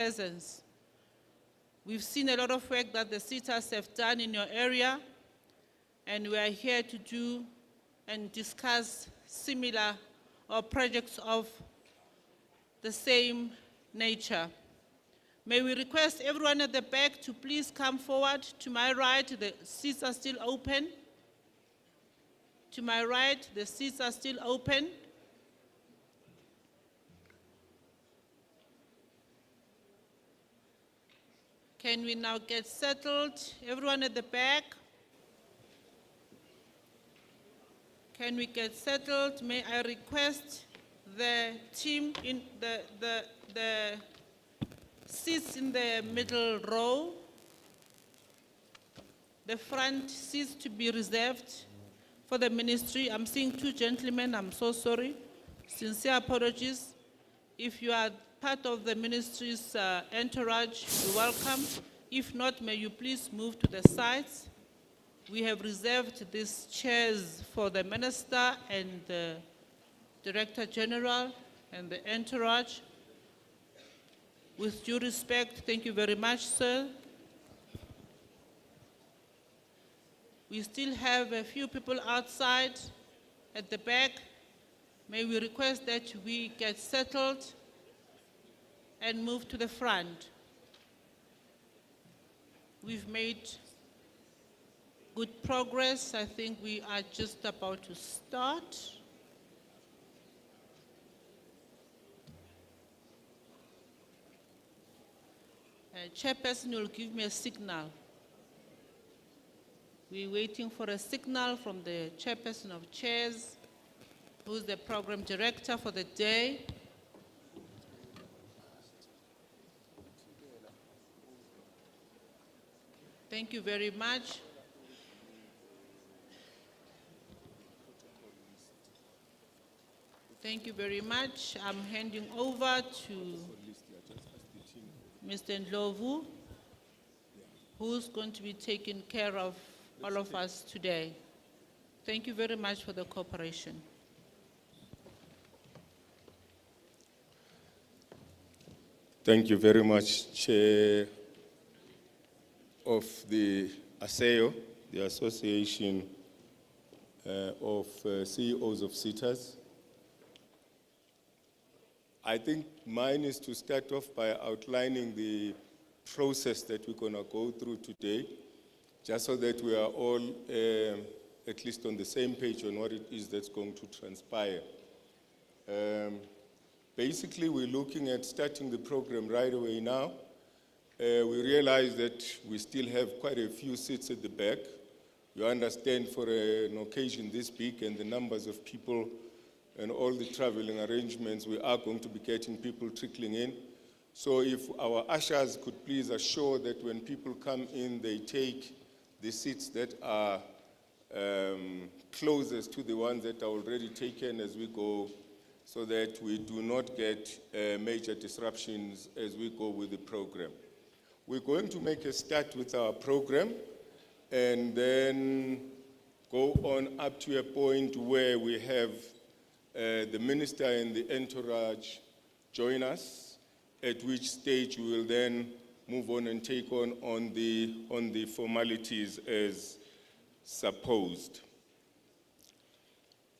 presence. We've seen a lot of work that the SETAs have done in your area, and we are here to do and discuss similar or projects of the same nature. May we request everyone at the back to please come forward. To my right, the seats are still open. To my right, the seats are still open. Can we now get settled? Everyone at the back? Can we get settled? May I request the team in the seats in the middle row, the front seats to be reserved for the ministry. I'm seeing two gentlemen, I'm so sorry. Sincere apologies. If you are part of the ministry's entourage, you're welcome. If not, may you please move to the sides. We have reserved these chairs for the minister and the Director General and the entourage. With due respect, thank you very much, sir. We still have a few people outside at the back. May we request that we get settled and move to the front. We've made good progress. I think we are just about to start. Chairperson will give me a signal. We're waiting for a signal from the chairperson of chairs, who's the program director for the day. Thank you very much. Thank you very much. I'm handing over to Mr. Ndlovu, who's going to be taking care of all of us today. Thank you very much for the cooperation. Thank you very much, Chair of the ASEO, the Association of CEOs of SETAs. I think mine is to start off by outlining the process that we're going to go through today, just so that we are all at least on the same page on what it is that's going to transpire. Basically, we're looking at starting the program right away now. We realize that we still have quite a few seats at the back. You understand for an occasion this big and the numbers of people and all the traveling arrangements, we are going to be getting people trickling in. So if our ushers could please assure that when people come in, they take the seats that are closest to the ones that are already taken as we go, so that we do not get major disruptions as we go with the program. We're going to make a start with our program and then go on up to a point where we have the minister and the entourage join us, at which stage we will then move on and take on the formalities as supposed.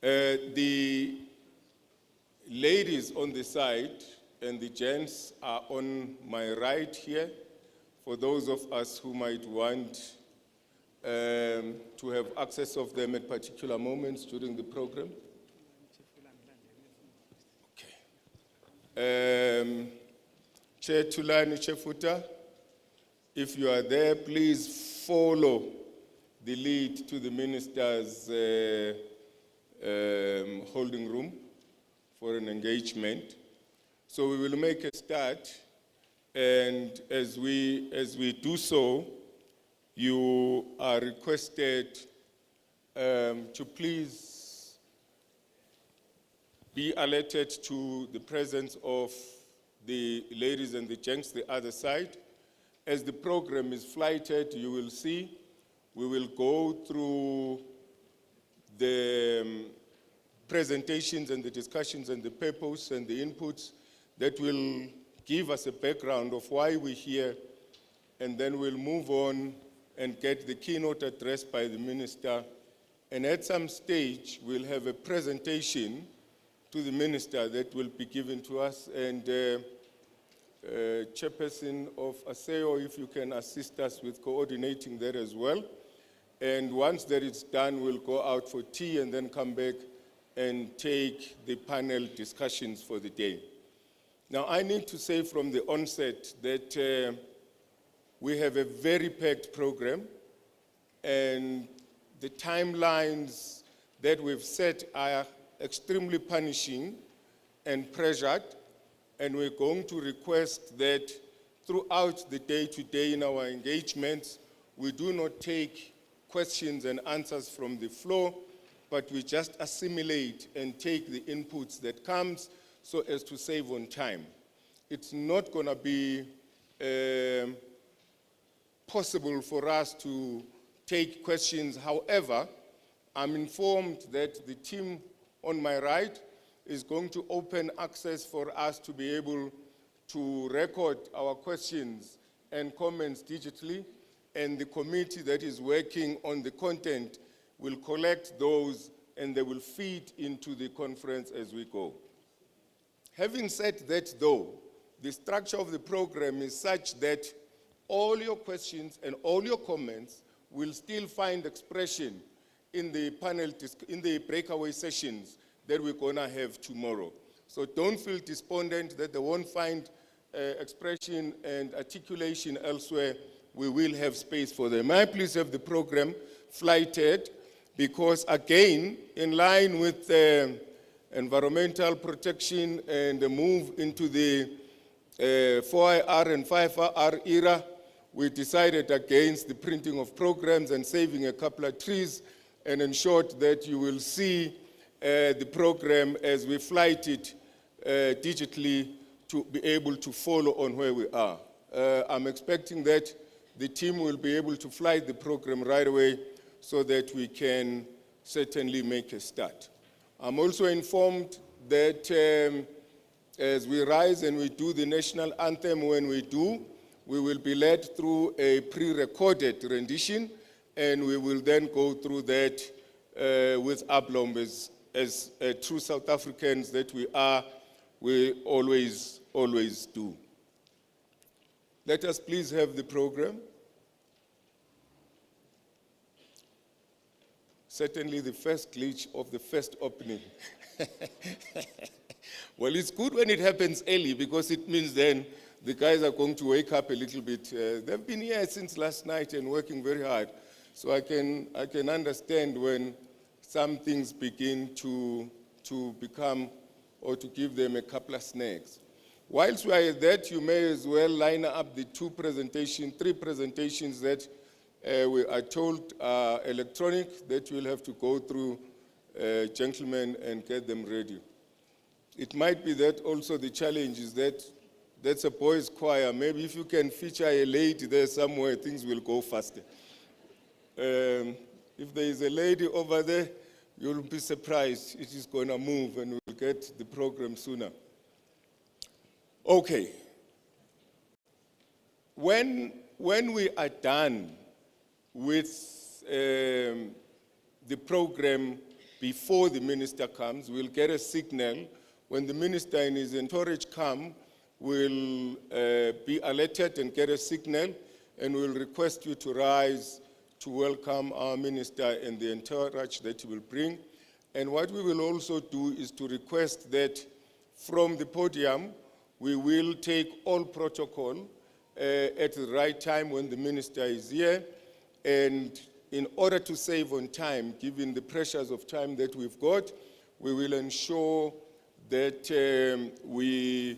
The ladies on the side and the gents are on my right here, for those of us who might want to have access of them at particular moments during the program. Chair Tulani Chefuta, if you are there, please follow the lead to the minister's holding room for an engagement. So we will make a start, and as we do so, you are requested to please be alerted to the presence of the ladies and the gents, the other side. As the program is flighted, you will see, we will go through the presentations and the discussions and the purpose and the inputs that will give us a background of why we're here, and then we'll move on and get the keynote address by the minister. And at some stage, we'll have a presentation to the minister that will be given to us. And Chairperson of ASEO, if you can assist us with coordinating that as well. And once that is done, we'll go out for tea and then come back and take the panel discussions for the day. Now, I need to say from the onset that we have a very packed program, and the timelines that we've set are extremely punishing and pressured, and we're going to request that throughout the day today in our engagements, we do not take questions and answers from the floor, but we just assimilate and take the inputs that comes so as to save on time. It's not going to be possible for us to take questions. However, I'm informed that the team on my right is going to open access for us to be able to record our questions and comments digitally, and the committee that is working on the content will collect those and they will feed into the conference as we go. Having said that though, the structure of the program is such that all your questions and all your comments will still find expression in the panel, in the breakaway sessions that we're going to have tomorrow. So don't feel despondent that they won't find expression and articulation elsewhere. We will have space for them. May I please have the program flighted? Because again, in line with environmental protection and the move into the 4IR and 5IR era, we decided against the printing of programs and saving a couple of trees, and ensured that you will see the program as we flight it digitally to be able to follow on where we are. I'm expecting that the team will be able to flight the program right away so that we can certainly make a start. I'm also informed that as we rise and we do the national anthem, when we do, we will be led through a pre-recorded rendition, and we will then go through that with aplomb as true South Africans that we are, we always do. Let us please have the program. Certainly the first glitch of the first opening. Well, it's good when it happens early because it means then the guys are going to wake up a little bit. They've been here since last night and working very hard. So I can understand when some things begin to become or to give them a couple of snacks. Whilst we are at that, you may as well line up the three presentations that we are told are electronic, that you'll have to go through, gentlemen, and get them ready. It might be that also the challenge is that that's a boys' choir. Maybe if you can feature a lady there somewhere, things will go faster. If there is a lady over there, you'll be surprised. It is going to move and we'll get the program sooner. Okay. When we are done with the program before the minister comes, we'll get a signal. When the minister and his entourage come, we'll be alerted and get a signal, and we'll request you to rise to welcome our minister and the entourage that he will bring. And what we will also do is to request that from the podium, we will take all protocol at the right time when the minister is here. And in order to save on time, given the pressures of time that we've got, we will ensure that we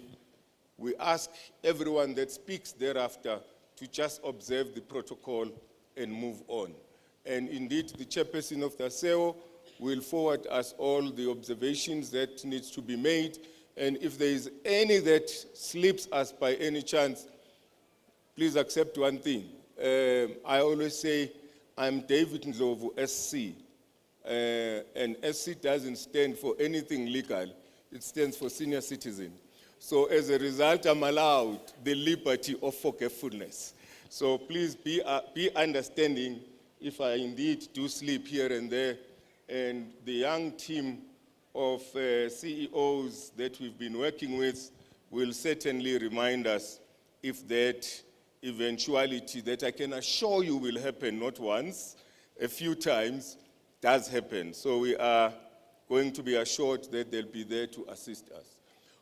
ask everyone that speaks thereafter to just observe the protocol and move on. And indeed, the chairperson of the ASEO will forward us all the observations that needs to be made. And if there is any that slips us by any chance, please accept one thing. I always say, I'm David Ndlovu, SC. And SC doesn't stand for anything legal. It stands for senior citizen. So as a result, I'm allowed the liberty of forgetfulness. So please be understanding if I indeed do sleep here and there. And the young team of CEOs that we've been working with will certainly remind us if that eventuality that I can assure you will happen, not once, a few times, does happen. So we are going to be assured that they'll be there to assist us.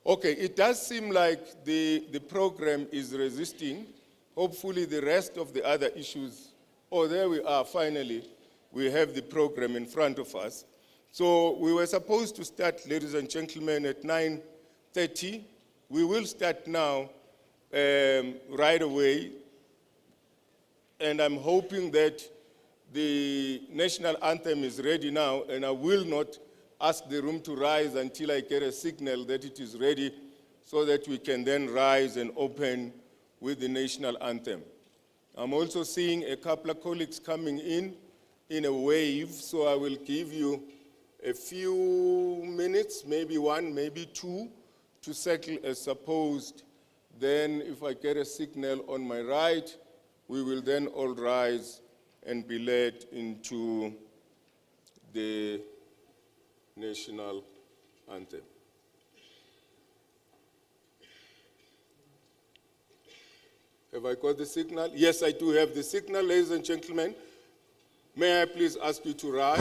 Okay, it does seem like the program is resisting. Hopefully the rest of the other issues, oh, there we are, finally. We have the program in front of us. So we were supposed to start, ladies and gentlemen, at 9:30. We will start now, right away. And I'm hoping that the national anthem is ready now, and I will not ask the room to rise until I get a signal that it is ready, so that we can then rise and open with the national anthem. I'm also seeing a couple of colleagues coming in a wave, so I will give you a few minutes, maybe one, maybe two, to settle as supposed. Then if I get a signal on my right, we will then all rise and be led into the national anthem. Have I got the signal? Yes, I do have the signal, ladies and gentlemen. May I please ask you to rise?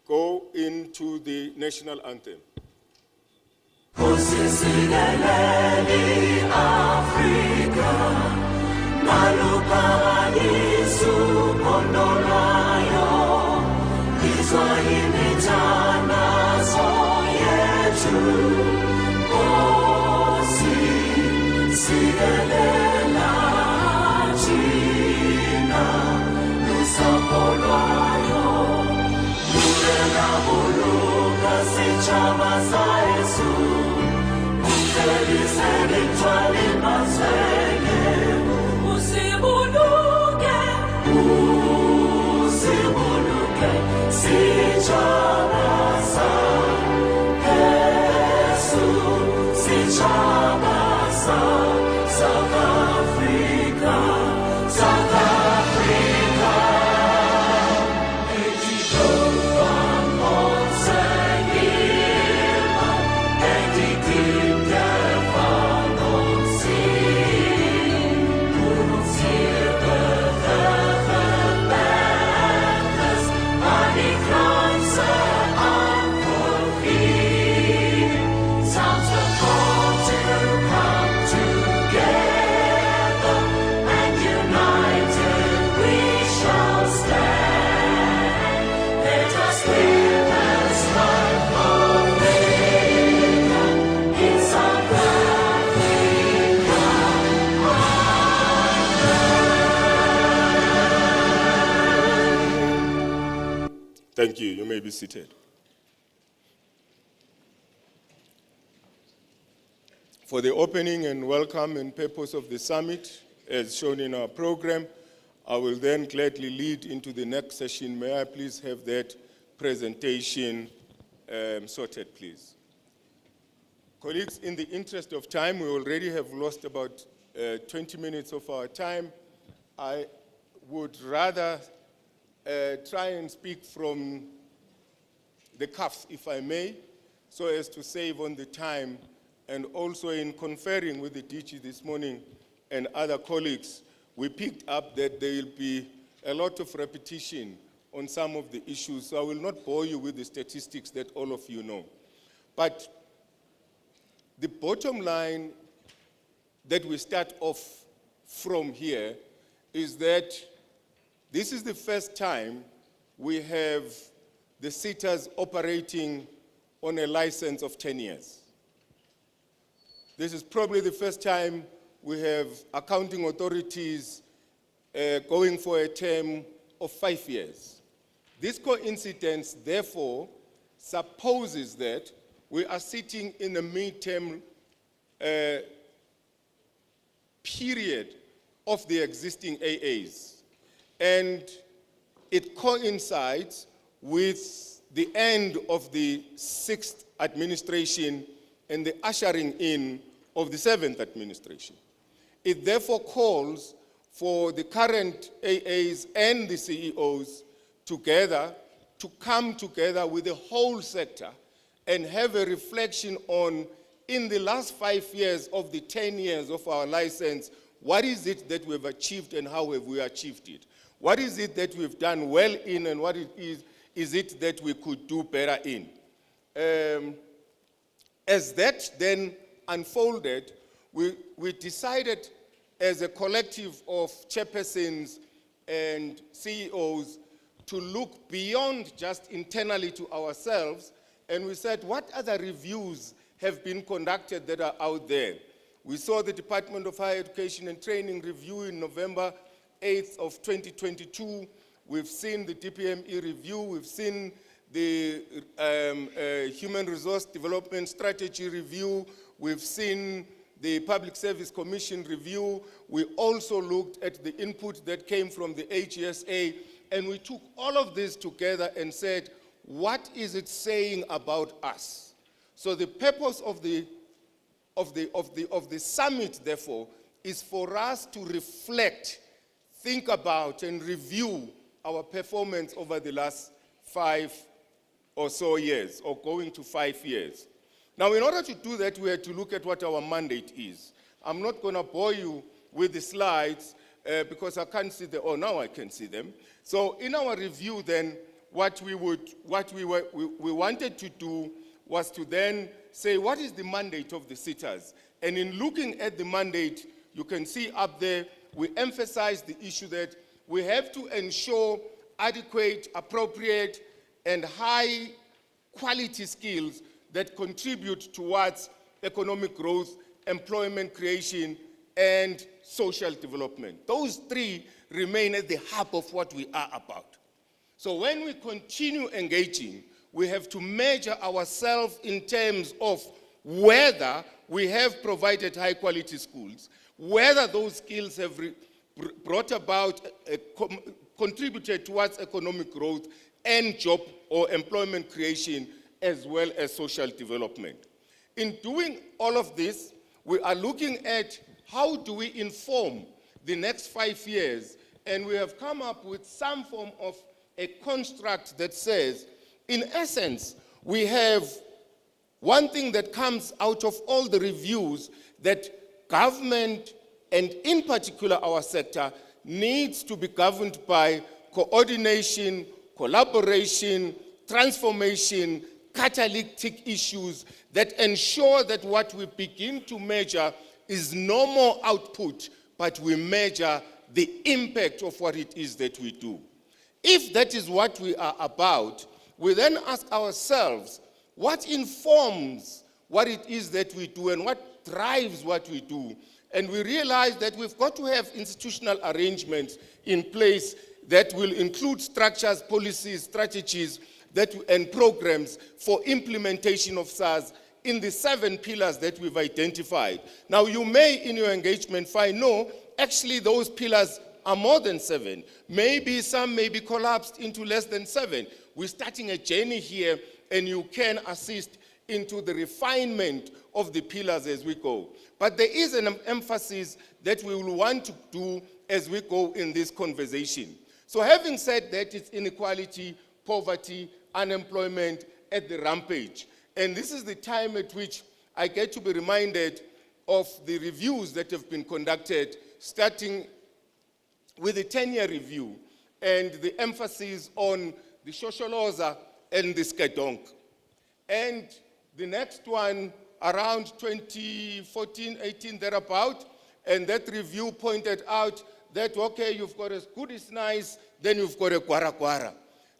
Go into the national anthem. Thank you. You may be seated. For the opening and welcome and purpose of the summit, as shown in our program, I will then gladly lead into the next session. May I please have that presentation sorted, please. Colleagues, in the interest of time, we already have lost about 20 minutes of our time. I would rather try and speak from the cuff, if I may, so as to save on the time, and also in conferring with the DG this morning and other colleagues, we picked up that there will be a lot of repetition on some of the issues, so I will not bore you with the statistics that all of you know. But the bottom line that we start off from here is that this is the first time we have the SETAs operating on a license of 10 years. This is probably the first time we have accounting authorities going for a term of 5 years. This coincidence, therefore, supposes that we are sitting in a midterm period of the existing AAs. And it coincides with the end of the 6th administration and the ushering in of the 7th administration. It therefore calls for the current AAs and the CEOs together to come together with the whole sector and have a reflection on, in the last 5 years of the 10 years of our license, what is it that we've achieved and how have we achieved it? What is it that we've done well in and what is it that we could do better in? As that then unfolded, we decided as a collective of chairpersons and CEOs to look beyond just internally to ourselves, and we said, what other reviews have been conducted that are out there? We saw the Department of Higher Education and Training review in November 8th of 2022. We've seen the DPME review. We've seen the Human Resource Development Strategy review. We've seen the Public Service Commission review. We also looked at the input that came from the HSA, and we took all of this together and said, what is it saying about us? So the purpose of the summit, therefore, is for us to reflect, think about, and review our performance over the last 5 or so years, or going to 5 years. Now, in order to do that, we had to look at what our mandate is. I'm not going to bore you with the slides because I can't see them. Oh, now I can see them. So, in our review, then, what we wanted to do was to then say, what is the mandate of the SETAs? And in looking at the mandate, you can see up there, we emphasize the issue that we have to ensure adequate, appropriate, and high quality skills that contribute towards economic growth, employment creation, and social development. Those three remain at the hub of what we are about. So when we continue engaging, we have to measure ourselves in terms of whether we have provided high quality schools, whether those skills have brought about, contributed towards economic growth and job or employment creation, as well as social development. In doing all of this, we are looking at how do we inform the next 5 years, and we have come up with some form of a construct that says, in essence, we have one thing that comes out of all the reviews, that government, and in particular our sector, needs to be governed by coordination, collaboration, transformation, catalytic issues that ensure that what we begin to measure is no more output, but we measure the impact of what it is that we do. If that is what we are about, we then ask ourselves, what informs what it is that we do and what drives what we do? And we realize that we've got to have institutional arrangements in place that will include structures, policies, strategies, and programs for implementation of SARS in the 7 pillars that we've identified. Now, you may, in your engagement, find, no, actually those pillars are more than 7. Maybe some may be collapsed into less than 7. We're starting a journey here, and you can assist into the refinement of the pillars as we go. But there is an emphasis that we will want to do as we go in this conversation. So having said that, it's inequality, poverty, unemployment at the rampage. And this is the time at which I get to be reminded of the reviews that have been conducted, starting with the 10-year review and the emphasis on the Shosholoza and the Skedonk. And the next one around 2014, 18, thereabout, and that review pointed out that, okay, you've got a good is nice, then you've got a kwara.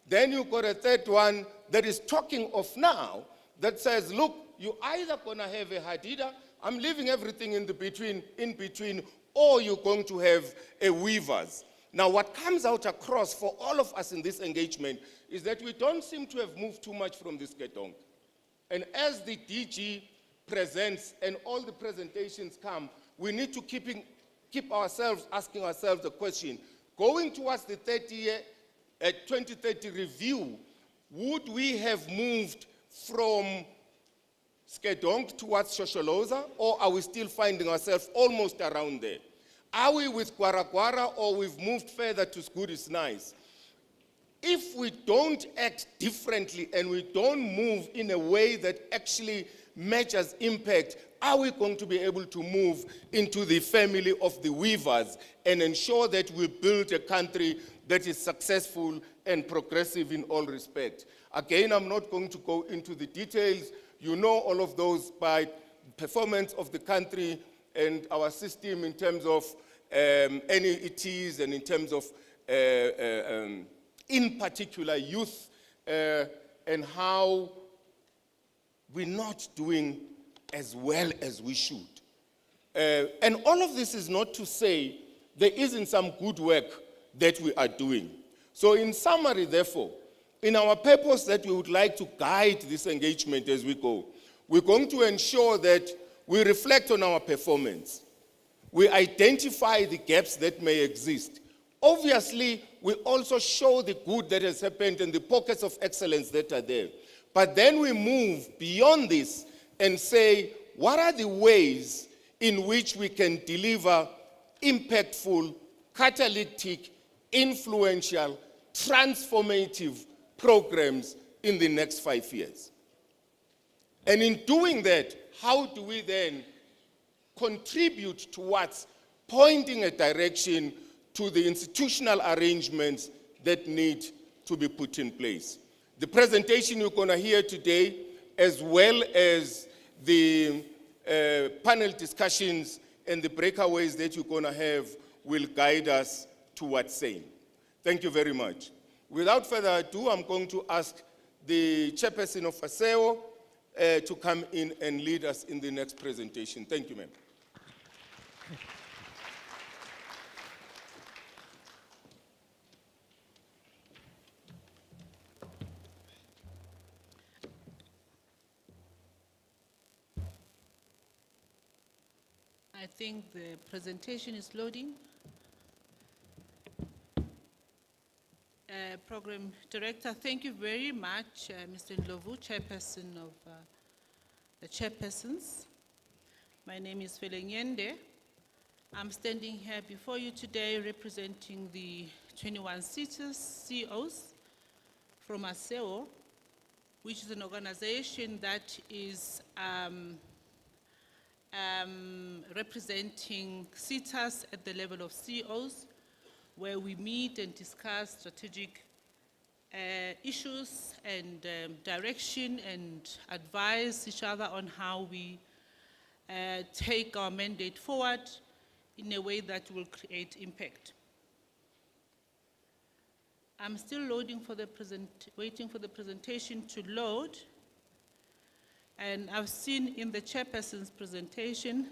Then you've got a third one that is talking of now, that says, look, you're either going to have a hadida, I'm leaving everything in between, or you're going to have a weavers. Now, what comes out across for all of us in this engagement is that we don't seem to have moved too much from this ketong. And as the DG presents and all the presentations come, we need to keep ourselves asking ourselves the question, going towards the 30-year 2030 review, would we have moved from Skedonk towards Shosholoza, or are we still finding ourselves almost around there? Are we with Gwara or we've moved further to Good is Nice? If we don't act differently and we don't move in a way that actually measures impact, are we going to be able to move into the family of the weavers and ensure that we build a country that is successful and progressive in all respects? Again, I'm not going to go into the details. You know all of those by performance of the country and our system in terms of NEETs and in terms of, in particular, youth and how we're not doing as well as we should. And all of this is not to say there isn't some good work that we are doing. So in summary, therefore, in our purpose that we would like to guide this engagement as we go, we're going to ensure that we reflect on our performance. We identify the gaps that may exist. Obviously, we also show the good that has happened and the pockets of excellence that are there. But then we move beyond this and say, what are the ways in which we can deliver impactful, catalytic, influential, transformative programs in the next 5 years? And in doing that, how do we then contribute towards pointing a direction to the institutional arrangements that need to be put in place? The presentation you're going to hear today, as well as the panel discussions and the breakaways that you're going to have, will guide us towards saying. Thank you very much. Without further ado, I'm going to ask the chairperson of ASEO to come in and lead us in the next presentation. Thank you, ma'am. I think the presentation is loading. Program Director, thank you very much, Mr. Ndlovu, Chairperson of the Chairpersons. My name is Felenyende. I'm standing here before you today representing the 21 CEOs from ASEO, which is an organization that is representing SETAs at the level of CEOs, where we meet and discuss strategic issues and direction and advise each other on how we take our mandate forward in a way that will create impact. I'm still loading for the waiting for the presentation to load. And I've seen in the chairperson's presentation,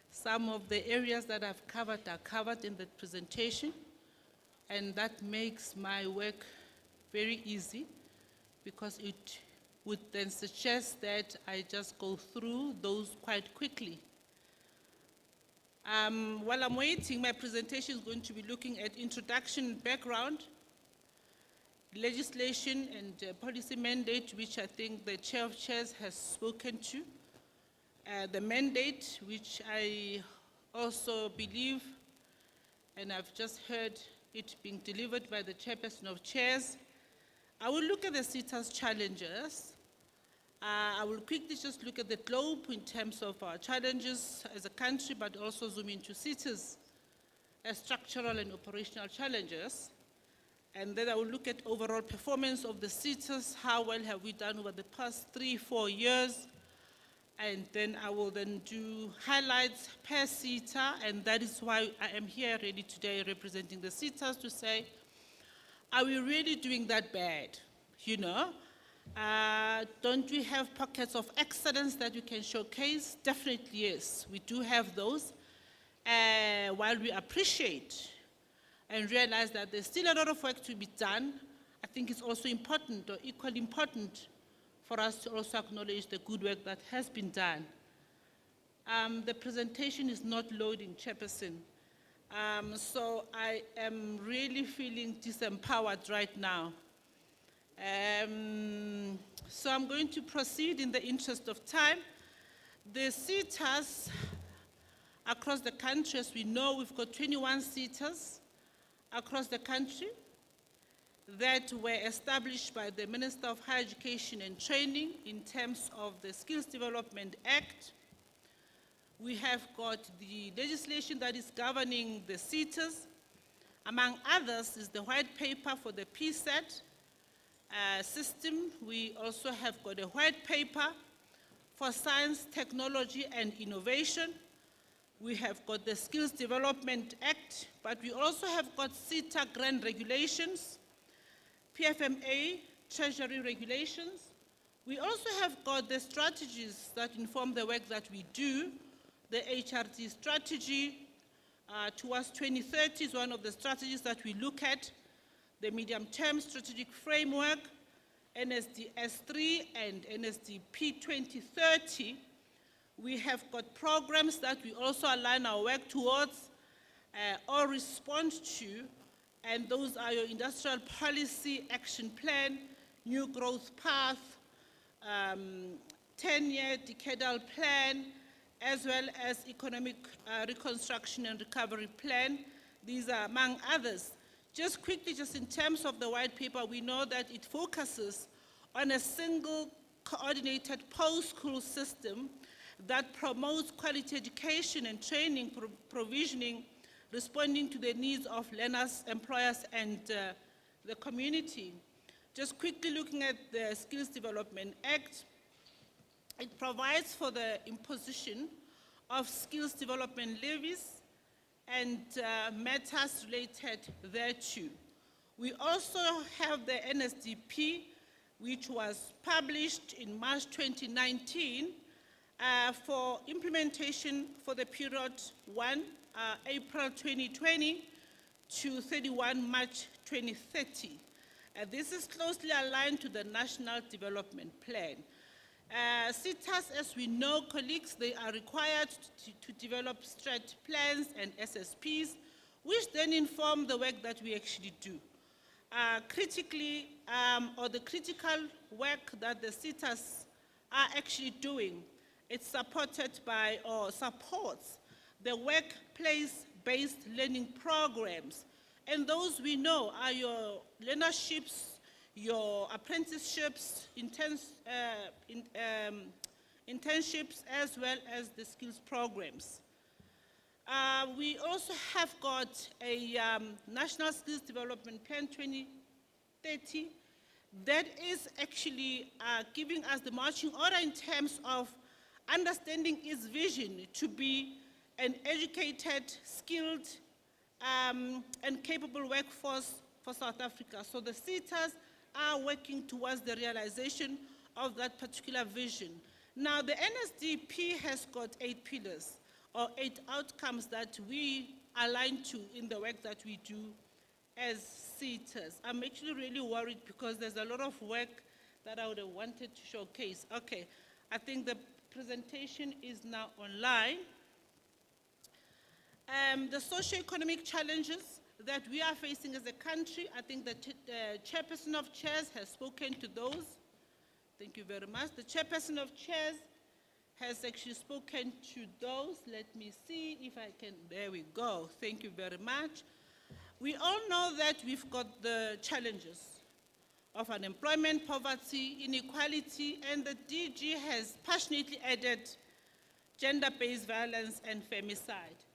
some of the areas that I've covered are covered in the presentation. And that makes my work very easy, because it would then suggest that I just go through those quite quickly. While I'm waiting, my presentation is going to be looking at introduction and background, legislation and policy mandate, which I think the Chair of Chairs has spoken to. The mandate, which I also believe, and I've just heard it being delivered by the Chairperson of Chairs. I will look at the SETA's challenges. I will quickly just look at the globe in terms of our challenges as a country, but also zoom into SETA's structural and operational challenges. And then I will look at overall performance of the SETAs, how well have we done over the past 3-4 years. And then I will then do highlights per SETA, and that is why I am here really today representing the SETAs to say, are we really doing that bad? You know, don't we have pockets of excellence that we can showcase? Definitely yes, we do have those. While we appreciate and realize that there's still a lot of work to be done, I think it's also important, or equally important, for us to also acknowledge the good work that has been done. The presentation is not loading, Chairperson. So I am really feeling disempowered right now. So I'm going to proceed in the interest of time. The SETAs across the country, as we know, we've got 21 SETAs across the country that were established by the Minister of Higher Education and Training in terms of the Skills Development Act. We have got the legislation that is governing the SETAs. Among others is the white paper for the PSET system. We also have got a white paper for science, technology, and innovation. We have got the Skills Development Act, but we also have got SETA grant regulations, PFMA treasury regulations. We also have got the strategies that inform the work that we do. The HRD strategy towards 2030 is one of the strategies that we look at. The medium-term strategic framework, NSDS3 and NSDP 2030. We have got programs that we also align our work towards or respond to, and those are your Industrial Policy Action Plan, New Growth Path, 10-year decadal plan, as well as Economic Reconstruction and Recovery Plan. These are among others. Just quickly, just in terms of the white paper, we know that it focuses on a single coordinated post-school system that promotes quality education and training provisioning, responding to the needs of learners, employers, and the community. Just quickly looking at the Skills Development Act, it provides for the imposition of skills development levies and matters related thereto. We also have the NSDP, which was published in March 2019 for implementation for the period 1 April 2020 to 31 March 2030. This is closely aligned to the National Development Plan. SETAs, as we know, colleagues, they are required to develop strat plans and SSPs, which then inform the work that we actually do. Critically, or the critical work that the SETAs are actually doing, it's supported by or supports the workplace-based learning programs. And those we know are your learnerships, your apprenticeships, internships, as well as the skills programs. We also have got a National Skills Development Plan 2030 that is actually giving us the marching order in terms of understanding its vision to be an educated, skilled, and capable workforce for South Africa. So the SETAs are working towards the realization of that particular vision. Now, the NSDP has got 8 pillars, or 8 outcomes that we align to in the work that we do as SETAs. I'm actually really worried because there's a lot of work that I would have wanted to showcase. Okay, I think the presentation is now online. The socio-economic challenges that we are facing as a country, I think the chairperson of chairs has spoken to those. Thank you very much. The chairperson of chairs has actually spoken to those. Let me see if I can, there we go. Thank you very much. We all know that we've got the challenges of unemployment, poverty, inequality, and the DG has passionately added gender-based violence and femicide,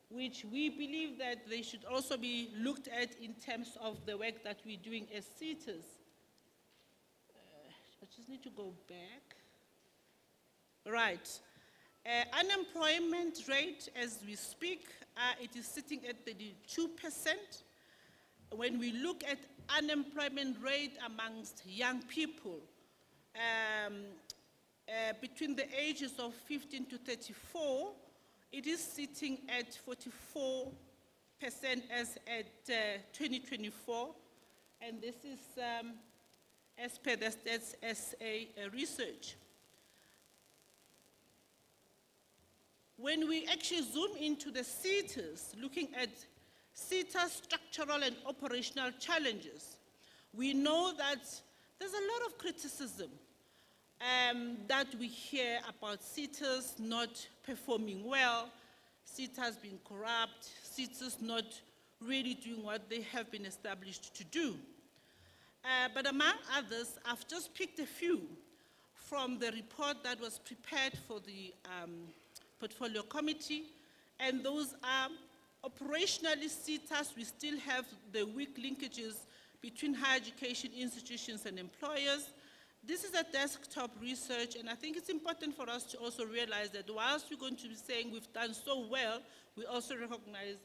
which we believe that they should also be looked at in terms of the work that we're doing as SETAs. I just need to go back. Right. Unemployment rate, as we speak, it is sitting at 32%. When we look at unemployment rate amongst young people, between the ages of 15 to 34, it is sitting at 44% as at 2024, and this is as per the Stats SA research. when we actually zoom into the SETAs, looking at SETA structural and operational challenges, we know that there's a lot of criticism that we hear about SETAs not performing well, SETAs being corrupt, SETAs not really doing what they have been established to do. But among others, I've just picked a few from the report that was prepared for the Portfolio Committee, and those are operationally SETAs. We still have the weak linkages between higher education institutions and employers. This is a desktop research, and I think it's important for us to also realize that whilst we're going to be saying we've done so well, we also recognize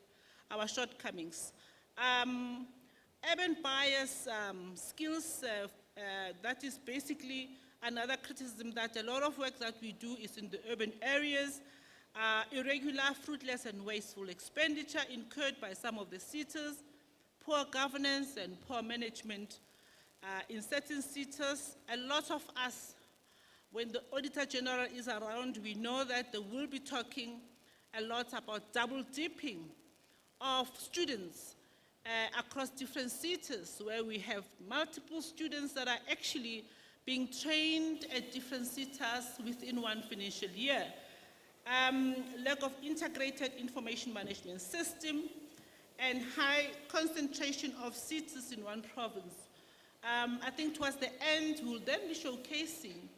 our shortcomings. Urban bias skills, that is basically another criticism, that a lot of work that we do is in the urban areas. Irregular, fruitless, and wasteful expenditure incurred by some of the SETAs, poor governance and poor management in certain SETAs. A lot of us, when the Auditor General is around, we know that they will be talking a lot about double dipping of students across different SETAs, where we have multiple students that are actually being trained at different SETAs within one financial year. Lack of integrated information management system, and high concentration of SETAs in one province. I think towards the end, we'll then be showcasing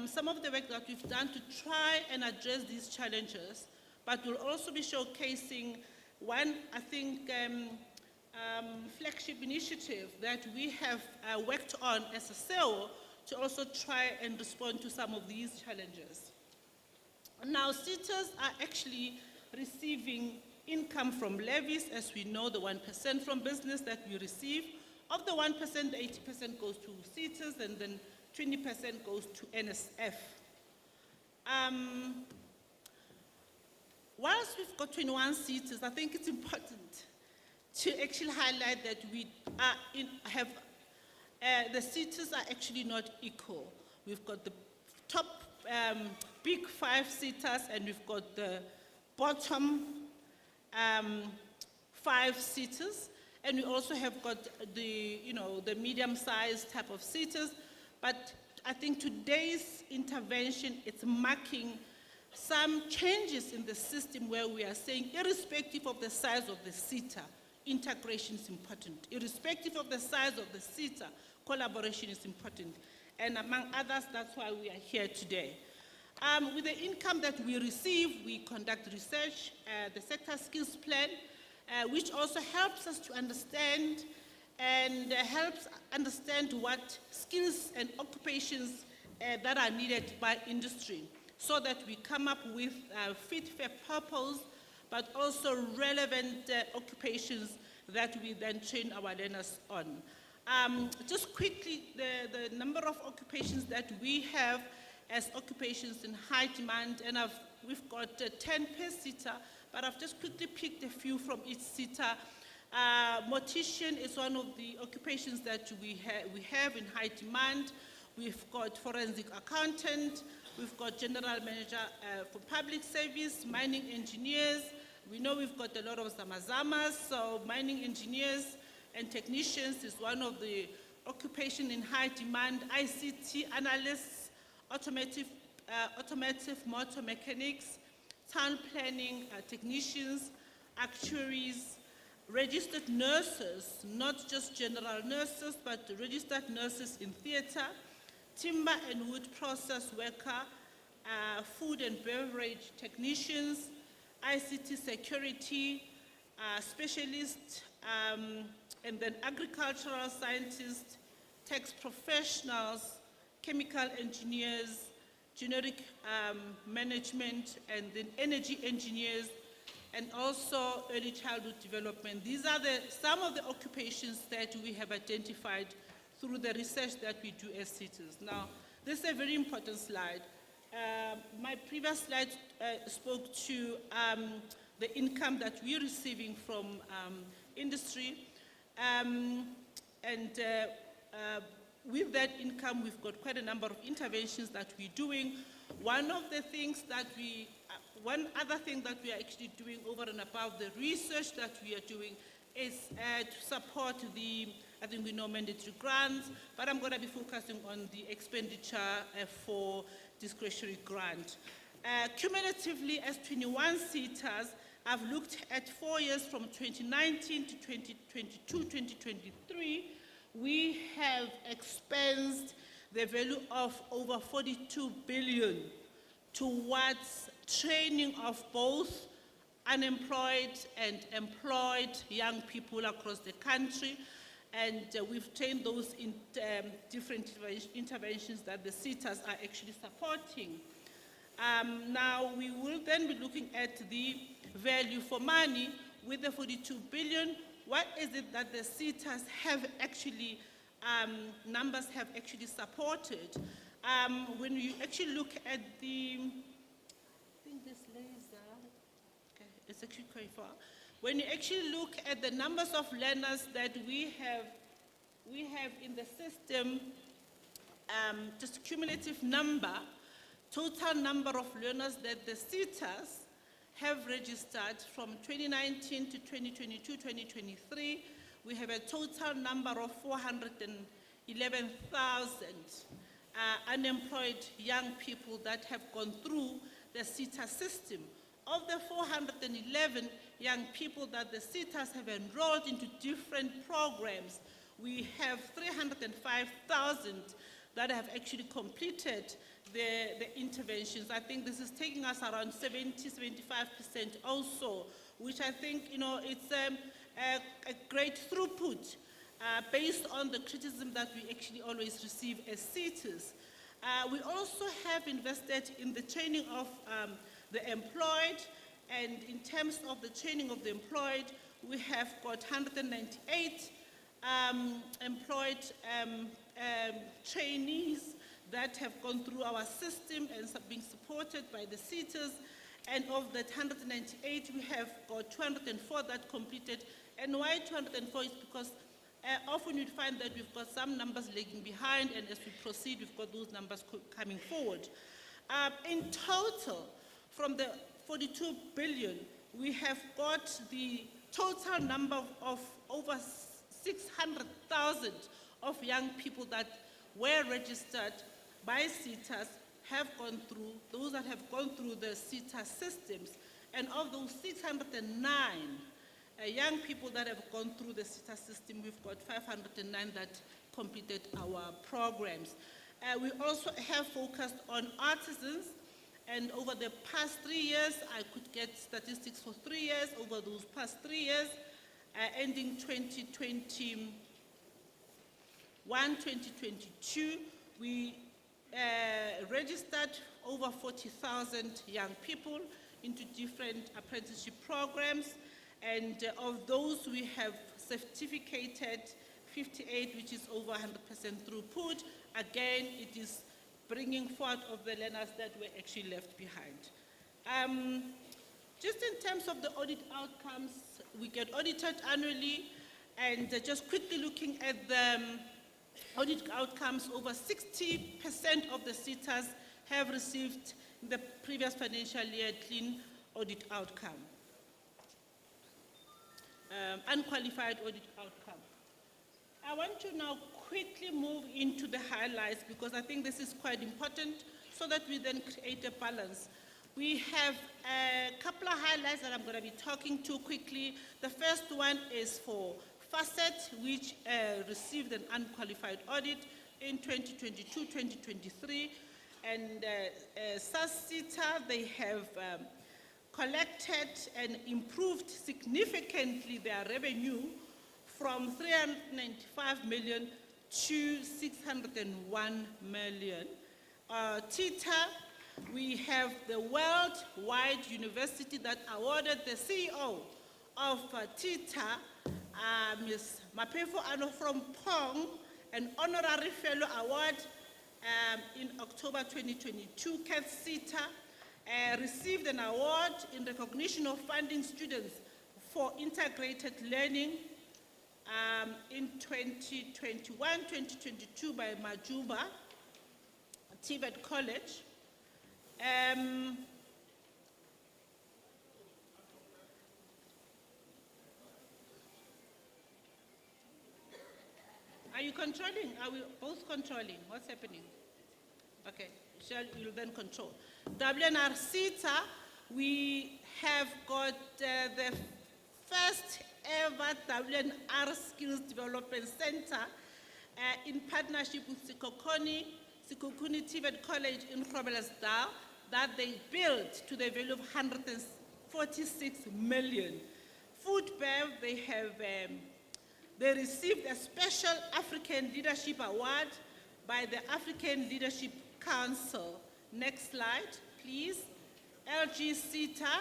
some of the work that we've done to try and address these challenges, but we'll also be showcasing one, I think, flagship initiative that we have worked on as a SEO to also try and respond to some of these challenges. Now, SETAs are actually receiving income from levies, as we know, the 1% from business that we receive. Of the 1%, 80% goes to SETAs, and then 20% goes to NSF. Whilst we've got 21 SETAs, I think it's important to actually highlight that we are the SETAs are actually not equal. We've got the top big 5 SETAs, and we've got the bottom 5 SETAs, and we also have got the, the medium-sized type of SETAs. But I think today's intervention, it's marking some changes in the system where we are saying, irrespective of the size of the SETA, integration is important. Irrespective of the size of the SETA, collaboration is important. And among others, that's why we are here today. With the income that we receive, we conduct research, the sector skills plan, which also helps us to understand and helps understand what skills and occupations that are needed by industry, so that we come up with fit for purpose, but also relevant occupations that we then train our learners on. Just quickly, the number of occupations that we have as occupations in high demand, and we've got 10 per SETA, but I've just quickly picked a few from each SETA. Mortician is one of the occupations that we have in high demand. We've got forensic accountant, we've got general manager for public service, mining engineers. We know we've got a lot of zamazamas, so mining engineers and technicians is one of the occupations in high demand. ICT analysts, automotive motor mechanics, town planning technicians, actuaries, registered nurses, not just general nurses, but registered nurses in theater, timber and wood process worker, food and beverage technicians, ICT security specialists, and then agricultural scientists, tax professionals, chemical engineers, generic management, and then energy engineers, and also early childhood development. These are some of the occupations that we have identified through the research that we do as SETAs. Now, this is a very important slide. My previous slide spoke to the income that we're receiving from industry, and with that income, we've got quite a number of interventions that we're doing. One of the things that one other thing that we are actually doing over and above the research that we are doing is to support the, I think we know mandatory grants, but I'm going to be focusing on the expenditure for discretionary grant. Cumulatively, as 21 SETAs, I've looked at 4 years from 2019 to 2022, 2023. We have expensed the value of over 42 billion towards training of both unemployed and employed young people across the country. And we've trained those in different interventions that the SETAs are actually supporting. Now, we will then be looking at the value for money with the 42 billion. What is it that the SETAs have actually, numbers have actually supported? When you actually look at the, I think this laser, okay, it's actually quite far. When you actually look at the numbers of learners that we have in the system, just cumulative number, total number of learners that the SETAs have registered from 2019 to 2022, 2023, we have a total number of 411,000 unemployed young people that have gone through the SETA system. Of the 411 young people that the SETAs have enrolled into different programs, we have 305,000 that have actually completed the interventions. I think this is taking us around 70–75% also, which I think, you know, it's a great throughput based on the criticism that we actually always receive as SETAs. We also have invested in the training of the employed, and in terms of the training of the employed, we have got 198 employed trainees that have gone through our system and being supported by the SETAs. And of that 198, we have got 204 that completed. And why 204 is because often you'd find that we've got some numbers lagging behind, and as we proceed, we've got those numbers coming forward. In total, from the 42 billion, we have got the total number of over 600,000 of young people that were registered by SETAs have gone through, those that have gone through the SETA systems. And of those 609 young people that have gone through the SETA system, we've got 509 that completed our programs. We also have focused on artisans, and over the past 3 years, I could get statistics for 3 years, over those past 3 years, ending 2021, 2022, we registered over 40,000 young people into different apprenticeship programs, and of those we have certificated 58, which is over 100% throughput. Again, it is bringing forth of the learners that were actually left behind. Just in terms of the audit outcomes, we get audited annually, and just quickly looking at the audit outcomes, over 60% of the SETAs have received in the previous financial year clean audit outcome, unqualified audit outcome. I want to now quickly move into the highlights, because I think this is quite important so that we then create a balance. We have a couple of highlights that I'm going to be talking to quickly. The first one is for FACET, which received an unqualified audit in 2022-2023. And SETA, they have collected and improved significantly their revenue from 395 million to 601 million. TETA, we have the worldwide university that awarded the CEO of TETA, Ms. Mapefo Ano from Pong, an honorary fellow award in October 2022. SETA received an award in recognition of funding students for integrated learning in 2021-2022 by Majuba, TVET College. we controlling? Are we both controlling? What's happening? Okay, Michelle, you'll then control. WNR SETA, we have got the first ever WNR Skills Development Center in partnership with Sikokuni TVET College in Groblersdal that they built to the value of 146 million. Food Bev, they received a special African Leadership Award by the African Leadership Council. Next slide, please. LG SETA.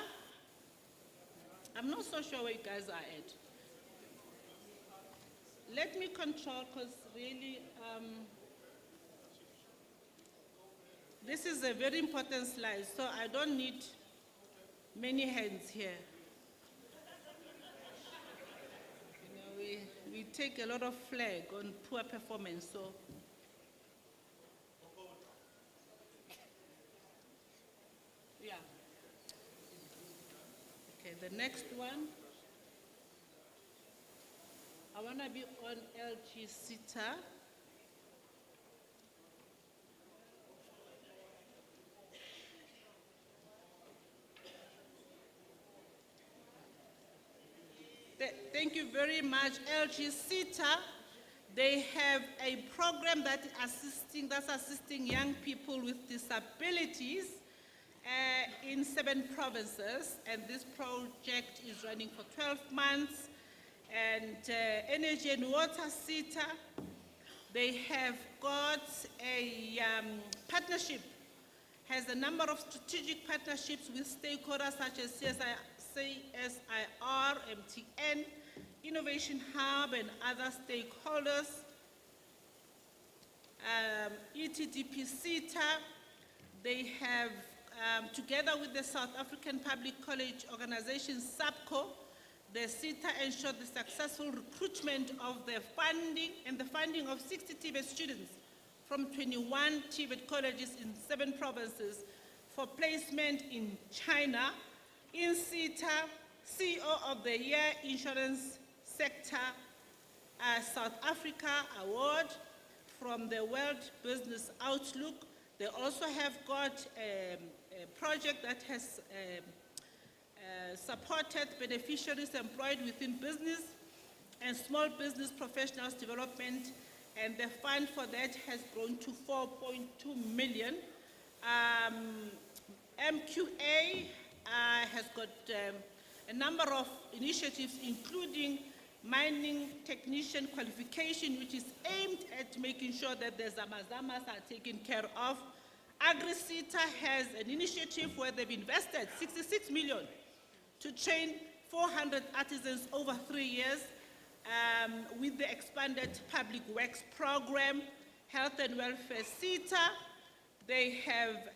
I'm not so sure where you guys are at. Let me control, because really, this is a very important slide, so I don't need many hands here. You know, we take a lot of flag on poor performance, so. Yeah. Okay, the next one. I want to be on LG SETA. Thank you very much, LG SETA. They have a program that's assisting young people with disabilities in 7 provinces, and this project is running for 12 months. And Energy and Water SETA, they have got a partnership, has a number of strategic partnerships with stakeholders such as CSIR, MTN, Innovation Hub, and other stakeholders. ETDP SETA, they have, together with the South African Public College Organization, SAPCO, the SETA ensured the successful recruitment of the funding of 60 TVET students from 21 TVET colleges in 7 provinces for placement in China. In SETA, CEO of the Year Insurance Sector South Africa Award from the World Business Outlook. They also have got a project that has supported beneficiaries employed within business and small business professionals development, and the fund for that has grown to 4.2 million. MQA has got a number of initiatives, including mining technician qualification, which is aimed at making sure that the zamazamas are taken care of. AgriSETA has an initiative where they've invested 66 million to train 400 artisans over 3 years with the expanded public works program. Health and Welfare SETA, they have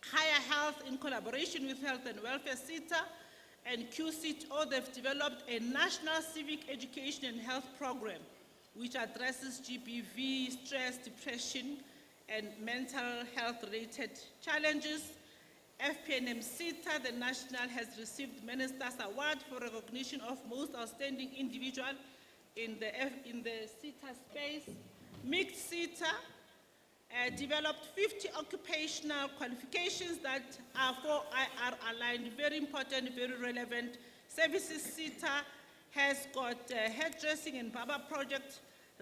Higher Health in collaboration with Health and Welfare SETA and QCTO. They've developed a national civic education and health program which addresses GBV, stress, depression, and mental health related challenges. FPNM SETA, the national, has received Minister's Award for recognition of most outstanding individual in the SETA space. MICT SETA developed 50 occupational qualifications that are for IR aligned, very important, very relevant. Services SETA has got a hairdressing and barber project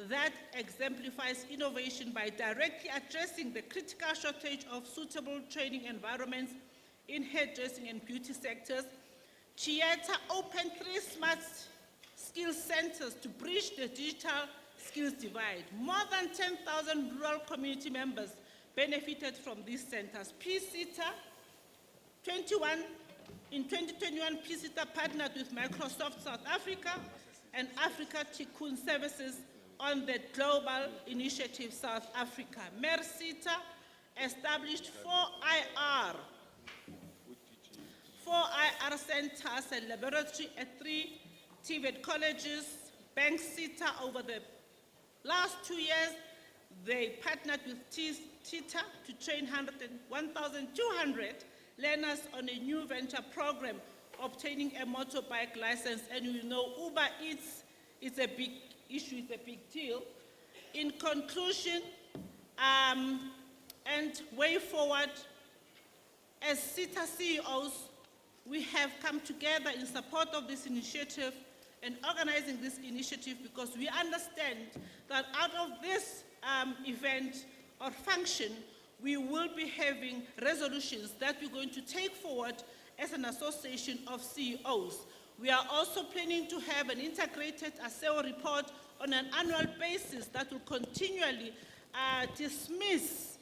that exemplifies innovation by directly addressing the critical shortage of suitable training environments in hairdressing and beauty sectors. Chieta opened 3 smart skills centers to bridge the digital skills divide. More than 10,000 rural community members benefited from these centers. PSETA, in 2021, PSETA partnered with Microsoft South Africa and Africa Tikkun Services on the Global Initiative South Africa. MERSETA established 4 IR centers and laboratory at 3 TVET colleges. Bank SETA, over the last 2 years, they partnered with TETA to train 1,200 learners on a new venture program, obtaining a motorbike license. And you know Uber Eats is a big issue is a big deal. In conclusion, and way forward, as SETA CEOs, we have come together in support of this initiative and organizing this initiative because we understand that out of this event or function, we will be having resolutions that we're going to take forward as an association of CEOs. We are also planning to have an integrated ASEO report on an annual basis that will continually dismiss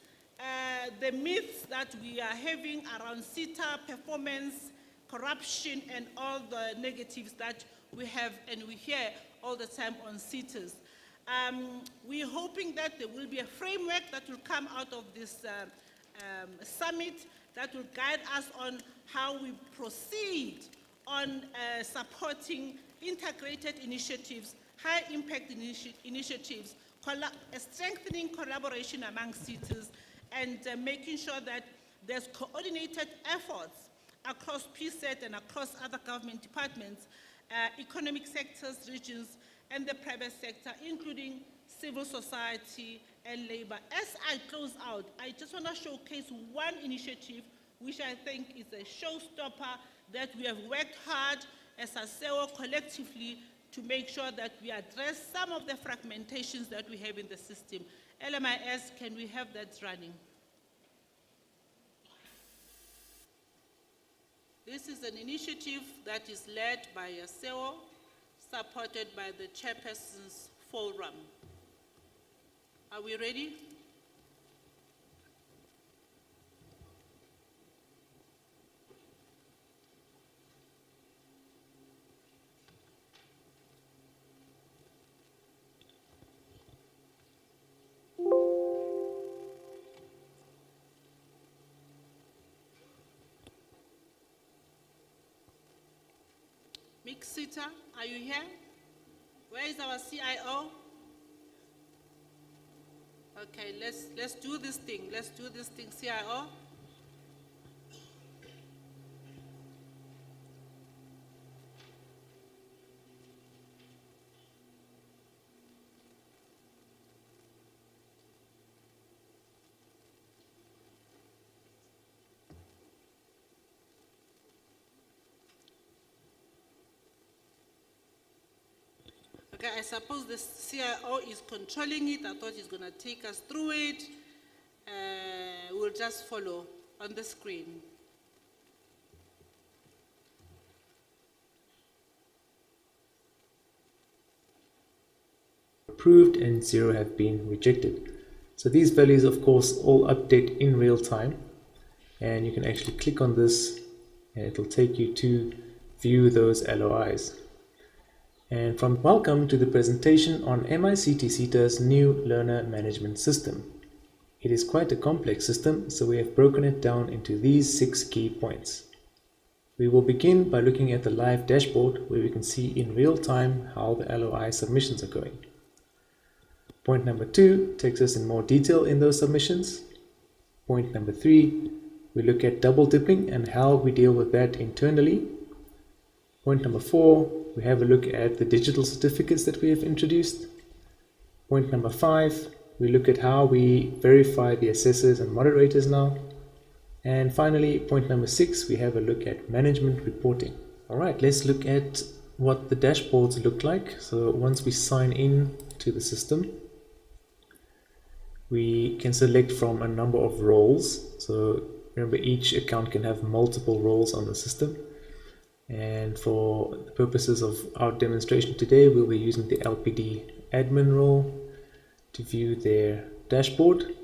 the myths that we are having around SETA performance, corruption, and all the negatives that we have and we hear all the time on SETAs. We're hoping that there will be a framework that will come out of this summit that will guide us on how we proceed on supporting integrated initiatives, high impact initiatives, strengthening collaboration among SETAs, and making sure that there's coordinated efforts across PSET and across other government departments, economic sectors, regions, and the private sector, including civil society and labor. As I close out, I just want to showcase one initiative which I think is a showstopper that we have worked hard as ASEO collectively to make sure that we address some of the fragmentations that we have in the system. LMIS, can we have that running? This is an initiative that is led by ASEO, supported by the Chairperson's Forum. Are we ready? SETA, are you here? Where is our CIO? Okay, let's do this thing. Let's do this thing, CIO. Okay, I suppose the CIO is controlling it. I thought he's going to take us through it. We'll just follow on the screen. Approved and 0 have been rejected. So these values, of course, all update in real time. And you can actually click on this and it'll take you to view those LOIs. And from welcome to the presentation on MICT SETA's new learner management system. It is quite a complex system, so we have broken it down into these 6 key points. We will begin by looking at the live dashboard where we can see in real time how the LOI submissions are going. Point number 2 takes us in more detail in those submissions. Point number 3, we look at double dipping and how we deal with that internally. Point number 4, we have a look at the digital certificates that we have introduced. Point number 5, we look at how we verify the assessors and moderators now. And finally, point number 6, we have a look at management reporting. All right, let's look at what the dashboards look like. So once we sign in to the system, we can select from a number of roles. So remember, each account can have multiple roles on the system. And for the purposes of our demonstration today, we'll be using the LPD admin role to view their dashboard.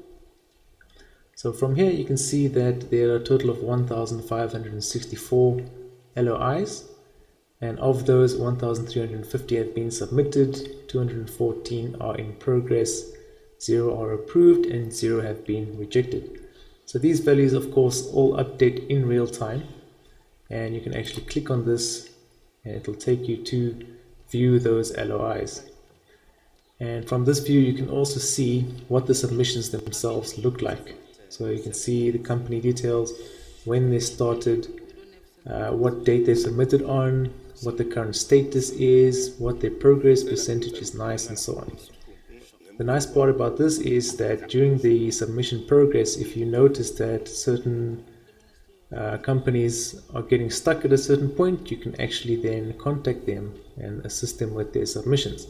So from here, you can see that there are a total of 1,564 LOIs. And of those, 1,350 have been submitted, 214 are in progress, 0 are approved, and 0 have been rejected. So these values, of course, all update in real time. And you can actually click on this and it'll take you to view those LOIs. And from this view, you can also see what the submissions themselves look like. So you can see the company details, when they started, what date they submitted on, what the current status is, what their progress percentage is nice, and so on. The nice part about this is that during the submission progress, if you notice that certain companies are getting stuck at a certain point, you can actually then contact them and assist them with their submissions.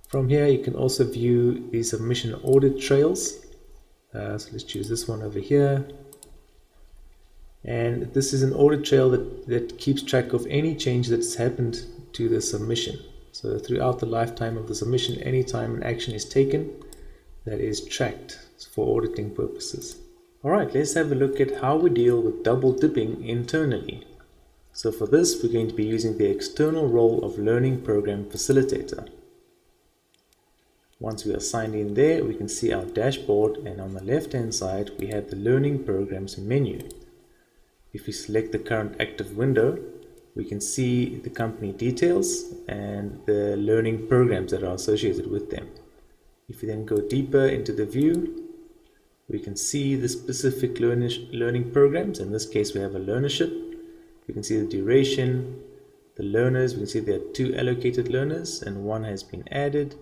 From here, you can also view the submission audit trails. So let's choose this one over here. And this is an audit trail that keeps track of any change that's happened to the submission. So throughout the lifetime of the submission, any time an action is taken, that is tracked for auditing purposes. Alright, let's have a look at how we deal with double dipping internally. So for this, we're going to be using the external role of Learning Program Facilitator. Once we are signed in there, we can see our dashboard, and on the left hand side, we have the Learning Programs menu. If we select the current active window, we can see the company details and the learning programs that are associated with them. If we then go deeper into the view, we can see the specific learning programs. In this case, we have a learnership. We can see the duration, the learners. We can see there are 2 allocated learners and 1 has been added.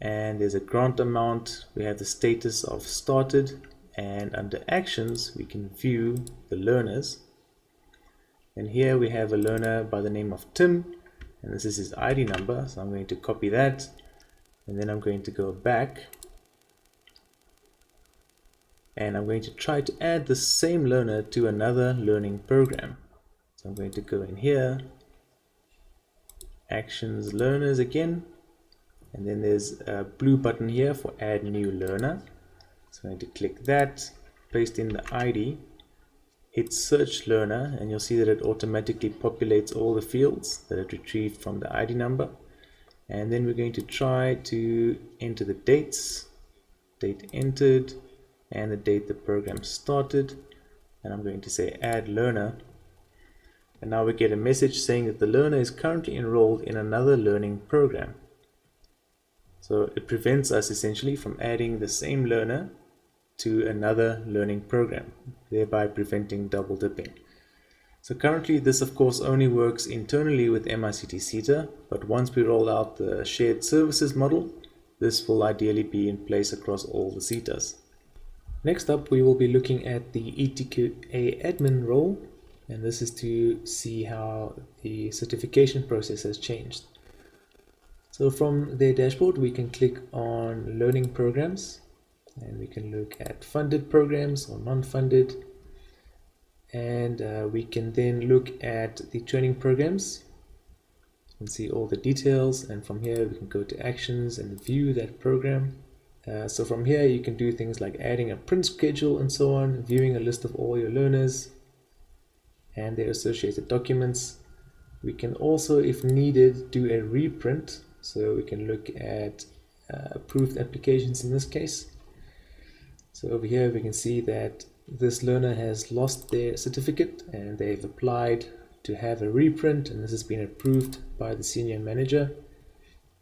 And there's a grant amount. We have the status of started. And under actions, we can view the learners. And here we have a learner by the name of Tim, and this is his ID number. So I'm going to copy that, and then I'm going to go back, and I'm going to try to add the same learner to another learning program. So I'm going to go in here, actions, learners again, and then there's a blue button here for add new learner. So I'm going to click that, paste in the ID, hit search learner, and you'll see that it automatically populates all the fields that it retrieved from the ID number. And then we're going to try to enter the dates, date entered, and the date the program started. And I'm going to say add learner. And now we get a message saying that the learner is currently enrolled in another learning program. So it prevents us essentially from adding the same learner to another learning program, thereby preventing double dipping. So currently this of course only works internally with MICT SETA, but once we roll out the shared services model, this will ideally be in place across all the SETAs. Next up, we will be looking at the ETQA admin role, and this is to see how the certification process has changed. So from their dashboard, we can click on learning programs, and we can look at funded programs or non-funded, and we can then look at the training programs and see all the details. And from here we can go to actions and view that program. So from here you can do things like adding a print schedule and so on, viewing a list of all your learners and their associated documents. We can also, if needed, do a reprint, so we can look at approved applications in this case. So over here we can see that this learner has lost their certificate and they've applied to have a reprint, and this has been approved by the senior manager,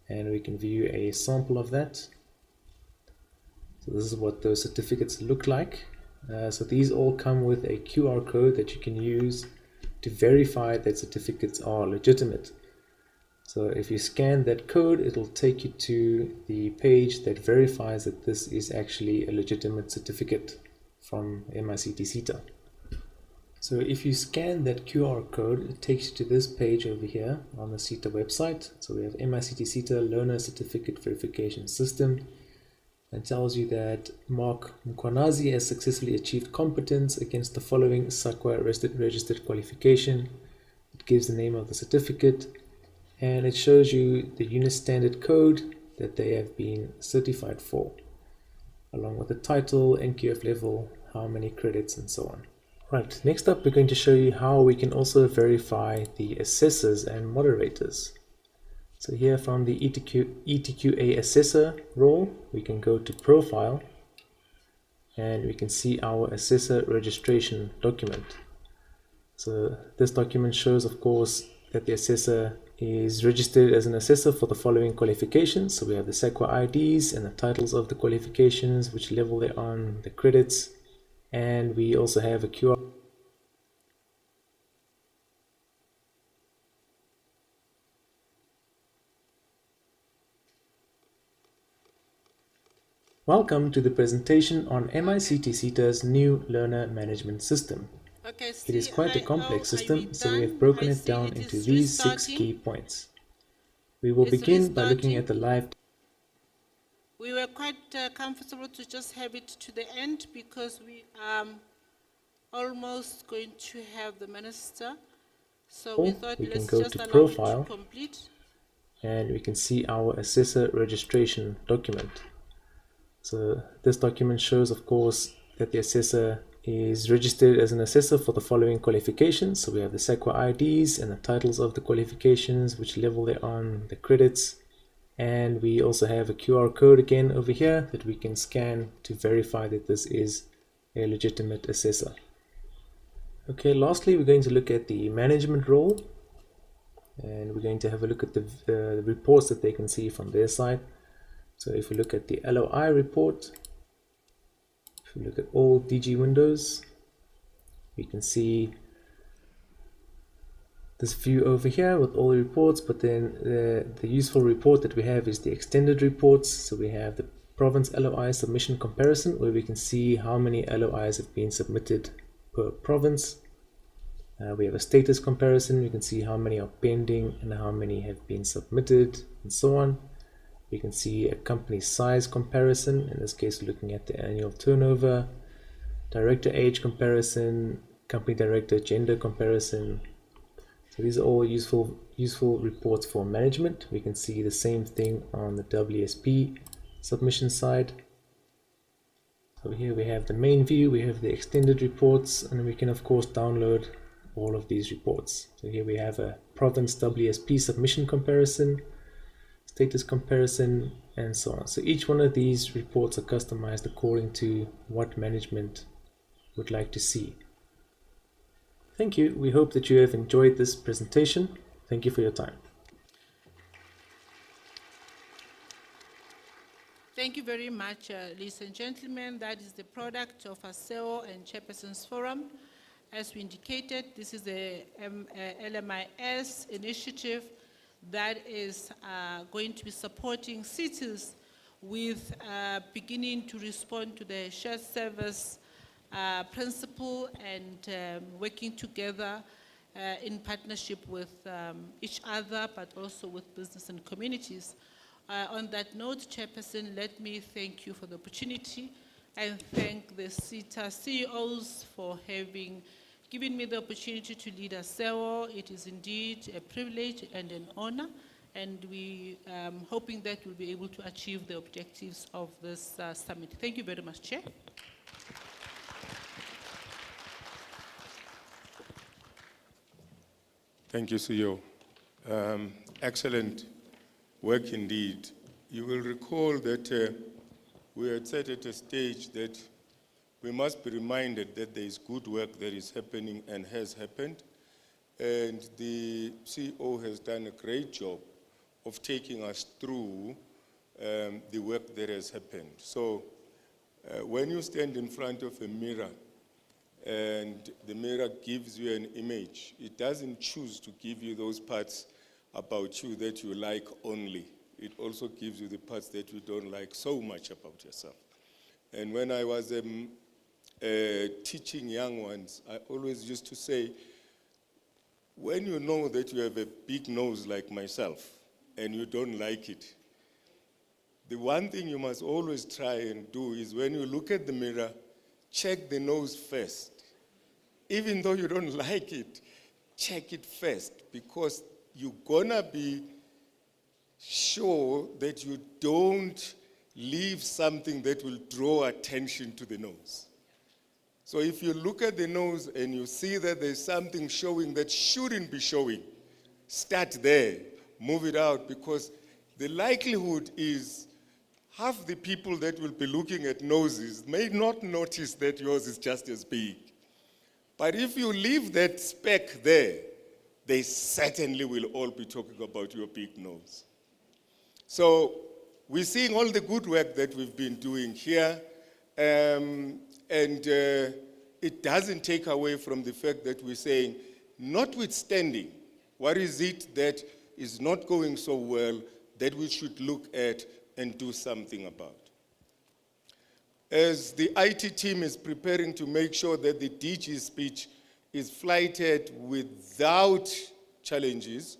and we can view a sample of that. So this is what those certificates look like. So these all come with a QR code that you can use to verify that certificates are legitimate. So if you scan that code, it'll take you to the page that verifies that this is actually a legitimate certificate from MICT SETA. So if you scan that QR code, it takes you to this page over here on the SETA website. So we have MICT SETA Learner Certificate Verification System, and tells you that Mark Mkwanazi has successfully achieved competence against the following SAQA registered qualification. It gives the name of the certificate, and it shows you the unit standard code that they have been certified for, along with the title, NQF level, how many credits, and so on. Right, next up we're going to show you how we can also verify the assessors and moderators. So here from the ETQA assessor role, we can go to profile, and we can see our assessor registration document. So this document shows, of course, that the assessor is registered as an assessor for the following qualifications. So we have the SAQA IDs and the titles of the qualifications, which level they're on, the credits, and we also have a QR. Welcome to the presentation on MICT SETA's new learner management system. Okay, It is quite a complex system, so we have broken it down into these 6 key points. We will begin by looking at the live. We were quite comfortable to just have it to the end because we are almost going to have the minister. So we thought We can let's go just to allow profile it to complete. and we can see our assessor registration document. So this document shows, of course, that the assessor is registered as an assessor for the following qualifications. So we have the SEQA IDs and the titles of the qualifications, which level they're on, the credits, and we also have a QR code again over here that we can scan to verify that this is a legitimate assessor. Okay, lastly, we're going to look at the management role, and we're going to have a look at the reports that they can see from their side. So if we look at the LOI report, if we look at all DG windows, we can see this view over here with all the reports, but then the useful report that we have is the extended reports. So we have the province LOI submission comparison, where we can see how many LOIs have been submitted per province. We have a status comparison. We can see how many are pending and how many have been submitted and so on. We can see a company size comparison. In this case, we're looking at the annual turnover, director age comparison, company director gender comparison. So these are all useful reports for management. We can see the same thing on the WSP submission side. So here we have the main view, we have the extended reports, and we can of course download all of these reports. So here we have a province WSP submission comparison, status comparison, and so on. So each one of these reports are customized according to what management would like to see. Thank you. We hope that you have enjoyed this presentation. Thank you for your time. Thank you very much, ladies and gentlemen. That is the product of our CEO and Chairpersons Forum. As we indicated, this is the LMIS initiative that is going to be supporting cities with beginning to respond to the shared service principle and working together in partnership with each other, but also with business and communities. On that note, Chairperson, let me thank you for the opportunity and thank the SETA CEOs for having given me the opportunity to lead a CEO. It is indeed a privilege and an honor, and we are hoping that we'll be able to achieve the objectives of this summit. Thank you very much, Chair. Thank you, CEO. Excellent work indeed. You will recall that we had said at a stage that we must be reminded that there is good work that is happening and has happened. And the CEO has done a great job of taking us through the work that has happened. So when you stand in front of a mirror and the mirror gives you an image, it doesn't choose to give you those parts about you that you like only. It also gives you the parts that you don't like so much about yourself. And when I was teaching young ones, I always used to say, when you know that you have a big nose like myself and you don't like it, the one thing you must always try and do is when you look at the mirror, check the nose first. Even though you don't like it, check it first, because you're gonna be sure that you don't leave something that will draw attention to the nose. So if you look at the nose and you see that there's something showing that shouldn't be showing, start there, move it out, because the likelihood is half the people that will be looking at noses may not notice that yours is just as big. But if you leave that speck there, they certainly will all be talking about your big nose. So we're seeing all the good work that we've been doing here, and it doesn't take away from the fact that we're saying, notwithstanding, what is it that is not going so well that we should look at and do something about? as the IT team is preparing to make sure that the DG speech is flighted without challenges,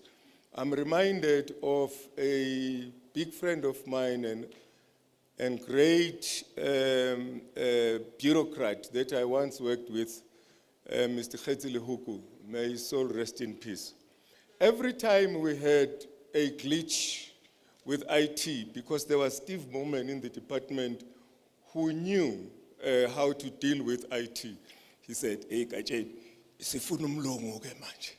I'm reminded of a big friend of mine and great bureaucrat that I once worked with, Mr. Khetsile Huku, may his soul rest in peace. Every time we had a glitch with IT, because there was Steve Bowman in the department who knew how to deal with IT, he said, "Hey, Kache, isifuna umlungu ke manje."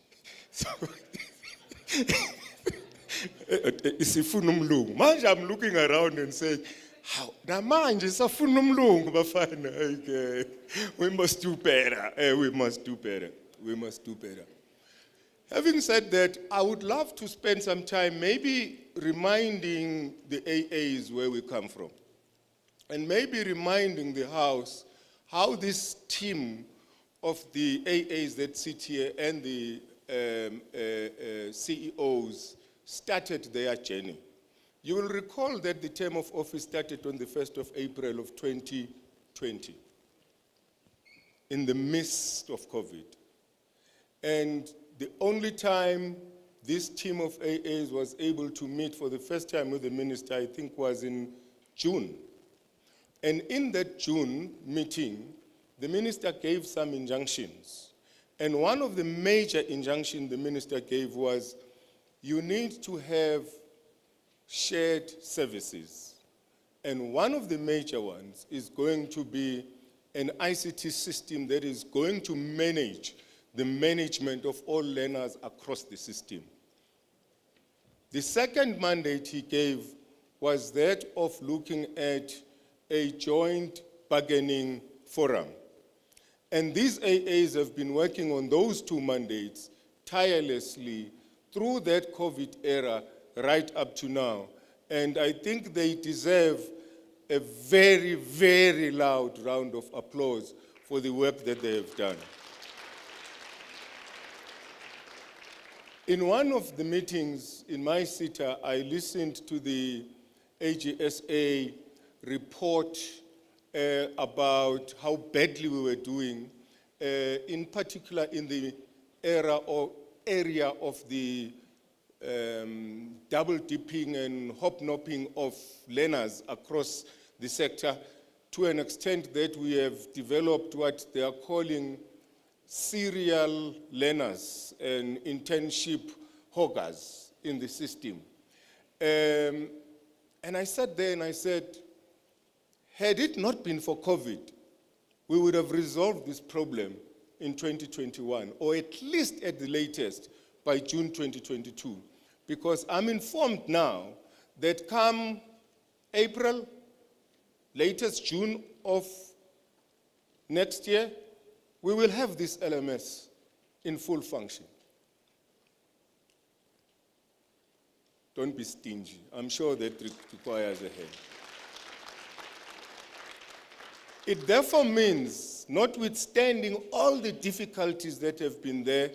Isifuna umlungu. Manje I'm looking around and saying, how? Namanje isafuna umlungu bafana. Okay. We must do better. We must do better. We must do better. Having said that, I would love to spend some time maybe reminding the AAs where we come from, and maybe reminding the House how this team of the AAs that sit here and the CEOs started their journey. You will recall that the term of office started on the 1st of April of 2020, in the midst of COVID. And the only time this team of AAs was able to meet for the first time with the minister, I think, was in June. And in that June meeting, the minister gave some injunctions. And one of the major injunctions the minister gave was, you need to have shared services. And one of the major ones is going to be an ICT system that is going to manage the management of all learners across the system. The second mandate he gave was that of looking at a joint bargaining forum. And these AAs have been working on those two mandates tirelessly through that COVID era right up to now. And I think they deserve a very, very loud round of applause for the work that they have done. In one of the meetings in my SETA, I listened to the AGSA report about how badly we were doing, in particular in the area of the double dipping and hobnobbing of learners across the sector, to an extent that we have developed what they are calling serial learners and internship hoggers in the system. And I sat there and I said, had it not been for COVID, we would have resolved this problem in 2021, or at least at the latest by June 2022. Because I'm informed now that come April, latest June of next year, we will have this LMS in full function. Don't be stingy. I'm sure that requires a hand. It therefore means, notwithstanding all the difficulties that have been there,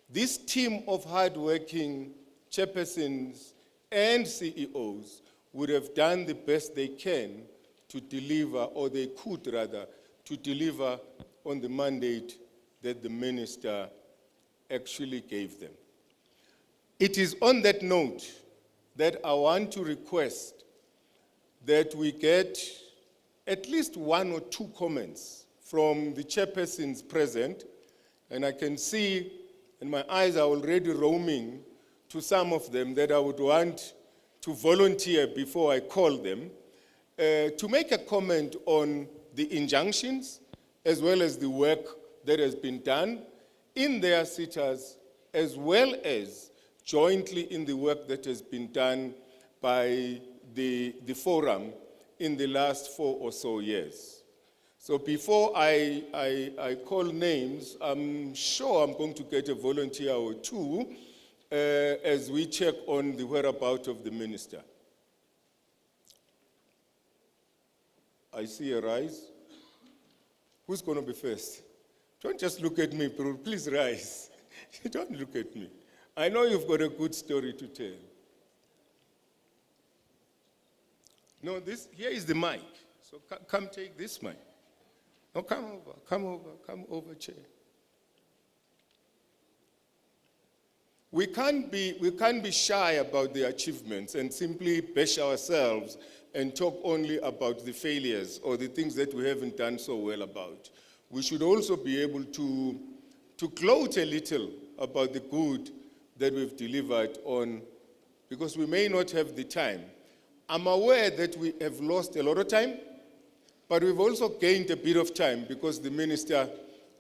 this team of hardworking chairpersons and CEOs would have done the best they can to deliver, or they could rather, to deliver on the mandate that the minister actually gave them. It is on that note that I want to request that we get at least one or two comments from the chairpersons present, and I can see, and my eyes are already roaming to some of them that I would want to volunteer before I call them, to make a comment on the injunctions as well as the work that has been done in their SETAs, as well as jointly in the work that has been done by the forum in the last 4 or so years. So before I call names, I'm sure I'm going to get a volunteer or two as we check on the whereabouts of the minister. I see a rise. Who's going to be first? Don't just look at me, please rise. Don't look at me. I know you've got a good story to tell. No, here is the mic. So come take this, man. No, come over, Chair. We can't be shy about the achievements and simply bash ourselves and talk only about the failures or the things that we haven't done so well about. We should also be able to gloat a little about the good that we've delivered on, because we may not have the time. I'm aware that we have lost a lot of time, but we've also gained a bit of time because the minister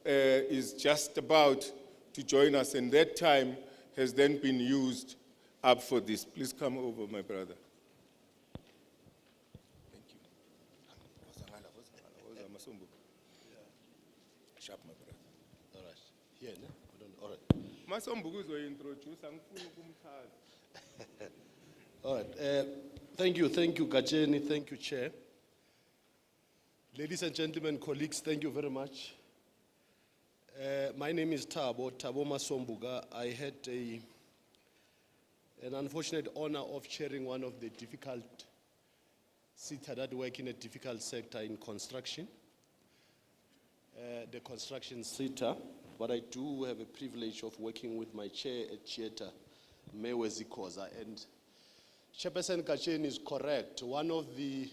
is just about to join us, and that time has then been used up for this. Please come over, my brother. Thank you. Sharp, my brother. All right. Here, no? All right. All right. Thank you, Gajeni. Thank you, Chair. Ladies and gentlemen, colleagues, thank you very much. My name is Thabo Masombuga. I had an unfortunate honor of chairing one of the difficult SETA that work in a difficult sector in construction, the construction SETA. But I do have a privilege of working with my chair at SETA, Mewezi Koza. And Chairperson Kachen is correct. One of the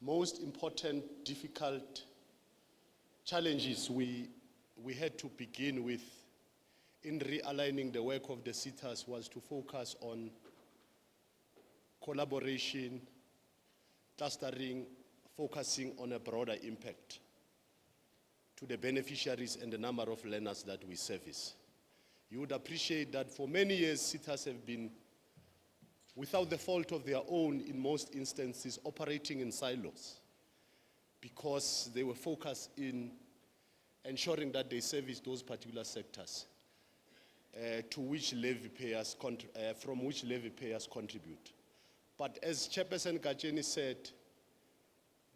most important, difficult challenges we had to begin with in realigning the work of the SETAs was to focus on collaboration, clustering, focusing on a broader impact to the beneficiaries and the number of learners that we service. You would appreciate that for many years, SETAs have been, without the fault of their own, in most instances, operating in silos because they were focused in ensuring that they service those particular sectors from which levy payers contribute. But as Chairperson Gajeni said,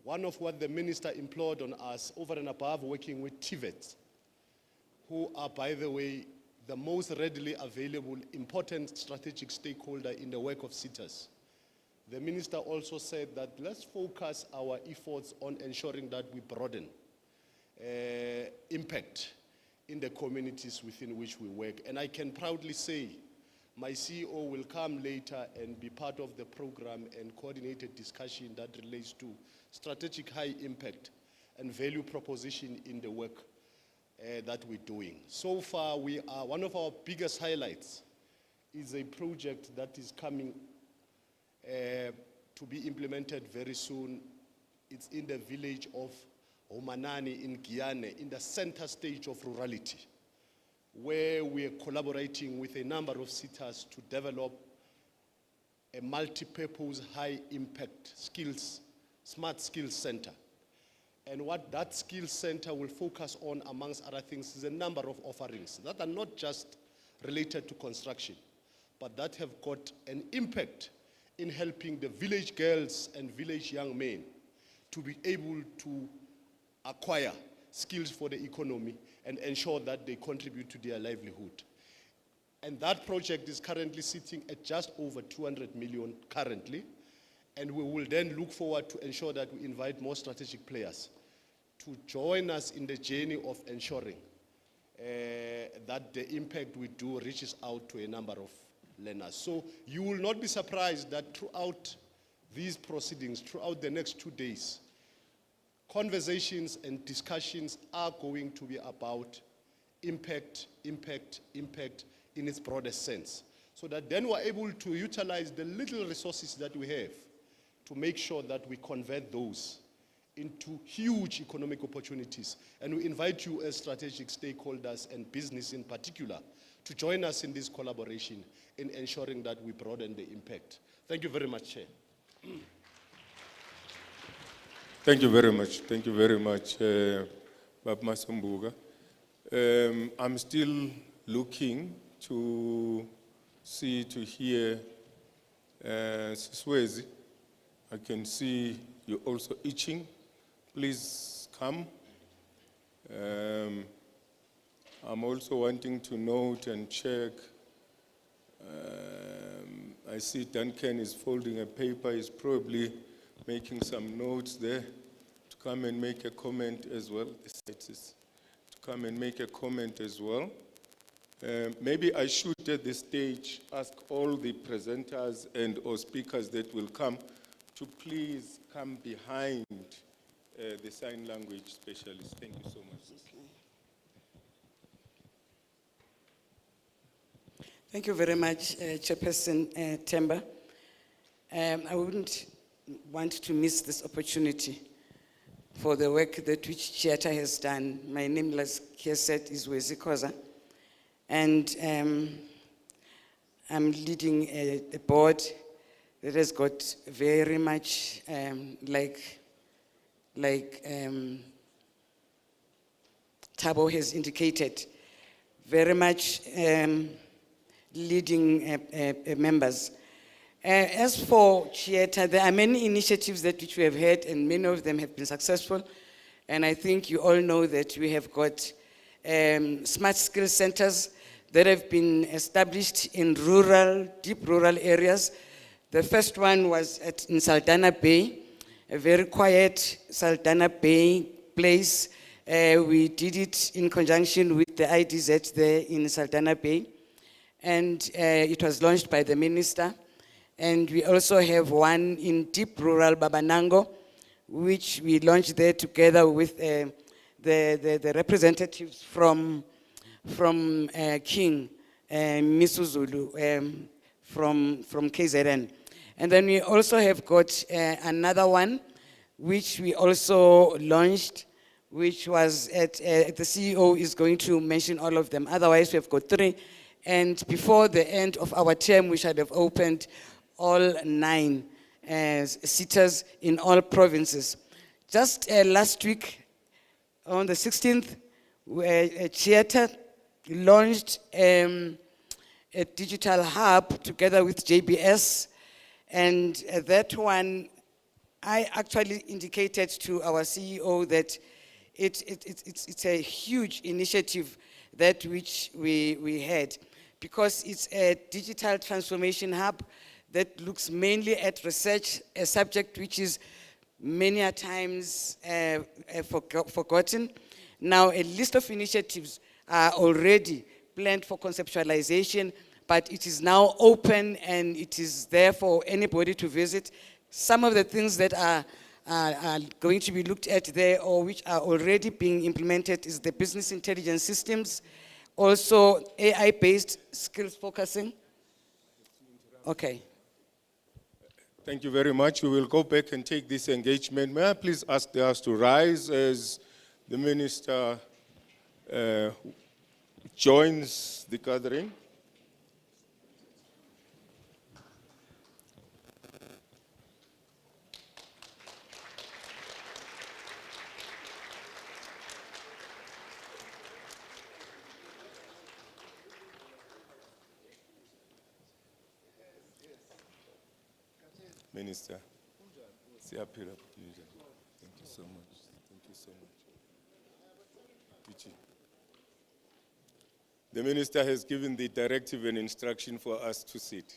one of what the minister implored on us over and above working with TVETs, who are, by the way, the most readily available, important strategic stakeholder in the work of SETAs. The minister also said that let's focus our efforts on ensuring that we broaden impact in the communities within which we work. And I can proudly say my CEO will come later and be part of the program and coordinate a discussion that relates to strategic high impact and value proposition in the work that we're doing. So far, one of our biggest highlights is a project that is coming to be implemented very soon. It's in the village of Omanani in Guyana, in the center stage of rurality, where we are collaborating with a number of SETAs to develop a multi-purpose, high-impact skills, smart skills center. And what that skills center will focus on, amongst other things, is a number of offerings that are not just related to construction, but that have got an impact in helping the village girls and village young men to be able to acquire skills for the economy and ensure that they contribute to their livelihood. And that project is currently sitting at just over 200 million currently, and we will then look forward to ensure that we invite more strategic players to join us in the journey of ensuring that the impact we do reaches out to a number of learners. So you will not be surprised that throughout these proceedings, throughout the next 2 days, conversations and discussions are going to be about impact in its broadest sense, so that then we're able to utilize the little resources that we have to make sure that we convert those into huge economic opportunities. And we invite you as strategic stakeholders and business in particular to join us in this collaboration in ensuring that we broaden the impact. Thank you very much, Chair. Thank you very much. Thank you very much, Bab Masombuga. I'm still looking to hear Siswezi. I can see you're also itching. Please come. I'm also wanting to note and check. I see Duncan is folding a paper. He's probably making some notes there, to come and make a comment as well. To come and make a comment as well. Maybe I should at this stage ask all the presenters and or speakers that will come to please come behind the sign language specialist. Thank you so much. Thank you very much, Chairperson Tambo. I wouldn't want to miss this opportunity for the work that which SETA has done. My name, as Kia said, is Wezi Koza, and I'm leading a board that has got very much like Tambo has indicated, very much leading members. As for SETA, there are many initiatives that which we have had, and many of them have been successful. And I think you all know that we have got smart skill centers that have been established in rural, deep rural areas. The first one was in Saldanha Bay, a very quiet Saldanha Bay place. We did it in conjunction with the IDZ there in Saldanha Bay. And it was launched by the minister. And we also have one in deep rural Babanango, which we launched there together with the representatives from King, Misuzulu, from KZN. And then we also have got another one, which we also launched, which was the CEO is going to mention all of them. Otherwise, we have got 3. And before the end of our term, we should have opened all 9 SETAs in all provinces. Just last week, on the 16th, SETA launched a digital hub together with JBS, and that one, I actually indicated to our CEO that it's a huge initiative that which we had, because it's a digital transformation hub that looks mainly at research, a subject which is many a times forgotten. Now, a list of initiatives are already planned for conceptualization, but it is now open and it is there for anybody to visit. Some of the things that are going to be looked at there, or which are already being implemented, is the business intelligence systems, also AI-based skills focusing. Okay. Thank you very much. We will go back and take this engagement. May I please ask the House to rise as the Minister joins the gathering. Minister, thank you so much. Thank you so much. The Minister has given the directive and instruction for us to sit.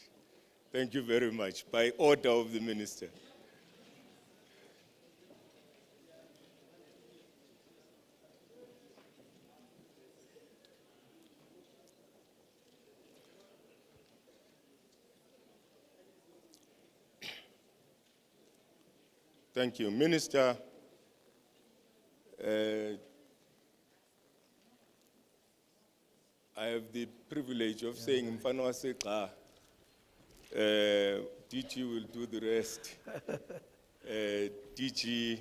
Thank you very much, by order of the Minister. Thank you. Minister, I have the privilege of saying, Mfano Seka, DG will do the rest. DG,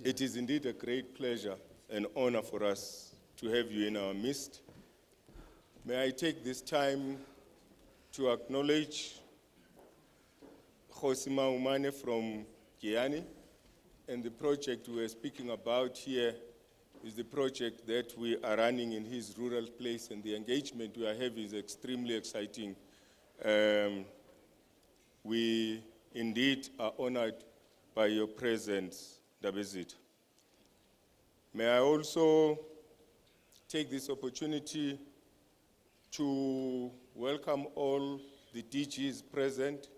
it is indeed a great pleasure and honor for us to have you in our midst. May I take this time to acknowledge Khosima Umane from Kiani, and the project we're speaking about here is the project that we are running in his rural place, and the engagement we are having is extremely exciting. We indeed are honored by your presence, Dabezit. May I also take this opportunity to welcome all the DGs present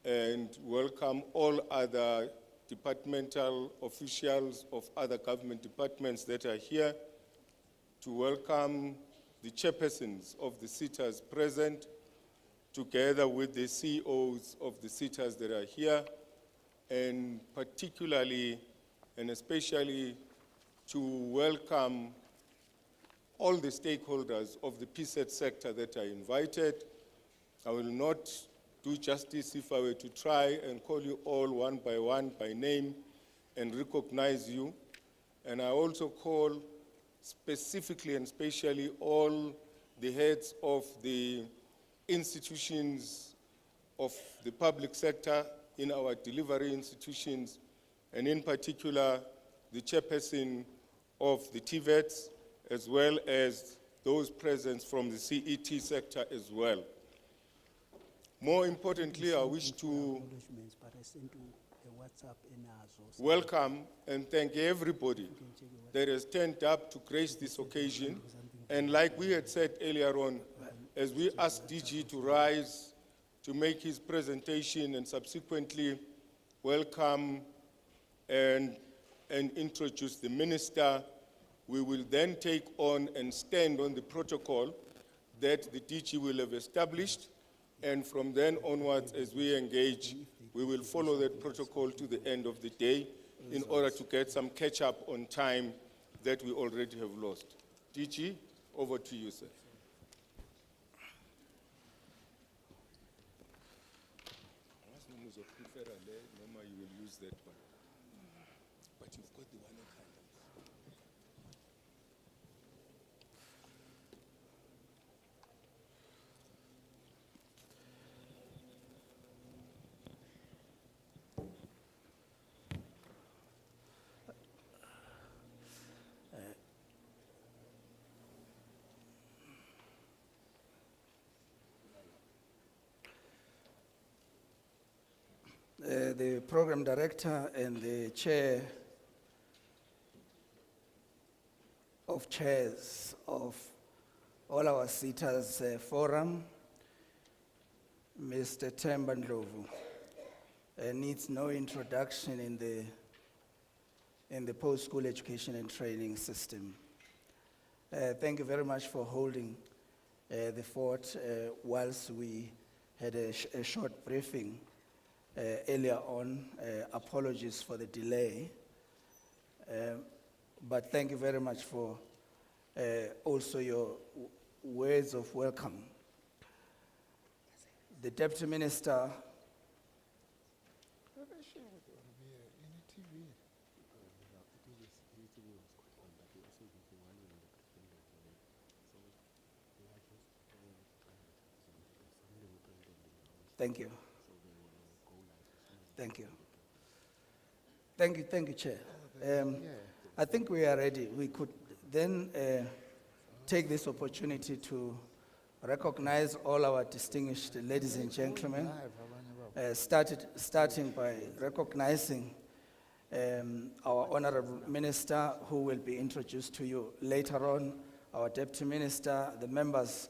and welcome all other departmental officials of other government departments that are here, to welcome the chairpersons of the SETAs present, together with the CEOs of the SETAs that are here, and particularly and especially to welcome all the stakeholders of the PSET sector that are invited. I will not do justice if I were to try and call you all one by name and recognize you. And I also call specifically and especially all the heads of the institutions of the public sector in our delivery institutions, and in particular the chairperson of the TVETs, as well as those present from the CET sector as well. More importantly, I wish to welcome and thank everybody that has turned up to grace this occasion. And like we had said earlier on, as we asked DG to rise to make his presentation and subsequently welcome and introduce the minister, we will then take on and stand on the protocol that the DG will have established. And from then onwards, as we engage, we will follow that protocol to the end of the day in order to get some catch up on time that we already have lost. DG, over to you, sir. You will use that one. But you've got the one in hand. The program director and the chair of chairs of all our SETAs forum, Mr. Tambo needs no introduction in the post-school education and training system. Thank you very much for holding the fort whilst we had a short briefing earlier on. Apologies for the delay, but thank you very much for also your words of welcome. The Deputy Minister Thank you. Thank you. Thank you, Chair. I think we are ready. We could then take this opportunity to recognize all our distinguished ladies and gentlemen, starting by recognizing our Honorable Minister, who will be introduced to you later on, our Deputy Minister, the members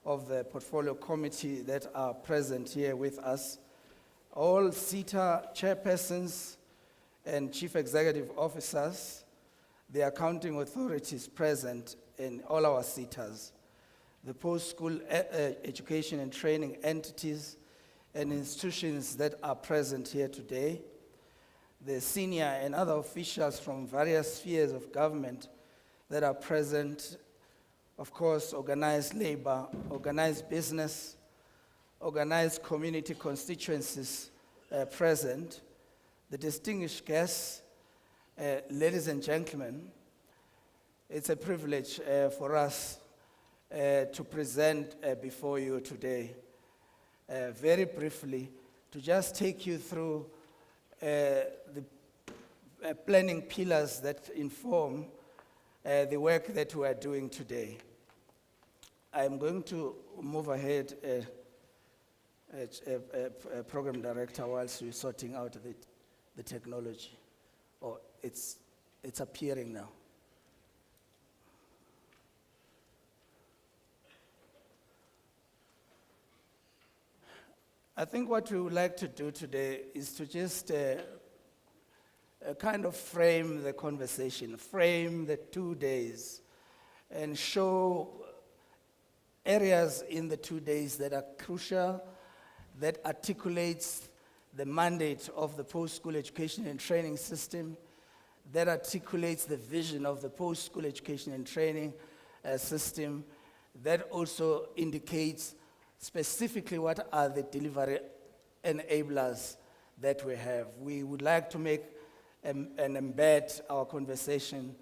of the Portfolio Committee that are present here with us, all SETA chairpersons and chief executive officers, the accounting authorities present in all our SETAs, the post-school education and training entities and institutions that are present here today, the senior and other officials from various spheres of government that are present, of course, organized labor, organized business, organized community constituencies present, the distinguished guests, ladies and gentlemen. It's a privilege for us to present before you today. Very briefly, to just take you through the planning pillars that inform the work that we are doing today. I'm going to move ahead, program director, whilst we're sorting out the technology. Oh, it's appearing now. I think what we would like to do today is to just kind of frame the conversation, frame the 2 days, and show areas in the 2 days that are crucial, that articulates the mandate of the post-school education and training system, that articulates the vision of the post-school education and training system, that also indicates specifically what are the delivery enablers that we have. We would like to make and embed our conversation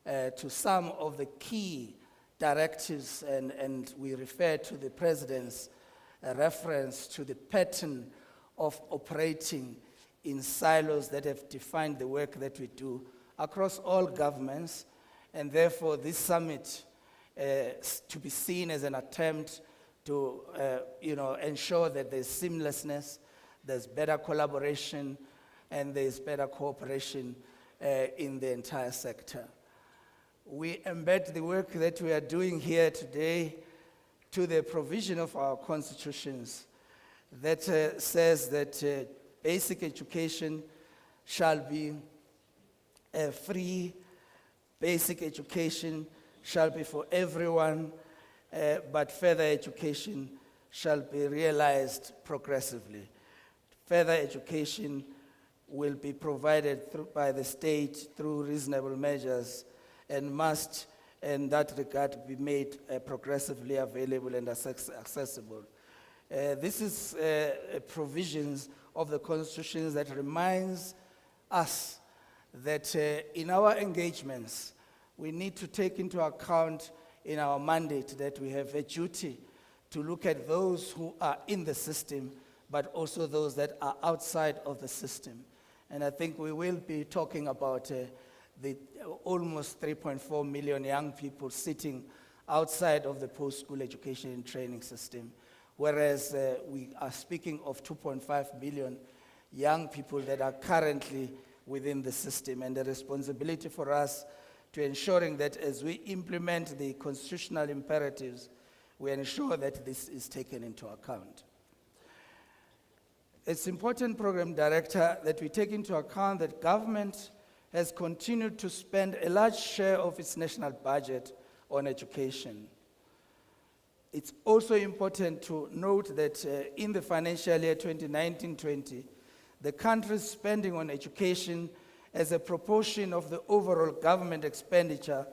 to some of the key directives, and we refer to the President's reference to the pattern of operating in silos that have defined the work that we do across all governments, and therefore this summit to be seen as an attempt to ensure that there's seamlessness, there's better collaboration, and there's better cooperation in the entire sector. We embed the work that we are doing here today to the provision of our constitutions that says that basic education shall be free, basic education shall be for everyone, but further education shall be realized progressively. Further education will be provided by the state through reasonable measures and must, in that regard, be made progressively available and accessible. This is provisions of the Constitution that reminds us that in our engagements, we need to take into account in our mandate that we have a duty to look at those who are in the system, but also those that are outside of the system. And I think we will be talking about the almost 3.4 million young people sitting outside of the post-school education and training system, whereas we are speaking of 2.5 million young people that are currently within the system, and the responsibility for us to ensuring that as we implement the constitutional imperatives, we ensure that this is taken into account. It's important, Program Director, that we take into account that government has continued to spend a large share of its national budget on education. It's also important to note that in the financial year 2019-20, the country's spending on education as a proportion of the overall government expenditure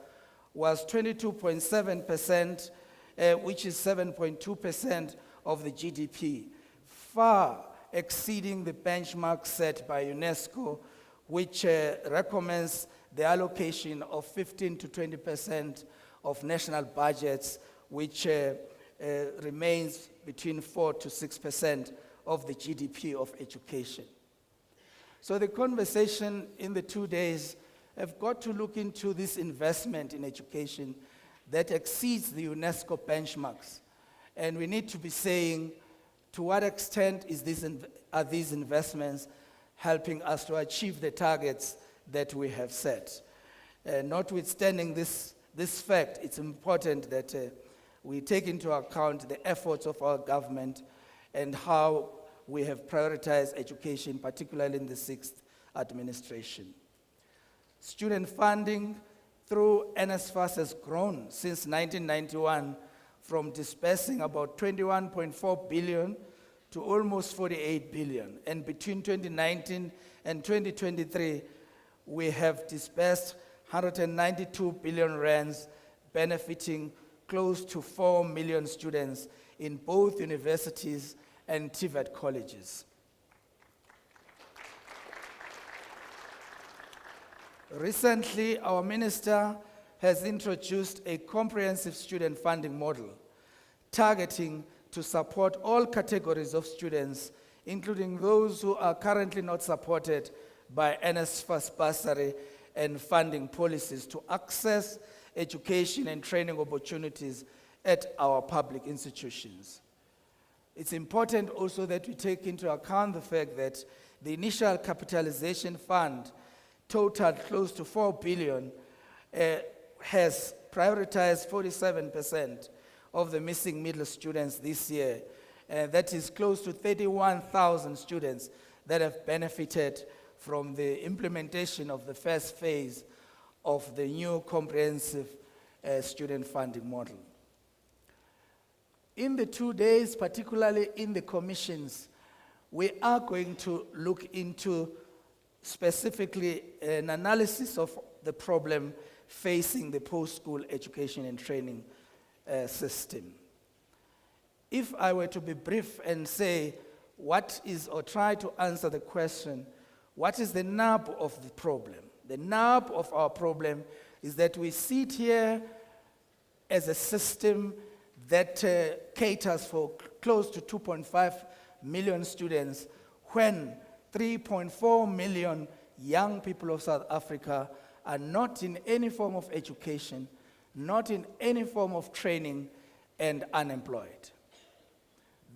was 22.7%, which is 7.2% of the GDP, far exceeding the benchmark set by UNESCO, which recommends the allocation of 15 to 20% of national budgets, which remains between 4 to 6% of the GDP of education. So the conversation in the 2 days have got to look into this investment in education that exceeds the UNESCO benchmarks. And we need to be saying, to what extent are these investments helping us to achieve the targets that we have set? Notwithstanding this fact, it's important that we take into account the efforts of our government and how we have prioritized education, particularly in the 6th administration. Student funding through NSFAS has grown since 1991 from dispersing about 21.4 billion to almost 48 billion. And between 2019 and 2023, we have dispersed 192 billion rands, benefiting close to 4 million students in both universities and TVET colleges. Recently, our minister has introduced a comprehensive student funding model, targeting to support all categories of students, including those who are currently not supported by NSFAS bursary and funding policies, to access education and training opportunities at our public institutions. It's important also that we take into account the fact that the initial capitalization fund, totaled close to 4 billion, has prioritized 47% of the missing middle students this year, That is close to 31,000 students that have benefited from the implementation of the first phase of the new comprehensive student funding model. In the 2 days, particularly in the commissions, we are going to look into specifically an analysis of the problem facing the post-school education and training system. If I were to be brief and say what is, or try to answer the question, what is the nub of the problem? The nub of our problem is that we sit here as a system that caters for close to 2.5 million students when 3.4 million young people of South Africa are not in any form of education, not in any form of training, and unemployed.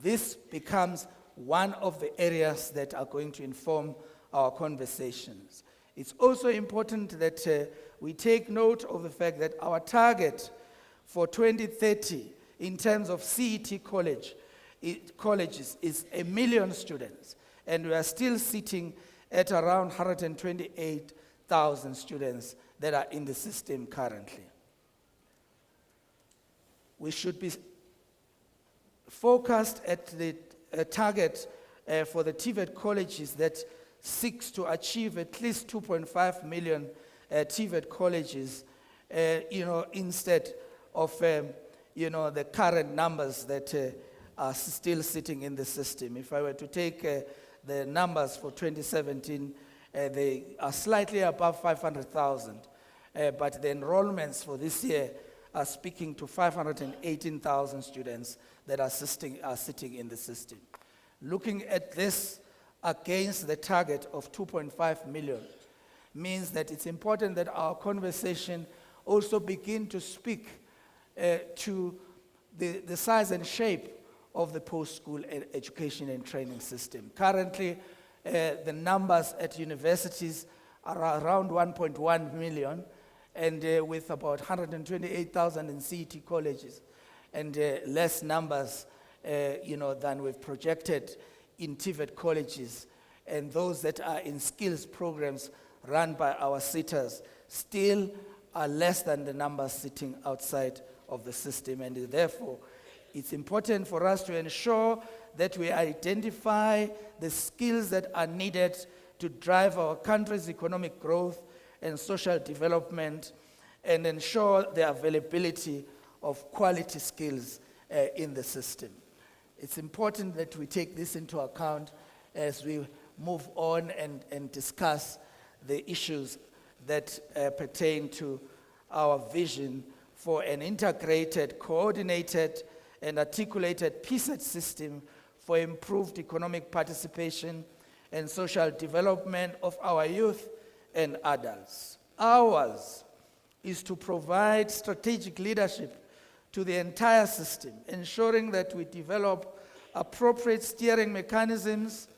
This becomes one of the areas that are going to inform our conversations. It's also important that we take note of the fact that our target for 2030 in terms of CET colleges is 1 million students, and we are still sitting at around 128,000 students that are in the system currently. We should be focused at the target for the TVET colleges that seeks to achieve at least 2.5 million TVET colleges, instead of the current numbers that are still sitting in the system. If I were to take the numbers for 2017, they are slightly above 500,000, but the enrollments for this year are speaking to 518,000 students that are sitting in the system. Looking at this against the target of 2.5 million means that it's important that our conversation also begin to speak to the size and shape of the post-school education and training system. Currently, the numbers at universities are around 1.1 million, and with about 128,000 in CET colleges, and less numbers than we've projected in TVET colleges, and those that are in skills programs run by our SETAs still are less than the numbers sitting outside of the system, and therefore it's important for us to ensure that we identify the skills that are needed to drive our country's economic growth and social development, and ensure the availability of quality skills in the system. It's important that we take this into account as we move on and discuss the issues that pertain to our vision for an integrated, coordinated, and articulated PSET system for improved economic participation and social development of our youth and adults. Ours is to provide strategic leadership to the entire system, ensuring that we develop appropriate steering mechanisms,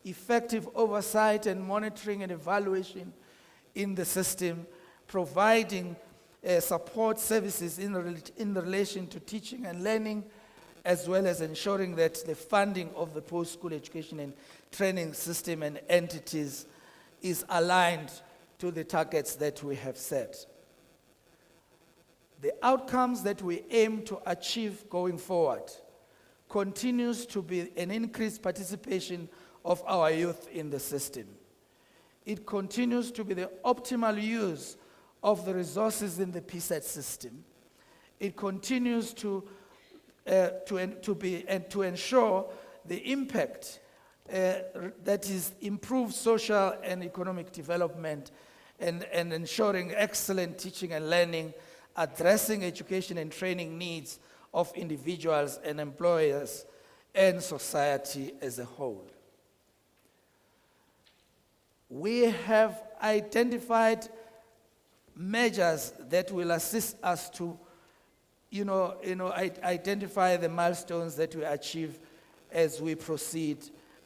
effective oversight and monitoring and evaluation in the system, providing support services in relation to teaching and learning, as well as ensuring that the funding of the post-school education and training system and entities is aligned to the targets that we have set. The outcomes that we aim to achieve going forward continues to be an increased participation of our youth in the system. It continues to be the optimal use of the resources in the PSET system. It continues to ensure the impact that is improved social and economic development, and ensuring excellent teaching and learning, addressing education and training needs of individuals and employers and society as a whole. We have identified measures that will assist us to identify the milestones that we achieve as we proceed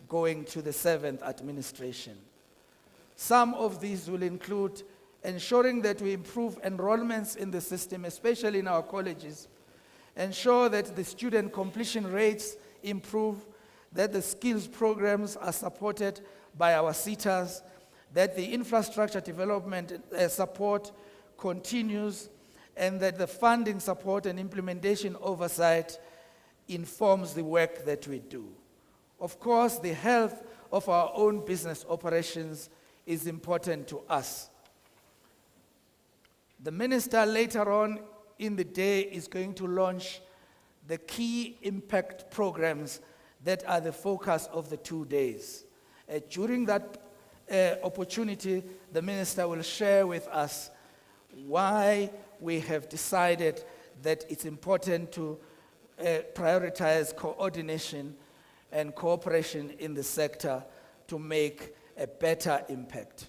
going to the 7th administration. Some of these will include ensuring that we improve enrollments in the system, especially in our colleges, ensure that the student completion rates improve, that the skills programs are supported by our SETAs, that the infrastructure development support continues, and that the funding support and implementation oversight informs the work that we do. Of course, the health of our own business operations is important to us. The minister later on in the day is going to launch the key impact programs that are the focus of the 2 days. During that opportunity, the minister will share with us why we have decided that it's important to prioritize coordination and cooperation in the sector to make a better impact.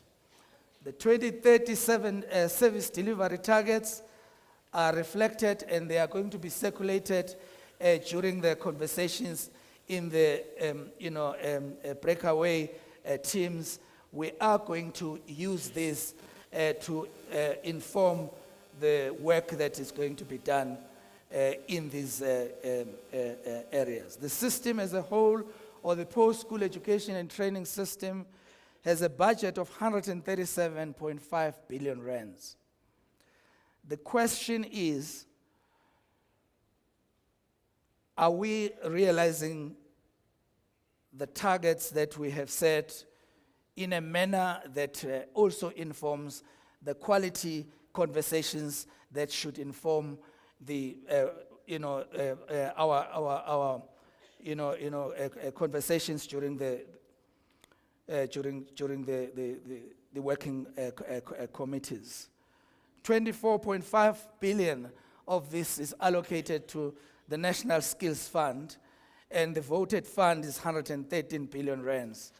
The 2037 service delivery targets are reflected, and they are going to be circulated during the conversations in the breakaway teams. We are going to use this to inform the work that is going to be done in these areas. The system as a whole, or the post-school education and training system, has a budget of 137.5 billion rands. The question is, are we realizing the targets that we have set in a manner that also informs the quality conversations that should inform the our conversations during the working committees. 24.5 billion of this is allocated to the National Skills Fund, and the voted fund is 113 billion rands.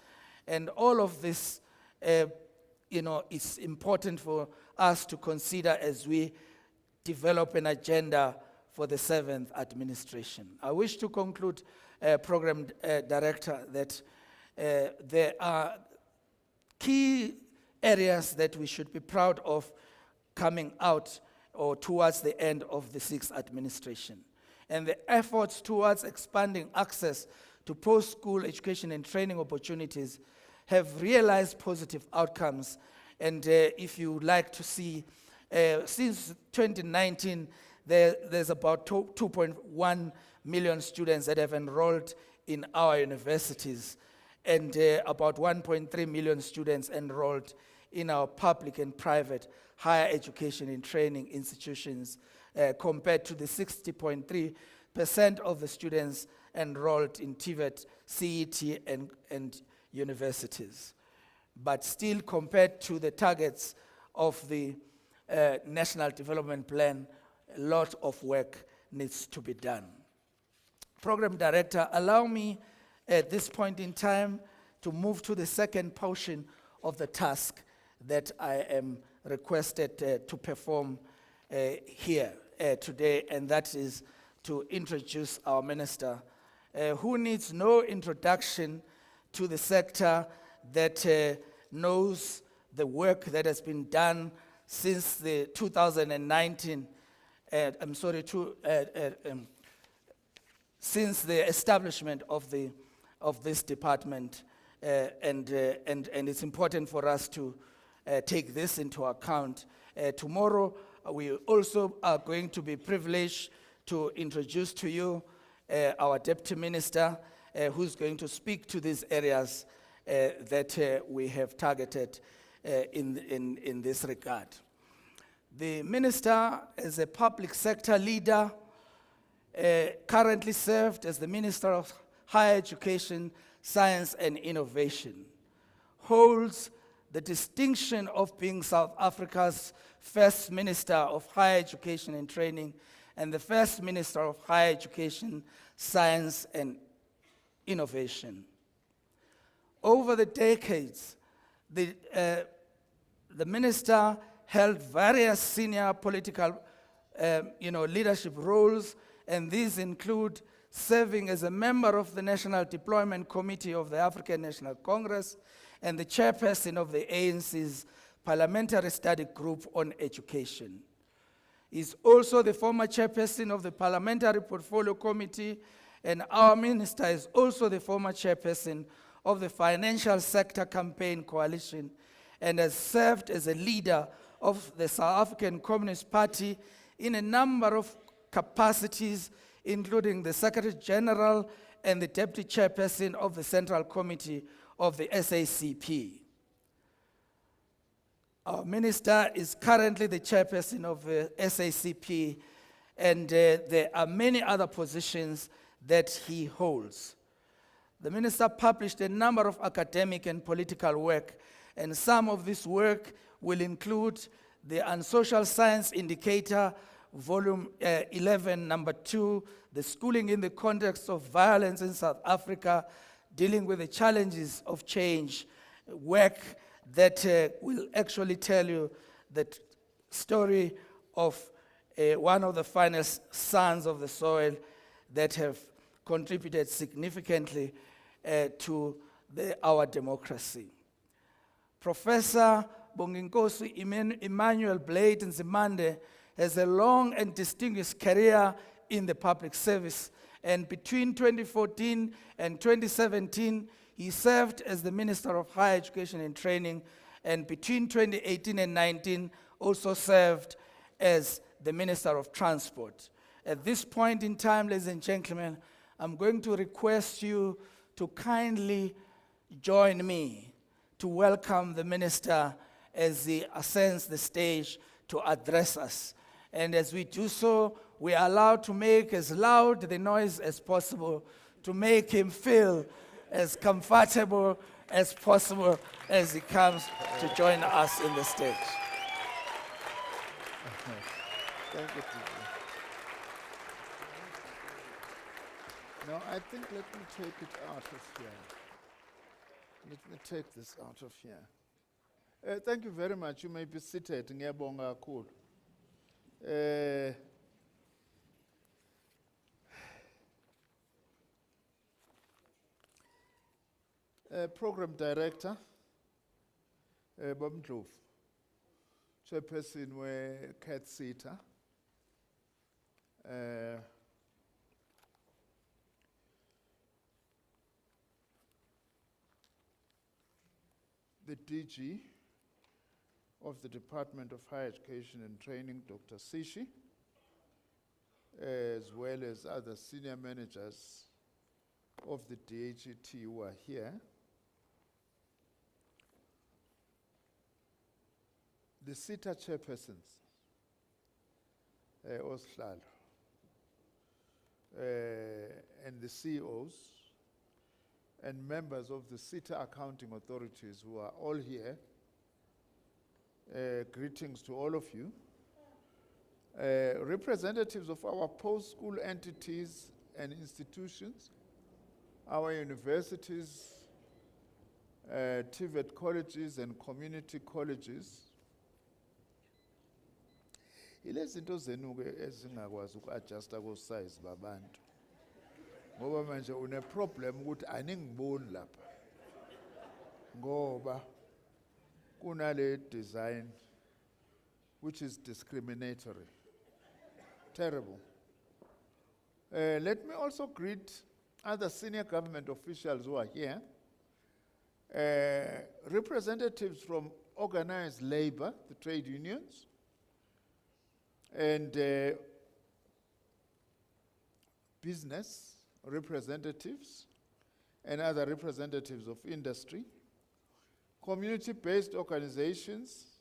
And all of this, is important for us to consider as we develop an agenda for the 7th administration. I wish to conclude, Program Director, that there are key areas that we should be proud of coming out or towards the end of the 6th administration. And the efforts towards expanding access to post-school education and training opportunities have realized positive outcomes. And if you would like to see, since 2019, there's about 2.1 million students that have enrolled in our universities, and about 1.3 million students enrolled in our public and private higher education and training institutions, compared to the 60.3% of the students enrolled in TVET, CET, and universities. But still, compared to the targets of the National Development Plan, a lot of work needs to be done. Program Director, allow me at this point in time to move to the second portion of the task that I am requested to perform here today, and that is to introduce our minister, who needs no introduction to the sector, that knows the work that has been done since the 2019, since the establishment of this department, and it's important for us to take this into account. Tomorrow, we also are going to be privileged to introduce to you our Deputy Minister, who's going to speak to these areas that we have targeted in this regard. The Minister, as a public sector leader, currently served as the Minister of Higher Education, Science and Innovation, holds the distinction of being South Africa's first Minister of Higher Education and Training and the first Minister of Higher Education, Science and Innovation. Over the decades, the Minister held various senior political leadership roles, and these include serving as a member of the National Deployment Committee of the African National Congress and the chairperson of the ANC's Parliamentary Study Group on Education. He's also the former chairperson of the Parliamentary Portfolio Committee And our minister is also the former chairperson of the Financial Sector Campaign Coalition and has served as a leader of the South African Communist Party in a number of capacities, including the Secretary General and the Deputy Chairperson of the Central Committee of the SACP. Our minister is currently the chairperson of the SACP, and there are many other positions that he holds. The minister published a number of academic and political work, and some of this work will include the Unsocial Science Indicator, Volume 11, Number 2, The Schooling in the Context of Violence in South Africa, dealing with the challenges of change, work that will actually tell you the story of one of the finest sons of the soil that have contributed significantly to our democracy. Professor Bonginkosi Emmanuel Blade Nzimande has a long and distinguished career in the public service, and between 2014 and 2017, he served as the Minister of Higher Education and Training, and between 2018 and 19, also served as the Minister of Transport. At this point in time, ladies and gentlemen, I'm going to request you to kindly join me to welcome the Minister as he ascends the stage to address us. And as we do so, we are allowed to make as loud the noise as possible to make him feel as comfortable as possible as he comes to join us in the stage. Thank you, Tito. Now, I think let me take it out of here. Let me take this out of here. Thank you very much. You may be seated. Ngiyabonga kakhulu. Program Director, Bob Ndlovu, Chairperson we SETA, the DG of the Department of Higher Education and Training, Dr. Sishi, as well as other senior managers of the DHET who are here. The SETA chairpersons, Oslalo, and the CEOs, and members of the SETA accounting authorities who are all here. Greetings to all of you. Representatives of our post-school entities and institutions, our universities, TVET colleges and community colleges. Ilezinto zenu-ke ezingakwazi uku-adjusta ko-size babantu. Ngoba manje une-problem ukuthi aningiboni lapha. Ngoba kunale design which is discriminatory. Terrible. Let me also greet other senior government officials who are here. Representatives from organized labor, the trade unions, and business representatives and other representatives of industry, community-based organizations,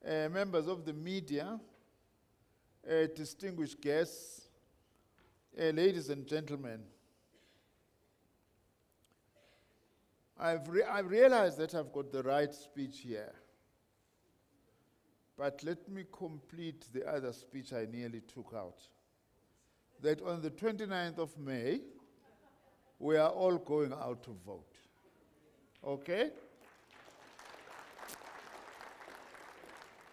members of the media, distinguished guests, ladies and gentlemen. I've realized that I've got the right speech here. But let me complete the other speech I nearly took out. That on the 29th of May, we are all going out to vote. Okay?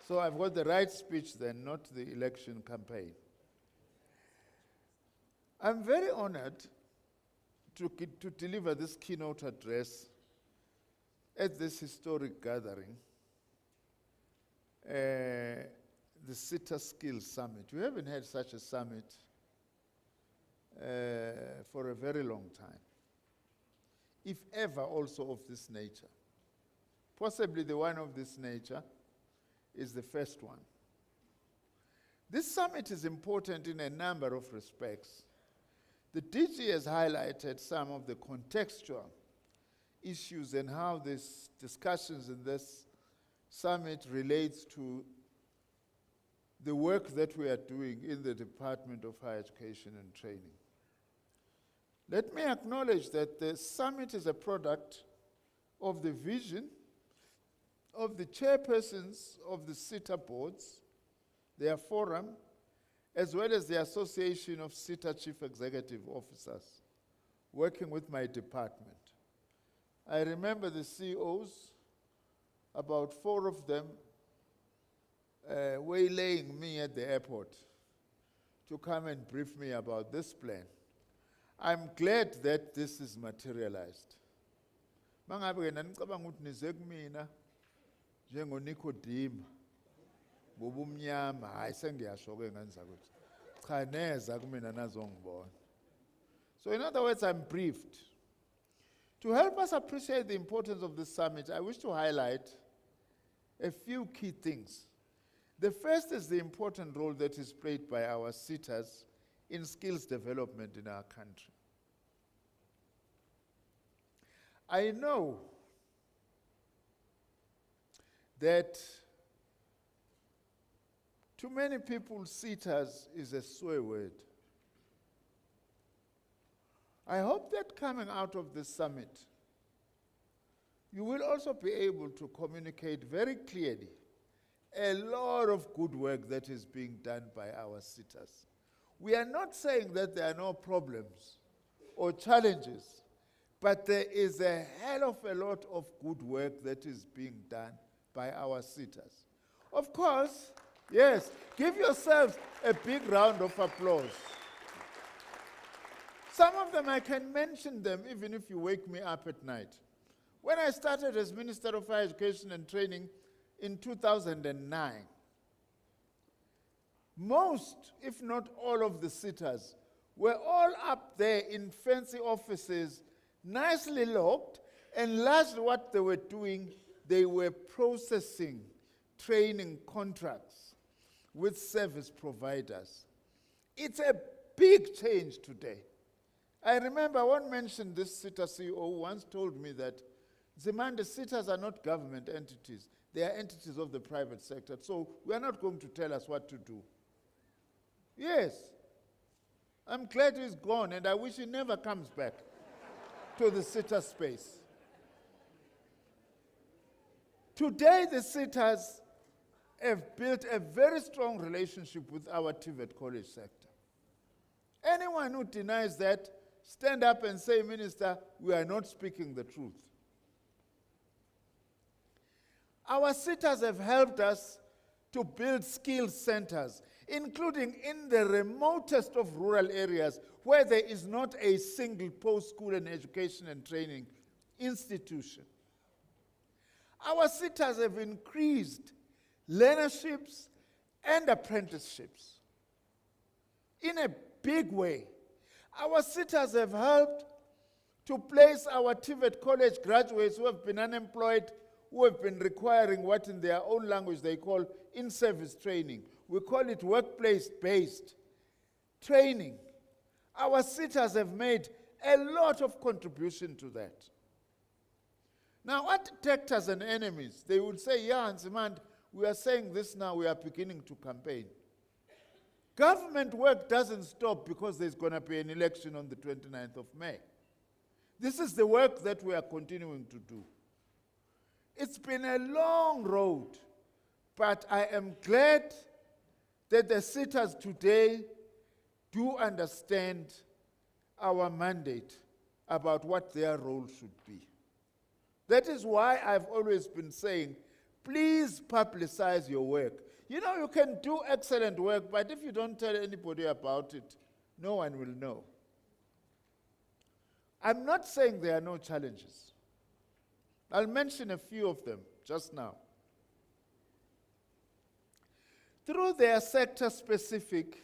So I've got the right speech then, not the election campaign. I'm very honored to deliver this keynote address at this historic gathering, the SETA Skills Summit. We haven't had such a summit for a very long time, if ever also of this nature. Possibly the one of this nature is the first one. This summit is important in a number of respects. The DG has highlighted some of the contextual issues and how these discussions in this summit relates to the work that we are doing in the Department of Higher Education and Training. Let me acknowledge that the summit is a product of the vision of the chairpersons of the SETA boards, their forum, as well as the Association of SETA Chief Executive Officers, working with my department. I remember the CEOs, about 4 of them, waylaying me at the airport to come and brief me about this plan. I'm glad that this is materialized. Mangabe nanicabanga ukuthi nize kumina njengonikodima bobumnyama hayi sengiyasho ke ngenza ukuthi cha neza kumina nazongibona. So in other words, I'm briefed. To help us appreciate the importance of this summit, I wish to highlight a few key things. The first is the important role that is played by our SETAs in skills development in our country. I know that to many people, SETAs is a swear word. I hope that coming out of this summit, you will also be able to communicate very clearly a lot of good work that is being done by our SETAs. We are not saying that there are no problems or challenges, but there is a hell of a lot of good work that is being done by our SETAs. Of course, yes, give yourselves a big round of applause. Some of them, I can mention them even if you wake me up at night. When I started as Minister of Higher Education and Training in 2009, most, if not all of the SETAs were all up there in fancy offices, nicely locked, and largely what they were doing, they were processing training contracts with service providers. It's a big change today. I remember one mentioned this SETA CEO once told me that the SETAs are not government entities. They are entities of the private sector. So we are not going to tell us what to do. Yes. I'm glad he's gone, and I wish he never comes back to the SETA space. Today, the SETAs have built a very strong relationship with our TVET college sector. Anyone who denies that, stand up and say, Minister, we are not speaking the truth. Our SETAs have helped us to build skills centers, including in the remotest of rural areas where there is not a single post-school and education and training institution. Our SETAs have increased learnerships and apprenticeships in a big way. Our SETAs have helped to place our TVET college graduates who have been unemployed, who have been requiring what in their own language they call in-service training. We call it workplace-based training. Our SETAs have made a lot of contribution to that. Now, what detractors and enemies? They would say, yeah, Nsimand, we are saying this now, we are beginning to campaign. Government work doesn't stop because there's going to be an election on the 29th of May. This is the work that we are continuing to do. It's been a long road, but I am glad that the SETAs today do understand our mandate about what their role should be. That is why I've always been saying, please publicize your work. You know, you can do excellent work, but if you don't tell anybody about it, no one will know. I'm not saying there are no challenges. I'll mention a few of them just now. Through their sector-specific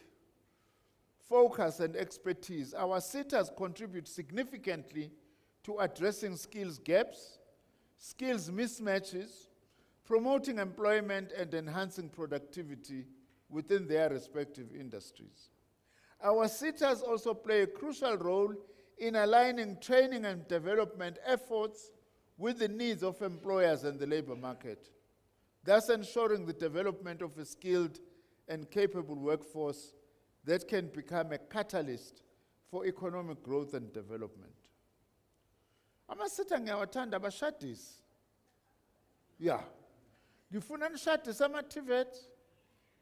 focus, and expertise, our SETAs contribute significantly to addressing skills gaps, skills mismatches, promoting employment, and enhancing productivity within their respective industries. Our SETAs also play a crucial role in aligning training and development efforts with the needs of employers and the labor market, thus ensuring the development of a skilled and capable workforce that can become a catalyst for economic growth and development. Amasita ngiyawathanda abashadisi. Yeah. Ngifuna nishadise ama-TVET,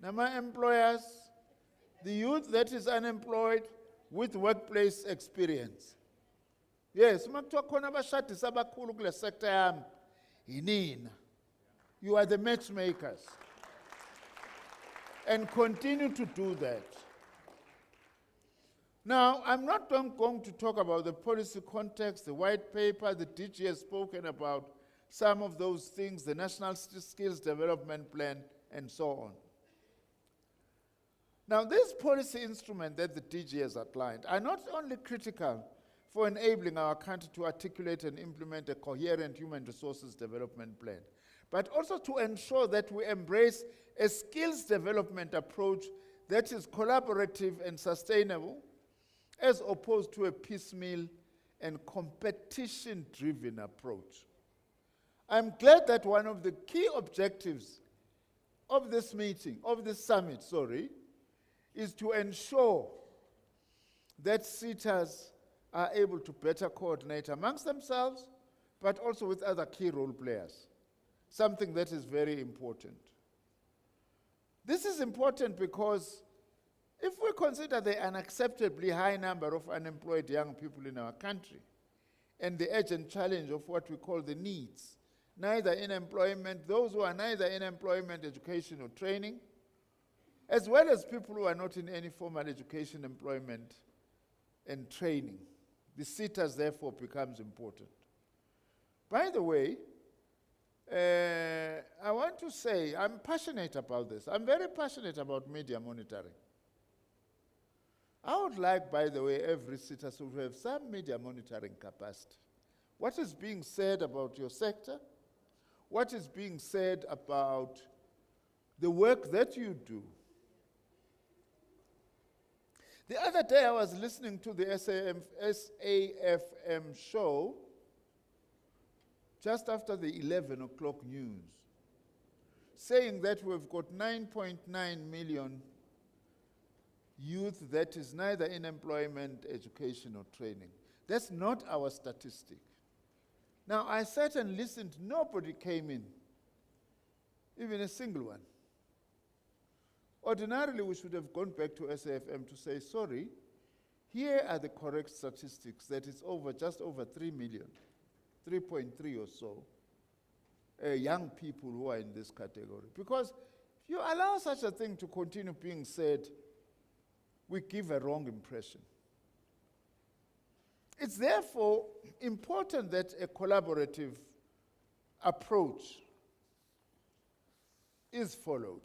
nama-employers, the youth that is unemployed with workplace experience. Yes, makuthiwa khona abashadisi abakhulu kule sector yami, yinina. You are the matchmakers. And continue to do that. Now, I'm not going to talk about the policy context, the white paper, the DG has spoken about some of those things, the National Skills Development Plan, and so on. Now, this policy instrument that the DG has outlined are not only critical for enabling our country to articulate and implement a coherent human resources development plan, but also to ensure that we embrace a skills development approach that is collaborative and sustainable, as opposed to a piecemeal and competition-driven approach. I'm glad that one of the key objectives of this meeting, of this summit, is to ensure that SETAs are able to better coordinate amongst themselves, but also with other key role players, something that is very important. This is important because if we consider the unacceptably high number of unemployed young people in our country and the urgent challenge of what we call the needs, neither in employment, those who are neither in employment, education, or training, as well as people who are not in any formal education, employment, and training, the SETAs therefore becomes important. By the way, I want to say I'm passionate about this. I'm very passionate about media monitoring. I would like, by the way, every SETA to have some media monitoring capacity. What is being said about your sector? What is being said about the work that you do? The other day I was listening to the SAFM show just after the 11 o'clock news, saying that we've got 9.9 million youth that is neither in employment, education, or training. That's not our statistic. Now, I sat and listened. Nobody came in, even a single one. Ordinarily, we should have gone back to SAFM to say, sorry, here are the correct statistics, that is just over 3 million, 3.3 or so, young people who are in this category. Because if you allow such a thing to continue being said, we give a wrong impression. It's therefore important that a collaborative approach is followed.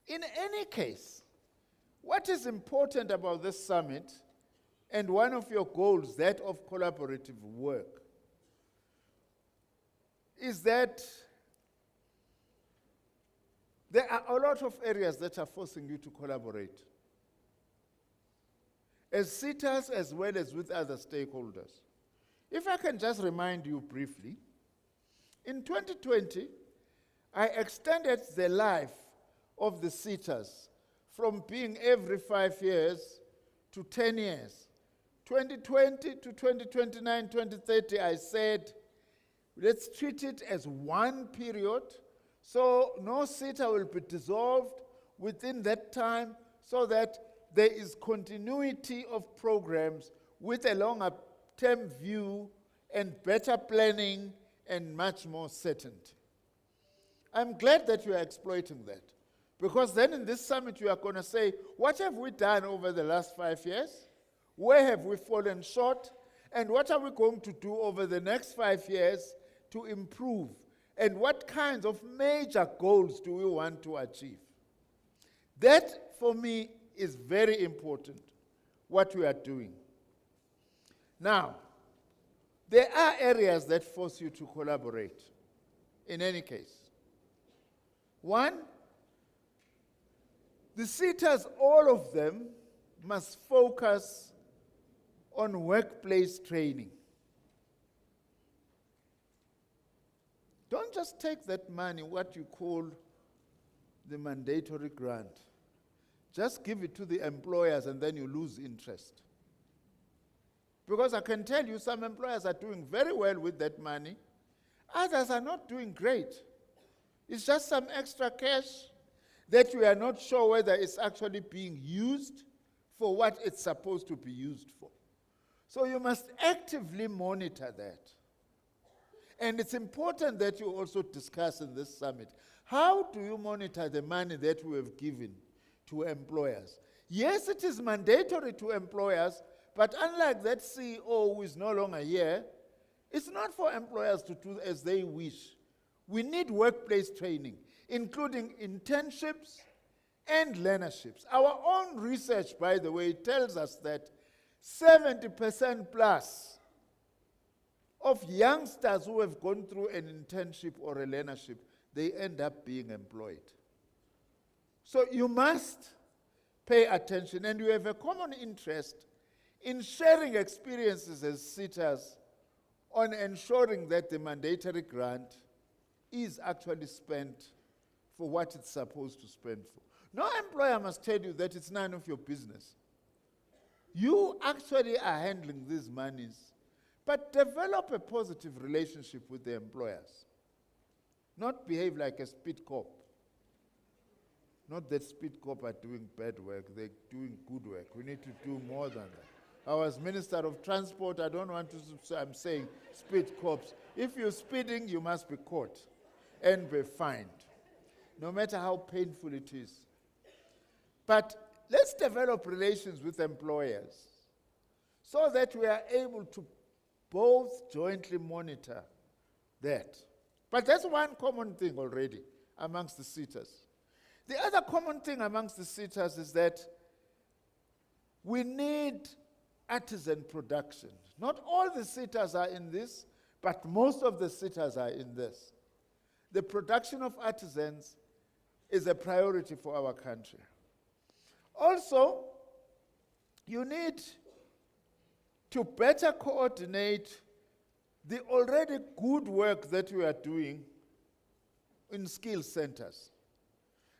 In any case, what is important about this summit, and one of your goals, that of collaborative work, is that there are a lot of areas that are forcing you to collaborate, as SETAs as well as with other stakeholders. If I can just remind you briefly, in 2020, I extended the life of the SETAs from being every 5 years to 10 years. 2020 to 2029, 2030, I said, let's treat it as one period, so no SETA will be dissolved within that time, so that there is continuity of programs with a longer term view and better planning and much more certainty. I'm glad that you are exploiting that, because then in this summit you are going to say, what have we done over the last 5 years? Where have we fallen short? And what are we going to do over the next 5 years to improve? And what kinds of major goals do we want to achieve? That, for me, is very important, what we are doing. Now, there are areas that force you to collaborate, in any case. One, the SETAs, all of them, must focus on workplace training. Don't just take that money, what you call the mandatory grant. Just give it to the employers and then you lose interest. Because I can tell you some employers are doing very well with that money. Others are not doing great. It's just some extra cash that we are not sure whether it's actually being used for what it's supposed to be used for. So you must actively monitor that. And it's important that you also discuss in this summit, how do you monitor the money that we have given to employers? Yes, it is mandatory to employers, but unlike that CEO who is no longer here, it's not for employers to do as they wish. We need workplace training, including internships and learnerships. Our own research, by the way, tells us that 70% plus of youngsters who have gone through an internship or a learnership, they end up being employed. So you must pay attention, and you have a common interest in sharing experiences as SETAs on ensuring that the mandatory grant is actually spent for what it's supposed to spend for. No employer must tell you that it's none of your business. You actually are handling these monies, but develop a positive relationship with the employers. Not behave like a speed cop. Not that speed cop are doing bad work, they're doing good work. We need to do more than that. I was Minister of Transport, I don't want to say, I'm saying speed cops. If you're speeding, you must be caught and be fined, no matter how painful it is. But let's develop relations with employers so that we are able to both jointly monitor that. But that's one common thing already amongst the SETAs. The other common thing amongst the SETAs is that we need artisan production. Not all the SETAs are in this, but most of the SETAs are in this. The production of artisans is a priority for our country. Also, you need to better coordinate the already good work that we are doing in skill centers.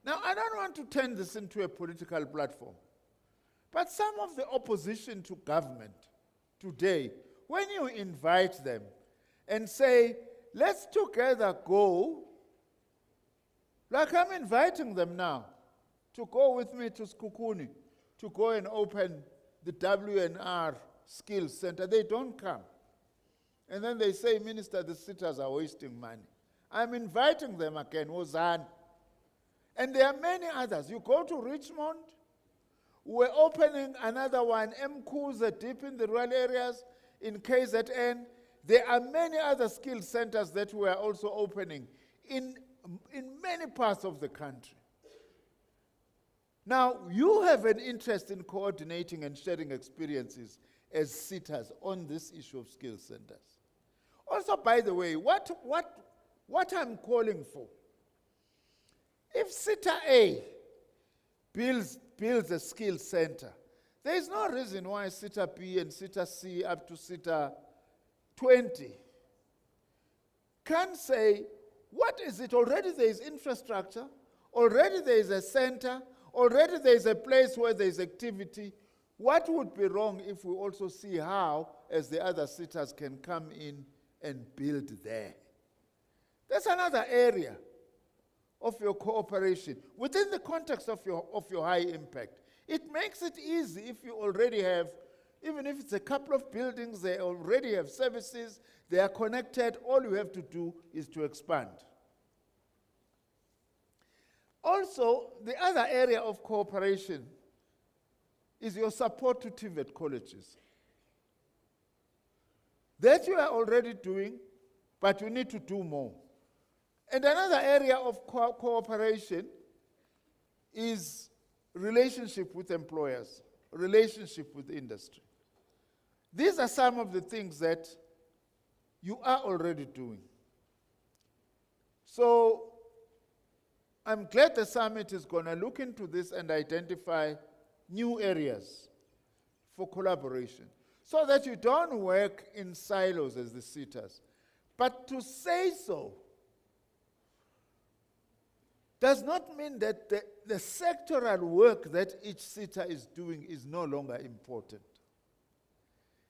Now, I don't want to turn this into a political platform, but some of the opposition to government today, when you invite them and say, let's together go, like I'm inviting them now to go with me to Skukuni, to go and open the WNR Skills Center. They don't come. And then they say, Minister, the SETAs are wasting money. I'm inviting them again, Ozan. And there are many others. You go to Richmond, we're opening another one, Mkuza, deep in the rural areas, in KZN. There are many other skill centers that we are also opening in many parts of the country. Now, you have an interest in coordinating and sharing experiences as SETAs on this issue of skill centers. Also, by the way, what I'm calling for, if SETA A builds a skill center, there is no reason why SETA B and SETA C up to SETA 20 can't say, what is it? Already there is infrastructure, already there is a center, already there is a place where there is activity. What would be wrong if we also see how, as the other SETAs can come in and build there? That's another area of your cooperation within the context of your high impact. It makes it easy if you already have, even if it's a couple of buildings, they already have services, they are connected, all you have to do is to expand. Also, the other area of cooperation is your support to TVET colleges. That you are already doing, but you need to do more. And another area of cooperation is relationship with employers, relationship with industry. These are some of the things that you are already doing. So I'm glad the summit is going to look into this and identify new areas for collaboration so that you don't work in silos as the SETAs. But to say so does not mean that the sectoral work that each SETA is doing is no longer important.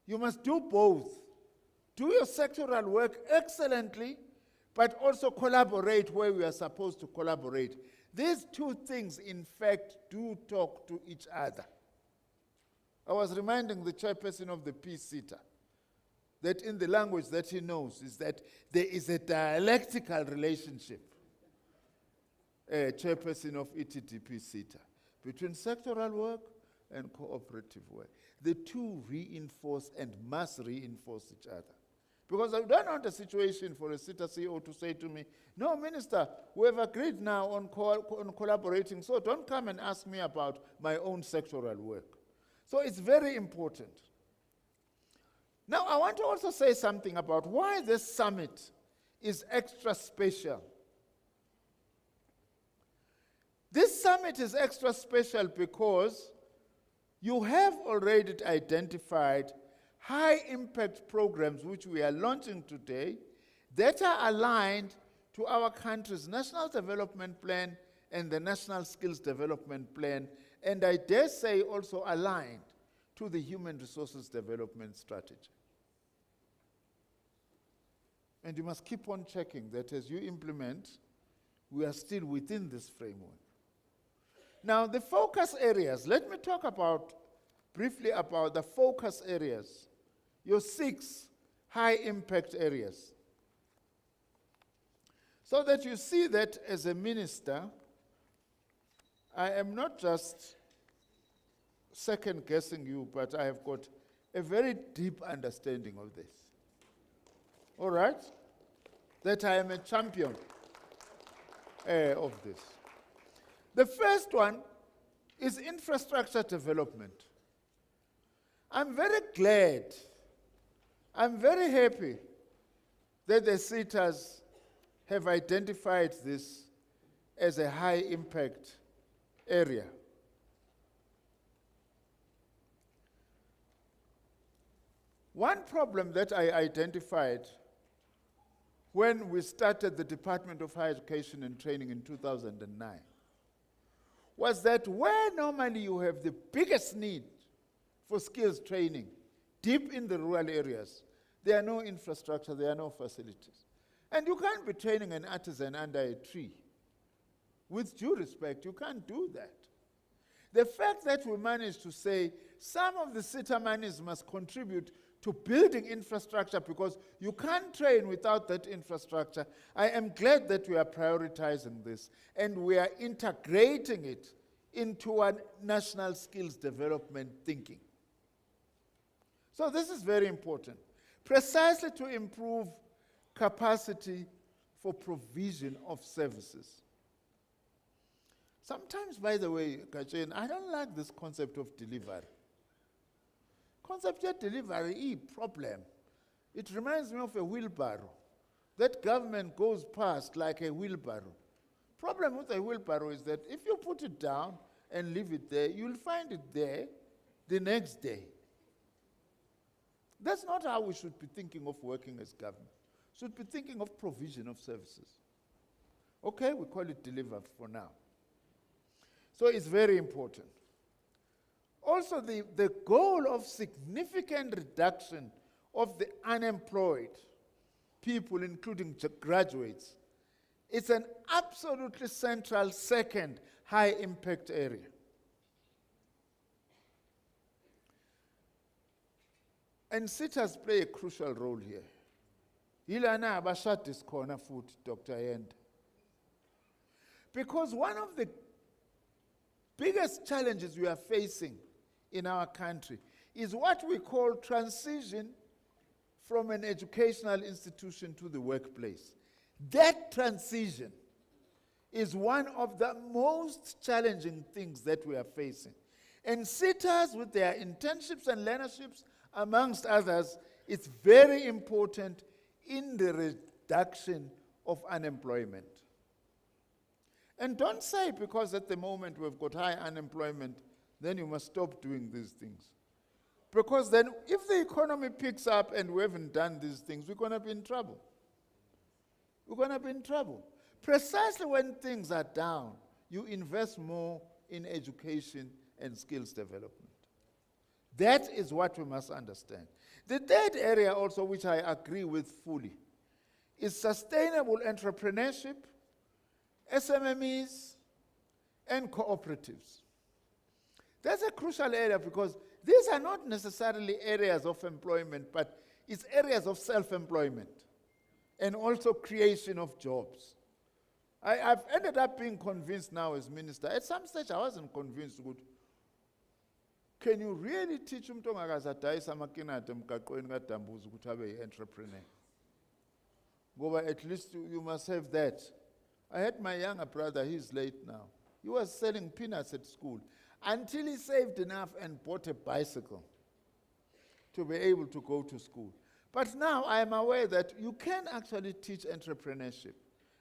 You must do both. Do your sectoral work excellently, but also collaborate where we are supposed to collaborate. These two things, in fact, do talk to each other. I was reminding the chairperson of the Peace SETA that in the language that he knows is that there is a dialectical relationship, chairperson of ETDP SETA, between sectoral work and cooperative work. The two reinforce and must reinforce each other. Because I don't want a situation for a SETA CEO to say to me, no, Minister, we have agreed now on collaborating, so don't come and ask me about my own sectoral work. So it's very important. Now, I want to also say something about why this summit is extra special. This summit is extra special because you have already identified high-impact programs which we are launching today that are aligned to our country's National Development Plan and the National Skills Development Plan, and I dare say also aligned to the Human Resources Development Strategy. And you must keep on checking that as you implement, we are still within this framework. Now, the focus areas, let me talk briefly about the focus areas, your 6 high-impact areas. So that you see that as a minister, I am not just second-guessing you, but I have got a very deep understanding of this. All right? That I am a champion of this. The first one is infrastructure development. I'm very glad, I'm very happy that the SETAs have identified this as a high-impact area. One problem that I identified when we started the Department of Higher Education and Training in 2009 was that where normally you have the biggest need for skills training, deep in the rural areas, there are no infrastructure, there are no facilities. And you can't be training an artisan under a tree. With due respect, you can't do that. The fact that we managed to say some of the SETA monies must contribute to building infrastructure because you can't train without that infrastructure, I am glad that we are prioritizing this and we are integrating it into our national skills development thinking. So this is very important, precisely to improve capacity for provision of services. Sometimes, by the way, Kachen, I don't like this concept of delivery. Concept of delivery is a problem. It reminds me of a wheelbarrow. That government goes past like a wheelbarrow. Problem with a wheelbarrow is that if you put it down and leave it there, you'll find it there the next day. That's not how we should be thinking of working as government. We should be thinking of provision of services. Okay, we call it deliver for now. So it's very important. Also, the goal of significant reduction of the unemployed people, including graduates, is an absolutely central second high-impact area. And SETAs play a crucial role here. Ilana abashat is corner foot, Dr. Yenda. Because one of the biggest challenges we are facing in our country is what we call transition from an educational institution to the workplace. That transition is one of the most challenging things that we are facing. And SETAs, with their internships and learnerships, amongst others, it's very important in the reduction of unemployment. And don't say because at the moment we've got high unemployment, then you must stop doing these things. Because then if the economy picks up and we haven't done these things, we're going to be in trouble. We're going to be in trouble. Precisely when things are down, you invest more in education and skills development. That is what we must understand. The third area also, which I agree with fully, is sustainable entrepreneurship, SMMEs, and cooperatives. That's a crucial area because these are not necessarily areas of employment, but it's areas of self-employment and also creation of jobs. I've ended up being convinced now as minister. At some stage, I wasn't convinced. Can you really teach umuntu ongakazadayisa amakinati emgaqweni kaDambuza ukuthi abe yi-entrepreneur? Ngoba at least you must have that. I had my younger brother, he's late now. He was selling peanuts at school until he saved enough and bought a bicycle to be able to go to school. But now I am aware that you can actually teach entrepreneurship.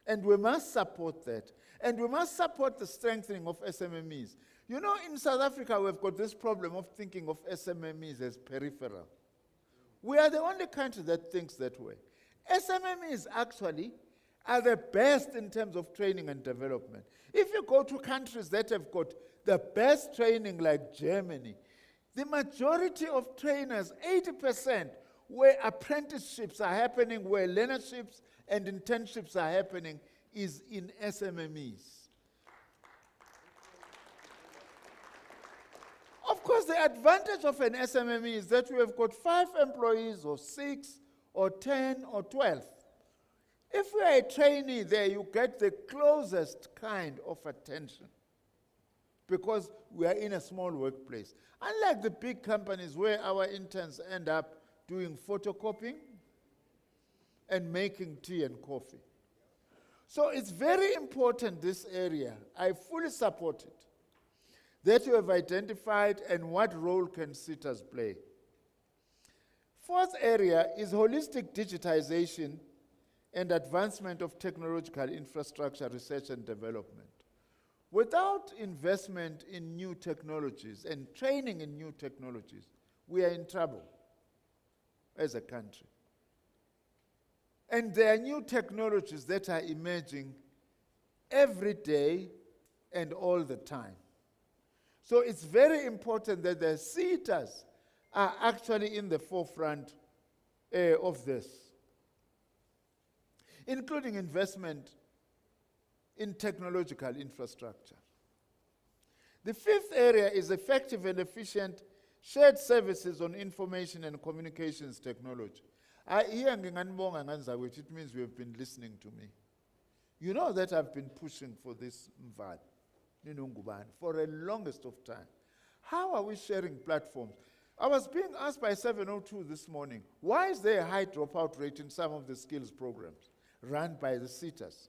And we must support that. And we must support the strengthening of SMMEs. You know, in South Africa, we've got this problem of thinking of SMMEs as peripheral. We are the only country that thinks that way. SMMEs actually are the best in terms of training and development. If you go to countries that have got the best training like Germany, the majority of trainers, 80%, where apprenticeships are happening, where learnerships and internships are happening, is in SMMEs. Of course, the advantage of an SMME is that you have got 5 employees or 6 or 10 or 12. If you are a trainee there, you get the closest kind of attention because we are in a small workplace. Unlike the big companies where our interns end up doing photocopying and making tea and coffee. So it's very important, this area. I fully support it, that you have identified and what role can SETAs play. Fourth area is holistic digitization and advancement of technological infrastructure, research and development. Without investment in new technologies and training in new technologies, we are in trouble as a country. And there are new technologies that are emerging every day and all the time. So it's very important that the SETAs are actually in the forefront of this, including investment in technological infrastructure. The fifth area is effective and efficient shared services on information and communications technology. Here nginganibonga nganzakwethu, it means you have been listening to me. You know that I've been pushing for this mvali, ninongubani, for the longest of time. How are we sharing platforms? I was being asked by 702 this morning, why is there a high dropout rate in some of the skills programs run by the SETAs?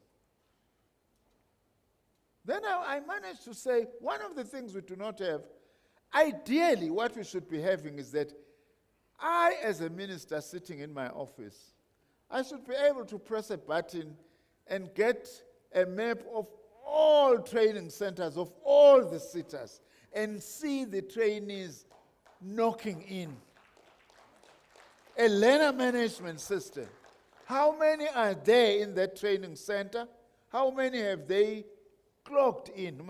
Then I managed to say, one of the things we do not have, ideally what we should be having is that I, as a minister sitting in my office, I should be able to press a button and get a map of all training centers of all the SETAs and see the trainees knocking in. A learner management system. How many are there in that training center? How many have they clocked in?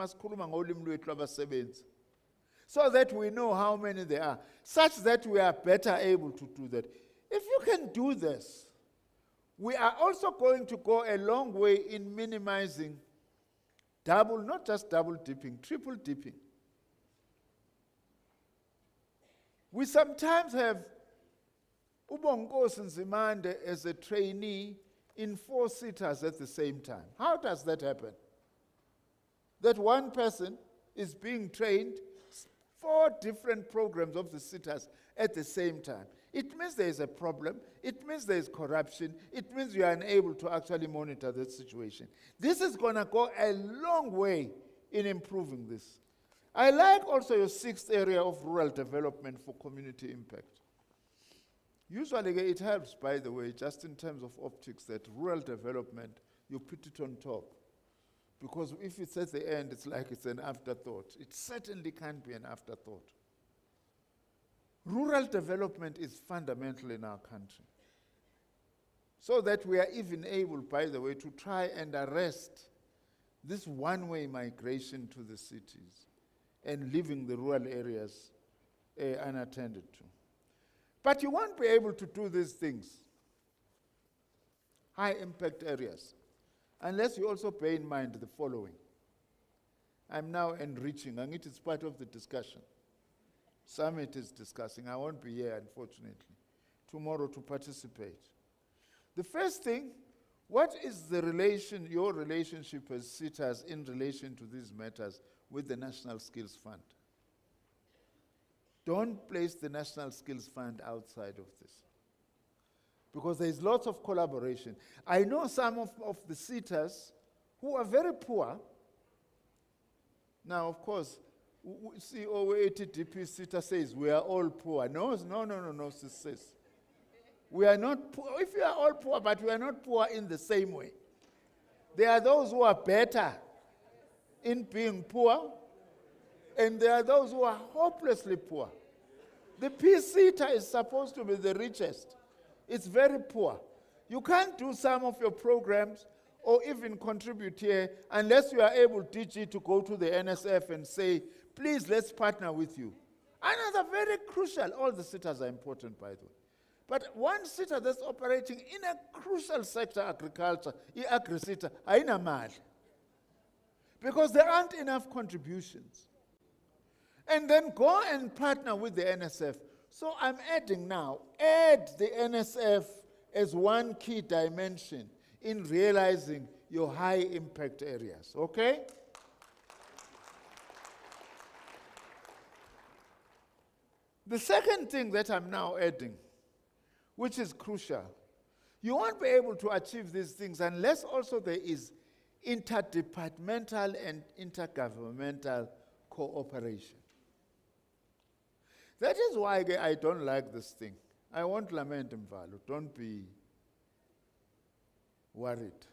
So that we know how many there are, such that we are better able to do that. If you can do this, we are also going to go a long way in minimizing not just double dipping, triple dipping. We sometimes have Ubonkosi Nzimande as a trainee in 4 SETAs at the same time. How does that happen? That one person is being trained 4 different programs of the SETAs at the same time. It means there is a problem. It means there is corruption. It means you are unable to actually monitor the situation. This is going to go a long way in improving this. I like also your sixth area of rural development for community impact. Usually it helps, by the way, just in terms of optics, that rural development, you put it on top. Because if it's at the end, it's like it's an afterthought. It certainly can't be an afterthought. Rural development is fundamental in our country. So that we are even able, by the way, to try and arrest this one-way migration to the cities and leaving the rural areas unattended to. But you won't be able to do these things, high impact areas, unless you also bear in mind the following. I'm now enriching, and it is part of the discussion. Summit is discussing. I won't be here, unfortunately, tomorrow to participate. The first thing, what is the relation, your relationship as SETAs in relation to these matters with the National Skills Fund? Don't place the National Skills Fund outside of this, because there is lots of collaboration. I know some of the SETAs who are very poor. Now, of course, CEO ATDP SETA says we are all poor. No, sis. We are not poor. If we are all poor, but we are not poor in the same way. There are those who are better in being poor, and there are those who are hopelessly poor. The P-SETA is supposed to be the richest. It's very poor. You can't do some of your programs or even contribute here unless you are able, DG, to go to the NSF and say, please, let's partner with you. Another very crucial, all the SETAs are important, by the way. But one SETA that's operating in a crucial sector, agriculture, agri-SETA, haina mali. Because there aren't enough contributions. And then go and partner with the NSF. So I'm adding now, add the NSF as one key dimension in realizing your high impact areas, okay? The second thing that I'm now adding, which is crucial, you won't be able to achieve these things unless also there is interdepartmental and intergovernmental cooperation. That is why I don't like this thing. I won't lament Mvalo, don't be worried.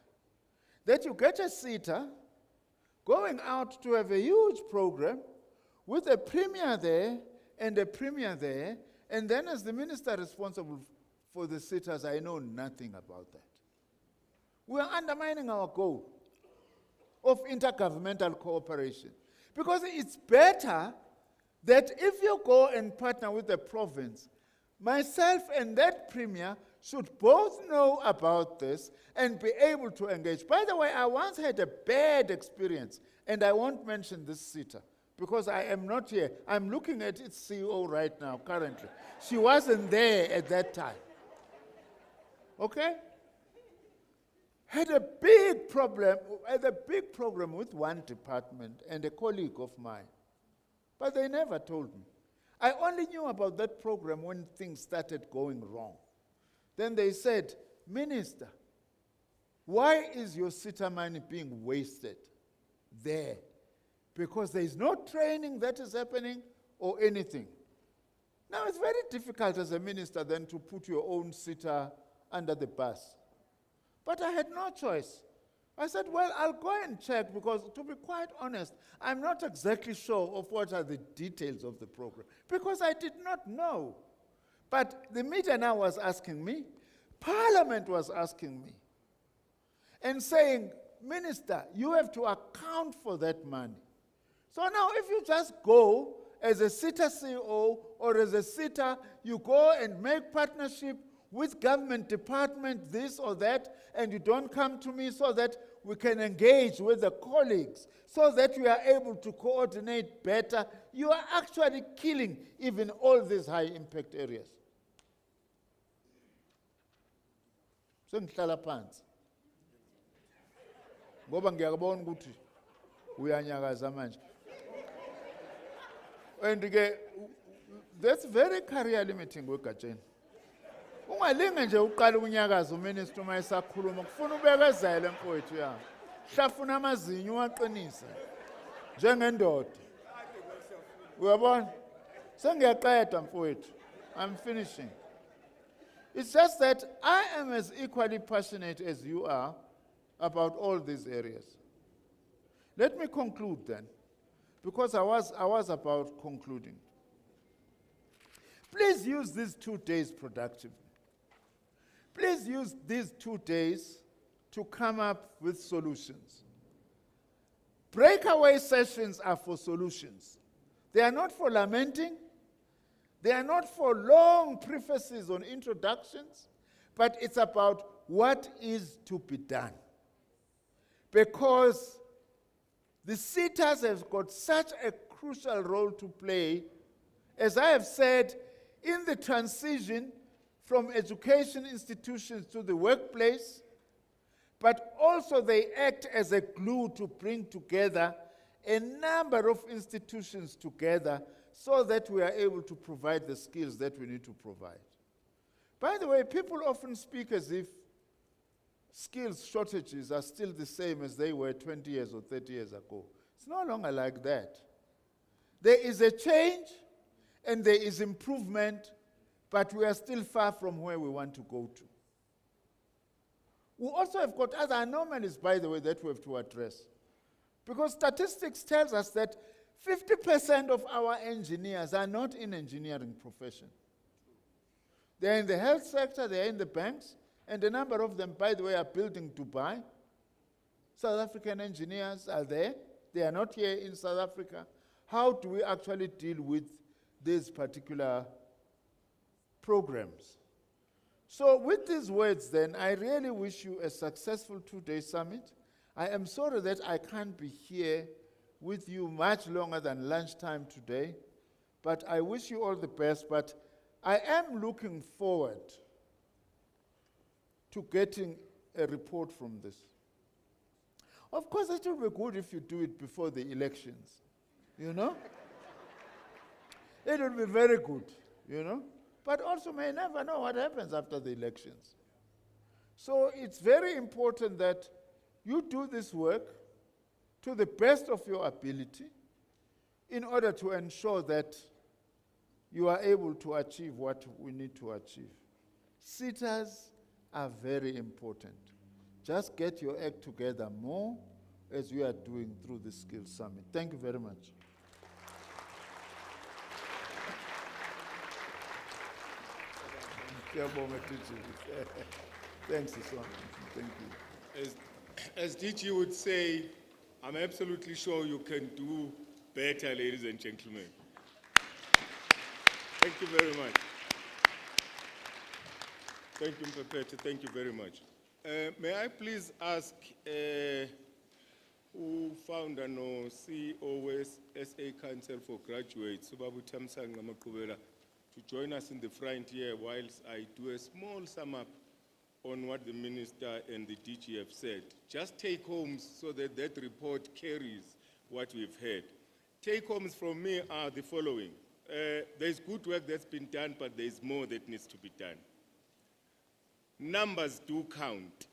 That you get a SETA going out to have a huge program with a premier there and a premier there, and then as the minister responsible for the SETAs, I know nothing about that. We are undermining our goal of intergovernmental cooperation. Because it's better that if you go and partner with the province, myself and that premier should both know about this and be able to engage. By the way, I once had a bad experience, and I won't mention this SETA, because I am not here. I'm looking at its CEO right now, currently. She wasn't there at that time. Okay? Had a big problem with one department and a colleague of mine. But they never told me. I only knew about that program when things started going wrong. Then they said, Minister, why is your SETA money being wasted there? Because there is no training that is happening or anything. Now it's very difficult as a minister then to put your own SETA under the bus. But I had no choice. I said, well, I'll go and check, because to be quite honest, I'm not exactly sure of what are the details of the program, because I did not know. But the media now was asking me, Parliament was asking me, and saying, Minister, you have to account for that money. So now if you just go as a SETA CEO or as a SETA, you go and make partnership with government department, this or that, and you don't come to me so that we can engage with the colleagues, so that we are able to coordinate better, you are actually killing even all these high impact areas. So ngihlala phansi. Ngoba ngiyakubona ukuthi uyanyakaza manje. And that's very career limiting with Gajen. Ungalinge nje uqala ukunyakaza uminister uma esakhuluma kufuna ubekezele mfowethu ya. Hlafuna amazinyo uwaqinise. Njengendoda. Uyabona? Sengiyaqeda mfowethu. I'm finishing. It's just that I am as equally passionate as you are about all these areas. Let me conclude then, because I was about concluding. Please use these 2 days productively. Please use these 2 days to come up with solutions. Breakaway sessions are for solutions. They are not for lamenting. They are not for long prefaces on introductions, but it's about what is to be done. Because the SETAs have got such a crucial role to play, as I have said, in the transition from education institutions to the workplace, but also they act as a glue to bring together a number of institutions together so that we are able to provide the skills that we need to provide. By the way, people often speak as if skills shortages are still the same as they were 20 years or 30 years ago. It's no longer like that. There is a change and there is improvement, but we are still far from where we want to go to. We also have got other anomalies, by the way, that we have to address. Because statistics tells us that 50% of our engineers are not in engineering profession. They're in the health sector, they're in the banks, and a number of them, by the way, are building Dubai. South African engineers are there. They are not here in South Africa. How do we actually deal with these particular programs? So with these words then, I really wish you a successful 2-day summit. I am sorry that I can't be here with you much longer than lunchtime today, but I wish you all the best. But I am looking forward to getting a report from this. Of course, it will be good if you do it before the elections, you know? It will be very good, you know? But also may never know what happens after the elections. So it's very important that you do this work to the best of your ability in order to ensure that you are able to achieve what we need to achieve. SETAs are very important. Just get your act together more as we are doing through the Skills Summit. Thank you very much. Thanks, Iswan. Thank you. As DG would say, I'm absolutely sure you can do better, ladies and gentlemen. Thank you very much. Thank you, Mpepete. Thank you very much. May I please ask who founder no CEO SA Council for Graduates, Subabu Tamsang Namakubela, to join us in the front here whilst I do a small sum up on what the Minister and the DG have said. Just take homes so that that report carries what we've heard. Take homes from me are the following. There's good work that's been done, but there's more that needs to be done. Numbers do count,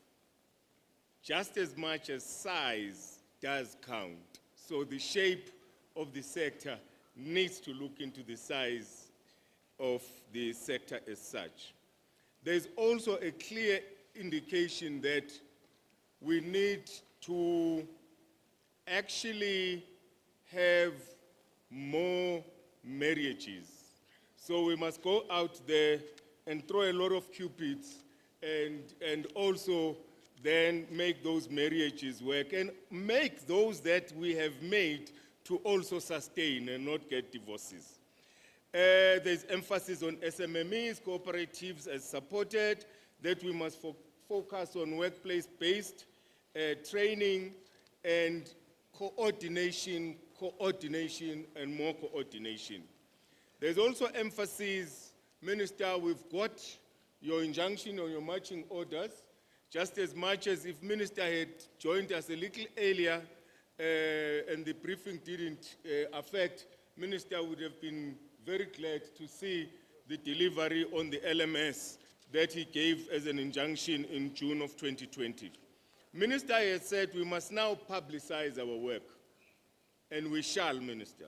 just as much as size does count. So the shape of the sector needs to look into the size of the sector as such. There's also a clear indication that we need to actually have more marriages. So we must go out there and throw a lot of cupids and also then make those marriages work and make those that we have made to also sustain and not get divorces. There's emphasis on SMMEs, cooperatives as supported, that we must focus on workplace-based training and coordination, and more coordination. There's also emphasis, Minister, we've got your injunction or your marching orders, just as much as if Minister had joined us a little earlier and the briefing didn't affect, Minister would have been very glad to see the delivery on the LMS that he gave as an injunction in June of 2020. Minister has said we must now publicize our work, and we shall, Minister.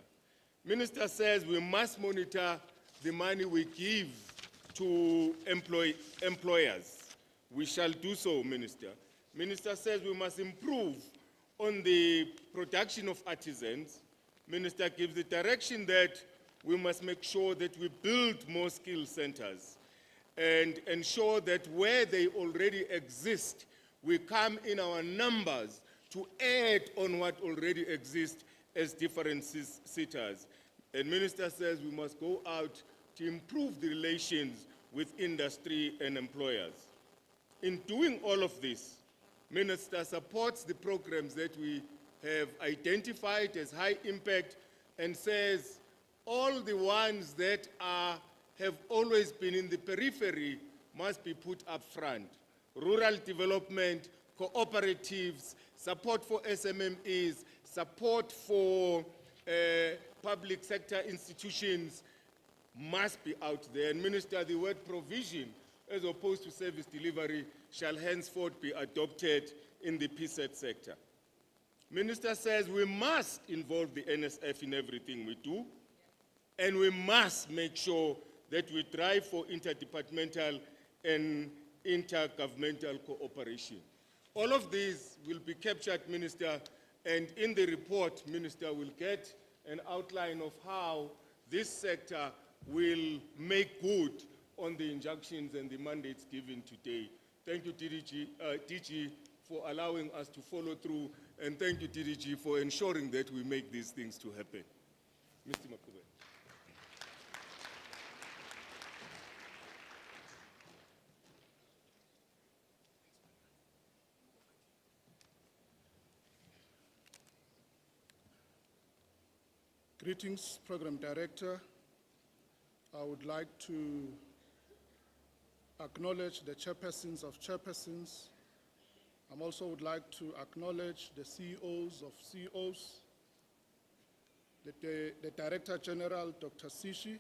Minister says we must monitor the money we give to employers. We shall do so, Minister. Minister says we must improve on the production of artisans. Minister gives the direction that we must make sure that we build more skill centers and ensure that where they already exist, we come in our numbers to add on what already exists as different SETAs. And Minister says we must go out to improve the relations with industry and employers. In doing all of this, Minister supports the programs that we have identified as high impact and says all the ones that have always been in the periphery must be put up front. Rural development, cooperatives, support for SMMEs, support for public sector institutions must be out there. And Minister, the word provision as opposed to service delivery shall henceforth be adopted in the PSET sector. Minister says we must involve the NSF in everything we do, and we must make sure that we drive for interdepartmental and intergovernmental cooperation. All of these will be captured, Minister, and in the report, Minister will get an outline of how this sector will make good on the injunctions and the mandates given today. Thank you, DG, for allowing us to follow through, and thank you, DG, for ensuring that we make these things to happen. Mr. Makube. Greetings, Program Director. I would like to acknowledge the chairpersons of chairpersons. I also would like to acknowledge the CEOs of CEOs, the Director General, Dr. Sishi,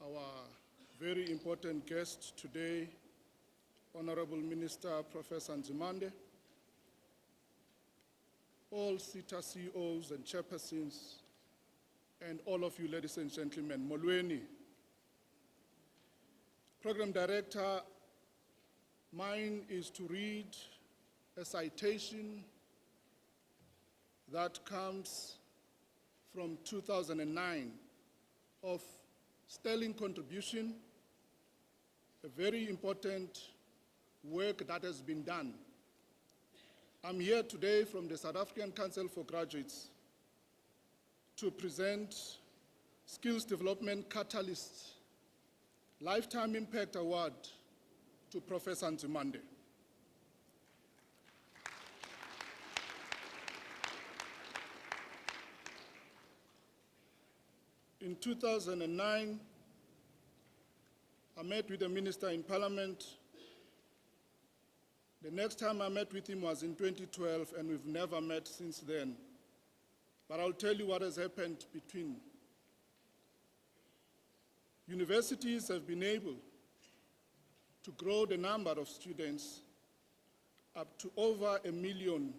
our very important guest today, Honorable Minister Professor Nzimande, all SETA CEOs and chairpersons, and all of you, ladies and gentlemen. Molweni. Program Director, mine is to read a citation that comes from 2009 of sterling contribution, a very important work that has been done. I'm here today from the South African Council for Graduates to present Skills Development Catalyst Lifetime Impact Award to Professor Nzimande. In 2009, I met with the minister in Parliament. The next time I met with him was in 2012, and we've never met since then. But I'll tell you what has happened between. Universities have been able to grow the number of students up to over 1 million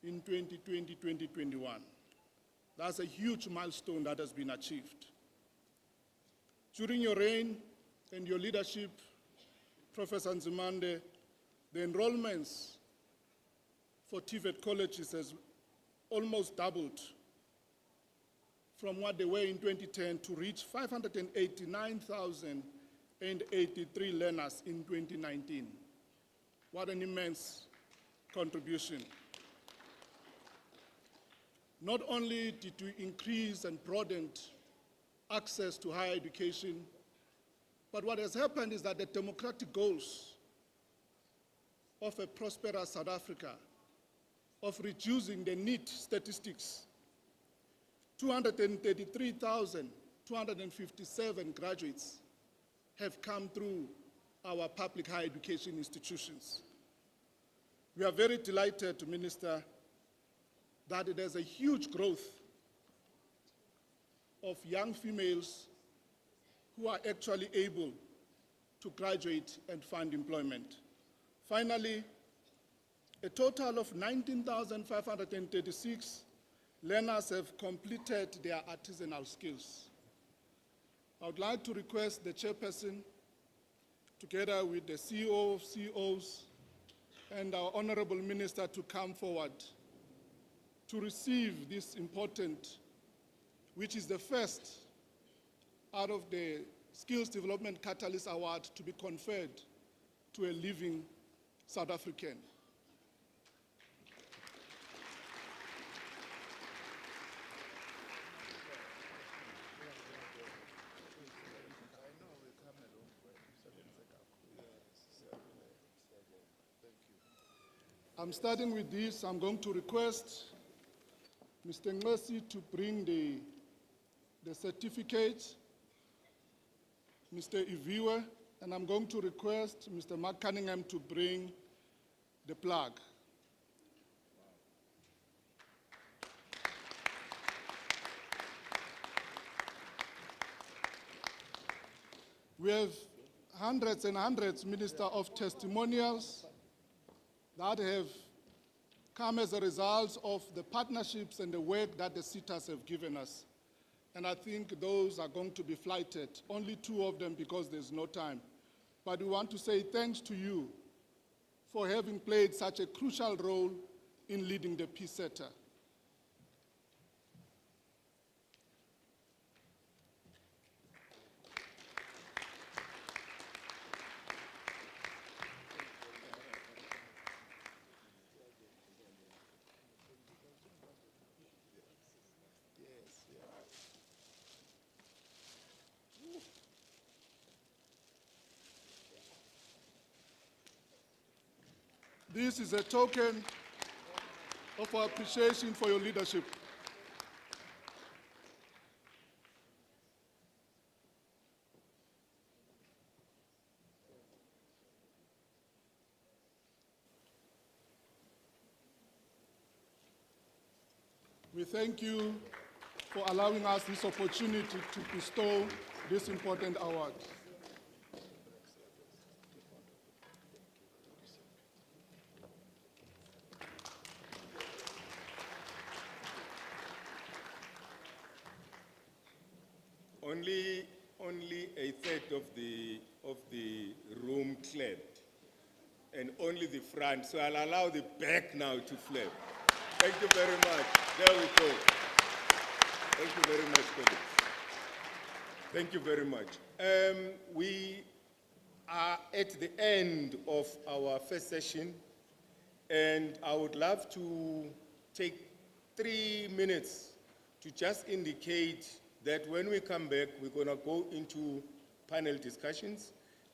in 2020-2021. That's a huge milestone that has been achieved. During your reign and your leadership, Professor Nzimande, the enrollments for TVET colleges has almost doubled from what they were in 2010 to reach 589,083 learners in 2019. What an immense contribution. Not only did we increase and broaden access to higher education, but what has happened is that the democratic goals of a prosperous South Africa, of reducing the NEET statistics, 233,257 graduates have come through our public higher education institutions. We are very delighted, Minister, that there's a huge growth of young females who are actually able to graduate and find employment. Finally, a total of 19,536 learners have completed their artisanal skills. I would like to request the chairperson, together with the CEO of CEOs and our honorable minister, to come forward to receive this important, which is the first out of the Skills Development Catalyst Award to be conferred to a living South African. I'm starting with this. I'm going to request Mr. Ngesi to bring the certificate, Mr. Iviwe, and I'm going to request Mr. Mark Cunningham to bring the plaque. We have hundreds and hundreds, Minister, of testimonials that have come as a result of the partnerships and the work that the SETAs have given us. And I think those are going to be flighted, only 2 of them because there's no time. But we want to say thanks to you for having played such a crucial role in leading the SETA. This is a token of our appreciation for your leadership. We thank you for allowing us this opportunity to bestow this important award. Only a third of the room clapped, and only the front. So I'll allow the back now to flap. Thank you very much. There we go. Thank you very much, colleagues. Thank you very much. We are at the end of our first session, and I would love to take 3 minutes to just indicate that when we come back, we're going to go into panel discussions.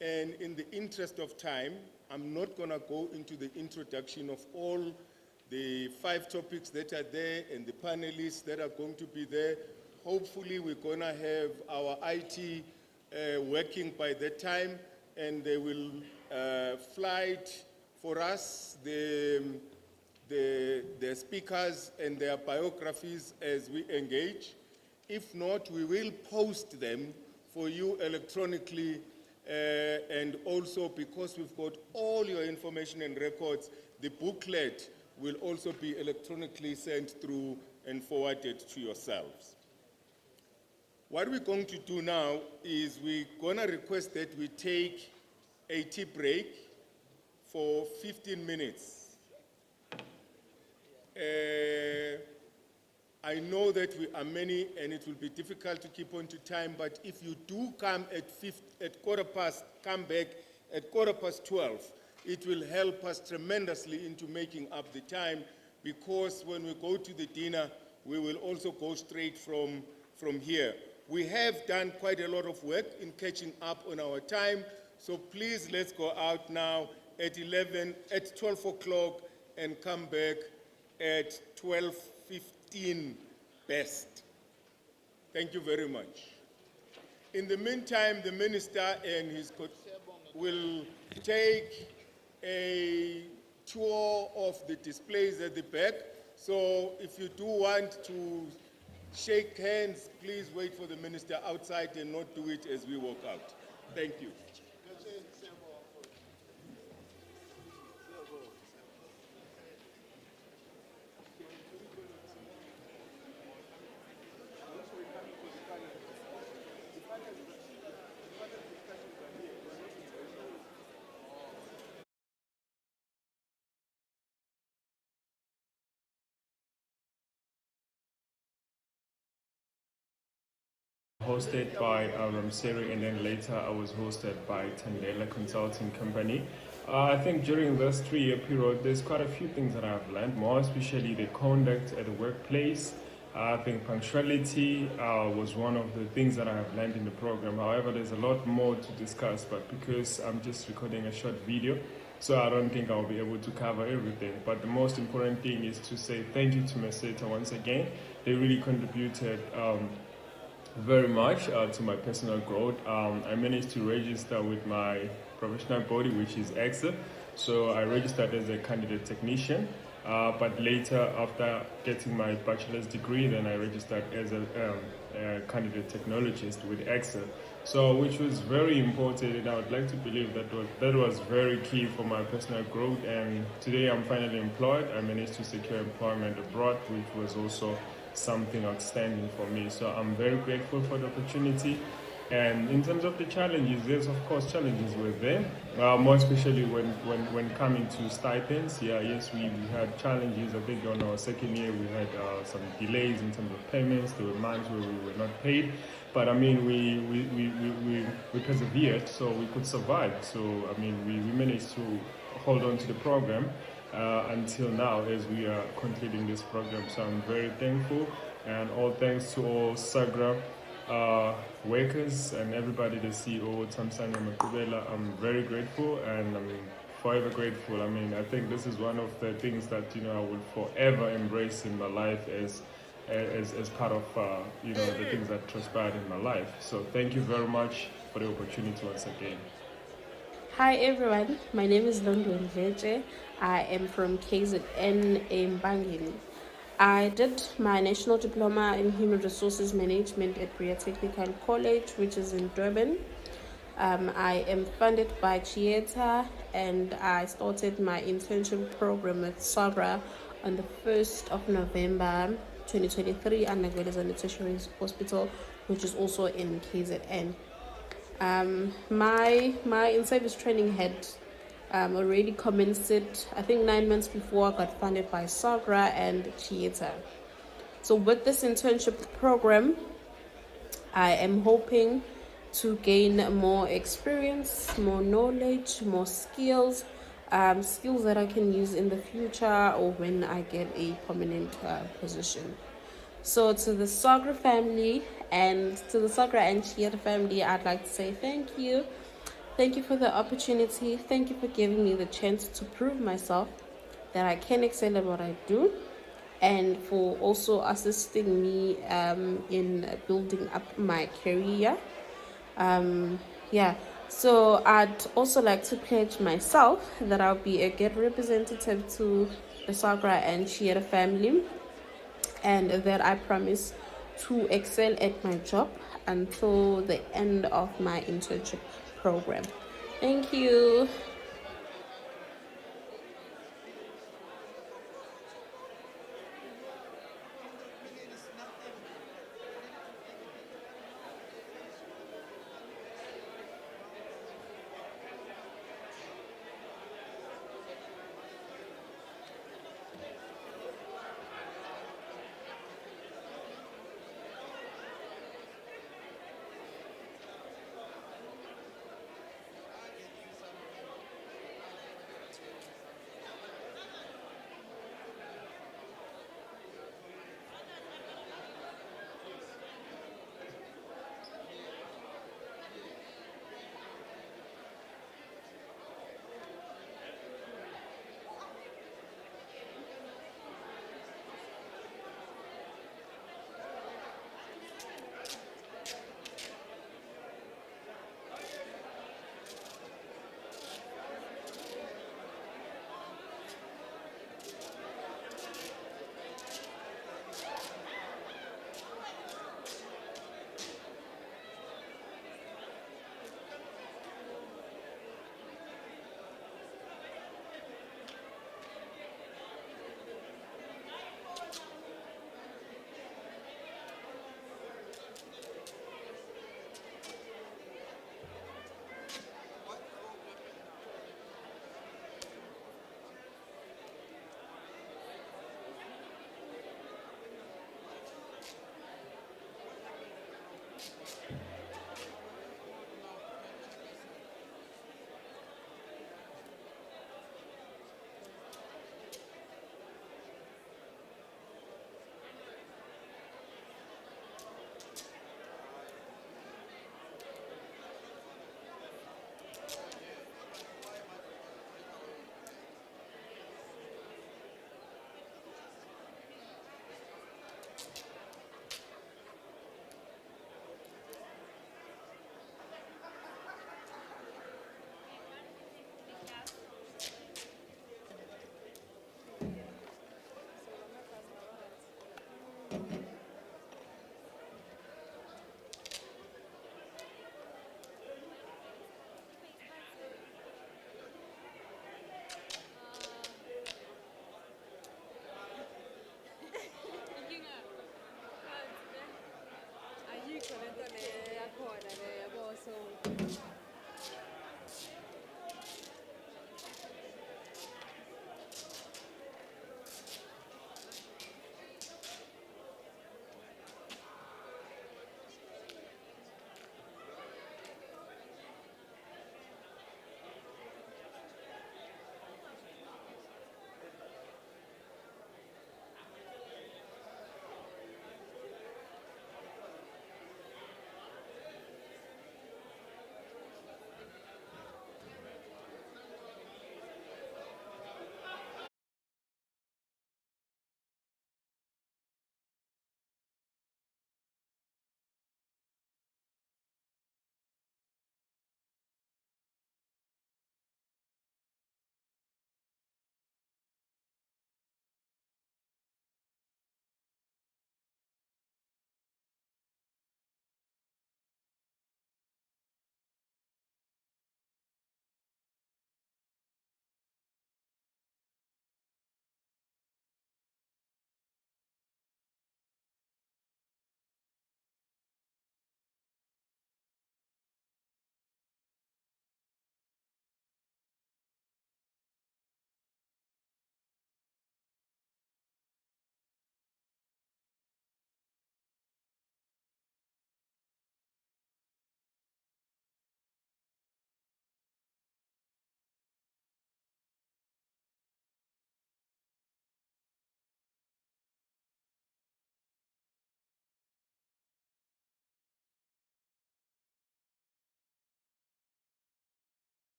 And in the interest of time, I'm not going to go into the introduction of all the 5 topics that are there and the panelists that are going to be there. Hopefully, we're going to have our IT working by that time, and they will flight for us the speakers and their biographies as we engage. If not, we will post them for you electronically, and also because we've got all your information and records, the booklet will also be electronically sent through and forwarded to yourselves. What we're going to do now is we're going to request that we take a tea break for 15 minutes. I know that we are many and it will be difficult to keep on to time, but if you do come at quarter past, come back at 12:15, it will help us tremendously into making up the time, because when we go to the dinner, we will also go straight from here. We have done quite a lot of work in catching up on our time, so please let's go out now at 12 o'clock and come back at 12:15 best. Thank you very much. In the meantime, the minister and his will take a tour of the displays at the back. So if you do want to Shake hands, please wait for the minister outside and not do it as we walk out. Thank you. Hosted by Ministerial, and then later I was hosted by Tandela Consulting Company. I think during this 3-year period, there's quite a few things that I've learned, more especially the conduct at the workplace. I think punctuality was one of the things that I have learned in the program. However, there's a lot more to discuss, but because I'm just recording a short video, so I don't think I'll be able to cover everything. But the most important thing is to say thank you to SETA once again. They really contributed very much to my personal growth. I managed to register with my professional body, which is EXA. So I registered as a candidate technician, but later, after getting my bachelor's degree, then I registered as a candidate technologist with EXA. So, which was very important, and I would like to believe that was very key for my personal growth. And today I'm finally employed. I managed to secure employment abroad, which was also something outstanding for me. So I'm very grateful for the opportunity. And in terms of the challenges, there's of course challenges with them, more especially when coming to stipends. Yes, we had challenges. I think on our second year we had some delays in terms of payments. There were months where we were not paid, but I mean we persevered, so we could survive. So I mean we managed to hold on to the program until now as we are concluding this program. So I'm very thankful, and all thanks to all SAGRA workers and everybody, the CEO, Tamsanya Makubela. I'm very grateful, and I'm forever grateful. I mean, I think this is one of the things that, I will forever embrace in my life as part of, the things that transpired in my life. So thank you very much for the opportunity once again. Hi everyone, my name is Londo Nveje. I am from KZN in Bangini. I did my National Diploma in Human Resources Management at Bria Technical College, which is in Durban. I am funded by SETA, and I started my internship program at SAGRA on the 1st of November 2023 at Nagweleza Tertiary Hospital, which is also in KZN. My in-service training had already commenced it, I think 9 months before I got funded by SAGRA and SETA. So with this internship program, I am hoping to gain more experience, more knowledge, more skills, skills that I can use in the future or when I get a permanent position. So to the SAGRA family and to the SAGRA and SETA family, I'd like to say thank you. Thank you for the opportunity. Thank you for giving me the chance to prove myself that I can excel at what I do, and for also assisting me in building up my career. So I'd also like to pledge myself that I'll be a good representative to the SAGRA and SETA family, and that I promise to excel at my job until the end of my internship program. Thank you.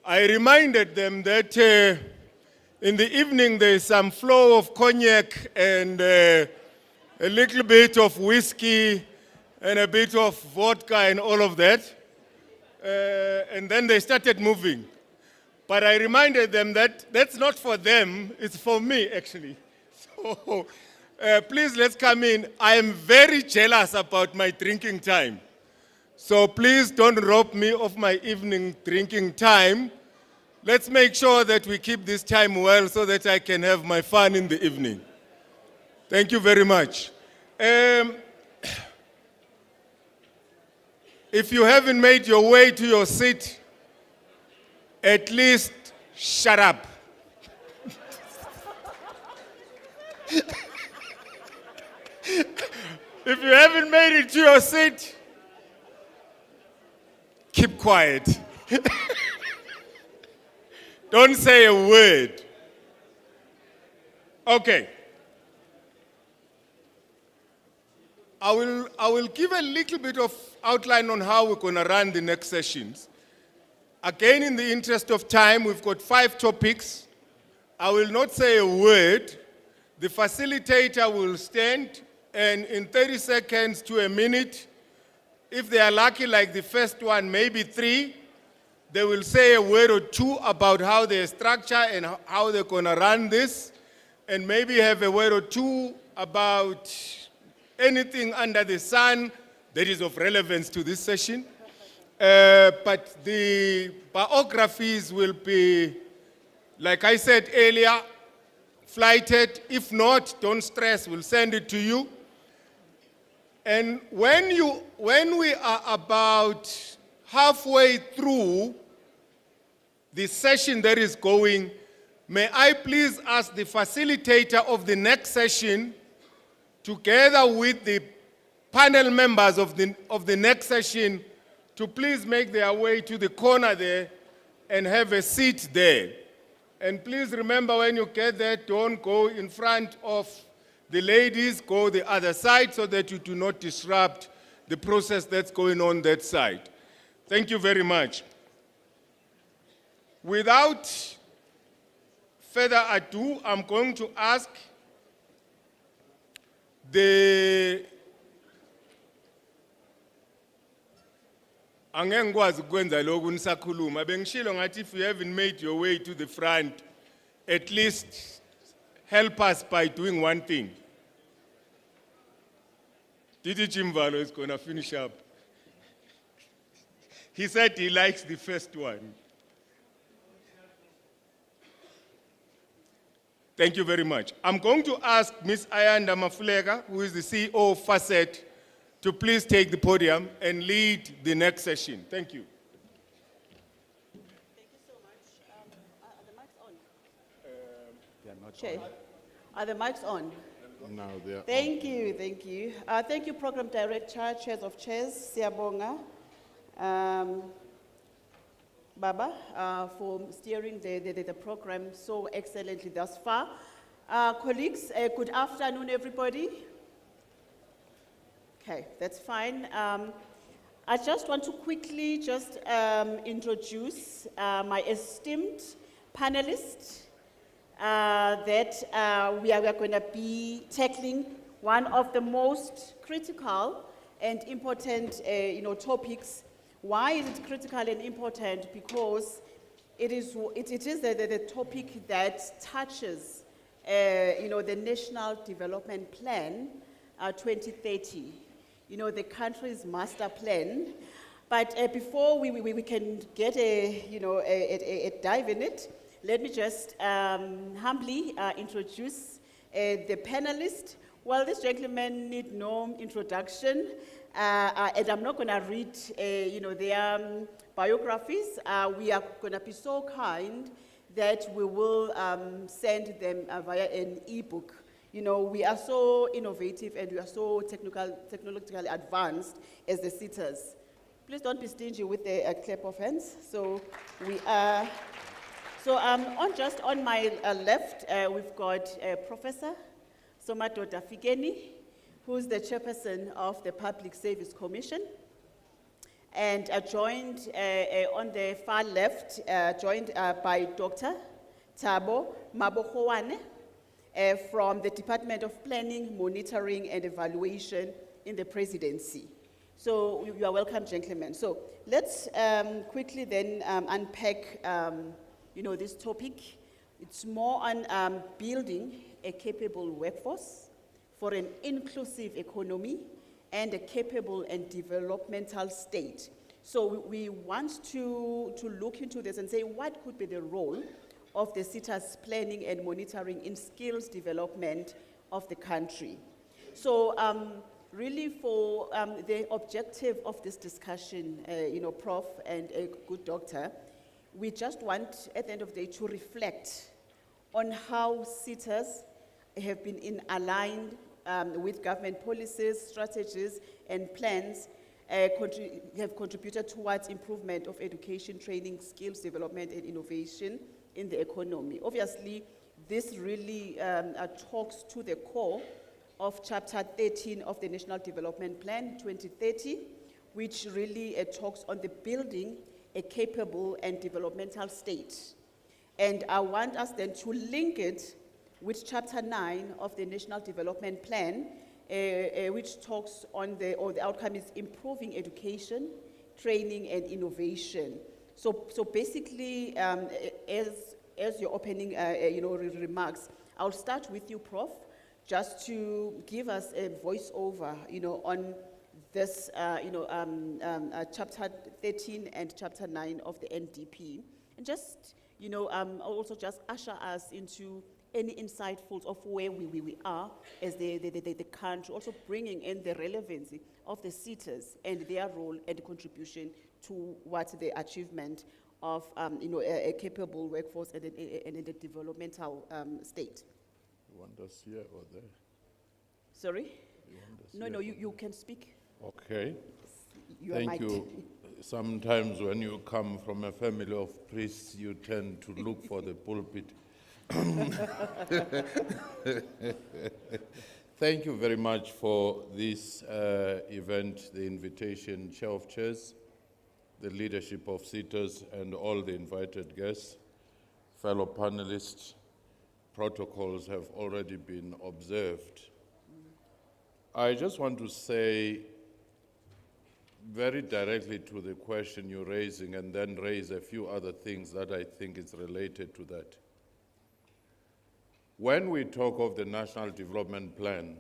I reminded them that in the evening there is some flow of cognac and a little bit of whiskey and a bit of vodka and all of that. And then they started moving. But I reminded them that that's not for them, it's for me actually. So please let's come in. I am very jealous about my drinking time. So please don't rob me of my evening drinking time. Let's make sure that we keep this time well so that I can have my fun in the evening. Thank you very much. If you haven't made your way to your seat, at least shut up. If you haven't made it to your seat, keep quiet. Don't say a word. Okay. I will give a little bit of outline on how we're going to run the next sessions. Again, in the interest of time, we've got 5 topics. I will not say a word. The facilitator will stand, and in 30 seconds to a minute, if they are lucky like the first one, maybe 3, they will say a word or 2 about how they structure and how they're going to run this, and maybe have a word or 2 about anything under the sun that is of relevance to this session. But the biographies will be, like I said earlier, flighted. If not, don't stress, we'll send it to you. And when we are about halfway through the session that is going, may I please ask the facilitator of the next session, together with the panel members of the next session, to please make their way to the corner there and have a seat there. And please remember, when you get there, don't go in front of the ladies, go the other side so that you do not disrupt the process that's going on that side. Thank you very much. Without further ado, I'm going to ask the angengikwazi ukwenza lokhu nisakhuluma bengishilo ngathi if you haven't made your way to the front, at least help us by doing one thing. Didi Jimvalo is going to finish up. He said he likes the first one. Thank you very much. I'm going to ask Ms. Ayanda Mafulega, who is the CEO of Facet, to please take the podium and lead the next session. Thank you. Thank you so much. Are the mics on? They are not Chair. On. Are the mics on? No, they are Thank you, thank you. Thank you, Program Director, Chairs of Chairs, Siyabonga, Baba, for steering the program so excellently thus far. Colleagues, good afternoon, everybody. Okay, that's fine. I just want to quickly just introduce my esteemed panelists that we are going to be tackling one of the most critical and important topics. Why is it critical and important? Because it is the topic that touches the National Development Plan 2030, the country's master plan. But before we can get a dive in it, let me just humbly introduce the panelists. Well, this gentleman need no introduction, and I'm not going to read their biographies. We are going to be so kind that we will send them via an e-book. We are so innovative and we are so technologically advanced as the SETAs. Please don't be stingy with the clap of hands. So we are. So on my left, we've got Professor Somadoda Fikeni, who's the chairperson of the Public Service Commission. And joined on the far left, joined by Dr. Tambo Mabohoane from the Department of Planning, Monitoring and Evaluation in the Presidency. So you are welcome, gentlemen. So let's quickly then unpack this topic. It's more on building a capable workforce for an inclusive economy and a capable and developmental state. So we want to look into this and say what could be the role of the SETA's planning and monitoring in skills development of the country. So really for the objective of this discussion, Prof and a good doctor, we just want at the end of the day to reflect on how SETAs have been aligned with government policies, strategies, and plans have contributed towards improvement of education, training, skills development, and innovation in the economy. Obviously, this really talks to the core of Chapter 13 of the National Development Plan 2030, which really talks on the building a capable and developmental state. And I want us then to link it with Chapter 9 of the National Development Plan, which talks on the outcome is improving education, training, and innovation. So basically, as your opening remarks, I'll start with you, Prof, just to give us a voiceover, on this, Chapter 13 and Chapter 9 of the NDP, and just, also just usher us into any insightfuls of where we are as the country, also bringing in the relevancy of the SETAs and their role and contribution to what the achievement of a capable workforce and in the developmental state. You want us here or there? Sorry? You want us No, here no, or you can speak. Okay. You are Thank mic. you. Sometimes when you come from a family of priests, you tend to look for the pulpit. Thank you very much for this event, the invitation, Chair of Chairs, the leadership of SETAs, and all the invited guests, fellow panelists. Protocols have already been observed. I just want to say very directly to the question you're raising, and then raise a few other things that I think is related to that. When we talk of the National Development Plan,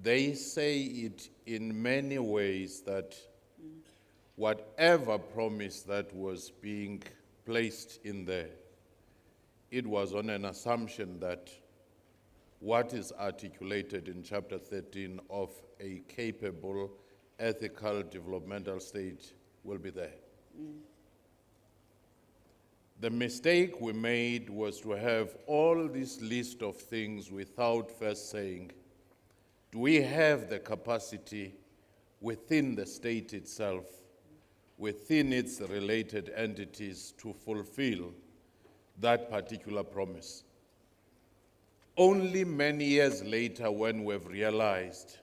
they say it in many ways that whatever promise that was being placed in there, it was on an assumption that what is articulated in Chapter 13 of a capable, ethical, developmental state will be there. The mistake we made was to have all this list of things without first saying, do we have the capacity within the state itself, within its related entities, to fulfill that particular promise? Only many years later, when we've realized,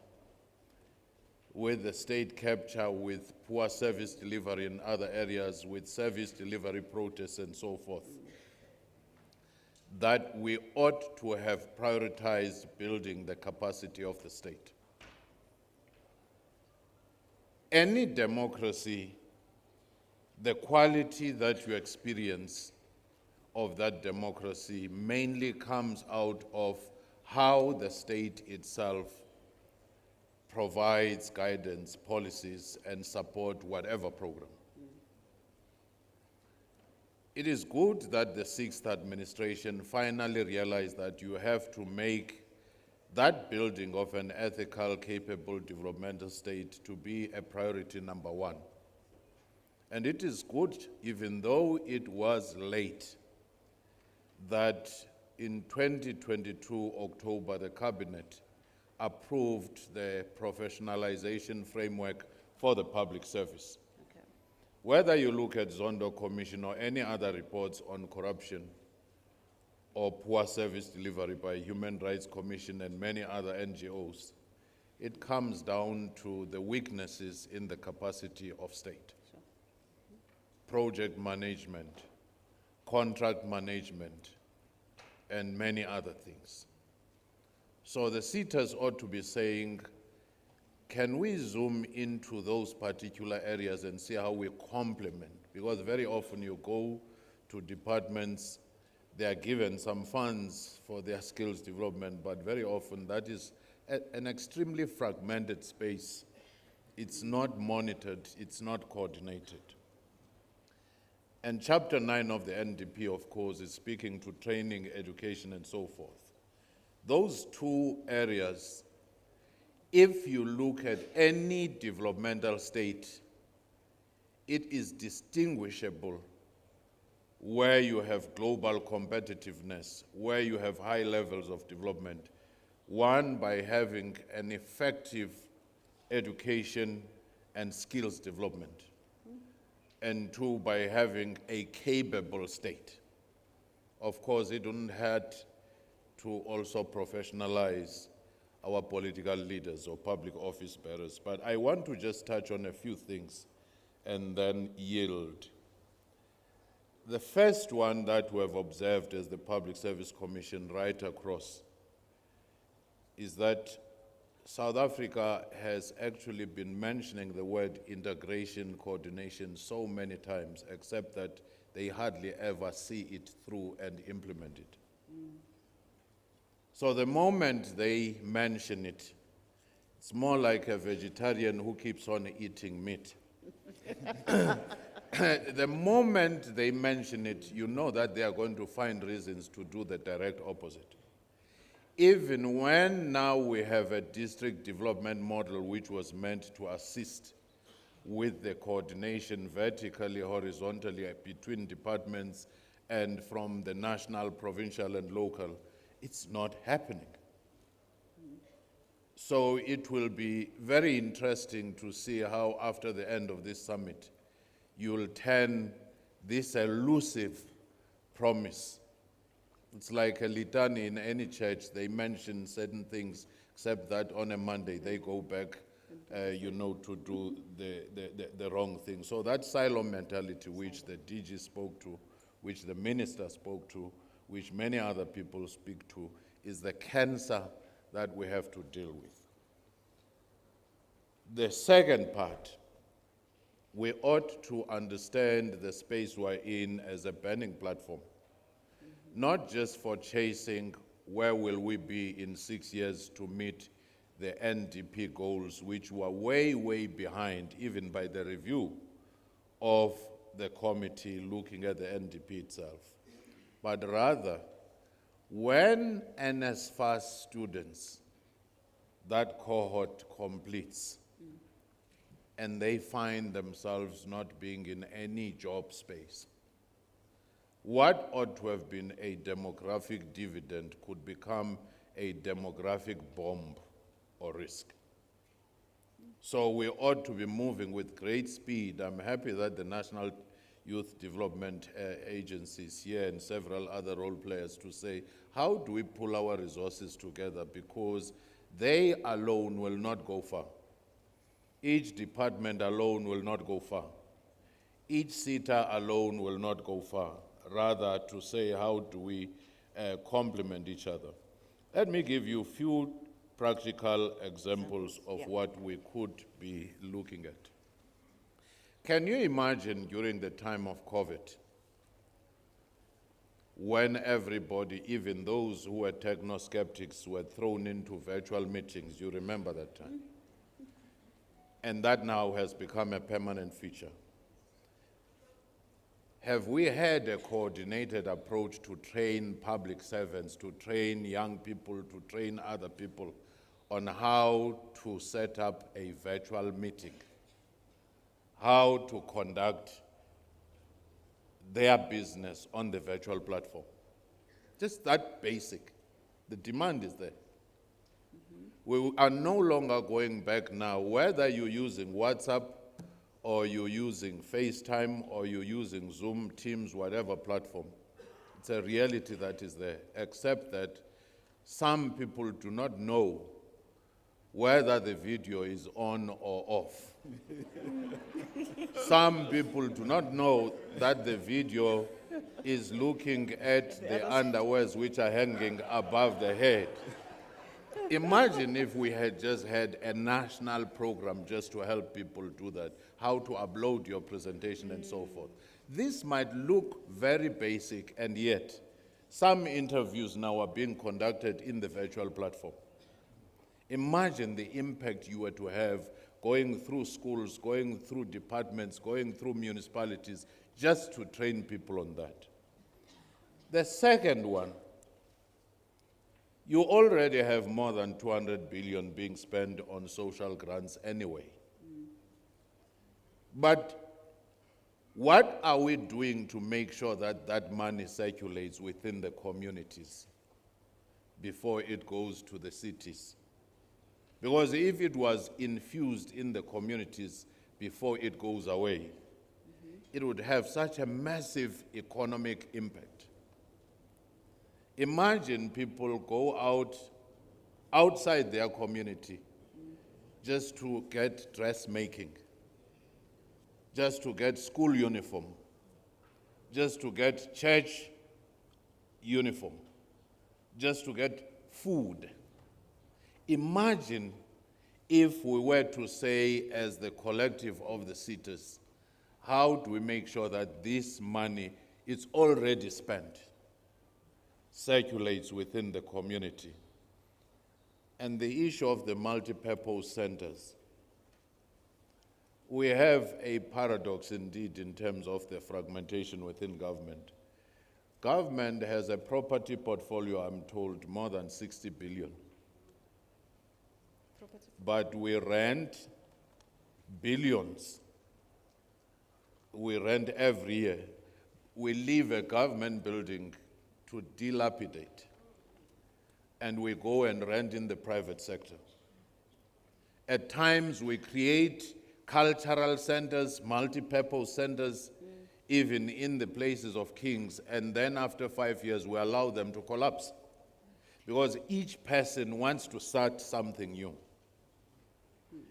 with the state capture, with poor service delivery in other areas, with service delivery protests and so forth, that we ought to have prioritized building the capacity of the state. Any democracy, the quality that you experience of that democracy mainly comes out of how the state itself provides guidance, policies, and support whatever program. It is good that the sixth administration finally realized that you have to make that building of an ethical, capable, developmental state to be a priority number one. And it is good, even though it was late, that in 2022 October, the Cabinet approved the professionalization framework for the public service. Okay. Whether you look at Zondo Commission or any other reports on corruption or poor service delivery by Human Rights Commission and many other NGOs, it comes down to the weaknesses in the capacity of state. Project management, contract management, and many other things. So the SETAs ought to be saying, can we zoom into those particular areas and see how we complement? Because very often you go to departments, they are given some funds for their skills development, but very often that is an extremely fragmented space. It's not monitored, it's not coordinated. And Chapter 9 of the NDP, of course, is speaking to training, education, and so forth. Those two areas, if you look at any developmental state, it is distinguishable where you have global competitiveness, where you have high levels of development. One, by having an effective education and skills development. And two, by having a capable state. Of course, it wouldn't hurt to also professionalize our political leaders or public office bearers. But I want to just touch on a few things and then yield. The first one that we have observed as the Public Service Commission right across is that South Africa has actually been mentioning the word integration, coordination so many times, except that they hardly ever see it through and implement it. So the moment they mention it, it's more like a vegetarian who keeps on eating meat. The moment they mention it, you know that they are going to find reasons to do the direct opposite. Even when now we have a district development model which was meant to assist with the coordination vertically, horizontally between departments and from the national, provincial, and local, it's not happening. So it will be very interesting to see how after the end of this summit, you'll turn this elusive promise. It's like a litany in any church. They mention certain things, except that on a Monday they go back, to do the wrong thing. So that silo mentality which the DG spoke to, which the minister spoke to, which many other people speak to, is the cancer that we have to deal with. The second part, we ought to understand the space we're in as a burning platform. Not just for chasing where will we be in 6 years to meet the NDP goals, which were way, way behind, even by the review of the committee looking at the NDP itself. But rather, when NSFAS students, that cohort completes, and they find themselves not being in any job space, what ought to have been a demographic dividend could become a demographic bomb or risk. So we ought to be moving with great speed. I'm happy that the National Youth Development Agency is here and several other role players to say, how do we pull our resources together? Because they alone will not go far. Each department alone will not go far. Each SETA alone will not go far. Rather to say, how do we complement each other? Let me give you a few practical examples of what we could be looking at. Can you imagine during the time of COVID, when everybody, even those who were techno-skeptics, were thrown into virtual meetings? You remember that time? And that now has become a permanent feature. Have we had a coordinated approach to train public servants, to train young people, to train other people on how to set up a virtual meeting, how to conduct their business on the virtual platform? Just that basic. The demand is there. We are no longer going back now, whether you're using WhatsApp, or you're using FaceTime, or you're using Zoom, Teams, whatever platform. It's a reality that is there, except that some people do not know whether the video is on or off. Some people do not know that the video is looking at the underwears which are hanging above the head. Imagine if we had just had a national program just to help people do that, how to upload your presentation and so forth. This might look very basic, and yet some interviews now are being conducted in the virtual platform. Imagine the impact you were to have going through schools, going through departments, going through municipalities, just to train people on that. The second one, you already have more than 200 billion being spent on social grants anyway. But what are we doing to make sure that that money circulates within the communities before it goes to the cities? Because if it was infused in the communities before it goes away, it would have such a massive economic impact. Imagine people go outside their community just to get dressmaking, just to get school uniform, just to get church uniform, just to get food. Imagine if we were to say, as the collective of the cities, how do we make sure that this money is already spent, circulates within the community? And the issue of the multi-purpose centers. We have a paradox indeed in terms of the fragmentation within government. Government has a property portfolio, I'm told, more than 60 billion. But we rent billions. We rent every year. We leave a government building to dilapidate, and we go and rent in the private sector. At times we create cultural centers, multi-purpose centers, even in the places of kings, and then after 5 years we allow them to collapse because each person wants to start something new.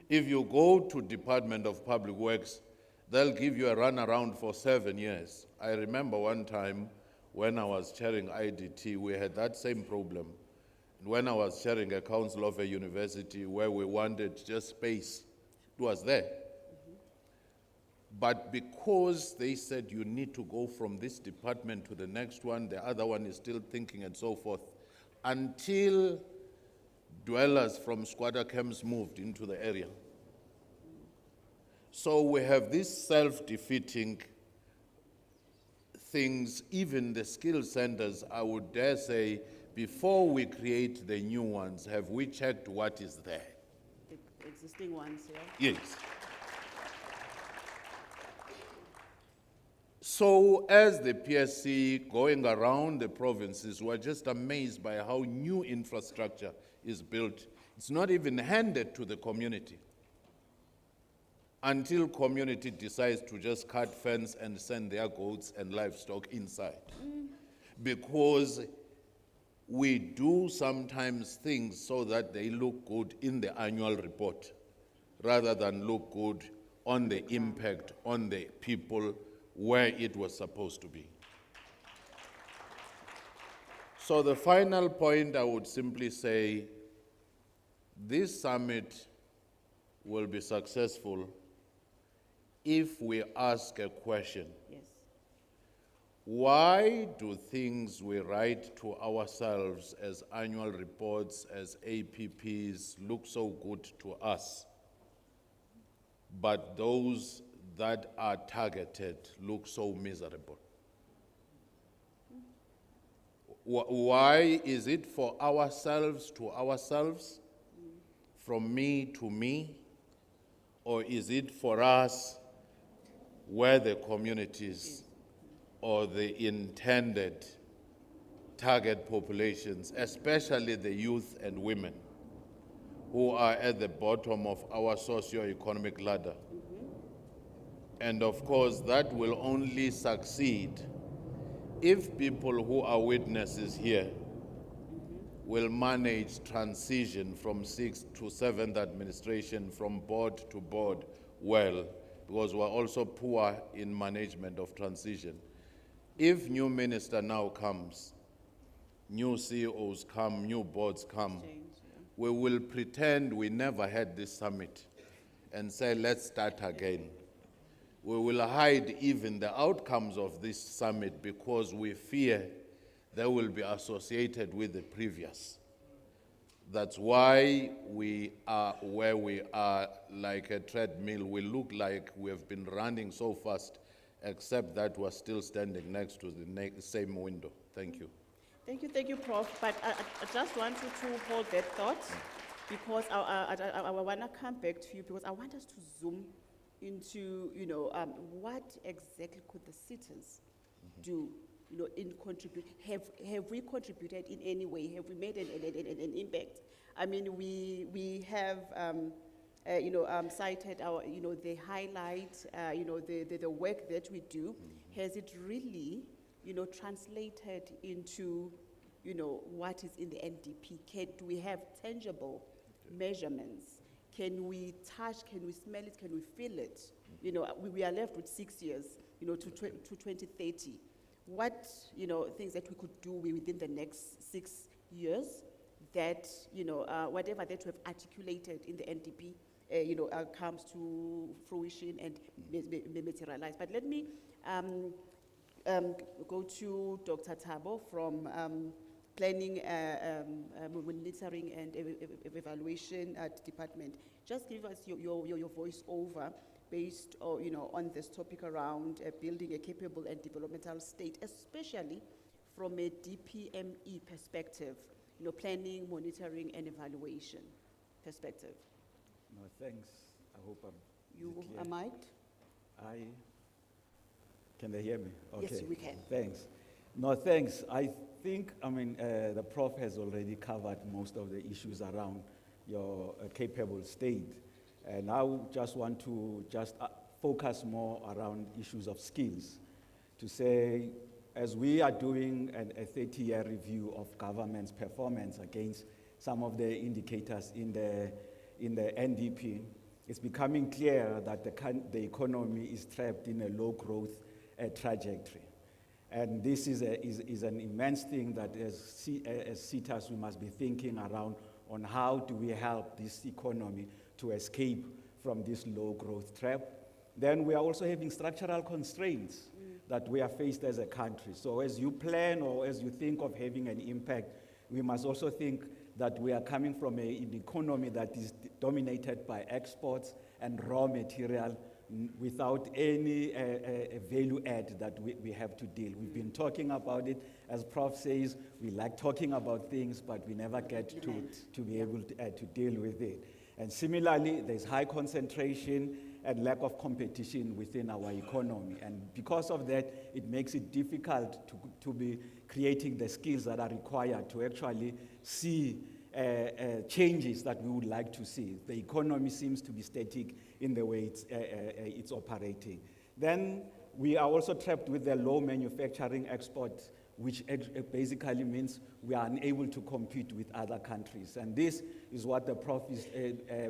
If you go to Department of Public Works, they'll give you a runaround for 7 years. I remember one time when I was chairing IDT, we had that same problem. When I was chairing a council of a university where we wanted just space, it was there. But because they said you need to go from this department to the next one, the other one is still thinking and so forth, until dwellers from squatter camps moved into the area. So we have these self-defeating things, even the skill centers. I would dare say, before we create the new ones, have we checked what is there? The existing ones, yeah? Yes. So as the PSC going around the provinces, we're just amazed by how new infrastructure is built. It's not even handed to the community until community decides to just cut fence and send their goats and livestock inside. Because we do sometimes things so that they look good in the annual report rather than look good on the impact on the people where it was supposed to be. So the final point, I would simply say, this summit will be successful if we ask a question. Yes. Why do things we write to ourselves as annual reports, as APPs, look so good to us, but those that are targeted look so miserable? Why is it for ourselves to ourselves, from me to me, or is it for us where the communities or the intended target populations, especially the youth and women, who are at the bottom of our socio-economic ladder? And of course, that will only succeed if people who are witnesses here will manage transition from 6th to 7th administration, from board to board well, because we're also poor in management of transition. If new minister now comes, new CEOs come, new boards come, we will pretend we never had this summit and say, let's start again. We will hide even the outcomes of this summit because we fear they will be associated with the previous. That's why we are where we are, like a treadmill. We look like we have been running so fast, except that we're still standing next to the same window. Thank you. Thank you, Prof. But I just want you to hold that thought, because I want to come back to you, because I want us to zoom into, what exactly could the SETAs do, in contribute? Have we contributed in any way? Have we made an impact? I mean, we have, cited our, the highlight, the work that we do. Has it really, translated into, what is in the NDP? Do we have tangible measurements? Can we touch, can we smell it, can we feel it? We are left with 6 years, to 2030. What, things that we could do within the next 6 years that, whatever that we have articulated in the NDP, comes to fruition and materialize. But let me go to Dr. Tambo from Planning, Monitoring and Evaluation Department. Just give us your voice over based on this topic around building a capable and developmental state, especially from a DPME perspective, planning, monitoring and evaluation perspective. No, thanks. I hope You are mic'd? Can they hear me? Okay. Yes, we can. Thanks. No, thanks. I think, the Prof has already covered most of the issues around your capable state. And I just want to focus more around issues of skills. To say, as we are doing a 30-year review of government's performance against some of the indicators in the NDP, it's becoming clear that the economy is trapped in a low growth trajectory. And this is an immense thing that as SETAs we must be thinking around on how do we help this economy to escape from this low growth trap. Then we are also having structural constraints that we are faced as a country. So as you plan or as you think of having an impact, we must also think that we are coming from an economy that is dominated by exports and raw material without any value add that we have to deal. We've been talking about it. As Prof says, we like talking about things, but we never get to be able to deal with it. And similarly, there's high concentration and lack of competition within our economy. And because of that, it makes it difficult to be creating the skills that are required to actually see changes that we would like to see. The economy seems to be static in the way it's operating. Then we are also trapped with the low manufacturing export, which basically means we are unable to compete with other countries. And this is what the Prof is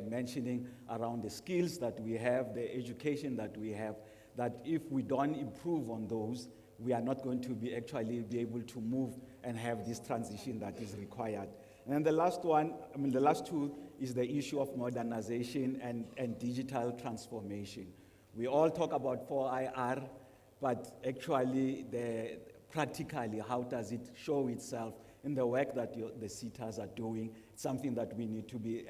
mentioning around the skills that we have, the education that we have, that if we don't improve on those, we are not going to be able to move and have this transition that is required. And the last two is the issue of modernization and digital transformation. We all talk about 4IR, but actually practically, how does it show itself in the work that the SETAs are doing? It's something that we need to be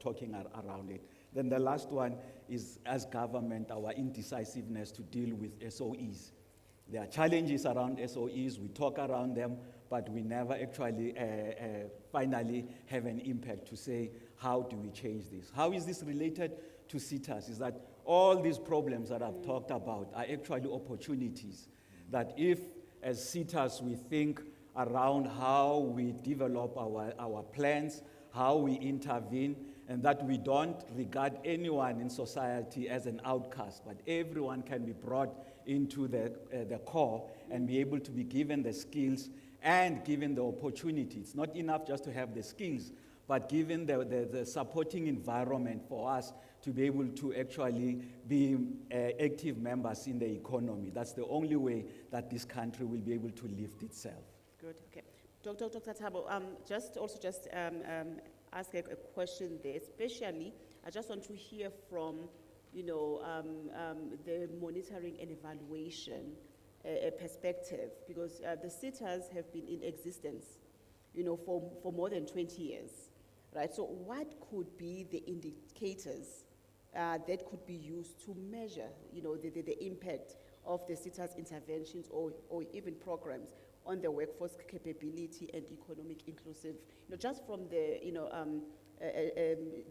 talking around it. Then the last one is, as government, our indecisiveness to deal with SOEs. There are challenges around SOEs, we talk around them, but we never actually finally have an impact to say, how do we change this? How is this related to SETAs? Is that all these problems that I've talked about are actually opportunities, that if as SETAs we think around how we develop our plans, how we intervene, and that we don't regard anyone in society as an outcast, but everyone can be brought into the core and be able to be given the skills and given the opportunity. It's not enough just to have the skills, but given the supporting environment for us to be able to actually be active members in the economy. That's the only way that this country will be able to lift itself. Good, okay. Dr. Tambo, just ask a question there, especially, I just want to hear from, the monitoring and evaluation perspective, because the SETAs have been in existence, for more than 20 years, right? So what could be the indicators that could be used to measure, the impact of the SETA's interventions or even programs on the workforce capability and economic inclusive, just from the,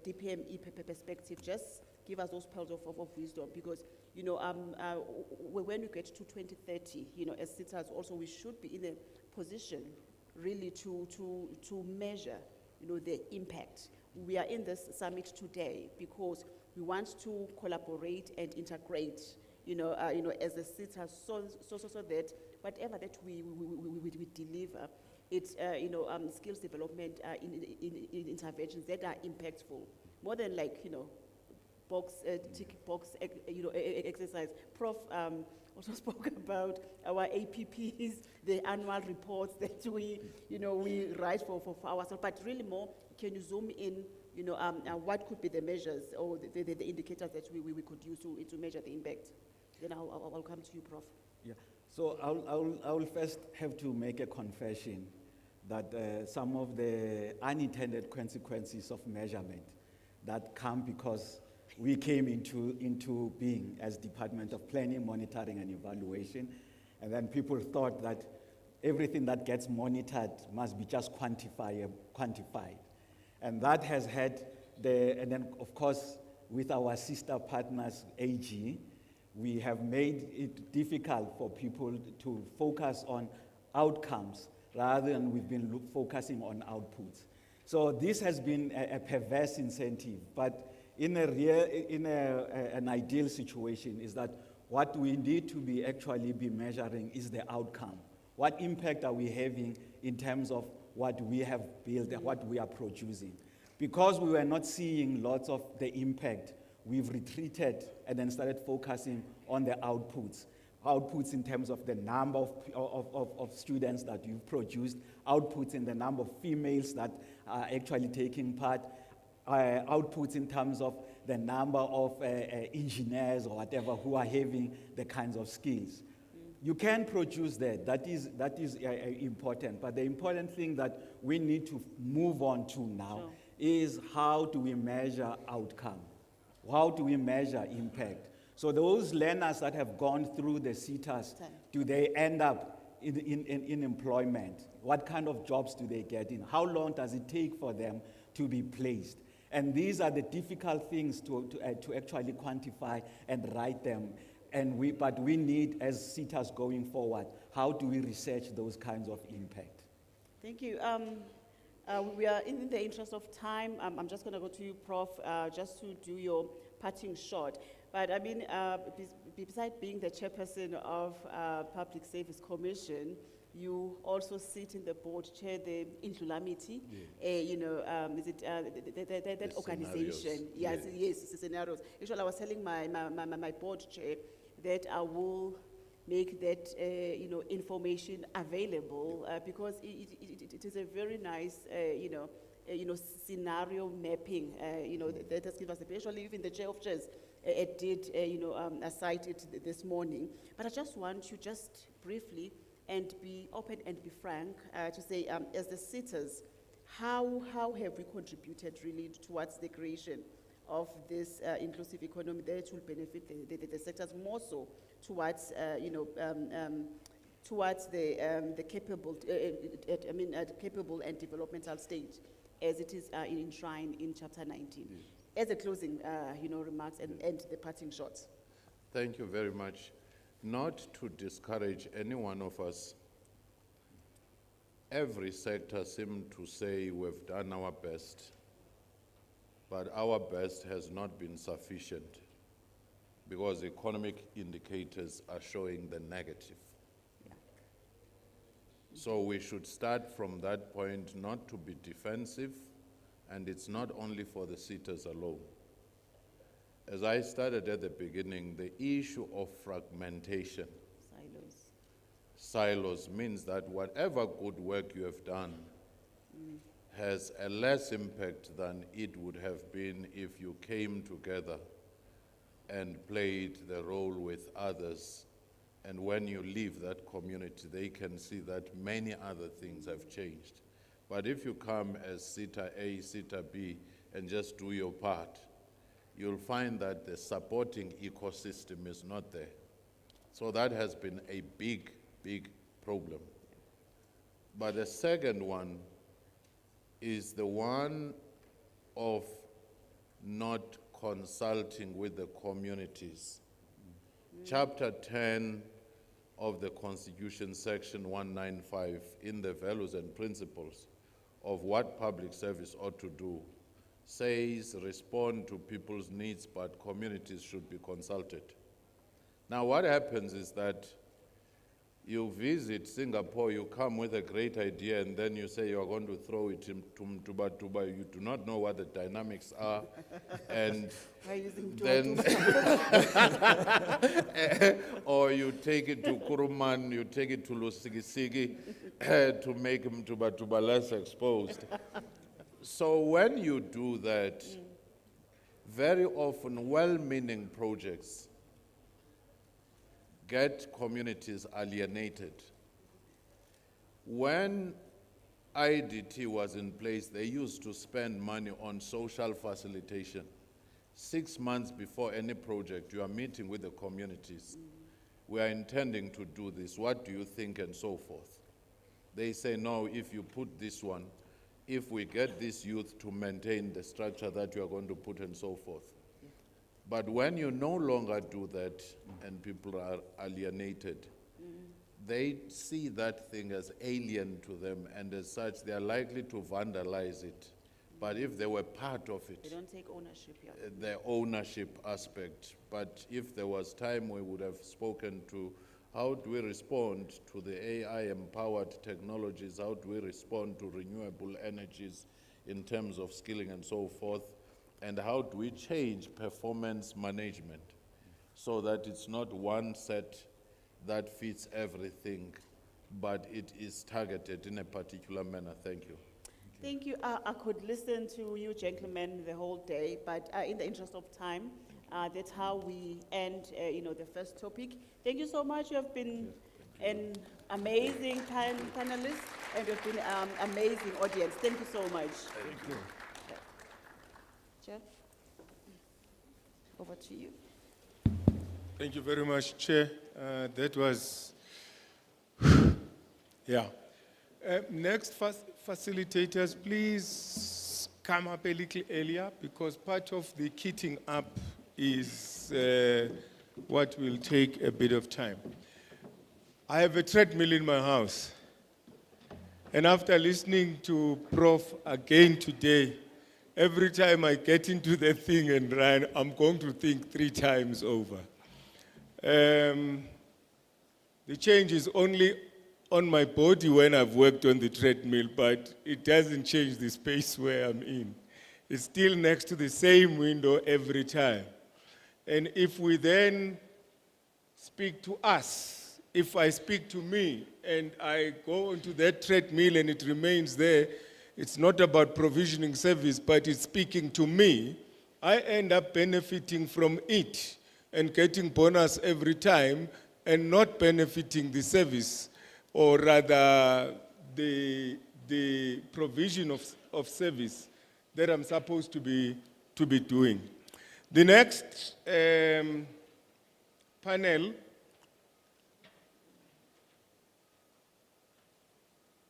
DPME perspective, just give us those pearls of wisdom, because, when we get to 2030, as SETAs also, we should be in a position really to measure, the impact. We are in this summit today because we want to collaborate and integrate, as a SETA, so that whatever that we deliver, it's skills development in interventions that are impactful, more than like tick box exercise. Prof also spoke about our APPs, the annual reports that we write for ourselves, but really more, can you zoom in, what could be the measures or the indicators that we could use to measure the impact? Then I'll come to you, Prof. Yeah. So I will first have to make a confession that some of the unintended consequences of measurement that come because we came into being as Department of Planning, Monitoring and Evaluation, and then people thought that everything that gets monitored must be just quantified. And that has had and then of course with our sister partners, AG, we have made it difficult for people to focus on outcomes rather than we've been focusing on outputs. So this has been a perverse incentive, but in an ideal situation is that what we need to be actually be measuring is the outcome. What impact are we having in terms of what we have built and what we are producing? Because we were not seeing lots of the impact, we've retreated and then started focusing on the outputs. Outputs in terms of the number of students that you've produced, outputs in the number of females that are actually taking part, outputs in terms of the number of engineers or whatever who are having the kinds of skills. You can produce that is important, but the important thing that we need to move on to now is how do we measure outcome? How do we measure impact? So those learners that have gone through the SETAs, do they end up in employment? What kind of jobs do they get in? How long does it take for them to be placed? And these are the difficult things to actually quantify and write them. But we need, as SETAs going forward, how do we research those kinds of impact? Thank you. We are in the interest of time. I'm just going to go to you, Prof, just to do your parting shot. But I mean, besides being the chairperson of Public Service Commission, you also sit in the board, chair the Indlulamity, is it that organization? Yes, yes, scenarios. Actually, I was telling my board chair that I will make that information available because it is a very nice scenario mapping that has given us. Actually, even the chair of chairs did cite it this morning. But I just want you just briefly and be open and be frank to say, as the SETAs, how have we contributed really towards the creation of this inclusive economy that will benefit the sectors more so towards towards the capable capable and developmental stage as it is enshrined in Chapter 19. As a closing remarks and the parting shots. Thank you very much. Not to discourage any one of us, every sector seemed to say we've done our best, but our best has not been sufficient because economic indicators are showing the negative. So we should start from that point, not to be defensive, and it's not only for the SETAs alone. As I started at the beginning, the issue of fragmentation, silos means that whatever good work you have done has a less impact than it would have been if you came together and played the role with others. And when you leave that community, they can see that many other things have changed. But if you come as SETA A, SETA B, and just do your part, you'll find that the supporting ecosystem is not there. So that has been a big, big problem. But the second one is the one of not consulting with the communities. Chapter 10 of the Constitution, section 195, in the values and principles of what public service ought to do, says respond to people's needs, but communities should be consulted. Now what happens is that you visit Singapore, you come with a great idea, and then you say you're going to throw it to Mtuba. You do not know what the dynamics are. And then, or you take it to Kuruman, you take it to Lusigisigi to make Mtuba less exposed. So when you do that, very often well-meaning projects get communities alienated. When IDT was in place, they used to spend money on social facilitation. 6 months before any project, you are meeting with the communities. We are intending to do this. What do you think? And so forth. They say, no, if you put this one, if we get this youth to maintain the structure that you are going to put and so forth. But when you no longer do that and people are alienated, they see that thing as alien to them, and as such they are likely to vandalize it. But if they were part of it, they don't take ownership, yeah. The ownership aspect. But if there was time, we would have spoken to how do we respond to the AI-empowered technologies, how do we respond to renewable energies in terms of skilling and so forth, and how do we change performance management so that it's not one set that fits everything, but it is targeted in a particular manner. Thank you. Thank you. I could listen to you gentlemen the whole day, but in the interest of time, that's how we end the first topic. Thank you so much. You have been an amazing panelist, and you've been an amazing audience. Thank you so much. Thank you. Chair, over to you. Thank you very much, Chair. That was, yeah. Next facilitators, please come up a little earlier, because part of the kitting up is what will take a bit of time. I have a treadmill in my house, and after listening to Prof again today, every time I get into the thing and run, I'm going to think 3 times over. The change is only on my body when I've worked on the treadmill, but it doesn't change the space where I'm in. It's still next to the same window every time. And if we then speak to us, if I speak to me and I go onto that treadmill and it remains there, it's not about provisioning service, but it's speaking to me, I end up benefiting from it and getting bonus every time and not benefiting the service, or rather the provision of service that I'm supposed to be doing. The next panel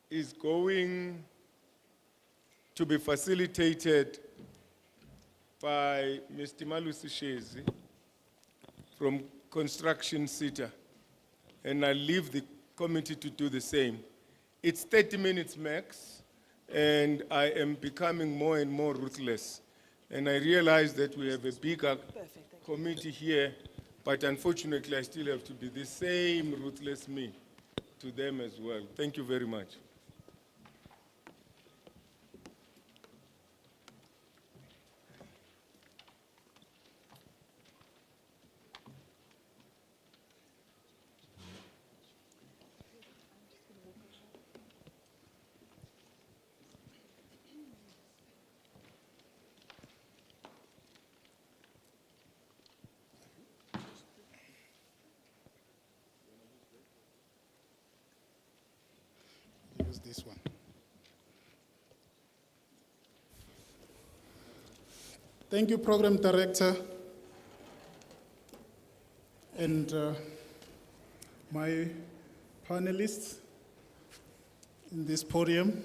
is going to be facilitated by Mr. Malusi Shezi from Construction SETA, and I leave the committee to do the same. It's 30 minutes max, and I am becoming more and more ruthless. And I realize that we have a bigger committee here, but unfortunately I still have to be the same ruthless me to them as well. Thank you very much. Use this one. Thank you, Program Director, and my panelists in this podium,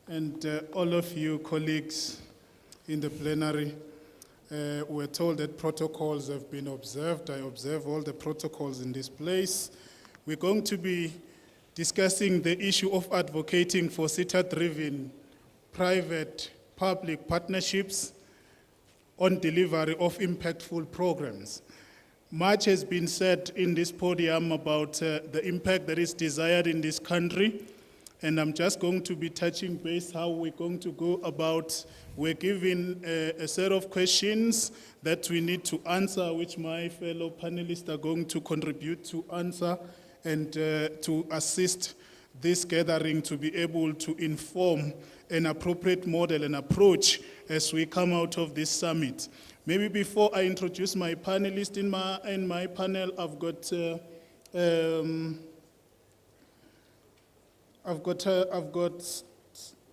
and all of you colleagues in the plenary. We're told that protocols have been observed. I observe all the protocols in this place. We're going to be discussing the issue of advocating for SETA-driven private-public partnerships on delivery of impactful programs. Much has been said in this podium about the impact that is desired in this country, and I'm just going to be touching base how we're going to go about. We're given a set of questions that we need to answer, which my fellow panelists are going to contribute to answer, and to assist this gathering to be able to inform an appropriate model and approach as we come out of this summit. Maybe before I introduce my panelists in my panel, I've got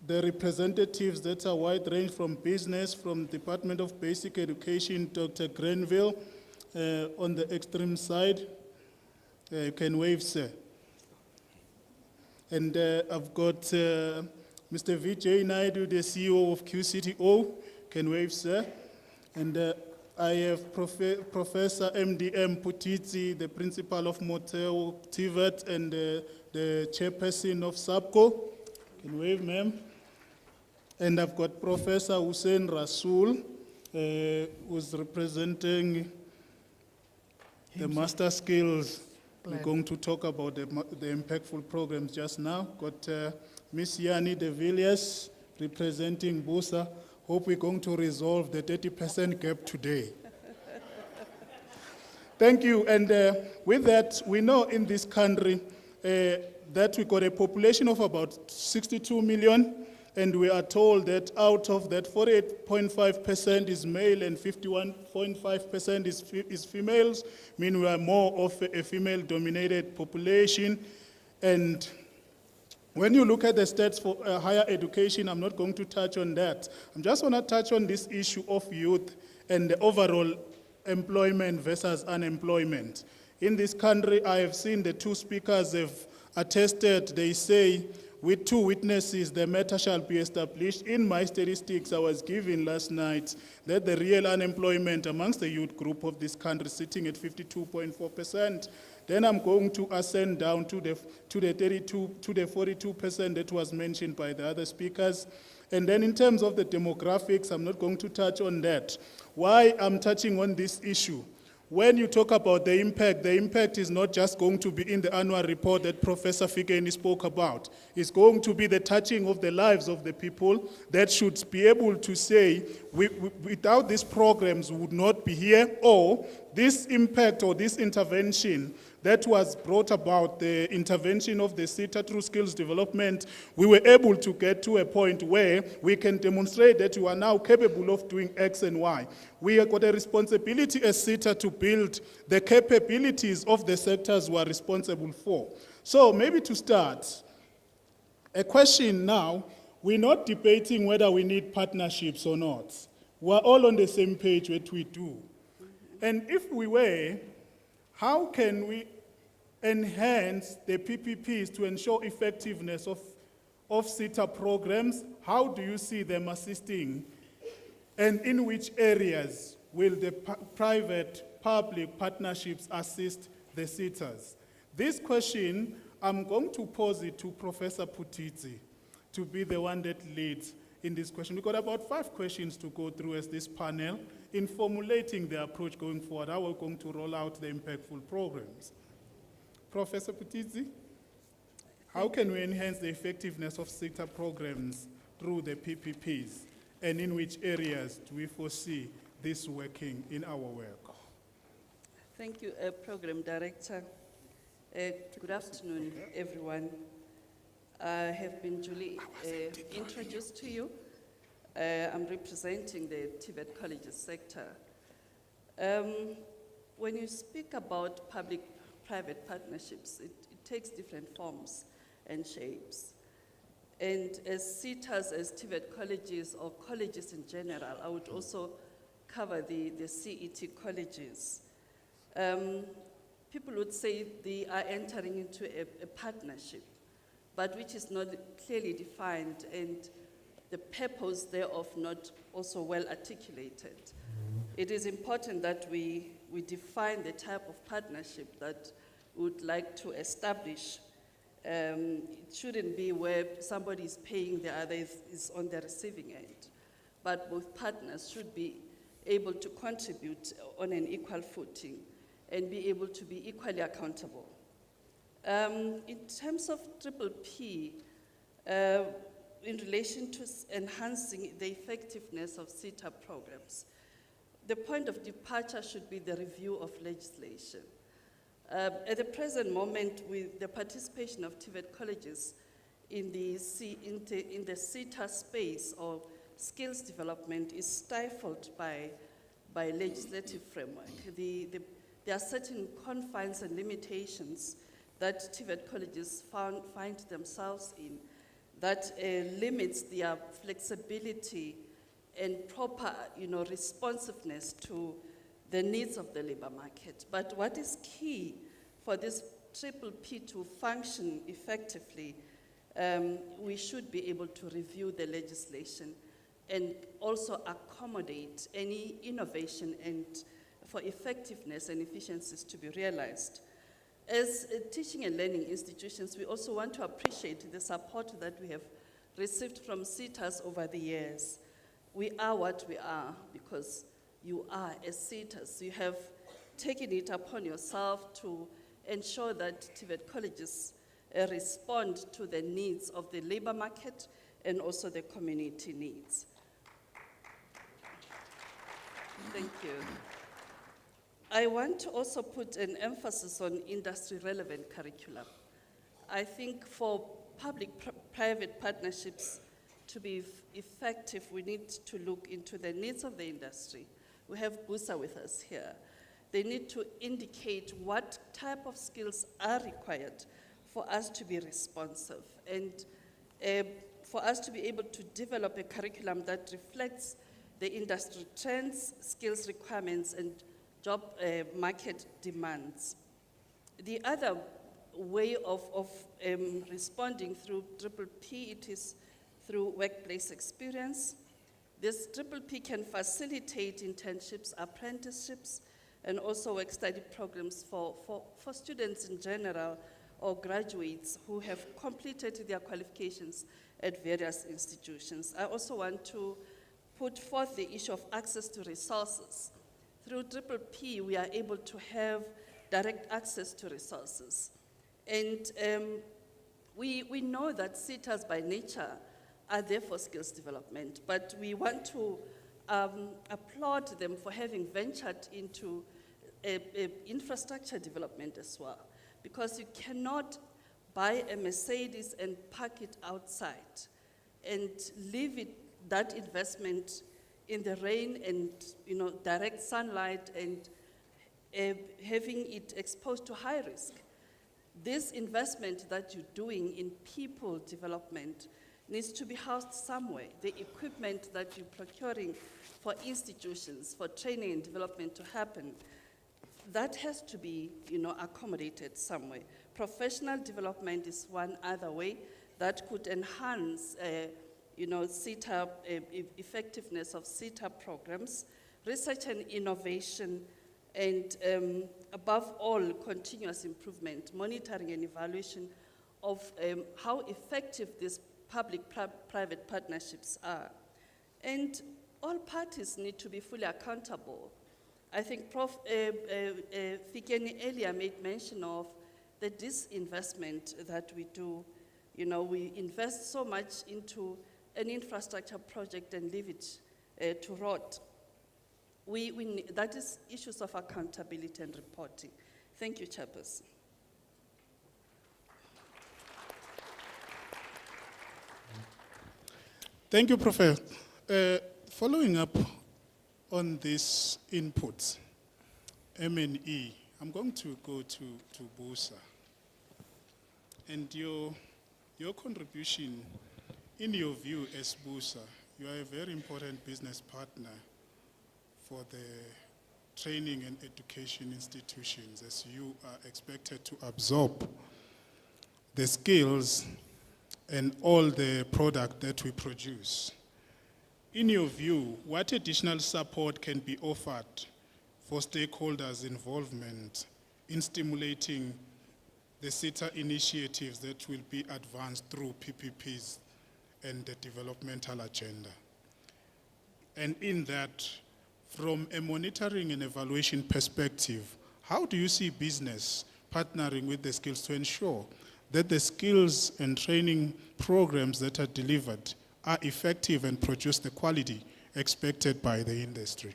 the representatives that are wide range from business, from Department of Basic Education, Dr. Grenville, on the extreme side. You can wave, sir. And I've got Mr. Vijay Naidu, the CEO of QCTO. Can wave, sir. And I have Professor MDM Putitsi, the principal of Motel TVET and the chairperson of SAPCO. Can wave, ma'am. And I've got Professor Hussein Rasool, who's representing the master skills. We're going to talk about the impactful programs just now. Got Ms. Yani de Villiers representing BUSA. Hope we're going to resolve the 30% gap today. Thank you. And with that, we know in this country that we got a population of about 62 million, and we are told that out of that, 48.5% is male and 51.5% is females, meaning we are more of a female-dominated population. And when you look at the stats for higher education, I'm not going to touch on that. I'm just going to touch on this issue of youth and the overall employment versus unemployment. In this country, I have seen the two speakers have attested. They say, with two witnesses, the matter shall be established. In my statistics I was given last night, that the real unemployment amongst the youth group of this country is sitting at 52.4%. Then I'm going to ascend down to the 42% that was mentioned by the other speakers. And then in terms of the demographics, I'm not going to touch on that. Why I'm touching on this issue? When you talk about the impact is not just going to be in the annual report that Professor Fikeni spoke about. It's going to be the touching of the lives of the people that should be able to say, without these programs, we would not be here, or this impact or this intervention that was brought about, the intervention of the SETA through skills development, we were able to get to a point where we can demonstrate that you are now capable of doing X and Y. We have got a responsibility as SETA to build the capabilities of the sectors we are responsible for. So maybe to start, a question now, we're not debating whether we need partnerships or not. We're all on the same page what we do. And if we were, how can we enhance the PPPs to ensure effectiveness of SETA programs? How do you see them assisting? And in which areas will the private-public partnerships assist the SETAs? This question, I'm going to pose it to Professor Putitsi to be the one that leads in this question. We've got about 5 questions to go through as this panel in formulating the approach going forward, how we're going to roll out the impactful programs. Professor Putitsi? How can we enhance the effectiveness of SETA programs through the PPPs? And in which areas do we foresee this working in our work? Thank you, Program Director. Good afternoon, everyone. I have been duly introduced to you. I'm representing the TVET colleges sector. When you speak about public-private partnerships, it takes different forms and shapes. And as SETAs, as TVET colleges or colleges in general, I would also cover the CET colleges. People would say they are entering into a partnership, but which is not clearly defined and the purpose thereof not also well articulated. It is important that we define the type of partnership that we would like to establish. It shouldn't be where somebody is paying, the other is on the receiving end. But both partners should be able to contribute on an equal footing and be able to be equally accountable. In terms of PPP, in relation to enhancing the effectiveness of SETA programs, the point of departure should be the review of legislation. At the present moment, with the participation of TVET colleges in the SETA space or skills development is stifled by legislative framework. There are certain confines and limitations that TVET colleges find themselves in that limits their flexibility and proper responsiveness to the needs of the labor market. But what is key for this PPP to function effectively, we should be able to review the legislation and also accommodate any innovation and for effectiveness and efficiencies to be realized. As teaching and learning institutions, we also want to appreciate the support that we have received from SETAs over the years. We are what we are because you are as SETAs. You have taken it upon yourself to ensure that TVET colleges respond to the needs of the labor market and also the community needs. Thank you. I want to also put an emphasis on industry-relevant curriculum. I think for public-private partnerships to be effective, we need to look into the needs of the industry. We have Busa with us here. They need to indicate what type of skills are required for us to be responsive and for us to be able to develop a curriculum that reflects the industry trends, skills requirements, and job market demands. The other way of responding through PPP, it is through workplace experience. This PPP can facilitate internships, apprenticeships, and also work-study programs for students in general or graduates who have completed their qualifications at various institutions. I also want to put forth the issue of access to resources. Through PPP, we are able to have direct access to resources. And we know that SETAs by nature are there for skills development, but we want to applaud them for having ventured into infrastructure development as well, because you cannot buy a Mercedes and park it outside and leave that investment in the rain and direct sunlight and having it exposed to high risk. This investment that you're doing in people development needs to be housed somewhere. The equipment that you're procuring for institutions, for training and development to happen, that has to be accommodated somewhere. Professional development is one other way that could enhance SETA, effectiveness of SETA programs, research and innovation, and above all, continuous improvement, monitoring and evaluation of how effective these public-private partnerships are. And all parties need to be fully accountable. I think Prof. Fikeni earlier made mention of the disinvestment that we do. You know, we invest so much into an infrastructure project and leave it to rot. That is issues of accountability and reporting. Thank you, Chairperson. Thank you, Professor. Following up on these inputs, M&E, I'm going to go to Busa. And your contribution, in your view as Busa, you are a very important business partner for the training and education institutions, as you are expected to absorb the skills and all the product that we produce. In your view, what additional support can be offered for stakeholders' involvement in stimulating the SETA initiatives that will be advanced through PPPs and the developmental agenda? And in that, from a monitoring and evaluation perspective, how do you see business partnering with the skills to ensure that the skills and training programs that are delivered are effective and produce the quality expected by the industry?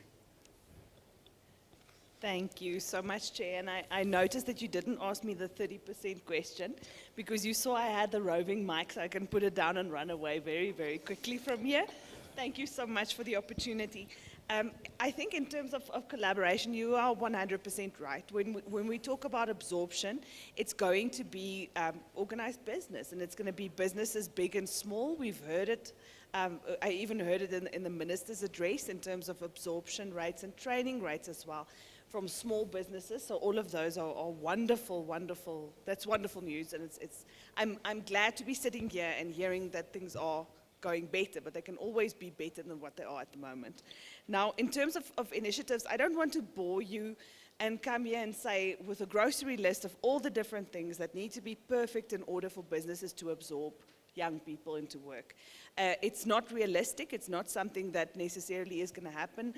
Thank you so much, Chair. And I noticed that you didn't ask me the 30% question because you saw I had the roving mic, so I can put it down and run away very, very quickly from here. Thank you so much for the opportunity. I think in terms of collaboration, you are 100% right. When we talk about absorption, it's going to be organized business, and it's going to be businesses big and small. We've heard it. I even heard it in the minister's address in terms of absorption rates and training rates as well from small businesses. So all of those are wonderful, wonderful. That's wonderful news, and I'm glad to be sitting here and hearing that things are going better, but they can always be better than what they are at the moment. Now, in terms of initiatives, I don't want to bore you and come here and say with a grocery list of all the different things that need to be perfect in order for businesses to absorb young people into work. It's not realistic. It's not something that necessarily is going to happen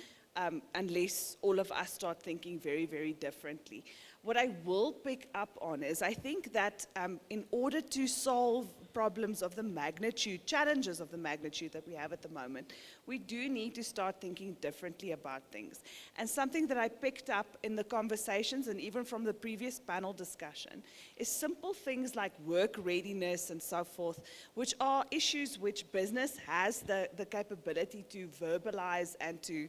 unless all of us start thinking very, very differently. What I will pick up on is I think that in order to solve problems of the magnitude, challenges of the magnitude that we have at the moment, we do need to start thinking differently about things. And something that I picked up in the conversations and even from the previous panel discussion is simple things like work readiness and so forth, which are issues which business has the capability to verbalize and to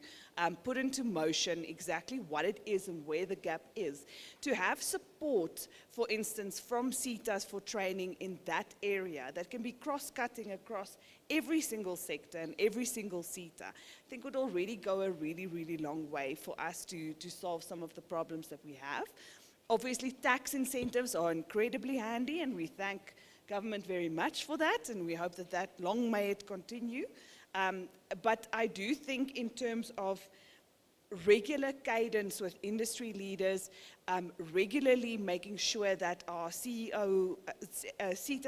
put into motion exactly what it is and where the gap is. To have support, for instance, from SETAs for training in that area that can be cross-cutting across every single sector and every single SETA, I think would already go a really, really long way for us to solve some of the problems that we have. Obviously, tax incentives are incredibly handy, and we thank government very much for that, and we hope that long may it continue. But I do think in terms of regular cadence with industry leaders, regularly making sure that our SETA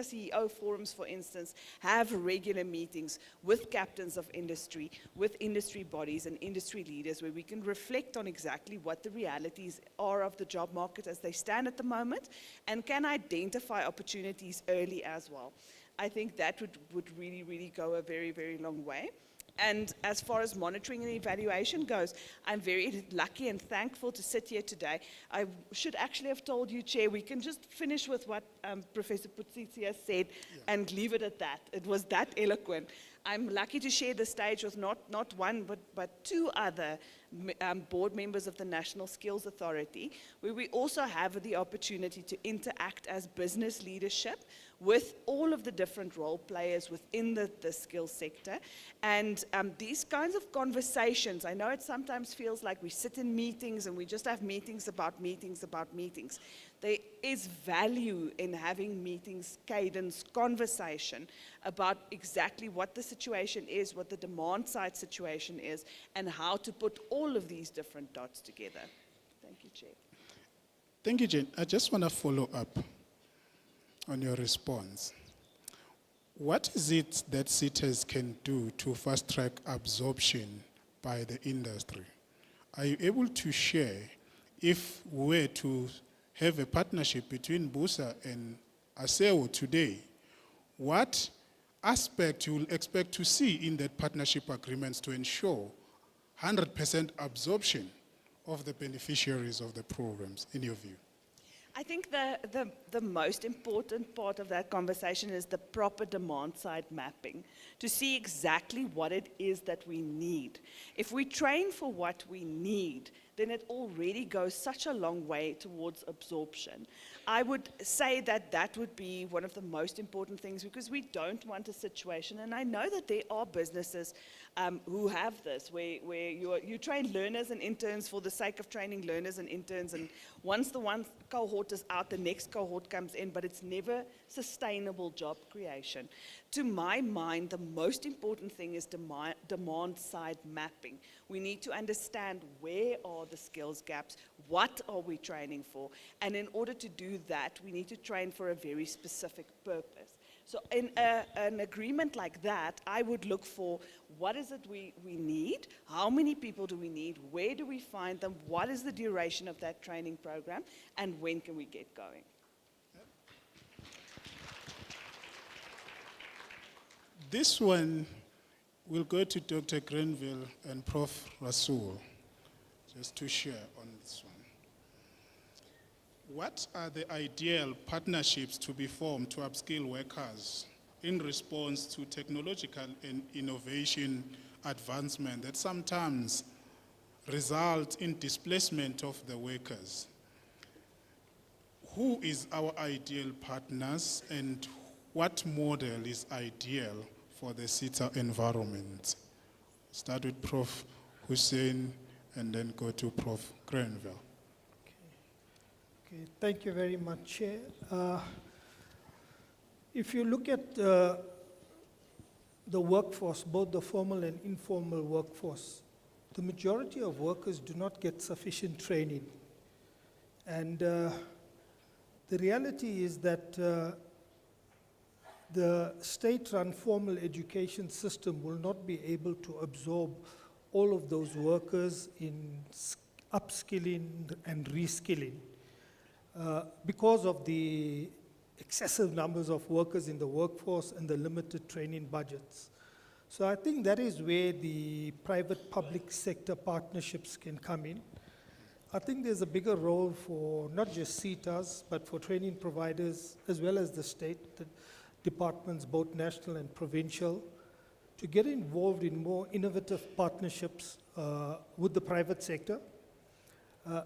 CEO forums, for instance, have regular meetings with captains of industry, with industry bodies and industry leaders, where we can reflect on exactly what the realities are of the job market as they stand at the moment, and can identify opportunities early as well. I think that would really, really go a very, very long way. And as far as monitoring and evaluation goes, I'm very lucky and thankful to sit here today. I should actually have told you, Chair, we can just finish with what Professor Putsitsia said and leave it at that. It was that eloquent. I'm lucky to share the stage with not one, but two other board members of the National Skills Authority, where we also have the opportunity to interact as business leadership with all of the different role players within the skills sector. And these kinds of conversations, I know it sometimes feels like we sit in meetings and we just have meetings about meetings about meetings. There is value in having meetings, cadence, conversation about exactly what the situation is, what the demand side situation is, and how to put all of these different dots together. Thank you, Chair. Thank you, Jane. I just want to follow up on your response. What is it that SETAs can do to fast-track absorption by the industry? Are you able to share, if we were to have a partnership between BUSA and ASEO today, what aspect you will expect to see in that partnership agreements to ensure 100% absorption of the beneficiaries of the programs, in your view? I think the most important part of that conversation is the proper demand side mapping, to see exactly what it is that we need. If we train for what we need, then it already goes such a long way towards absorption. I would say that that would be one of the most important things, because we don't want a situation, and I know that there are businesses who have this, where you train learners and interns for the sake of training learners and interns, and once the one cohort is out, the next cohort comes in, but it's never sustainable job creation. To my mind, the most important thing is demand side mapping. We need to understand where are the skills gaps, what are we training for, and in order to do that, we need to train for a very specific purpose. So in an agreement like that, I would look for what is it we need, how many people do we need, where do we find them, what is the duration of that training program, and when can we get going? This one will go to Dr. Grenville and Prof. Rasool, just to share on this one. What are the ideal partnerships to be formed to upskill workers in response to technological and innovation advancement that sometimes result in displacement of the workers? Who is our ideal partners, and what model is ideal for the SETA environment? Start with Prof. Hussein and then go to Prof. Grenville. Okay, thank you very much, Chair. If you look at the workforce, both the formal and informal workforce, the majority of workers do not get sufficient training. And the reality is that the state-run formal education system will not be able to absorb all of those workers in upskilling and reskilling. Because of the excessive numbers of workers in the workforce and the limited training budgets. So I think that is where the private-public sector partnerships can come in. I think there's a bigger role for not just SETAs, but for training providers, as well as the state the departments, both national and provincial, to get involved in more innovative partnerships with the private sector.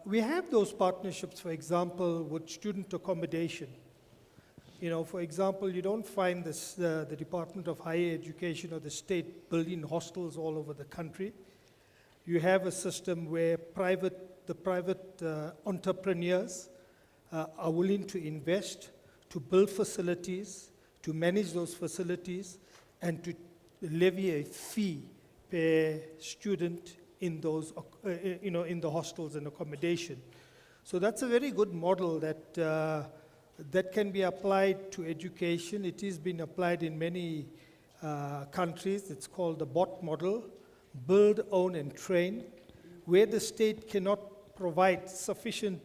We have those partnerships, for example, with student accommodation. You know, for example, you don't find this, the Department of Higher Education or the state building hostels all over the country. You have a system where the private entrepreneurs are willing to invest, to build facilities, to manage those facilities, and to levy a fee per student in those, in the hostels and accommodation. So that's a very good model that, that can be applied to education. It is being applied in many countries. It's called the BOT model, build, own, and train, where the state cannot provide sufficient,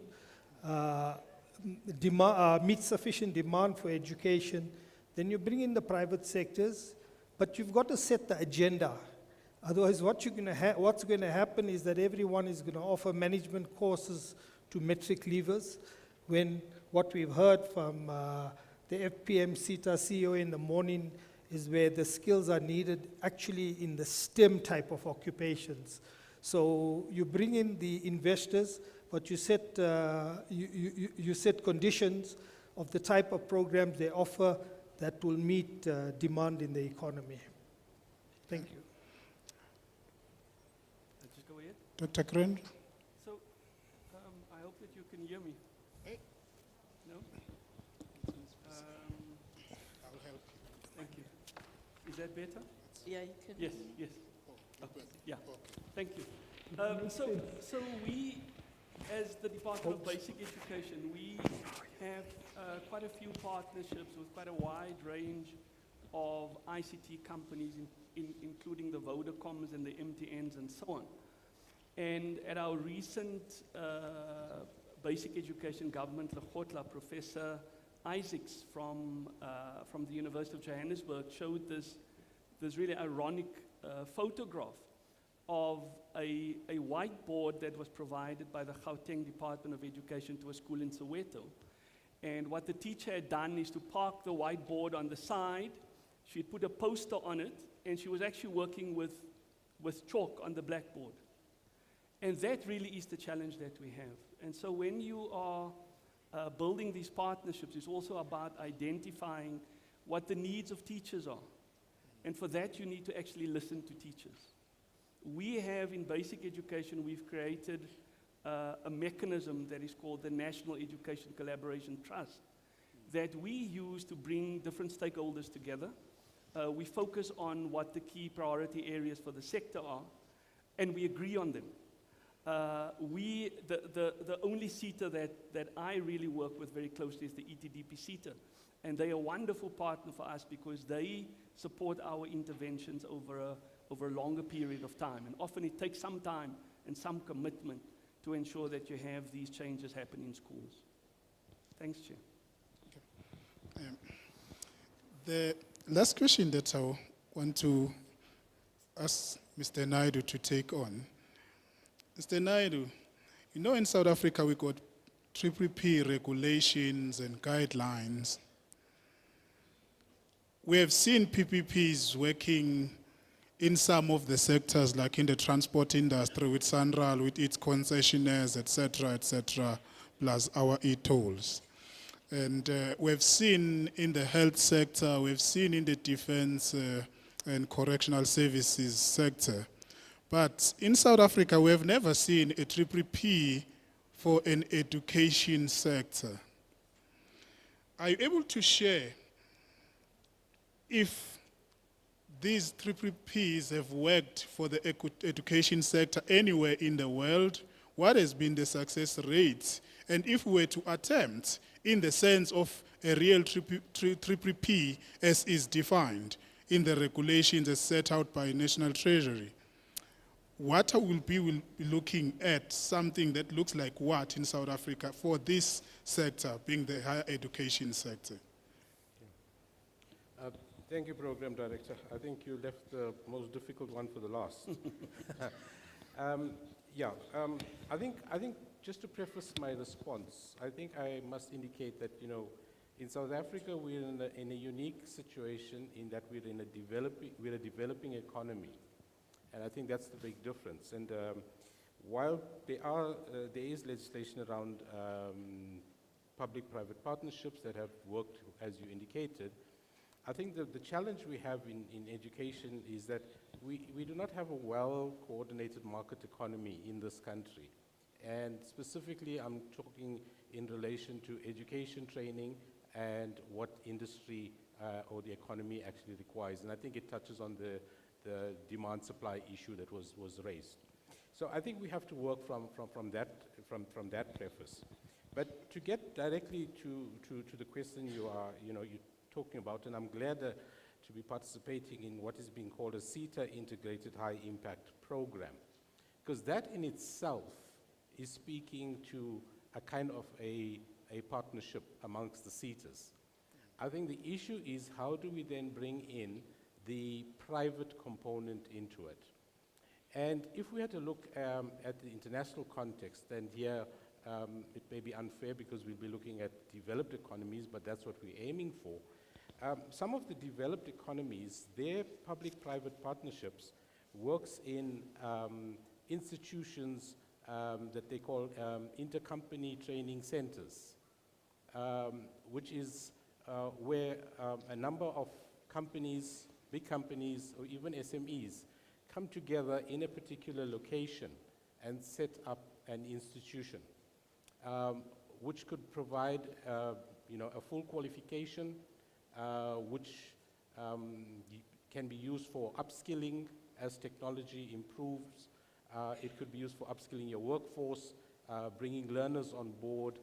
meet sufficient demand for education. Then you bring in the private sectors, but you've got to set the agenda. Otherwise, what's going to happen is that everyone is going to offer management courses to metric leavers, when what we've heard from the FPM SETA CEO in the morning is where the skills are needed actually in the STEM type of occupations. So you bring in the investors, but you set, you set conditions of the type of programs they offer that will meet demand in the economy. Thank you. Dr. Grenville? So, I hope that you can hear me. No? I'll help you. Thank you. Is that better? Yeah, you can. Yes, yes. Okay. Yeah, thank you. So we, as the Department of Basic Education, we have quite a few partnerships with quite a wide range of ICT companies, including the Vodacoms and the MTNs and so on. And at our recent Basic Education Government Lekgotla, Professor Isaacs from the University of Johannesburg showed this really ironic photograph of a whiteboard that was provided by the Gauteng Department of Education to a school in Soweto. And what the teacher had done is to park the whiteboard on the side. She put a poster on it, and she was actually working with chalk on the blackboard. And that really is the challenge that we have. And so when you are building these partnerships, it's also about identifying what the needs of teachers are. And for that, you need to actually listen to teachers. We have, in basic education, we've created a mechanism that is called the National Education Collaboration Trust that we use to bring different stakeholders together. We focus on what the key priority areas for the sector are, and we agree on them. The only SETA that I really work with very closely is the ETDP SETA, and they are a wonderful partner for us because they support our interventions over a longer period of time, and often it takes some time and some commitment to ensure that you have these changes happen in schools. Thanks, Chair. Okay. The last question that I want to ask Mr. Naidu to take on. Mr. Naidu, you know in South Africa we got PPP regulations and guidelines. We have seen PPPs working in some of the sectors, like in the transport industry with Sanral, with its concessionaires, etc., plus our e-tolls. And we've seen in the health sector, we've seen in the defense and correctional services sector. But in South Africa, we have never seen a PPP for an education sector. Are you able to share if these PPPs have worked for the education sector anywhere in the world? What has been the success rate? And if we were to attempt, in the sense of a real PPP as is defined in the regulations as set out by National Treasury, what will be looking at something that looks like what in South Africa for this sector, being the higher education sector? Thank you, Program Director. I think you left the most difficult one for the last. I think just to preface my response, I think I must indicate that, in South Africa we're in a unique situation in that we're a developing economy, and I think that's the big difference. And while there is legislation around public-private partnerships that have worked, as you indicated, I think that the challenge we have in education is that we do not have a well-coordinated market economy in this country. And specifically, I'm talking in relation to education training and what industry or the economy actually requires. And I think it touches on the demand-supply issue that was raised. So I think we have to work from that preface. But to get directly to the question you're talking about, and I'm glad to be participating in what is being called a SETA Integrated High Impact Program, because that in itself is speaking to a kind of a partnership amongst the SETAs. I think the issue is how do we then bring in the private component into it. And if we had to look at the international context, then here it may be unfair because we'll be looking at developed economies, but that's what we're aiming for. Some of the developed economies, their public-private partnerships works in institutions that they call intercompany training centers, which is where a number of companies, big companies, or even SMEs come together in a particular location and set up an institution, which could provide a full qualification, which can be used for upskilling as technology improves. It could be used for upskilling your workforce, bringing learners on board.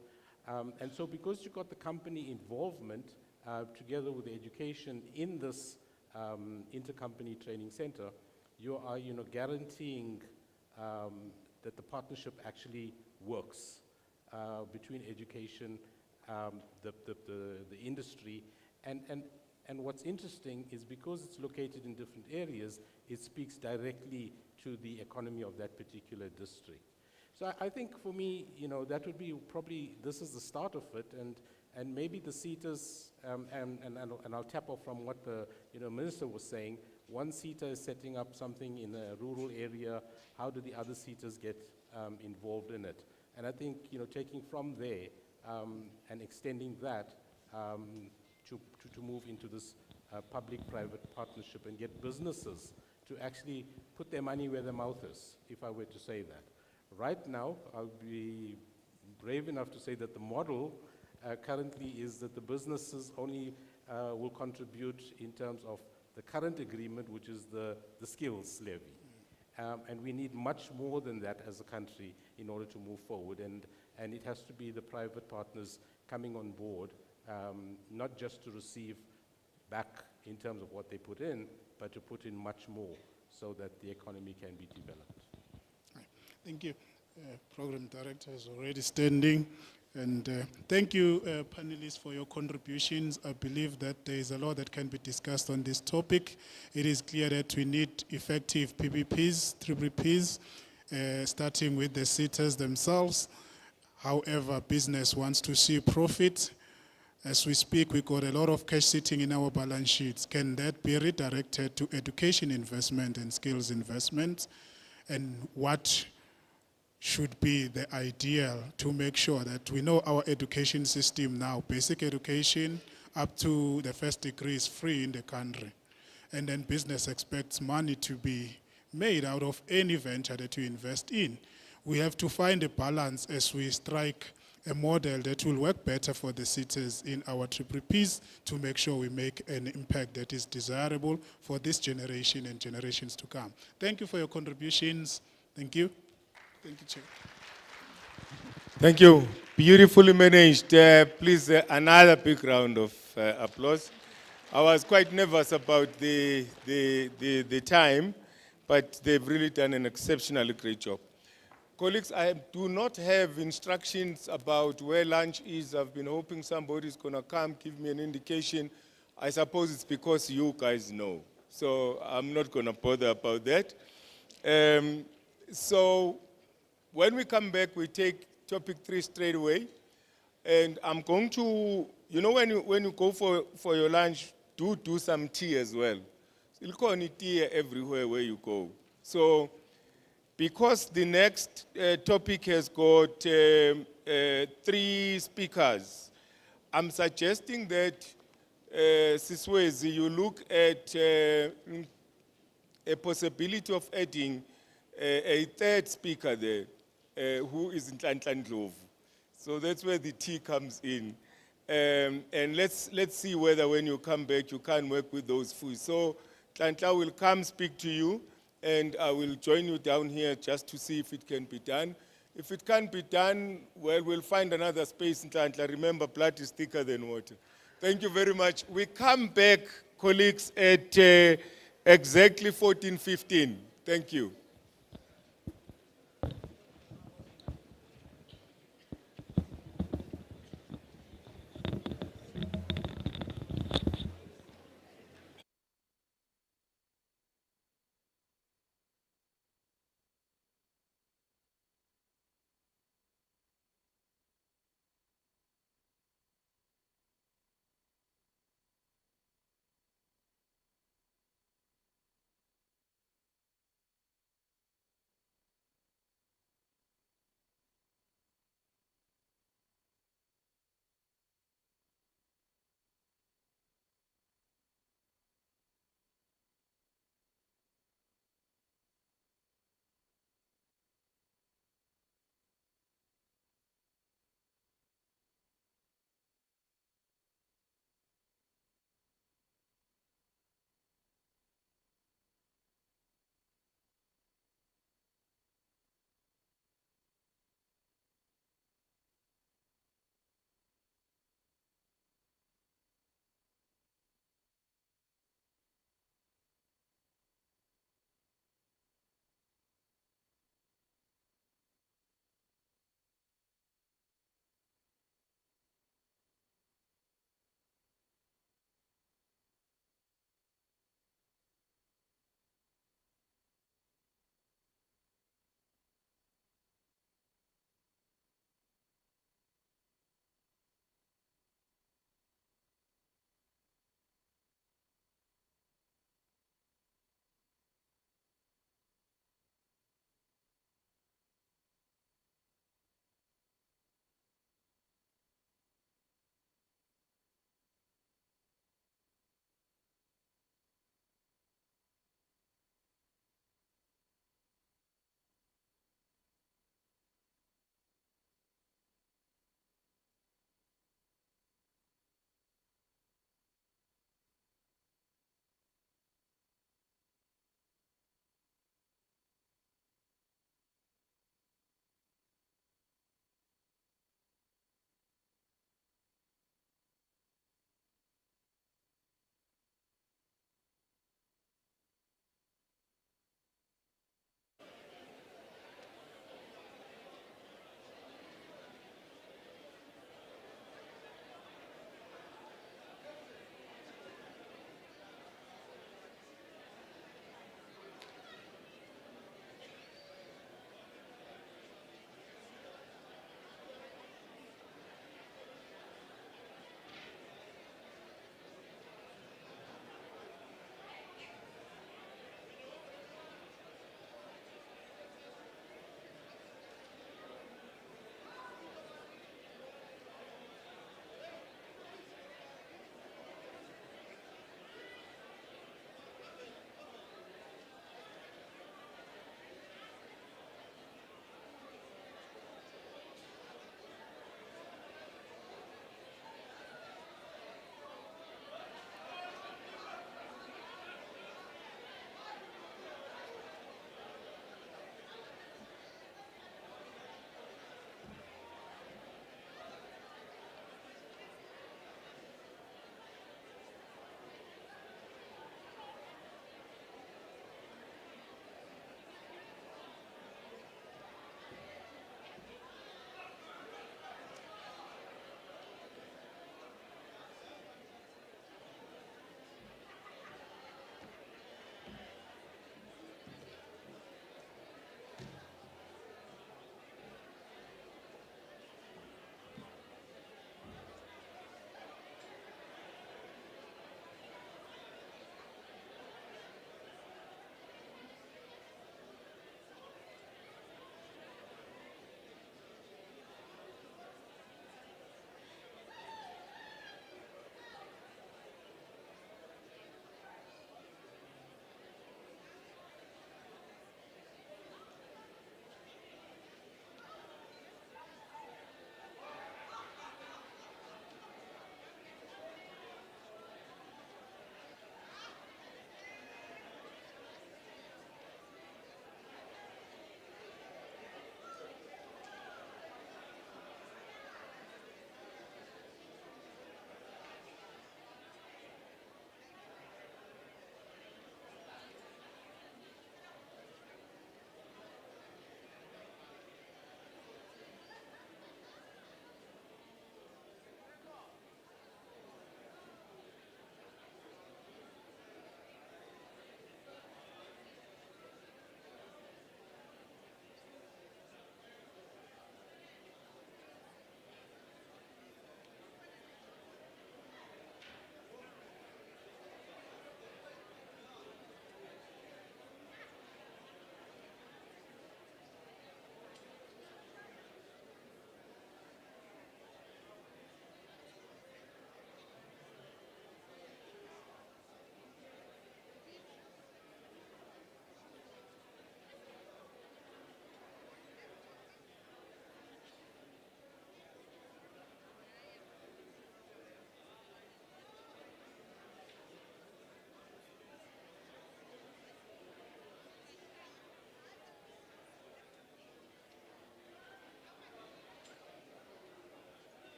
And so because you've got the company involvement together with the education in this intercompany training center, you are guaranteeing that the partnership actually works. between education, the industry, and what's interesting is because it's located in different areas, it speaks directly to the economy of that particular district. So I think for me, that would be probably, this is the start of it, and maybe the SETAs, and I'll tap off from what the minister was saying. One SETA is setting up something in a rural area. How do the other SETAs get involved in it? And I think taking from there and extending that to move into this public-private partnership and get businesses to actually put their money where their mouth is, if I were to say that. Right now, I'll be brave enough to say that the model currently is that the businesses only will contribute in terms of the current agreement, which is the skills levy. And we need much more than that as a country in order to move forward. And it has to be the private partners coming on board, not just to receive back in terms of what they put in, but to put in much more so that the economy can be developed. Thank you. Program Director is already standing. And thank you, panelists, for your contributions. I believe that there is a lot that can be discussed on this topic. It is clear that we need effective PPPs, triple Ps, starting with the SETAs themselves. However, business wants to see profit. As we speak, we got a lot of cash sitting in our balance sheets. Can that be redirected to education investment and skills investment? And what should be the ideal to make sure that we know our education system now, basic education up to the first degree is free in the country. And then business expects money to be made out of any venture that you invest in. We have to find a balance as we strike a model that will work better for the cities in our triple Ps to make sure we make an impact that is desirable for this generation and generations to come. Thank you for your contributions. Thank you. Thank you, Chair. Thank you. Beautifully managed. Please, another big round of applause. I was quite nervous about the time, but they've really done an exceptionally great job. Colleagues, I do not have instructions about where lunch is. I've been hoping somebody's going to come, give me an indication. I suppose it's because you guys know. So I'm not going to bother about that. So when we come back, we take topic 3 straight away. And I'm going to, when you go for your lunch, do some tea as well. You'll call it tea everywhere where you go. So because the next topic has got 3 speakers, I'm suggesting that, Siswezi, you look at a possibility of adding a 3rd speaker there, who is Nhlanhla Ndlovu. So that's where the tea comes in. And let's see whether when you come back, you can work with those foods. So Nhlanhla will come speak to you, and I will join you down here just to see if it can be done. If it can't be done, well, we'll find another space in Nhlanhla. Remember, blood is thicker than water. Thank you very much. We come back, colleagues, at exactly 14:15. Thank you.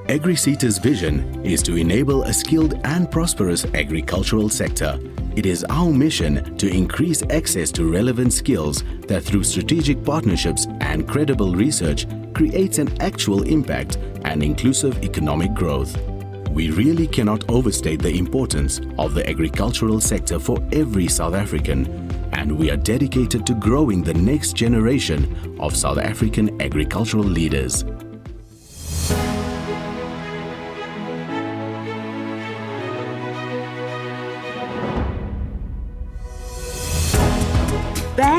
AgriSETA's vision is to enable a skilled and prosperous agricultural sector. It is our mission to increase access to relevant skills that through strategic partnerships and credible research creates an actual impact and inclusive economic growth. We really cannot overstate the importance of the agricultural sector for every South African, and we are dedicated to growing the next generation of South African agricultural leaders.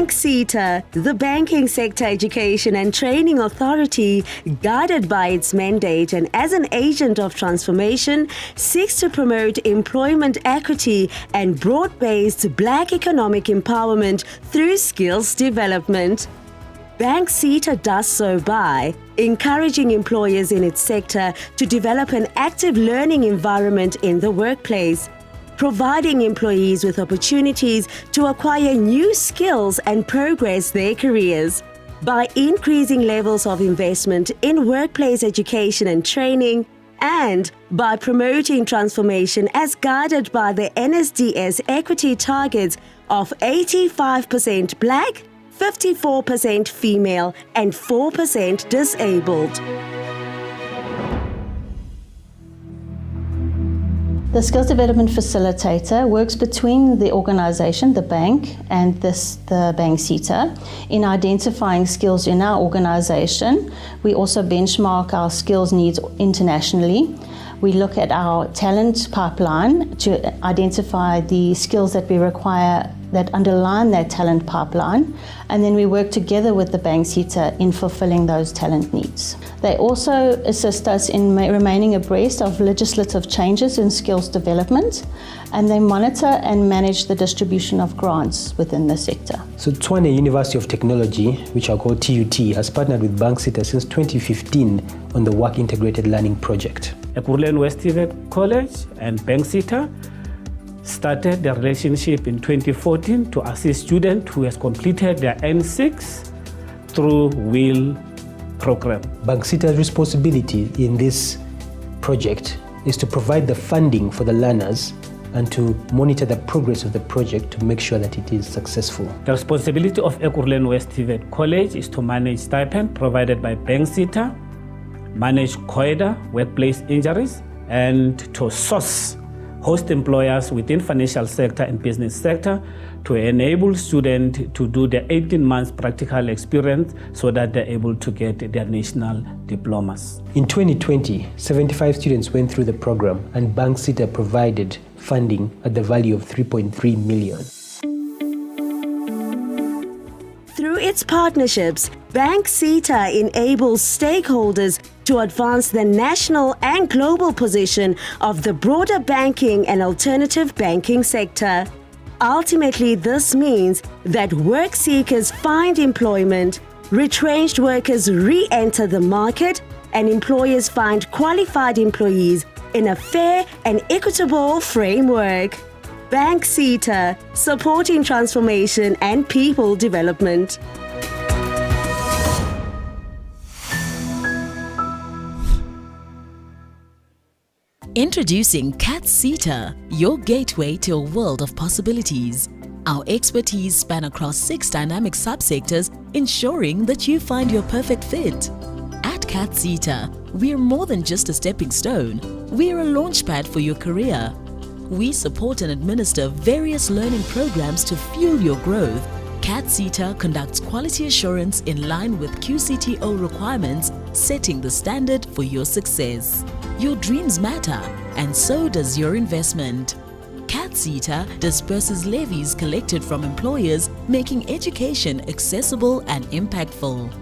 SETA, the Banking Sector Education and Training Authority, guided by its mandate and as an agent of transformation, seeks to promote employment equity and broad-based Black economic empowerment through skills development. SETA does so by encouraging employers in its sector to develop an active learning environment in the workplace, providing employees with opportunities to acquire new skills and progress their careers, by increasing levels of investment in workplace education and training, and by promoting transformation as guided by the NSDS equity targets of 85% Black, 54% female, and 4% disabled. The Skills Development Facilitator works between the organization, the bank, and the SETA in identifying skills in our organization. We also benchmark our skills needs internationally. We look at our talent pipeline to identify the skills that we require that underline that talent pipeline, and then we work together with the SETA in fulfilling those talent needs. They also assist us in remaining abreast of legislative changes in skills development, and they monitor and manage the distribution of grants within the sector. So Tshwane University of Technology, which I call TUT, has partnered with SETA since 2015 on the Work Integrated Learning Project. Ekurhuleni West College and SETA started the relationship in 2014 to assist students who has completed their N6 through WHEEL program. SETA's responsibility in this project is to provide the funding for the learners and to monitor the progress of the project to make sure that it is successful. The responsibility of Ekurhuleni West College is to manage stipend provided by SETA, manage COIDA, workplace injuries, and to source host employers within financial sector and business sector to enable students to do the 18 months practical experience so that they're able to get their national diplomas. In 2020, 75 students went through the program and SETA provided funding at the value of 3.3 million. Through its partnerships, SETA enables stakeholders to advance the national and global position of the broader banking and alternative banking sector. Ultimately, this means that work seekers find employment, retrenched workers re-enter the market, and employers find qualified employees in a fair and equitable framework. SETA, supporting transformation and people development. Introducing SETA, your gateway to a world of possibilities. Our expertise span across 6 dynamic subsectors, ensuring that you find your perfect fit. At SETA, we're more than just a stepping stone. We're a launchpad for your career. We support and administer various learning programs to fuel your growth. SETA conducts quality assurance in line with QCTO requirements, setting the standard for your success. Your dreams matter, and so does your investment. SETA disperses levies collected from employers, making education accessible and impactful.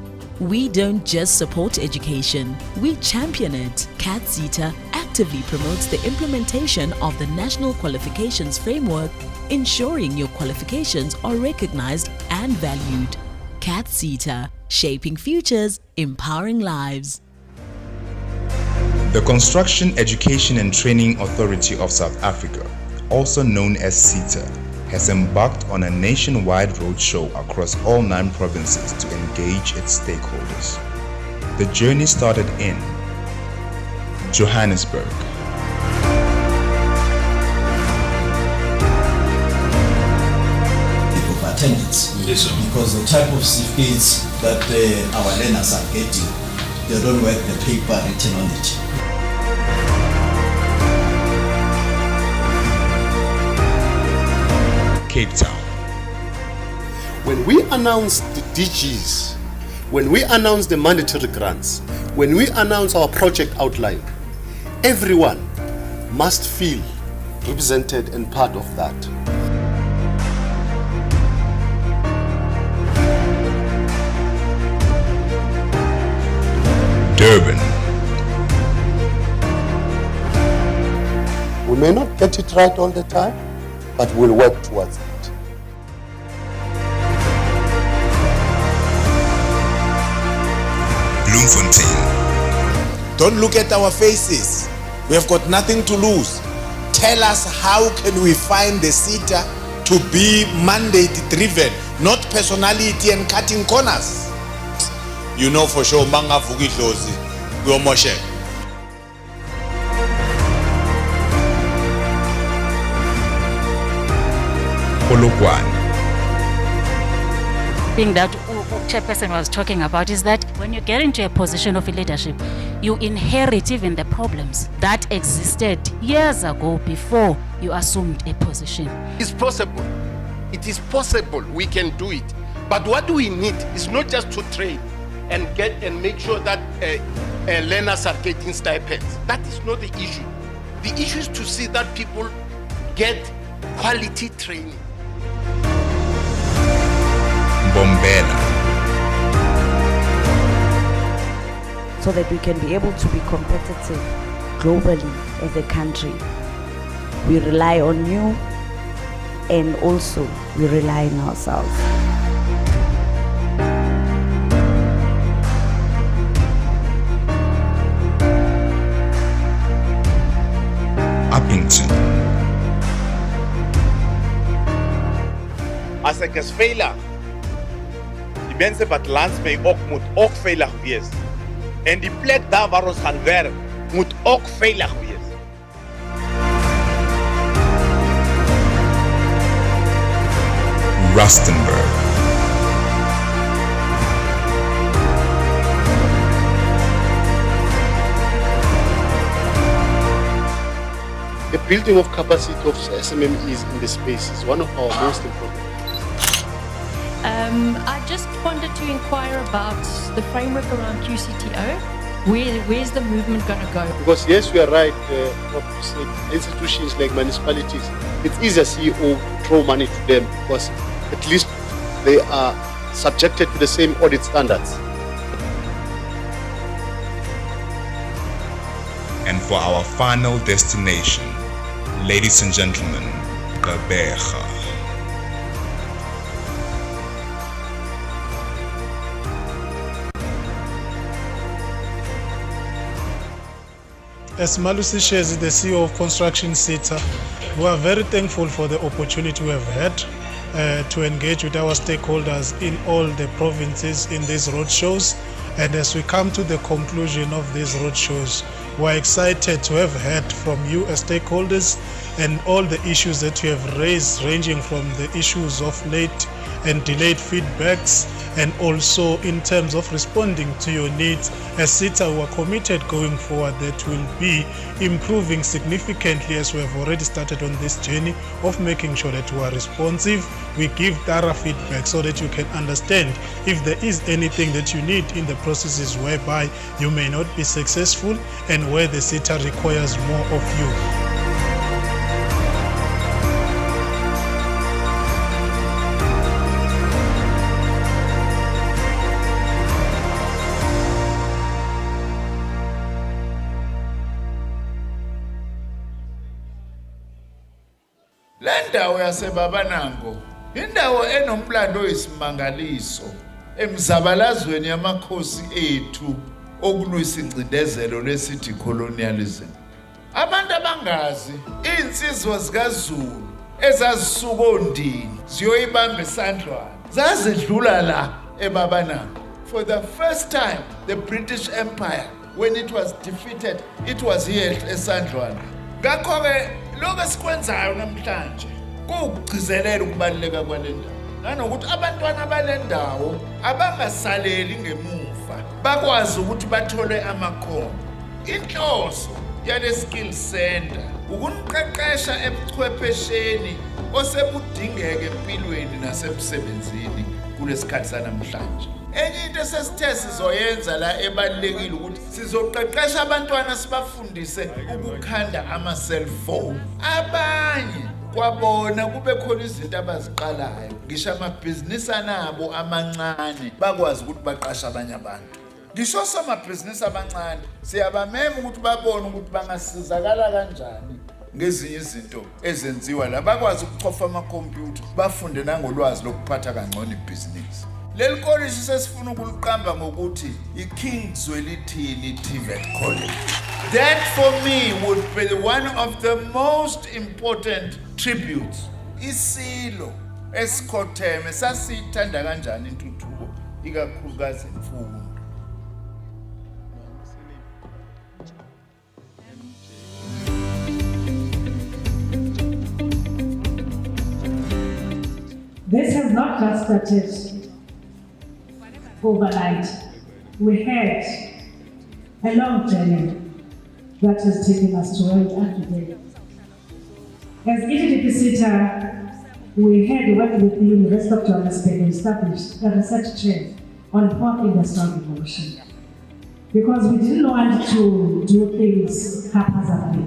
We don't just support education, we champion it. SETA actively promotes the implementation of the National Qualifications Framework, ensuring your qualifications are recognized and valued. SETA, shaping futures, empowering lives. The Construction, Education and Training Authority of South Africa, also known as SETA, has embarked on a nationwide roadshow across all 9 provinces to engage its stakeholders. The journey started in Johannesburg. Attendance, because the type of certificates that our learners are getting, they don't work the paper written on it. Cape Town. When we announce the DGs, when we announce the mandatory grants, when we announce our project outline, everyone must feel represented and part of that. Durban. We may not get it right all the time, but we'll work towards it. Bloemfontein. Don't look at our faces. We have got nothing to lose. Tell us, how can we find the SETA to be mandate-driven, not personality and cutting corners? You know for sure, manga vuki dlozi, kuyomoshe. Polokwane. Thing that Chairperson was talking about is that when you get into a position of leadership, you inherit even the problems that existed years ago before you assumed a position. It's possible. It is possible. We can do it. But what we need is not just to train and make sure that learners are getting stipends. That is not the issue. The issue is to see that people get quality training. Bombela. So that we can be able to be competitive globally as a country. We rely on you, and also we rely on ourselves. Uppington. As ek is veilig. Die mense wat langs my moet ook veilig wees. En die plek daar waar ons gaan werk moet ook veilig wees. Rustenburg. The building of capacity of SMMEs in the space is one of our most important. I just wanted to inquire about the framework around QCTO. Where's the movement going to go? Because yes, we are right, institutions like municipalities, it's easier CEO to throw money to them because at least they are subjected to the same audit standards. And for our final destination, ladies and gentlemen, Gqeberha. As Malusi shares, the CEO of Construction SETA, we are very thankful for the opportunity we have had to engage with our stakeholders in all the provinces in these roadshows. And as we come to the conclusion of these roadshows, we're excited to have heard from you as stakeholders and all the issues that you have raised, ranging from the issues of late and delayed feedbacks, and also in terms of responding to your needs. As SETA, we are committed going forward that will be improving significantly, as we have already started on this journey of making sure that we are responsive. We give thorough feedback so that you can understand if there is anything that you need in the processes whereby you may not be successful and where the SETA requires more of you. Lendawo yaseBabanango indawo enomlando oyisimangaliso emzabalazweni yamakhosi ethu okulwisa ingcindezelo lesithi colonialism. Abantu abangazi insizwa zikaZulu ezazisuka ondini ziyoyibamba isandlwana zazidlula la eBabanango. For the first time, the British Empire when it was defeated, it was here eSandlwana. Ngakho-ke lokho esikwenzayo namhlanje kuwukugcizelela ukubaluleka kwale ndawo. Nanokuthi abantwana bale ndawo abangasaleli ngemuva, bakwazi ukuthi bathole amakhono. Inhloso yale skill center ukuniqeqesha ebuchwephesheni osebudingeka empilweni nasemsebenzini kulesikhathi sanamhlanje. Enye into esesithe sizoyenza la ebalulekile ukuthi sizoqeqesha abantwana sibafundise ukukhanda ama-cellphone. Abanye kwabona kube khona izinto abaziqalayo, ngisho amabhizinisi anabo amancane bakwazi ukuthi baqashe abanye abantu. Ngisho somabhizinisi abancane siyabamema ukuthi babone ukuthi bangasizakala kanjani ngezinye izinto ezenziwa la, bakwazi ukuchofa amakhompyutha, bafunde nangolwazi lokuphatha kangcono ibhizinisi. Leli college sesifuna ukuliqamba ngokuthi iKingzwelithini TVET College. That for me would be one of the most important tributes. Isilo esikhotheme sasithanda kanjani intuthuko ikakhulukazi imfundo. This has not just started overnight. We had a long journey that has taken us to where we are today. As EGDP SETA, we had worked with the University of Johannesburg and established a research chair on fourth industrial revolution, because we didn't want to do things haphazardly.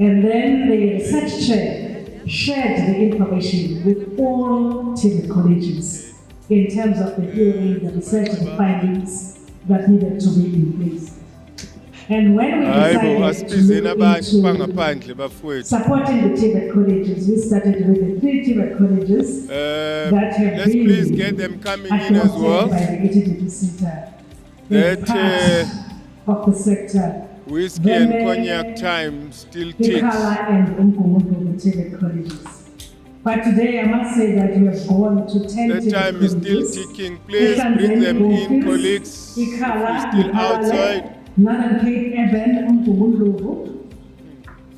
And then the research chair shared the information with all TVET colleges in terms of the theory, the research, and the findings that needed to be in place. And when we decided to look into supporting the TVET colleges, we started with the 3 TVET colleges that have let's been please get them coming in as well. by the EGDP SETA. That of the sector. Whiskey and cognac time still ticks. And TVET colleges. But today I must say that we have gone to 10 The time is still ticking. Please bring them in, colleagues. We're still outside. Northern Cape, Evan,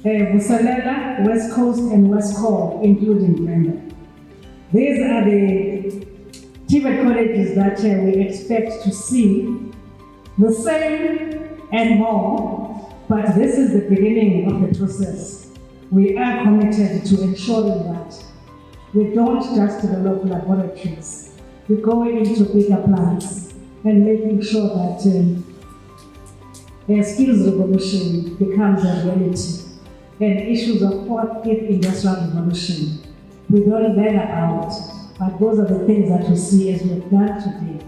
Vusalela, West Coast, and West Core, including Brenda. These are the TVET colleges that we expect to see the same and more, but this is the beginning of the process. We are committed to ensuring that we don't just develop laboratories. We go into bigger plans and making sure that a skills revolution becomes a reality, and issues of fourth, fifth industrial revolution we don't learn about, but those are the things that we see as we've done today.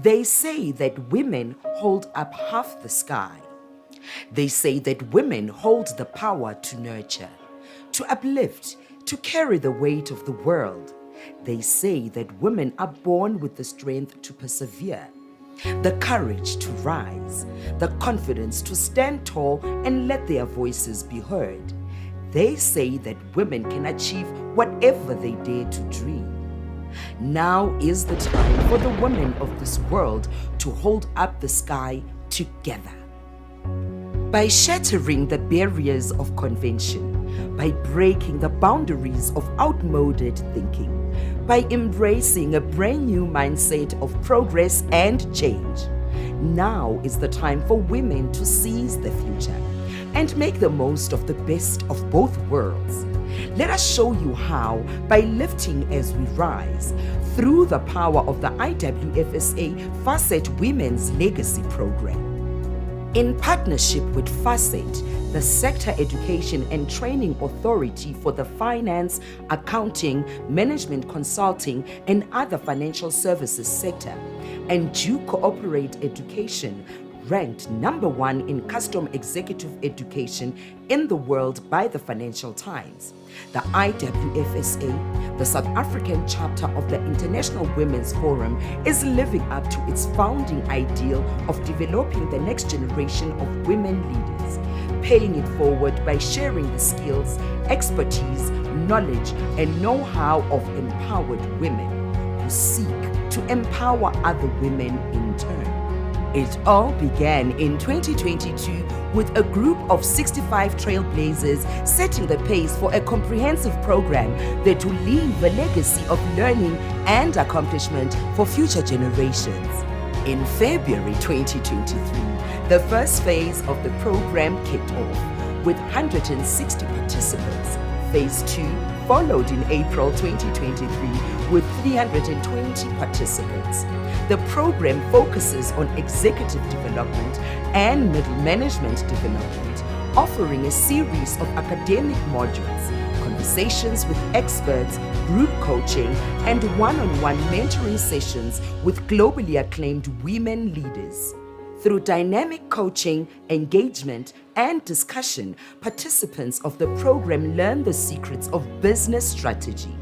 They say that women hold up half the sky. They say that women hold the power to nurture, to uplift, to carry the weight of the world. They say that women are born with the strength to persevere, the courage to rise, the confidence to stand tall and let their voices be heard. They say that women can achieve whatever they dare to dream. Now is the time for the women of this world to hold up the sky together. By shattering the barriers of convention, by breaking the boundaries of outmoded thinking, by embracing a brand new mindset of progress and change, now is the time for women to seize the future and make the most of the best of both worlds. Let us show you how by lifting as we rise through the power of the IWFSA Facet Women's Legacy Program. In partnership with FACET, the Sector Education and Training Authority for the Finance, Accounting, Management Consulting and other financial services sector, and Due Cooperate Education, ranked #1 in custom executive education in the world by the Financial Times. The IWFSA, the South African chapter of the International Women's Forum, is living up to its founding ideal of developing the next generation of women leaders, paying it forward by sharing the skills, expertise, knowledge, and know-how of empowered women who seek to empower other women in turn. It all began in 2022 with a group of 65 trailblazers setting the pace for a comprehensive program that will leave a legacy of learning and accomplishment for future generations. In February 2023, the first phase of the program kicked off with 160 participants. Phase 2 followed in April 2023 with 320 participants. The program focuses on executive development and middle management development, offering a series of academic modules, conversations with experts, group coaching, and one-on-one mentoring sessions with globally acclaimed women leaders. Through dynamic coaching, engagement, and discussion, participants of the program learn the secrets of business strategy,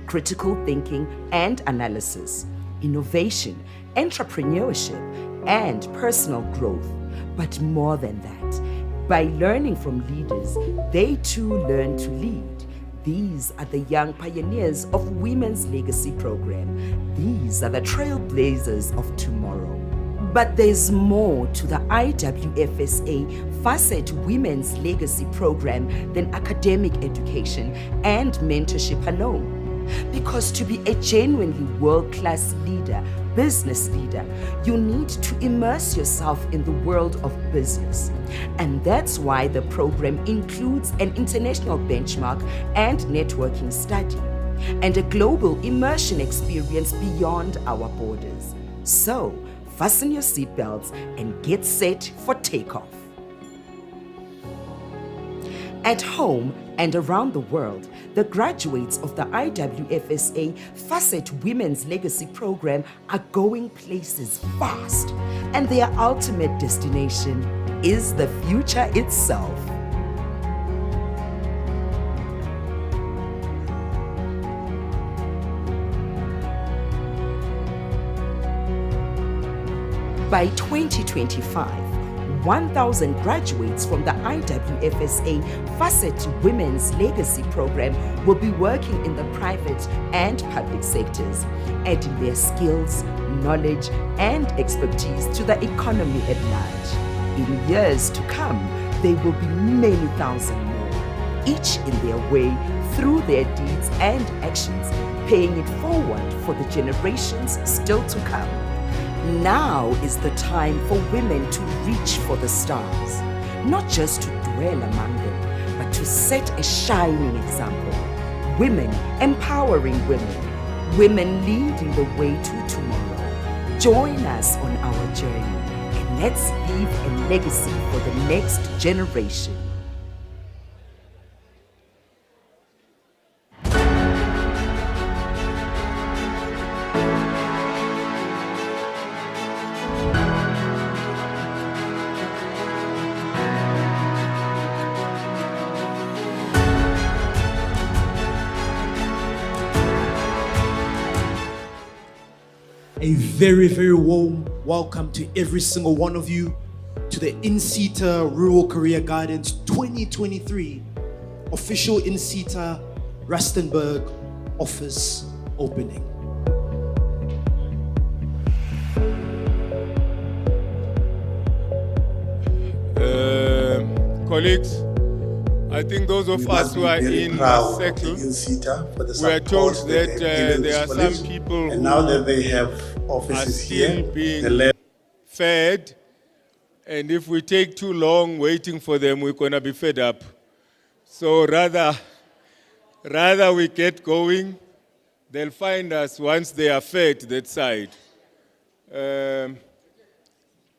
critical thinking and analysis, innovation, entrepreneurship, and personal growth. But more than that, by learning from leaders, they too learn to lead. These are the young pioneers of Women's Legacy Program. These are the trailblazers of tomorrow. But there's more to the IWFSA FACET Women's Legacy Program than academic education and mentorship alone. Because to be a genuinely world-class leader, business leader, you need to immerse yourself in the world of business. And that's why the program includes an international benchmark and networking study, and a global immersion experience beyond our borders. So, fasten your seatbelts and get set for takeoff. At home and around the world, the graduates of the IWFSA FACET Women's Legacy Program are going places fast, and their ultimate destination is the future itself. By 2025, 1,000 graduates from the IWFSA FACET Women's Legacy Program will be working in the private and public sectors, adding their skills, knowledge, and expertise to the economy at large. In years to come, there will be many thousand more, each in their way, through their deeds and actions, paying it forward for the generations still to come. Now is the time for women to reach for the stars, not just to dwell among them, but to set a shining example. Women empowering women, women leading the way to tomorrow. Join us on our journey, and let's leave a legacy for the next generation. A very, very warm welcome to every single one of you to the SETA Rural Career Guidance 2023 official SETA Rustenburg office opening. Colleagues, I think those of us who are in the sector, we are told that there are some people and now that they have offices here, being fed, and if we take too long waiting for them, we're going to be fed up. So rather we get going, they'll find us once they are fed that side.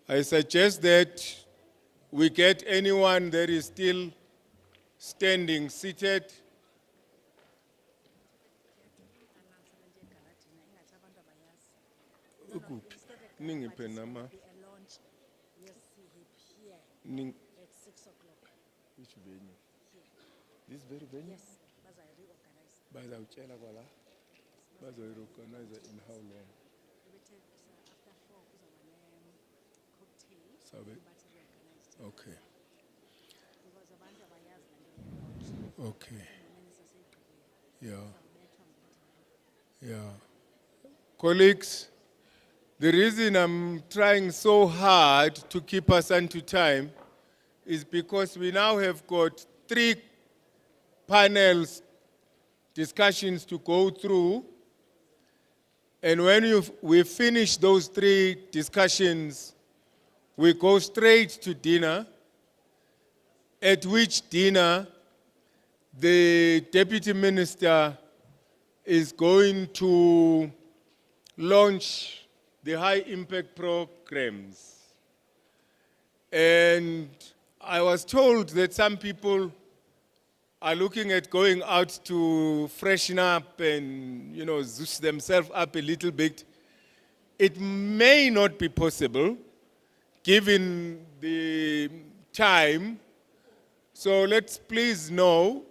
I suggest that we get anyone that is still standing, seated. Ukuphi? Ningiphe nama. At 6 o'clock. Which venue? This very venue? Yes, reorganize. Bazawutshela kwala. Bazoyiorganize in how long? After 4, cocktail. Sabe? Okay. Because abantu abayazi le nto. Okay. Yeah. Yeah. Colleagues, the reason I'm trying so hard to keep us onto time is because we now have got 3 panels, discussions to go through. And when we finish those 3 discussions, we go straight to dinner, at which dinner the Deputy Minister is going to launch the high impact programs. And I was told that some people are looking at going out to freshen up and, zhuzh themselves up a little bit. It may not be possible, given the time. So let's please know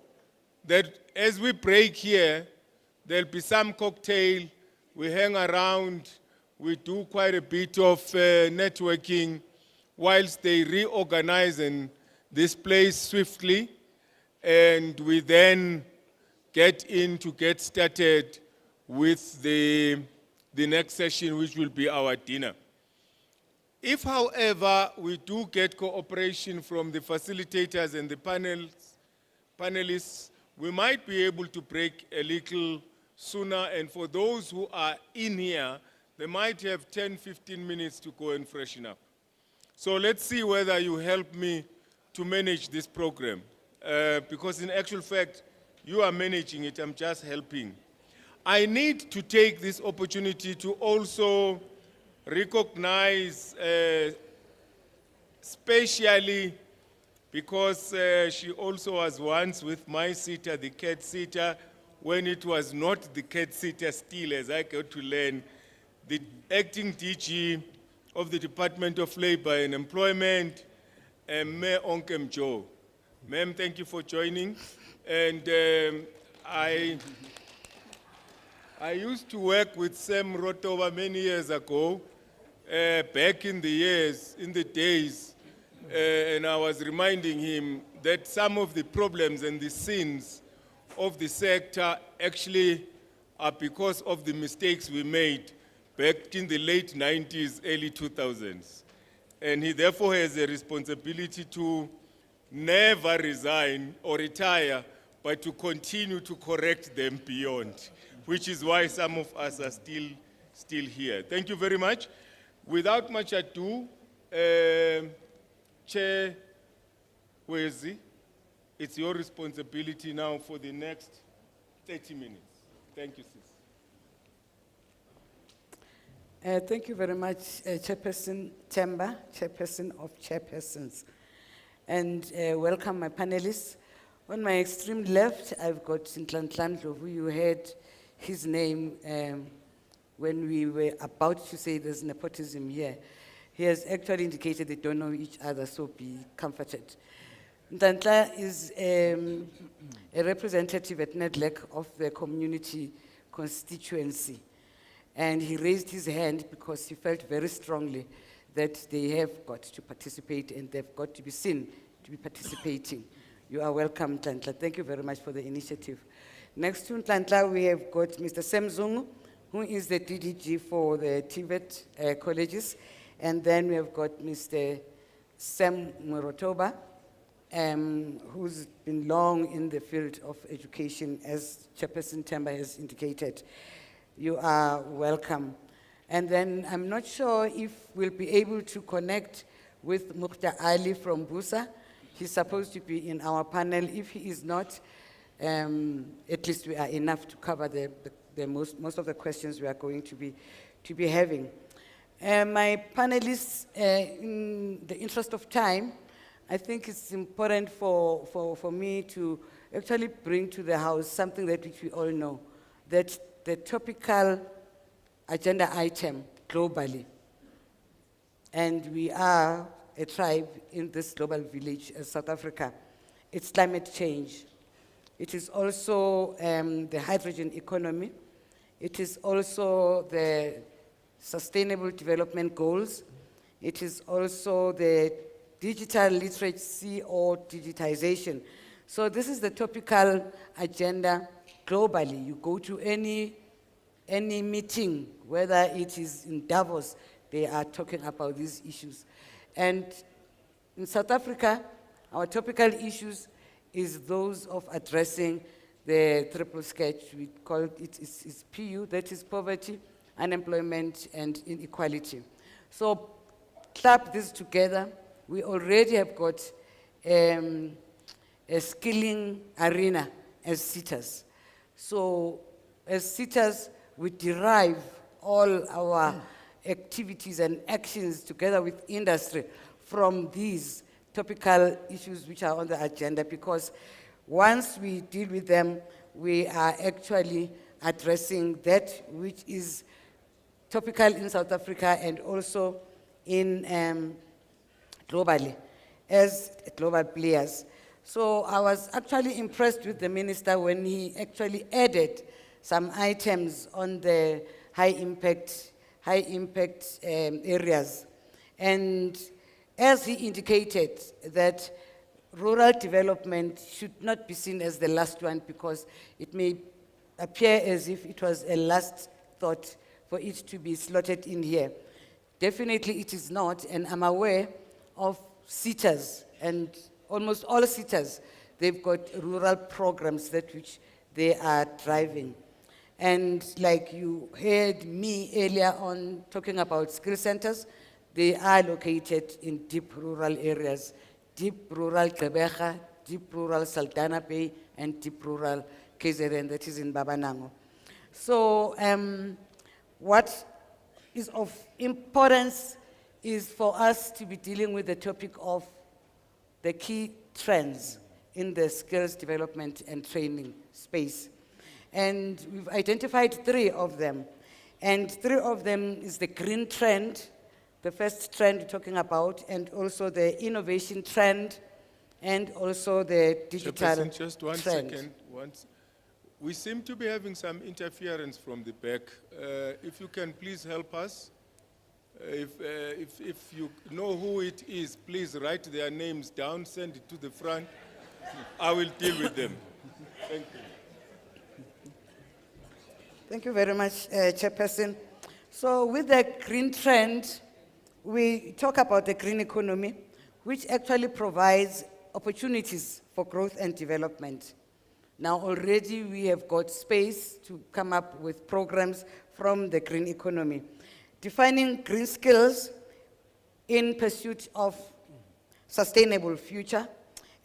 that as we break here, there'll be some cocktail, we hang around, we do quite a bit of networking whilst they reorganize this place swiftly, and we then get started with the next session, which will be our dinner. If, however, we do get cooperation from the facilitators and the panelists, we might be able to break a little sooner, and for those who are in here, they might have 10-15 minutes to go and freshen up. So let's see whether you help me to manage this program. Because in actual fact, you are managing it, I'm just helping. I need to take this opportunity to also recognize, especially because she also was once with my SETA, the CAT SETA, when it was not the CAT SETA still, as I got to learn, the acting DG of the Department of Labor and Employment, Me Onkem Joe. Ma'am, thank you for joining. And I used to work with Sam Rotowa many years ago, back in the days, and I was reminding him that some of the problems and the sins of the sector actually are because of the mistakes we made back in the late 90s, early 2000s. And he therefore has a responsibility to never resign or retire, but to continue to correct them beyond, which is why some of us are still here. Thank you very much. Without much ado, Chair Wezi, it's your responsibility now for the next 30 minutes. Thank you, sis. Thank you very much, Chairperson Tambo, Chairperson of Chairpersons. And welcome my panelists. On my extreme left, I've got Nhlanhla, who you heard his name when we were about to say there's nepotism here. He has actually indicated they don't know each other, so be comforted. Nhlanhla is a representative at NEDLEC of the community constituency. And he raised his hand because he felt very strongly that they have got to participate and they've got to be seen to be participating. You are welcome, Nhlanhla. Thank you very much for the initiative. Next to Nhlanhla, we have got Mr. Sam Zungu, who is the DDG for the TVET colleges. And then we have got Mr. Sam Mwerotoba, who's been long in the field of education, as Chairperson Tambo has indicated. You are welcome. And then I'm not sure if we'll be able to connect with Mukhtar Ali from Busa. He's supposed to be in our panel. If he is not, at least we are enough to cover the most of the questions we are going to be having. My panelists, in the interest of time, I think it's important for me to actually bring to the House something that which we all know, that the topical agenda item globally, and we are a tribe in this global village, South Africa, it's climate change. It is also the hydrogen economy. It is also the sustainable development goals. It is also the digital literacy or digitization. So this is the topical agenda globally. You go to any meeting, whether it is in Davos, they are talking about these issues. And in South Africa, our topical issues is those of addressing the triple sketch. We call it, it's PU, that is poverty, unemployment, and inequality. So clap this together. We already have got a skilling arena as SETAs. So as SETAs, we derive all our activities and actions together with industry from these topical issues which are on the agenda, because once we deal with them, we are actually addressing that which is topical in South Africa and also in globally, as global players. So I was actually impressed with the minister when he actually added some items on the high impact areas. And as he indicated that rural development should not be seen as the last one, because it may appear as if it was a last thought for it to be slotted in here. Definitely it is not, and I'm aware of SETAs, and almost all SETAs, they've got rural programs that which they are driving. And like you heard me earlier on talking about skill centers, they are located in deep rural areas, deep rural Gqeberha, deep rural Saldanha Bay, and deep rural KZN, that is in Babanango. So what is of importance is for us to be dealing with the topic of the key trends in the skills development and training space. And we've identified 3 of them. And 3 of them is the green trend, the first trend we're talking about, and also the innovation trend, and also the digital trend. Just one second. We seem to be having some interference from the back. If you can please help us. If you know who it is, please write their names down, send it to the front. I will deal with them. Thank you. Thank you very much, Chairperson. So with the green trend, we talk about the green economy, which actually provides opportunities for growth and development. Now already we have got space to come up with programs from the green economy. Defining green skills in pursuit of sustainable future,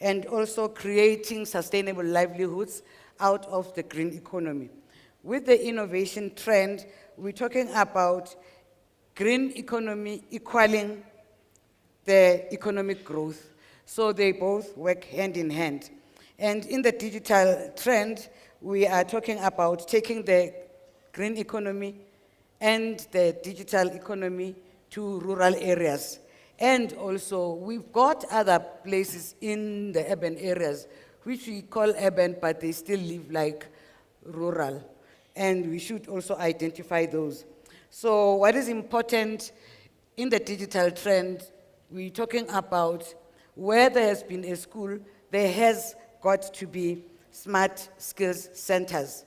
and also creating sustainable livelihoods out of the green economy. With the innovation trend, we're talking about green economy equaling the economic growth. So they both work hand in hand. And in the digital trend, we are talking about taking the green economy and the digital economy to rural areas. And also, we've got other places in the urban areas, which we call urban, but they still live like rural. And we should also identify those. So what is important in the digital trend, we're talking about where there has been a school, there has got to be smart skills centers.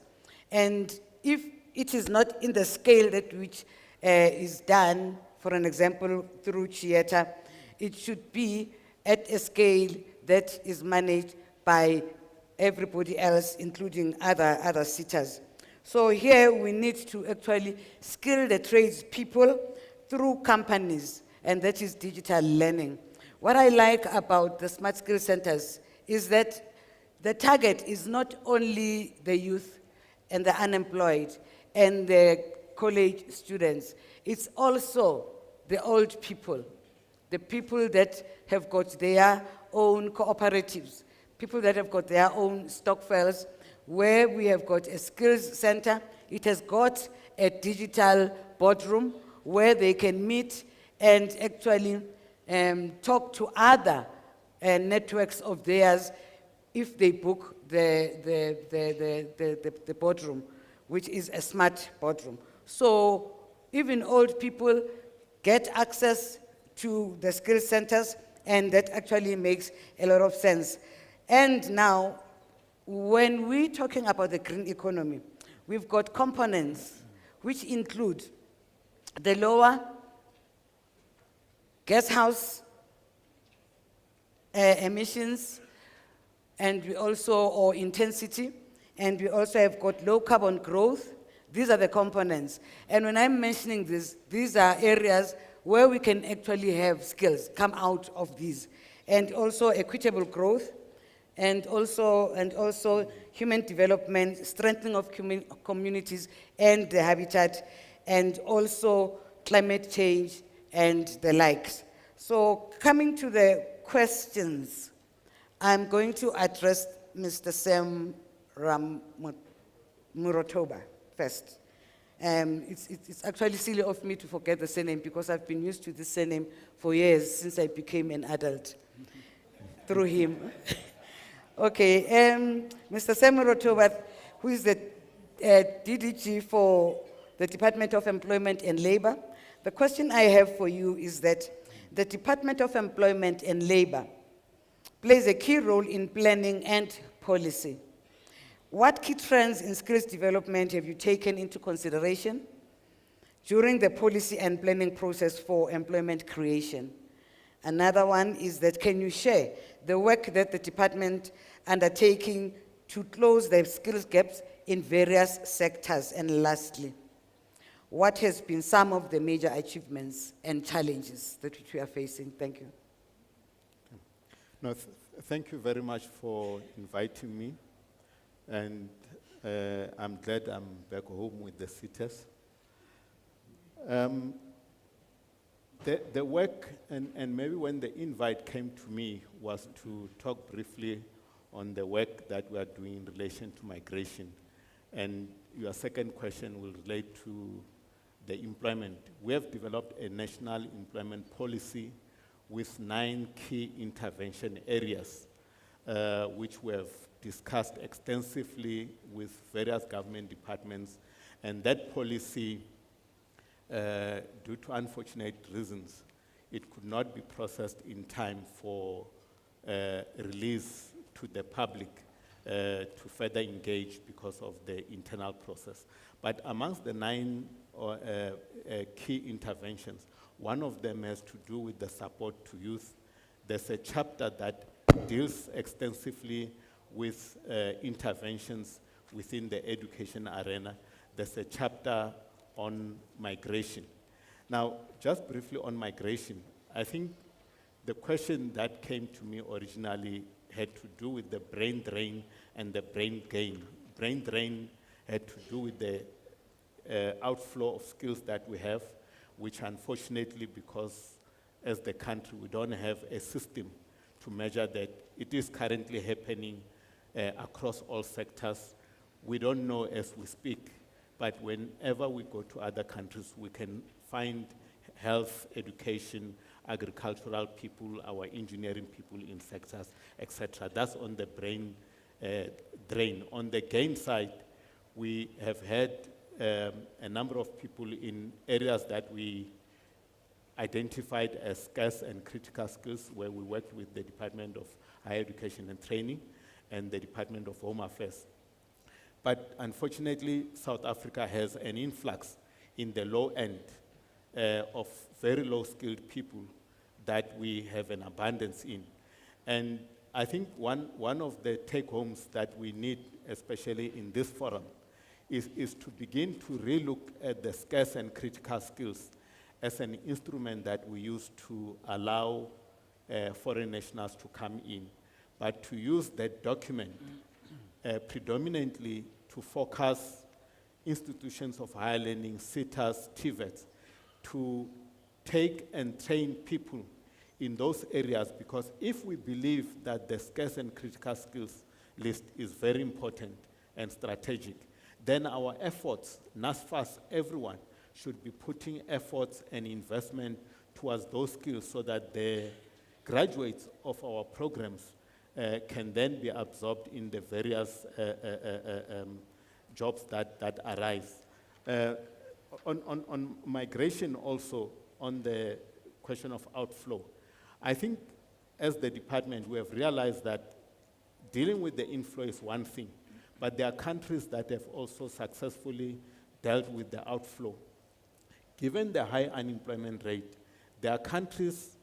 And if it is not in the scale that which is done, for an example, through SETA, it should be at a scale that is managed by everybody else, including other SETAs. So here we need to actually skill the tradespeople through companies, and that is digital learning. What I like about the smart skill centers is that the target is not only the youth and the unemployed and the college students, it's also the old people, the people that have got their own cooperatives, people that have got their own stock files, where we have got a skills center. It has got a digital boardroom where they can meet and actually talk to other networks of theirs if they book the boardroom, which is a smart boardroom. So even old people get access to the skill centers, and that actually makes a lot of sense. And now, when we're talking about the green economy, we've got components which include the lower gas house emissions, and we also, or intensity, and we also have got low carbon growth. These are the components. And when I'm mentioning this, these are areas where we can actually have skills come out of these. And also equitable growth, and also human development, strengthening of communities and the habitat, and also climate change and the likes. So coming to the questions, I'm going to address Mr. Sam Murotoba first. It's actually silly of me to forget the surname because I've been used to this surname for years since I became an adult through him. Okay, Mr. Sam Murotoba, who is the DDG for the Department of Employment and Labor. The question I have for you is that the Department of Employment and Labor plays a key role in planning and policy. What key trends in skills development have you taken into consideration during the policy and planning process for employment creation? Another one is that, can you share the work that the department undertaking to close the skills gaps in various sectors? And lastly, what has been some of the major achievements and challenges that we are facing? Thank you. No, thank you very much for inviting me. And I'm glad I'm back home with the SETAs. The work, and maybe when the invite came to me, was to talk briefly on the work that we are doing in relation to migration. And your second question will relate to the employment. We have developed a national employment policy with 9 key intervention areas, which we have discussed extensively with various government departments. And that policy, due to unfortunate reasons, it could not be processed in time for release to the public to further engage because of the internal process. But amongst the 9 key interventions, one of them has to do with the support to youth. There's a chapter that deals extensively with interventions within the education arena. There's a chapter on migration. Now, just briefly on migration, I think the question that came to me originally had to do with the brain drain and the brain gain. Brain drain had to do with the outflow of skills that we have, which unfortunately, because as the country, we don't have a system to measure that. It is currently happening across all sectors. We don't know as we speak, but whenever we go to other countries, we can find health, education, agricultural people, our engineering people in sectors, etc. That's on the brain drain. On the gain side, we have had a number of people in areas that we identified as scarce and critical skills, where we worked with the Department of Higher Education and Training and the Department of Home Affairs. But unfortunately, South Africa has an influx in the low end of very low-skilled people that we have an abundance in. And I think one of the take-homes that we need, especially in this forum, is to begin to relook at the scarce and critical skills as an instrument that we use to allow foreign nationals to come in, but to use that document predominantly to focus institutions of higher learning, SETAs, TVETs, to take and train people in those areas, because if we believe that the scarce and critical skills list is very important and strategic, then our efforts, NASFAS, everyone, should be putting efforts and investment towards those skills so that the graduates of our programs can then be absorbed in the various jobs that arise. On migration also, on the question of outflow, I think as the department we have realized that dealing with the inflow is one thing, but there are countries that have also successfully dealt with the outflow. Given the high unemployment rate, there are countries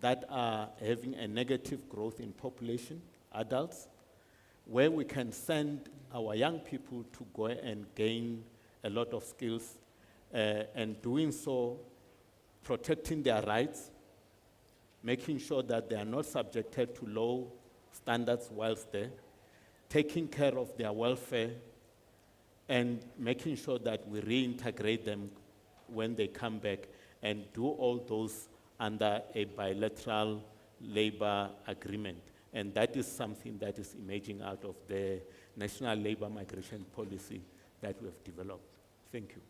that are having a negative growth in population, adults, where we can send our young people to go and gain a lot of skills, and doing so, protecting their rights, making sure that they are not subjected to low standards whilst there, taking care of their welfare, and making sure that we reintegrate them when they come back, and do all those under a bilateral labor agreement. And that is something that is emerging out of the National Labor Migration Policy that we have developed. Thank you.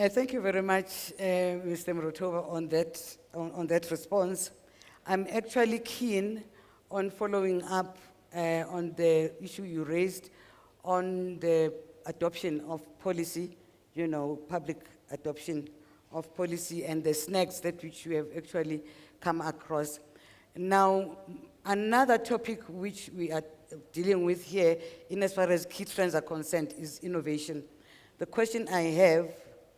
Thank you very much, Mr. Mrotova, on that response. I'm actually keen on following up on the issue you raised on the adoption of policy, public adoption of policy and the snags that which we have actually come across. Now, another topic which we are dealing with here, in as far as key trends are concerned, is innovation. The question I have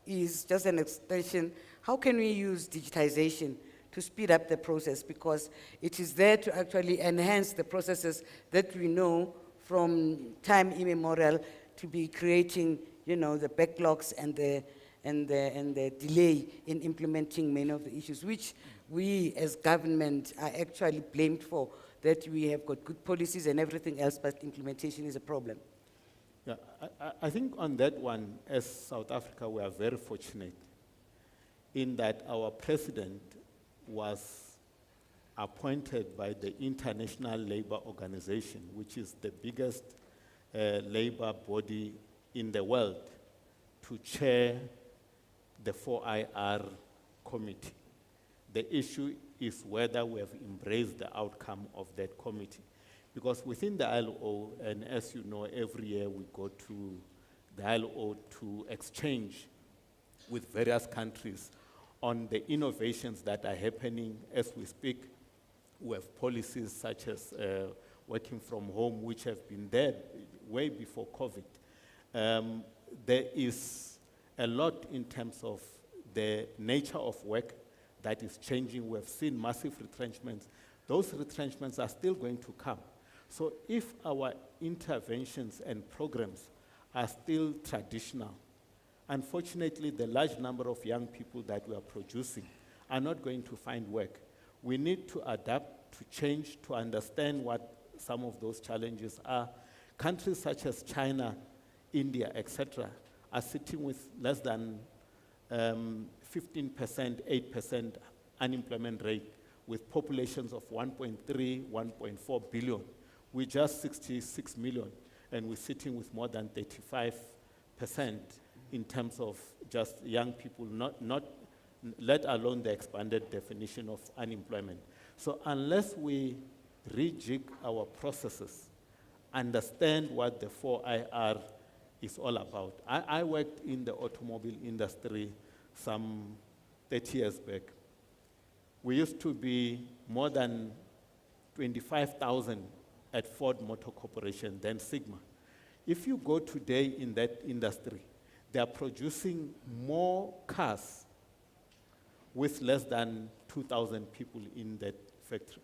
is just an extension. How can we use digitization to speed up the process? Because it is there to actually enhance the processes that we know from time immemorial to be creating, the backlogs and the delay in implementing many of the issues, which we as government are actually blamed for, that we have got good policies and everything else, but implementation is a problem. Yeah, I think on that one, as South Africa, we are very fortunate in that our president was appointed by the International Labour Organization, which is the biggest labor body in the world, to chair the 4IR committee. The issue is whether we have embraced the outcome of that committee. Because within the ILO, and as you know, every year we go to the ILO to exchange with various countries on the innovations that are happening as we speak. We have policies such as working from home, which have been there way before COVID. There is a lot in terms of the nature of work that is changing. We have seen massive retrenchments. Those retrenchments are still going to come. So if our interventions and programs are still traditional, unfortunately, the large number of young people that we are producing are not going to find work. We need to adapt, to change, to understand what some of those challenges are. Countries such as China, India, etc., are sitting with less than 15%, 8% unemployment rate, with populations of 1.3, 1.4 billion. We're just 66 million, and we're sitting with more than 35% in terms of just young people, not let alone the expanded definition of unemployment. So unless we rejig our processes, understand what the 4IR is all about. I worked in the automobile industry some 30 years back. We used to be more than 25,000 at Ford Motor Corporation, then Sigma. If you go today in that industry, they are producing more cars with less than 2,000 people in that factory.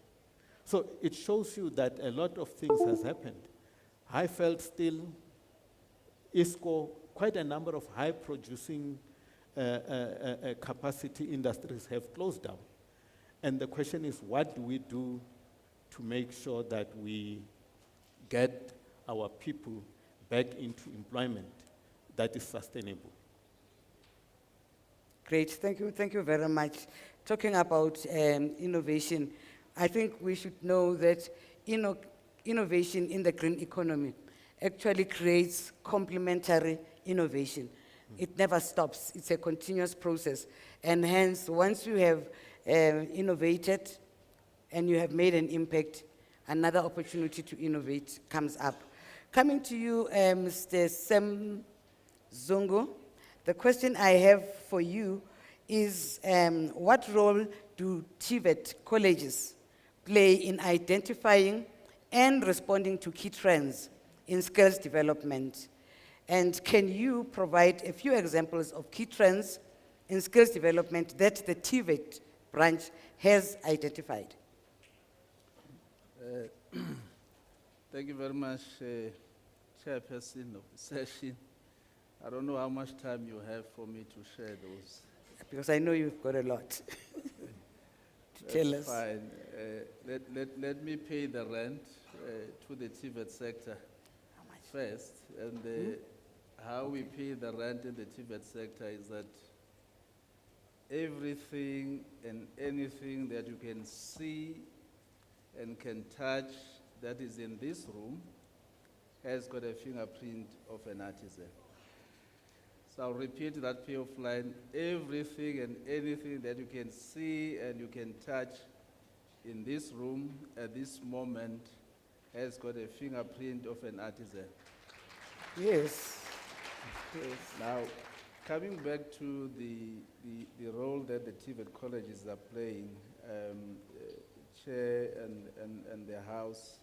So it shows you that a lot of things has happened. Highveld Steel, ISCO, quite a number of high-producing capacity industries have closed down. And the question is, what do we do to make sure that we get our people back into employment that is sustainable? Great, thank you very much. Talking about innovation, I think we should know that innovation in the green economy actually creates complementary innovation. It never stops, it's a continuous process. And hence, once you have innovated and you have made an impact, another opportunity to innovate comes up. Coming to you, Mr. Sam Zongo, the question I have for you is what role do TVET colleges play in identifying and responding to key trends in skills development? And can you provide a few examples of key trends in skills development that the TVET branch has identified? Thank you very much, Chairperson of the session. I don't know how much time you have for me to share those. Because I know you've got a lot to tell us. Fine. Let me pay the rent to the TVET sector first. And how we pay the rent in the TVET sector is that everything and anything that you can see and can touch that is in this room has got a fingerprint of an artisan. So I'll repeat that payoff line. Everything and anything that you can see and you can touch in this room at this moment has got a fingerprint of an artisan. Yes. Yes. Now, coming back to the role that the TVET colleges are playing, Chair and the House,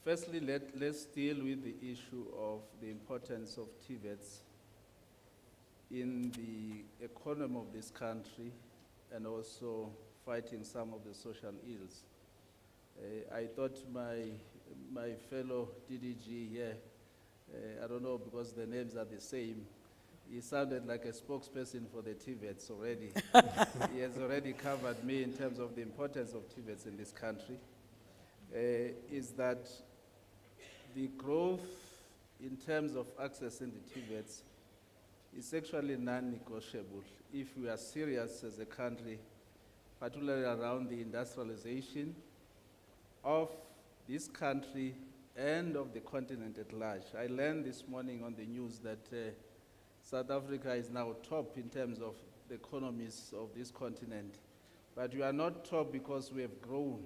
firstly, let's deal with the issue of the importance of TVETs in the economy of this country and also fighting some of the social ills. I thought my fellow DDG here, I don't know because the names are the same, he sounded like a spokesperson for the TVETs already. He has already covered me in terms of the importance of TVETs in this country. Is that the growth in terms of accessing the TVETs is actually non-negotiable if we are serious as a country, particularly around the industrialization of this country and of the continent at large. I learned this morning on the news that South Africa is now top in terms of the economies of this continent. But we are not top because we have grown.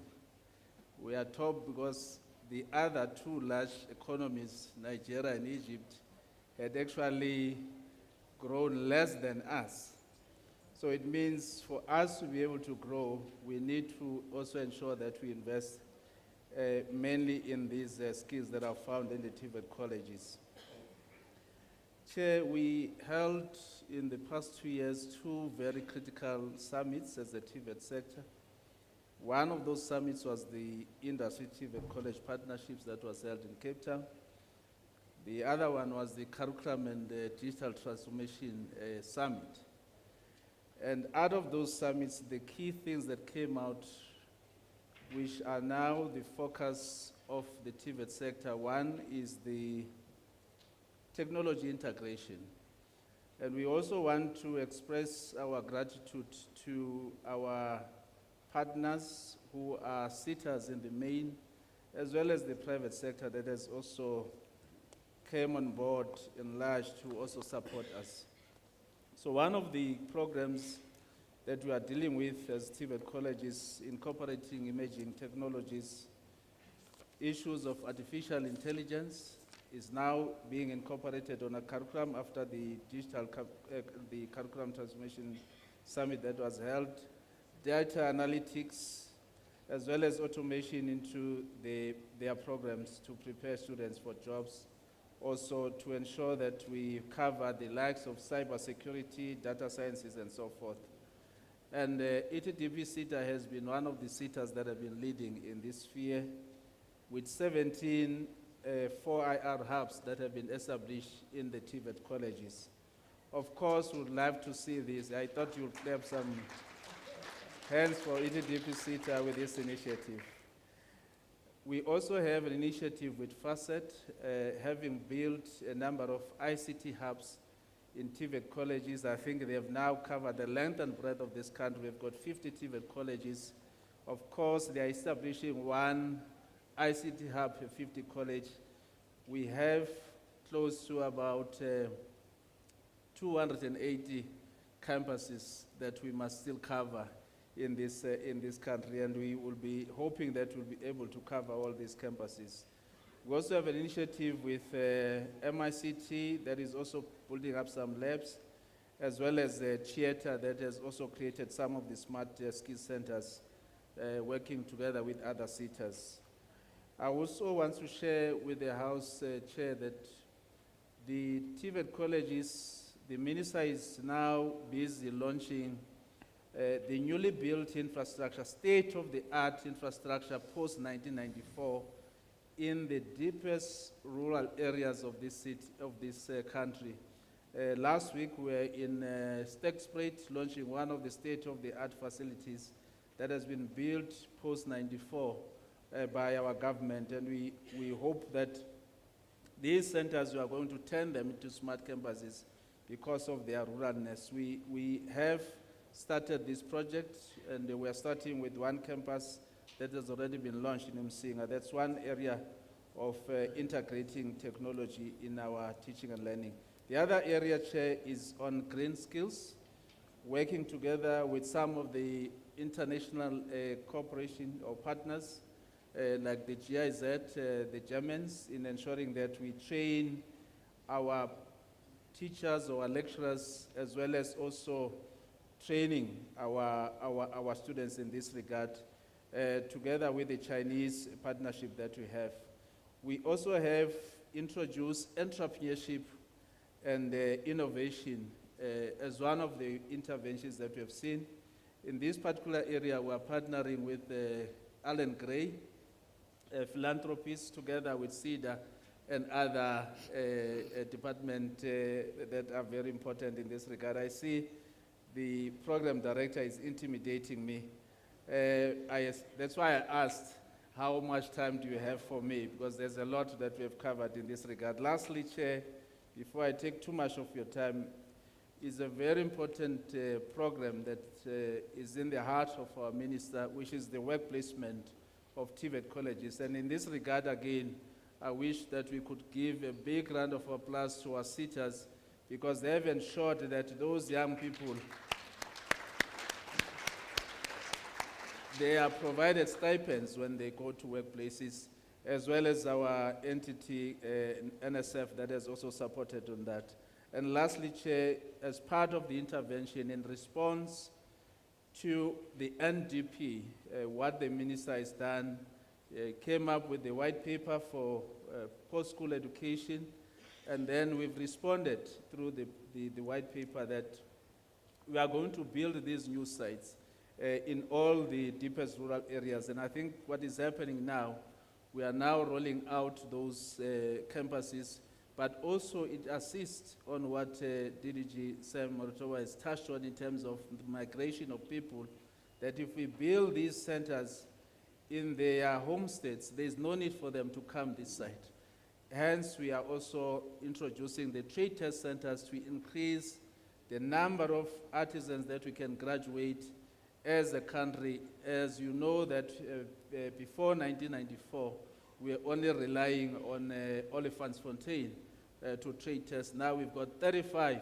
We are top because the other two large economies, Nigeria and Egypt, had actually grown less than us. So it means for us to be able to grow, we need to also ensure that we invest mainly in these skills that are found in the TVET colleges. Chair, we held in the past 2 years 2 very critical summits as the TVET sector. One of those summits was the Industry TVET College Partnerships that was held in Cape Town. The other one was the Curriculum and Digital Transformation Summit. And out of those summits, the key things that came out, which are now the focus of the TVET sector, one is the technology integration. And we also want to express our gratitude to our partners who are sitters in the main, as well as the private sector that has also came on board in large to also support us. So one of the programs that we are dealing with as TVET colleges, incorporating emerging technologies, issues of artificial intelligence is now being incorporated on a curriculum after the the Curriculum Transformation Summit that was held, data analytics, as well as automation into their programs to prepare students for jobs, also to ensure that we cover the likes of cybersecurity, data sciences, and so forth. And ETDP SETA has been one of the SETAs that have been leading in this sphere with 17 4IR hubs that have been established in the TVET colleges. Of course, we would love to see this. I thought you would clap some hands for ETDP SETA with this initiative. We also have an initiative with FACET, having built a number of ICT hubs in TVET colleges. I think they have now covered the length and breadth of this country. We've got 50 TVET colleges. Of course, they are establishing one ICT hub, a 50 college. We have close to about 280 campuses that we must still cover in this country, and we will be hoping that we'll be able to cover all these campuses. We also have an initiative with MICT that is also building up some labs, as well as SETA that has also created some of the smart skill centers, working together with other SETAs. I also want to share with the House Chair that the TVET colleges, the Minister is now busy launching the newly built infrastructure, state-of-the-art infrastructure post-1994 in the deepest rural areas of this city, of this country. Last week we were in Stakeholder launching one of the state-of-the-art facilities that has been built post-94 by our government, and we hope that these centers, we are going to turn them into smart campuses because of their ruralness. We have started this project, and we are starting with one campus that has already been launched in Msinga. That's one area of integrating technology in our teaching and learning. The other area, Chair, is on green skills, working together with some of the international cooperation or partners, like the GIZ, the Germans, in ensuring that we train our teachers or our lecturers, as well as also training our students in this regard, together with the Chinese partnership that we have. We also have introduced entrepreneurship and innovation as one of the interventions that we have seen. In this particular area, we are partnering with Alan Gray, philanthropists, together with SETA and other departments that are very important in this regard. I see the program director is intimidating me. That's why I asked, how much time do you have for me? Because there's a lot that we have covered in this regard. Lastly, Chair, before I take too much of your time, is a very important program that is in the heart of our minister, which is the work placement of TVET colleges. And in this regard, again, I wish that we could give a big round of applause to our SETAs, because they have ensured that those young people, they are provided stipends when they go to workplaces, as well as our entity, NSF, that has also supported on that. And lastly, Chair, as part of the intervention in response to the NDP, what the minister has done, came up with the white paper for post-school education, and then we've responded through the white paper that we are going to build these new sites in all the deepest rural areas. And I think what is happening now, we are now rolling out those campuses, but also it assists on what DDG Sam Morotowa has touched on in terms of the migration of people, that if we build these centers in their home states, there's no need for them to come this side. Hence, we are also introducing the trade test centers to increase the number of artisans that we can graduate as a country. As you know that before 1994, we were only relying on Olifantsfontein to trade test. Now we've got 35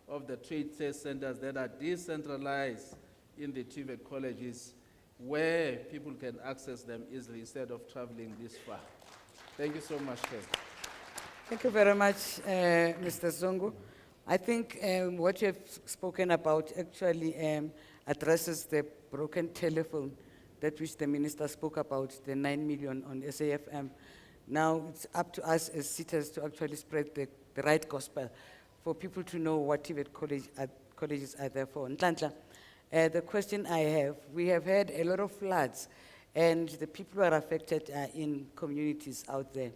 of the trade test centers that are decentralized in the TVET colleges, where people can access them easily instead of traveling this far. Thank you so much, Chair. Thank you very much, Mr. Zongo. I think what you have spoken about actually addresses the broken telephone that which the minister spoke about, the 9 million on SAFM. Now it's up to us as SETAs to actually spread the right gospel for people to know what TVET colleges are there for. Nhlanhla, the question I have, we have had a lot of floods, and the people who are affected are in communities out there.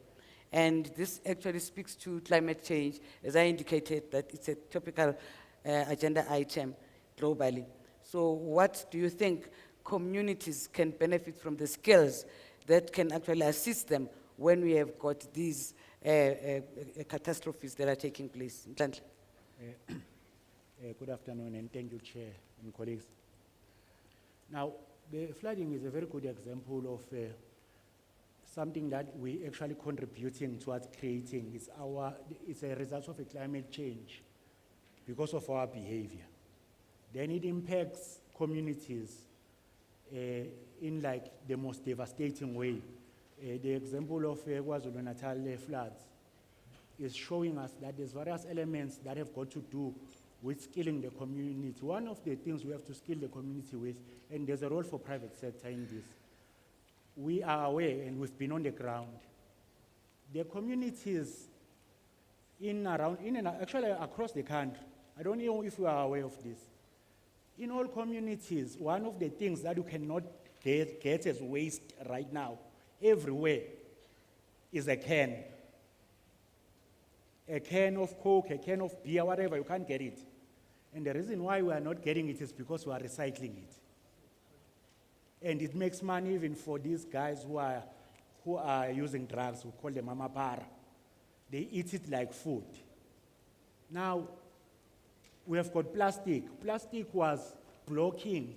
And this actually speaks to climate change, as I indicated, that it's a topical agenda item globally. So what do you think communities can benefit from the skills that can actually assist them when we have got these catastrophes that are taking place? Nhlanhla. Good afternoon, and thank you, Chair and colleagues. Now, the flooding is a very good example of something that we actually contributing towards creating. It's a result of a climate change because of our behavior. Then it impacts communities in like the most devastating way. The example of KwaZulu-Natal floods is showing us that there's various elements that have got to do with skilling the community. One of the things we have to skill the community with, and there's a role for private sector in this, we are aware and we've been on the ground. The communities actually across the country, I don't know if you are aware of this. In all communities, one of the things that you cannot get as waste right now, everywhere, is a can. A can of Coke, a can of beer, whatever, you can't get it. And the reason why we are not getting it is because we are recycling it. And it makes money even for these guys who are using drugs, we call them amapara. They eat it like food. Now, we have got plastic. Plastic was blocking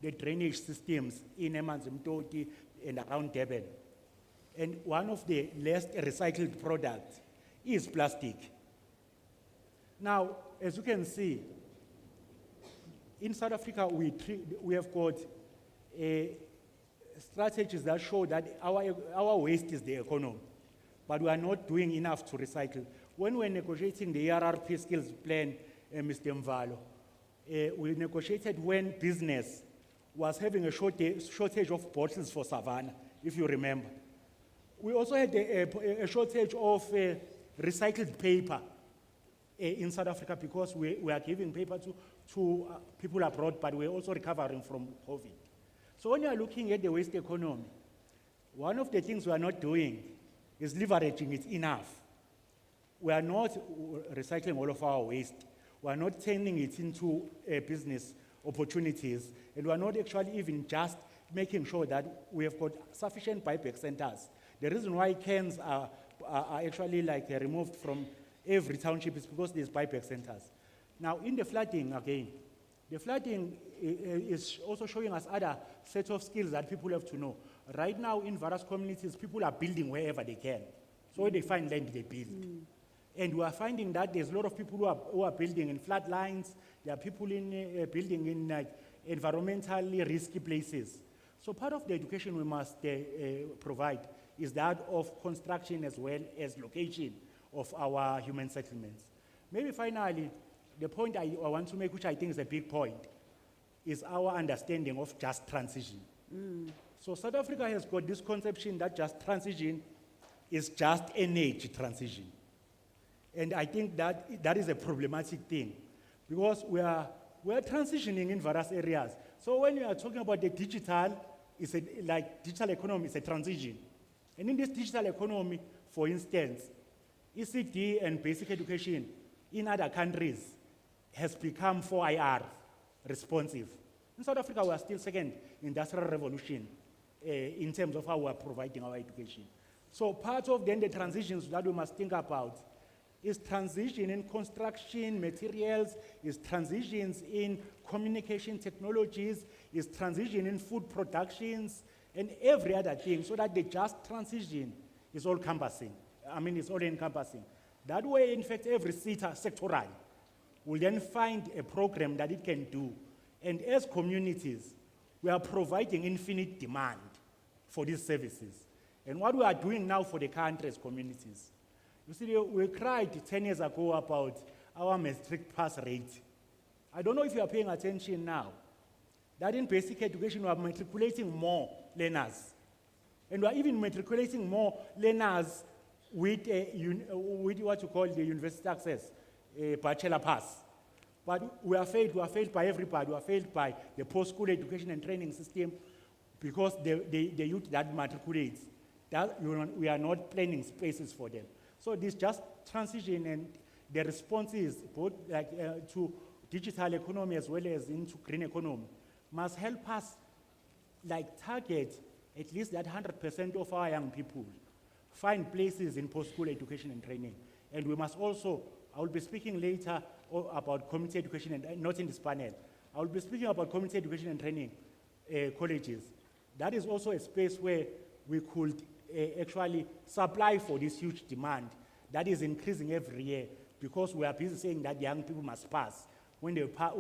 the drainage systems in Emanzimtoti and around Durban. And one of the least recycled products is plastic. Now, as you can see, in South Africa, we have got strategies that show that our waste is the economy, but we are not doing enough to recycle. When we were negotiating the ERRP skills plan, Mr. Mvalo, we negotiated when business was having a shortage of bottles for Savannah, if you remember. We also had a shortage of recycled paper in South Africa because we are giving paper to people abroad, but we're also recovering from COVID. So when you are looking at the waste economy, one of the things we are not doing is leveraging it enough. We are not recycling all of our waste. We are not turning it into business opportunities, and we are not actually even just making sure that we have got sufficient buyback centers. The reason why cans are actually like removed from every township is because there's buyback centers. Now, in the flooding again, the flooding is also showing us other set of skills that people have to know. Right now, in various communities, people are building wherever they can. So when they find land, they build. And we are finding that there's a lot of people who are building in flood lines. There are people building in environmentally risky places. So part of the education we must provide is that of construction as well as location of our human settlements. Maybe finally, the point I want to make, which I think is a big point, is our understanding of just transition. So South Africa has got this conception that just transition is just energy transition. And I think that is a problematic thing because we are transitioning in various areas. So when we are talking about the digital, digital economy is a transition. And in this digital economy, for instance, ECD and basic education in other countries has become 4IR responsive. In South Africa, we are still second industrial revolution in terms of how we are providing our education. So part of then the transitions that we must think about is transition in construction materials, is transitions in communication technologies, is transition in food productions, and every other thing, so that the just transition is all encompassing. It's all encompassing. That way, in fact, every sectoral will then find a program that it can do. And as communities, we are providing infinite demand for these services. And what we are doing now for the country as communities, you see, we cried 10 years ago about our matric pass rate. I don't know if you are paying attention now, that in basic education we are matriculating more learners. And we are even matriculating more learners with what you call the university access, a bachelor pass. But we are failed by everybody. We are failed by the post-school education and training system because the youth that matriculates, we are not planning spaces for them. So this just transition and the responses both to digital economy as well as into green economy must help us target at least that 100% of our young people find places in post-school education and training. And we must also I will be speaking later about community education, and not in this panel. I will be speaking about community education and training colleges. That is also a space where we could actually supply for this huge demand that is increasing every year, because we are busy saying that young people must pass. When they pass,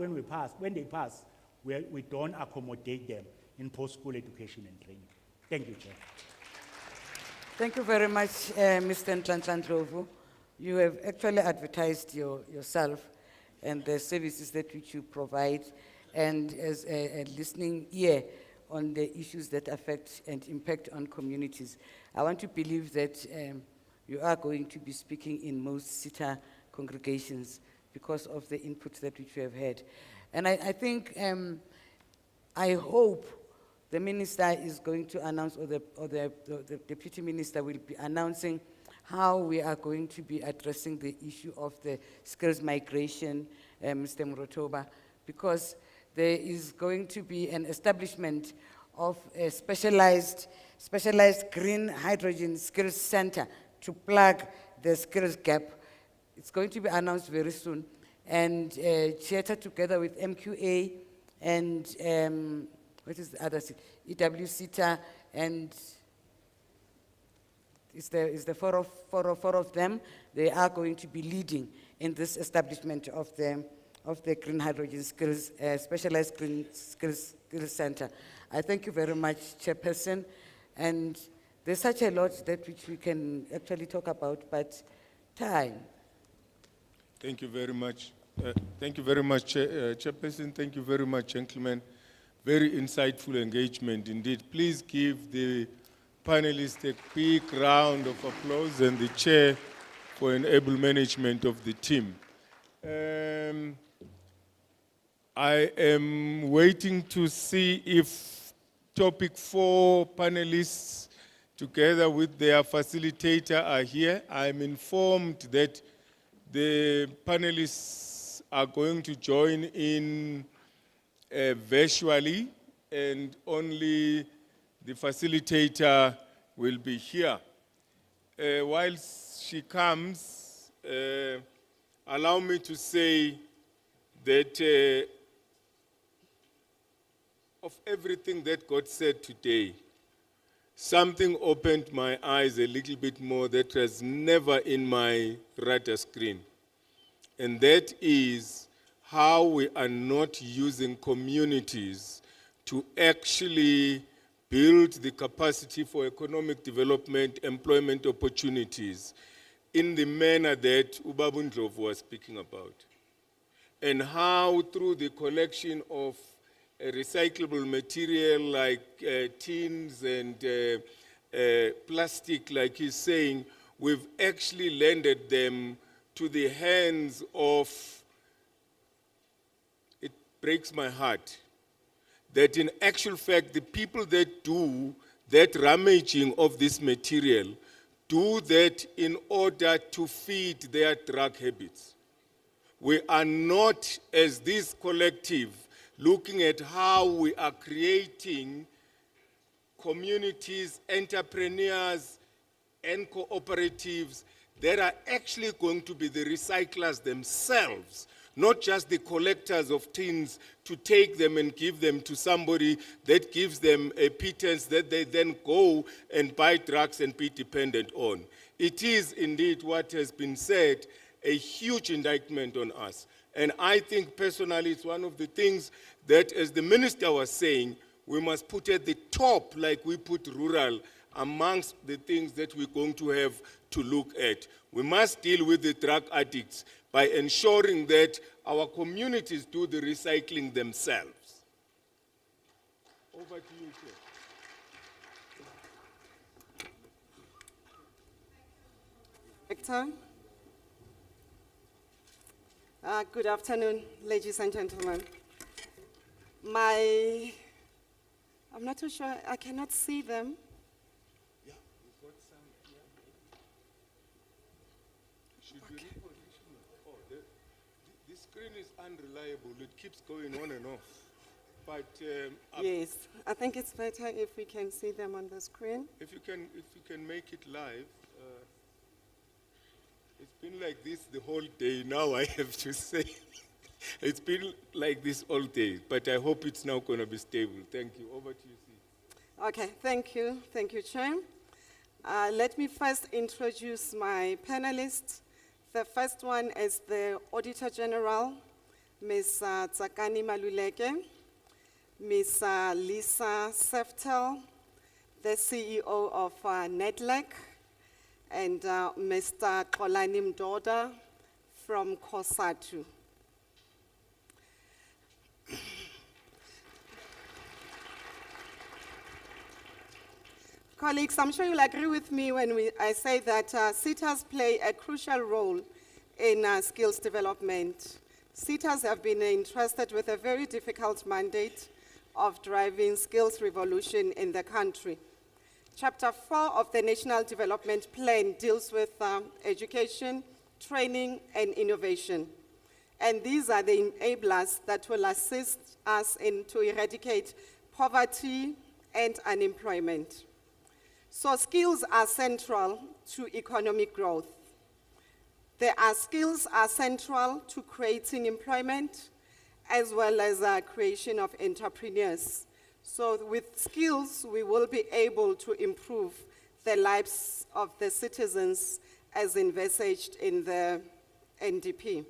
we don't accommodate them in post-school education and training. Thank you, Chair. Thank you very much, Mr. Ntlantla-Ndlovu. You have actually advertised yourself and the services that which you provide, and as a listening ear on the issues that affect and impact on communities. I want to believe that you are going to be speaking in most SETA congregations because of the input that which you have had. And I think, I hope the minister is going to announce, or the deputy minister will be announcing how we are going to be addressing the issue of the skills migration, Mr. Murotoba, because there is going to be an establishment of a specialized green hydrogen skills center to plug the skills gap. It's going to be announced very soon. And SETA together with MQA and what is the other? EW-SETA, and is the four of them. They are going to be leading in this establishment of the green hydrogen skills, specialized green skills center. I thank you very much, Chairperson. And there's such a lot that which we can actually talk about, but time. Thank you very much. Thank you very much, Chairperson. Thank you very much, gentlemen. Very insightful engagement indeed. Please give the panelists a quick round of applause and the chair for an able management of the team. I am waiting to see if topic 4 panelists together with their facilitator are here. I'm informed that the panelists are going to join in virtually, and only the facilitator will be here. Whilst she comes, allow me to say that of everything that got said today, something opened my eyes a little bit more that was never in my radar screen. And that is how we are not using communities to actually build the capacity for economic development, employment opportunities in the manner that Ubaba Ndlovu was speaking about. And how through the collection of recyclable material like tins and plastic, like he's saying, we've actually lended them to the hands of, it breaks my heart, that in actual fact, the people that do that rummaging of this material do that in order to feed their drug habits. We are not, as this collective, looking at how we are creating communities, entrepreneurs, and cooperatives that are actually going to be the recyclers themselves, not just the collectors of tins to take them and give them to somebody that gives them a pittance that they then go and buy drugs and be dependent on. It is indeed what has been said, a huge indictment on us. And I think personally it's one of the things that, as the minister was saying, we must put at the top, like we put rural, amongst the things that we're going to have to look at. We must deal with the drug addicts by ensuring that our communities do the recycling themselves. Over to you, Chair. Victor. Good afternoon, ladies and gentlemen. I'm not too sure, I cannot see them. Yeah, we've got some here. Should we reposition it? Oh, the screen is unreliable. It keeps going on and off. But yes, I think it's better if we can see them on the screen. If you can make it live. It's been like this the whole day now, I have to say. It's been like this all day, but I hope it's now going to be stable. Thank you. Over to you, Sita. Okay, thank you. Thank you, Chair. Let me first introduce my panelists. The first one is the Auditor General, Ms. Tsakani Maluleke, Ms. Lisa Seftel, the CEO of NEDLEC, and Mr. Xolani Mdoda from COSATU. Colleagues, I'm sure you'll agree with me when I say that SETAs play a crucial role in skills development. SETAs have been entrusted with a very difficult mandate of driving skills revolution in the country. Chapter 4 of the National Development Plan deals with education, training, and innovation. And these are the enablers that will assist us to eradicate poverty and unemployment. So skills are central to economic growth. Skills are central to creating employment as well as creation of entrepreneurs. So with skills, we will be able to improve the lives of the citizens as envisaged in the NDP.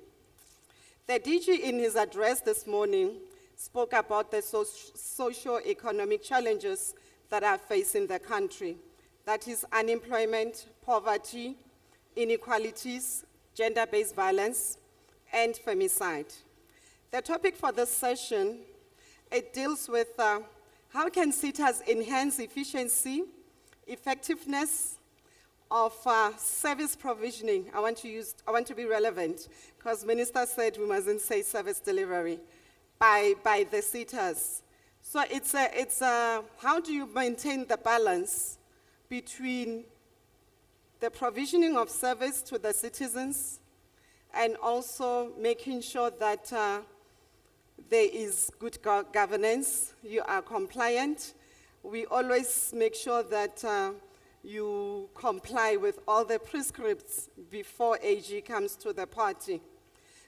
The DG in his address this morning spoke about the socio-economic challenges that are facing the country. That is unemployment, poverty, inequalities, gender-based violence, and femicide. The topic for this session, it deals with how can SETAs enhance efficiency, effectiveness of service provisioning. I want to be relevant, because Minister said we mustn't say service delivery by the SETAs. So it's how do you maintain the balance between the provisioning of service to the citizens and also making sure that there is good governance, you are compliant. We always make sure that you comply with all the prescripts before AG comes to the party.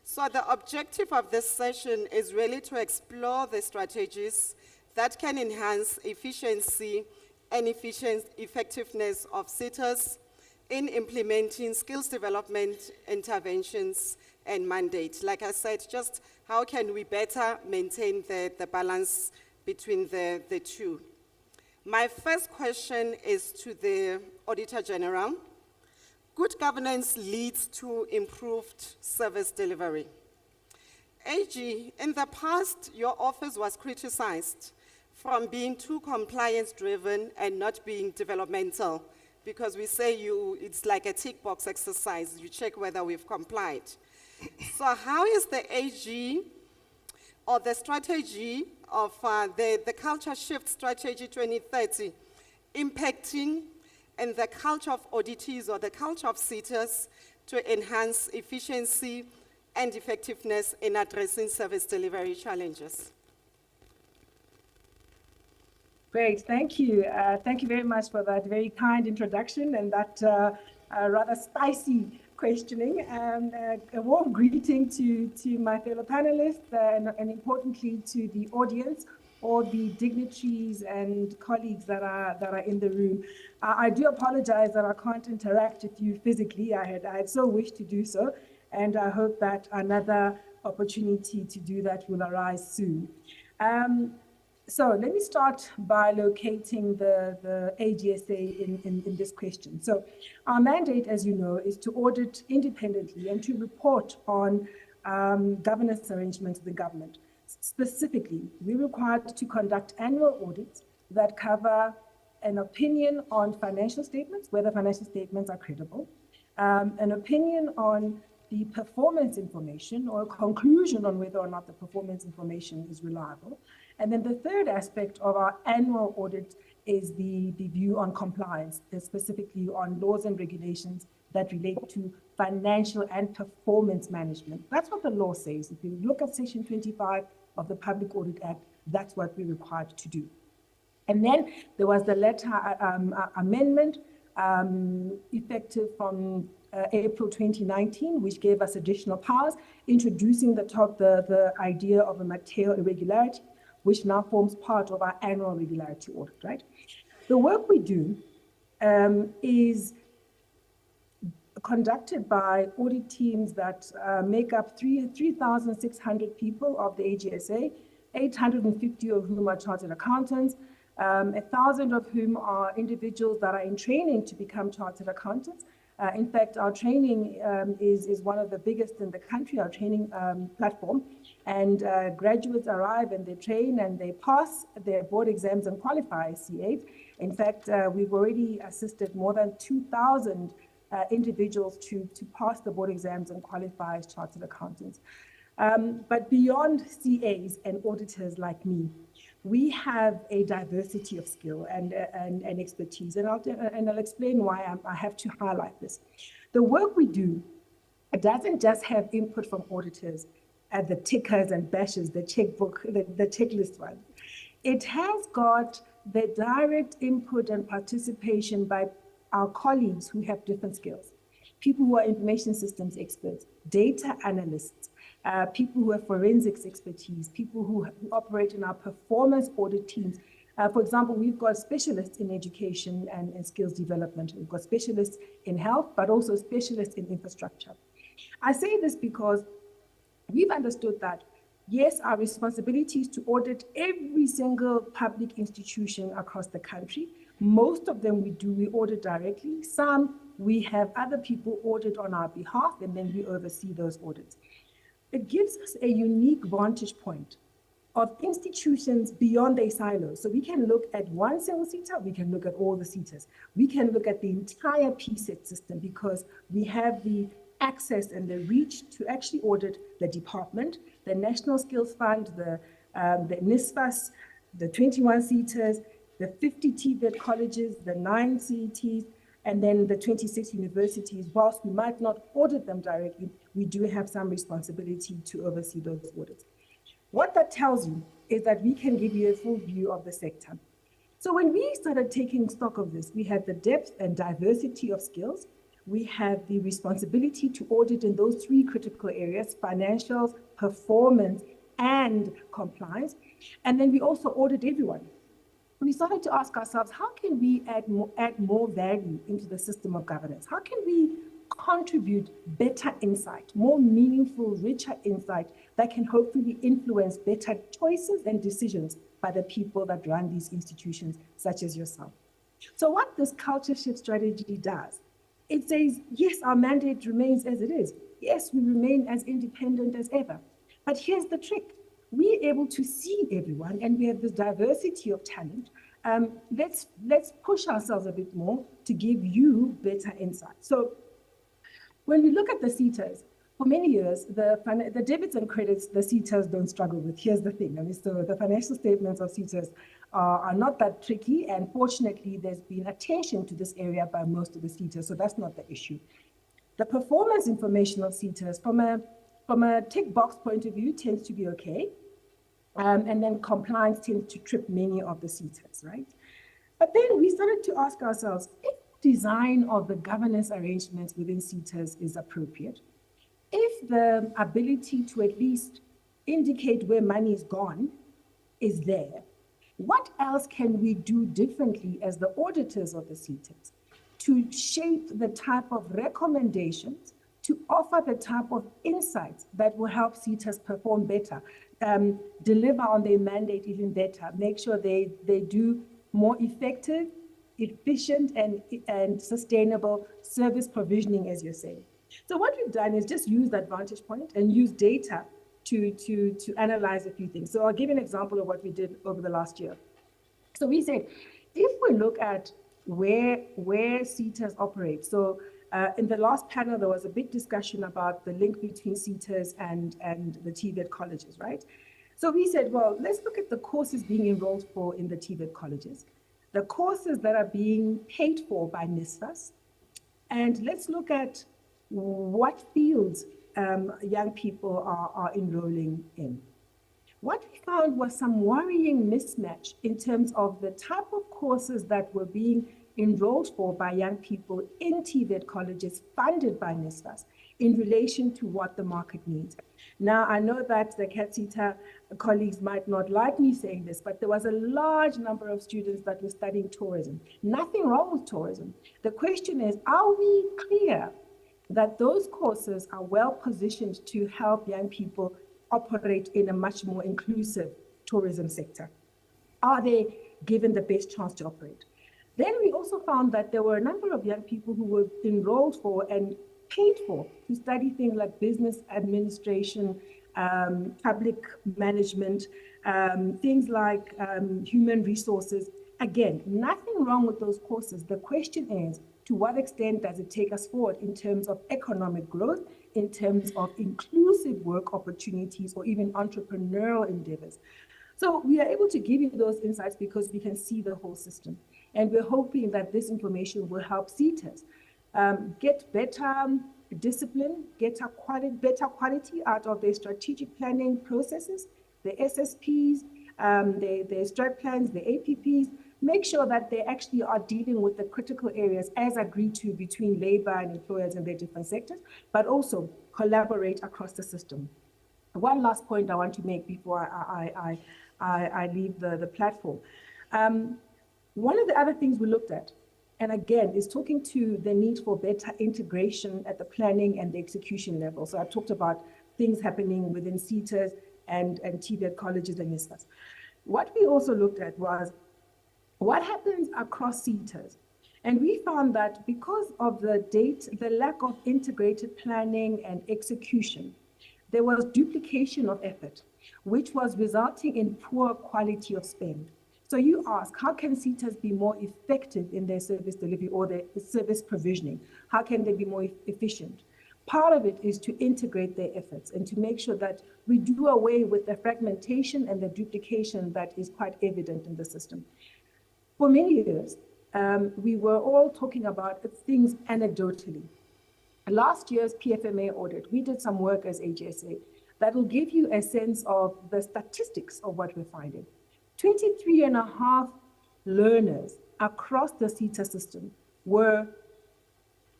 So the objective of this session is really to explore the strategies that can enhance efficiency and effectiveness of SETAs in implementing skills development interventions and mandates. Like I said, just how can we better maintain the balance between the two? My first question is to the Auditor General. Good governance leads to improved service delivery. AG, in the past, your office was criticized from being too compliance-driven and not being developmental, because we say it's like a tick box exercise. You check whether we've complied. So how is the AG or the strategy of the Culture Shift Strategy 2030 impacting and the culture of auditees or the culture of SETAs to enhance efficiency and effectiveness in addressing service delivery challenges? Great, thank you. Thank you very much for that very kind introduction and that rather spicy questioning. A warm greeting to my fellow panelists and importantly to the audience, all the dignitaries and colleagues that are in the room. I do apologize that I can't interact with you physically. I had so wished to do so, and I hope that another opportunity to do that will arise soon. So let me start by locating the AGSA in this question. So our mandate, as you know, is to audit independently and to report on governance arrangements of the government. Specifically, we're required to conduct annual audits that cover an opinion on financial statements, whether financial statements are credible, an opinion on the performance information or a conclusion on whether or not the performance information is reliable. And then the third aspect of our annual audit is the view on compliance, specifically on laws and regulations that relate to financial and performance management. That's what the law says. If you look at Section 25 of the Public Audit Act, that's what we're required to do. And then there was the letter amendment effective from April 2019, which gave us additional powers, introducing the idea of a material irregularity, which now forms part of our annual regularity audit, right? The work we do is conducted by audit teams that make up 3,600 people of the AGSA, 850 of whom are chartered accountants, 1,000 of whom are individuals that are in training to become chartered accountants. In fact, our training is one of the biggest in the country, our training platform. And graduates arrive and they train and they pass their board exams and qualify as C8. In fact, we've already assisted more than 2,000 individuals to pass the board exams and qualify as chartered accountants. But beyond CAs and auditors like me, we have a diversity of skill and expertise, and I'll explain why I have to highlight this. The work we do, it doesn't just have input from auditors at the tickers and bashes, the checkbook, the checklist one. It has got the direct input and participation by our colleagues who have different skills, people who are information systems experts, data analysts, people who have forensics expertise, people who operate in our performance audit teams. For example, we've got specialists in education and skills development. We've got specialists in health, but also specialists in infrastructure. I say this because we've understood that, yes, our responsibility is to audit every single public institution across the country. Most of them we audit directly. Some we have other people audit on our behalf, and then we oversee those audits. It gives us a unique vantage point of institutions beyond their silos. So we can look at one single SETA, we can look at all the SETAs. We can look at the entire PSET system because we have the access and the reach to actually audit the department, the National Skills Fund, the NISFAS, the 21 SETAs, the 50 TVET colleges, the 9 CETs, and then the 26 universities. Whilst we might not audit them directly, we do have some responsibility to oversee those audits. What that tells you is that we can give you a full view of the sector. So when we started taking stock of this, we had the depth and diversity of skills. We have the responsibility to audit in those three critical areas: financials, performance, and compliance. And then we also audit everyone. We started to ask ourselves, how can we add more value into the system of governance? How can we contribute better insight, more meaningful, richer insight that can hopefully influence better choices and decisions by the people that run these institutions, such as yourself? So what this culture shift strategy does, it says, yes, our mandate remains as it is. Yes, we remain as independent as ever. But here's the trick. We're able to see everyone, and we have this diversity of talent. Let's push ourselves a bit more to give you better insight. So when we look at the SETAs, for many years, the debits and credits the SETAs don't struggle with. Here's the thing. So the financial statements of SETAs are not that tricky, and fortunately, there's been attention to this area by most of the SETAs, so that's not the issue. The performance information of SETAs, from a tick box point of view, tends to be okay. And then compliance tends to trip many of the SETAs, right? But then we started to ask ourselves, if design of the governance arrangements within SETAs is appropriate, if the ability to at least indicate where money is gone is there, what else can we do differently as the auditors of the SETAs to shape the type of recommendations, to offer the type of insights that will help SETAs perform better, deliver on their mandate even better, make sure they do more effective, efficient, and sustainable service provisioning, as you're saying. So what we've done is just use that vantage point and use data to analyze a few things. So I'll give you an example of what we did over the last year. So we said, if we look at where SETAs operate, so in the last panel, there was a big discussion about the link between SETAs and the TVET colleges, right? So we said, well, let's look at the courses being enrolled for in the TVET colleges, the courses that are being paid for by NISFAS, and let's look at what fields young people are enrolling in. What we found was some worrying mismatch in terms of the type of courses that were being enrolled for by young people in TVET colleges funded by NSFAS in relation to what the market needs. Now, I know that the SETA colleagues might not like me saying this, but there was a large number of students that were studying tourism. Nothing wrong with tourism. The question is, are we clear that those courses are well positioned to help young people operate in a much more inclusive tourism sector? Are they given the best chance to operate? Then we also found that there were a number of young people who were enrolled for and paid for to study things like business administration, public management, things like human resources. Again, nothing wrong with those courses. The question is, to what extent does it take us forward in terms of economic growth, in terms of inclusive work opportunities, or even entrepreneurial endeavors? So we are able to give you those insights because we can see the whole system. And we're hoping that this information will help SETAs get better discipline, get better quality out of their strategic planning processes, the SSPs, their strat plans, the APPs, make sure that they actually are dealing with the critical areas as agreed to between labor and employers in their different sectors, but also collaborate across the system. One last point I want to make before I leave the platform. One of the other things we looked at, and again, is talking to the need for better integration at the planning and the execution level. So I talked about things happening within SETAs and TVET colleges and NSFAS. What we also looked at was what happens across SETAs. And we found that because of the lack of integrated planning and execution, there was duplication of effort, which was resulting in poor quality of spend. So you ask, how can SETAs be more effective in their service delivery or their service provisioning? How can they be more efficient? Part of it is to integrate their efforts and to make sure that we do away with the fragmentation and the duplication that is quite evident in the system. For many years, we were all talking about things anecdotally. Last year's PFMA audit, we did some work as AGSA that will give you a sense of the statistics of what we're finding. 23.5 learners across the SETA system were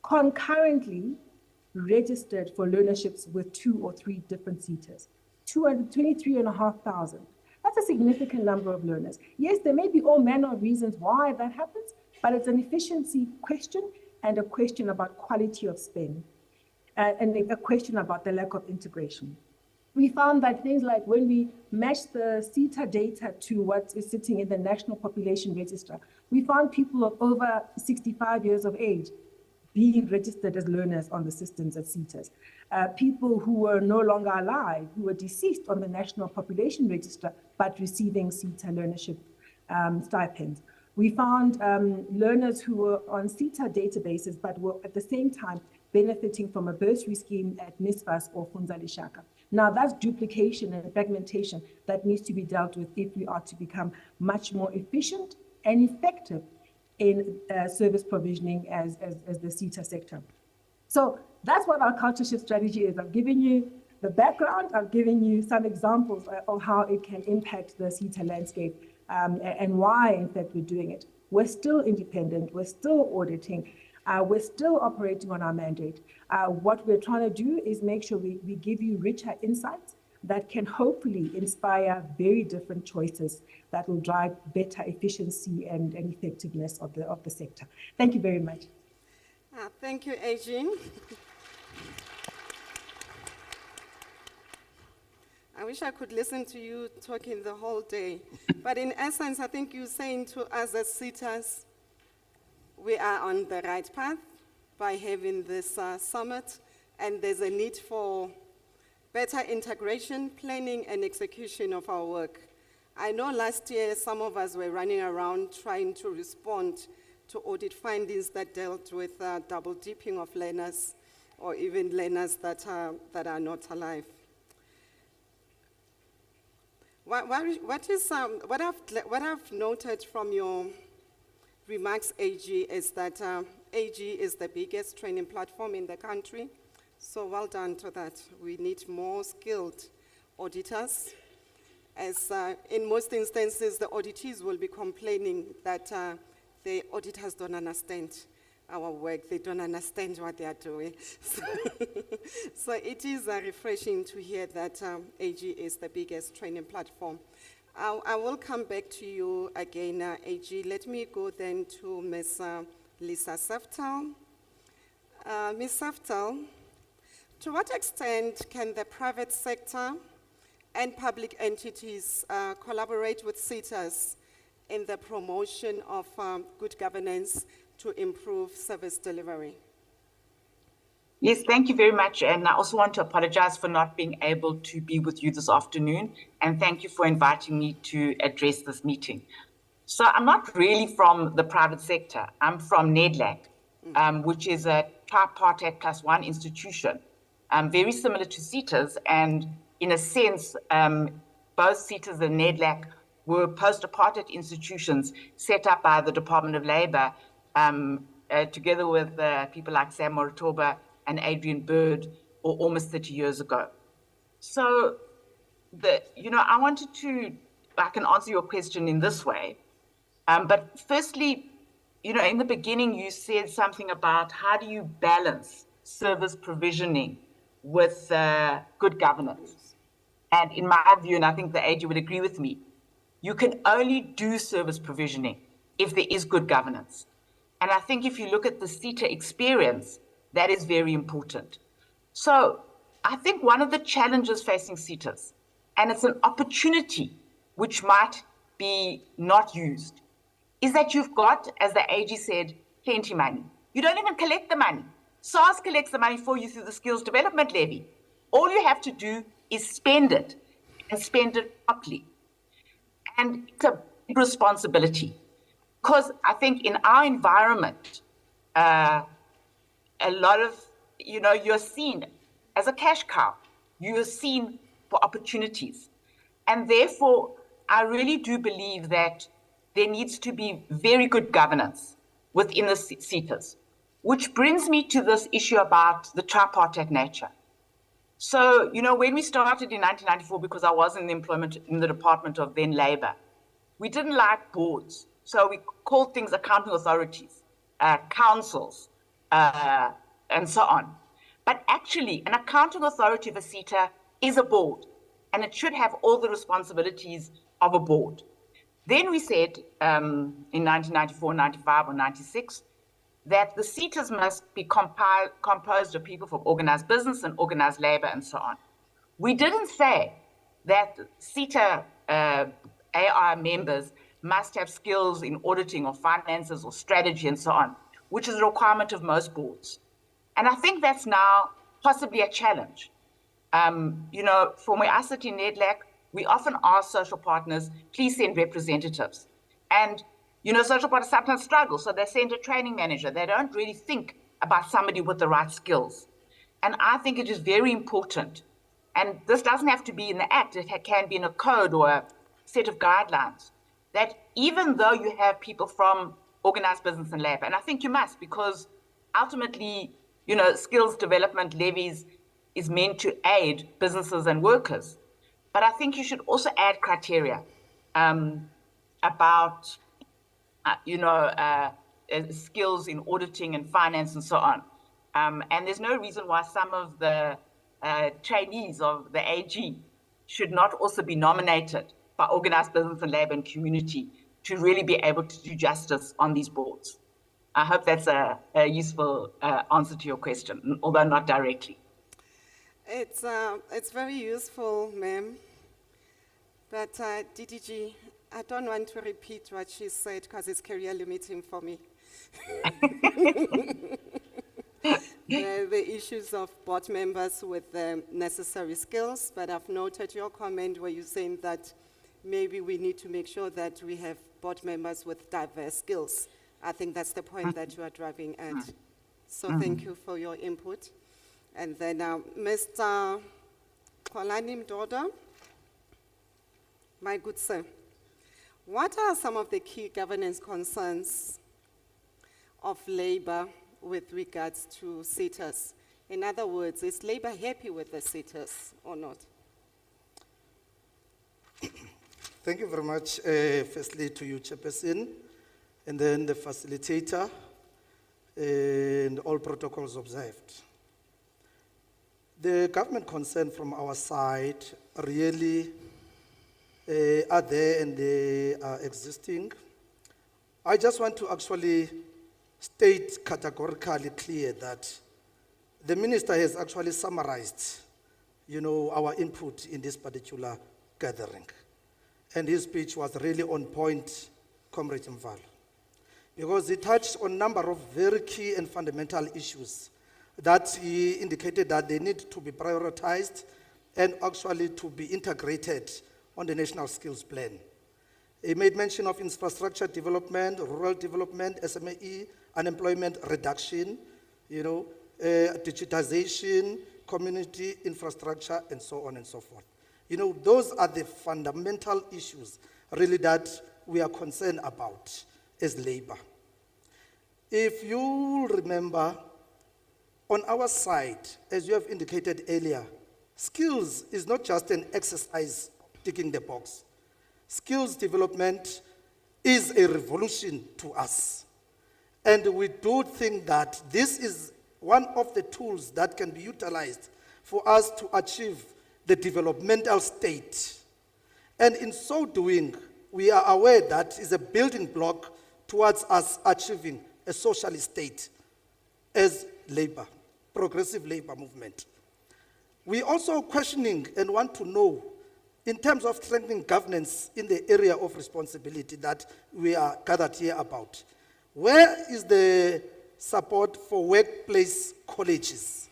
concurrently registered for learnerships with 2 or 3 different SETAs. 23,500. That's a significant number of learners. Yes, there may be all manner of reasons why that happens, but it's an efficiency question and a question about quality of spend and a question about the lack of integration. We found that things like when we match the SETA data to what is sitting in the National Population Register, we found people of over 65 years of age being registered as learners on the systems at SETAs. People who were no longer alive, who were deceased on the National Population Register, but receiving SETA learnership stipends. We found learners who were on SETA databases, but were at the same time benefiting from a bursary scheme at NSFAS or Funza Lishaka. Now that's duplication and fragmentation that needs to be dealt with if we are to become much more efficient and effective in service provisioning as the SETA sector. So that's what our culture shift strategy is. I've given you the background, I've given you some examples of how it can impact the SETA landscape and why, in fact, we're doing it. We're still independent, we're still auditing, we're still operating on our mandate. What we're trying to do is make sure we give you richer insights that can hopefully inspire very different choices that will drive better efficiency and effectiveness of the sector. Thank you very much. Thank you, Ajin. I wish I could listen to you talking the whole day. But in essence, I think you're saying to us as SETAs, we are on the right path by having this summit, and there's a need for better integration, planning, and execution of our work. I know last year some of us were running around trying to respond to audit findings that dealt with double dipping of learners or even learners that are not alive. What I've noted from your remarks, AG, is that AG is the biggest training platform in the country. So well done to that. We need more skilled auditors, as in most instances, the auditees will be complaining that the auditors don't understand our work. They don't understand what they are doing. So it is refreshing to hear that AG is the biggest training platform. I will come back to you again, AG. Let me go then to Ms. Lisa Saftal. Ms. Saftal, to what extent can the private sector and public entities collaborate with SETAs in the promotion of good governance to improve service delivery? Yes, thank you very much. And I also want to apologize for not being able to be with you this afternoon. And thank you for inviting me to address this meeting. So I'm not really from the private sector. I'm from NEDLAC, which is a tripartite plus one institution, very similar to SETAs. And in a sense, both SETAs and NEDLAC were post-apartheid institutions set up by the Department of Labor together with people like Sam Moratoba and Adrian Bird, or almost 30 years ago. So, I wanted to, I can answer your question in this way. But firstly, in the beginning, you said something about how do you balance service provisioning with good governance. And in my view, and I think the AG would agree with me, you can only do service provisioning if there is good governance. And I think if you look at the SETA experience, that is very important. So I think one of the challenges facing SETAs, and it's an opportunity which might be not used, is that you've got, as the AG said, plenty money. You don't even collect the money. SARS collects the money for you through the skills development levy. All you have to do is spend it, and spend it properly. And it's a big responsibility, because I think in our environment, a lot of, you're seen as a cash cow. You're seen for opportunities. And therefore, I really do believe that there needs to be very good governance within the SETAs, which brings me to this issue about the tripartite nature. So, when we started in 1994, because I was in the Department of then Labor, we didn't like boards. So we called things accounting authorities, councils, and so on. But actually, an accounting authority of a SETA is a board, and it should have all the responsibilities of a board. Then we said in 1994, 95, or 96, that the SETAs must be composed of people from organized business and organized labor and so on. We didn't say that SETA AR members must have skills in auditing or finances or strategy and so on, which is a requirement of most boards. And I think that's now possibly a challenge. From where I sit in NEDLAC, we often ask social partners, please send representatives. And social partners sometimes struggle, so they send a training manager. They don't really think about somebody with the right skills. And I think it is very important, and this doesn't have to be in the act, it can be in a code or a set of guidelines, that even though you have people from organized business and labor, and I think you must, because ultimately, skills development levies is meant to aid businesses and workers. But I think you should also add criteria about skills in auditing and finance and so on. And there's no reason why some of the trainees of the AG should not also be nominated by organized business and labor and community to really be able to do justice on these boards. I hope that's a useful answer to your question, although not directly. It's very useful, ma'am. But DDG, I don't want to repeat what she said because it's career limiting for me. The issues of board members with the necessary skills, but I've noted your comment where you're saying that maybe we need to make sure that we have board members with diverse skills. I think that's the point that you are driving at. So thank you for your input. And then Mr. Kolani Mdoda, my good sir, what are some of the key governance concerns of labor with regards to SETAs? In other words, is labor happy with the SETAs or not? Thank you very much, firstly to you, Chairperson. and then the facilitator, and all protocols observed. The government concern from our side really are there and they are existing. I just want to actually state categorically clear that the minister has actually summarized, our input in this particular gathering. And his speech was really on point, Comrade Mvalo, because he touched on a number of very key and fundamental issues that he indicated that they need to be prioritized and actually to be integrated on the National Skills Plan. He made mention of infrastructure development, rural development, SME, unemployment reduction, digitization, community infrastructure, and so on and so forth. Those are the fundamental issues really that we are concerned about as labor. If you remember, on our side, as you have indicated earlier, skills is not just an exercise ticking the box. Skills development is a revolution to us. And we do think that this is one of the tools that can be utilized for us to achieve the developmental state. And in so doing, we are aware that is a building block towards us achieving a socialist state as labor, progressive labor movement. We also questioning and want to know, in terms of strengthening governance in the area of responsibility that we are gathered here about, where is the support for workplace colleges?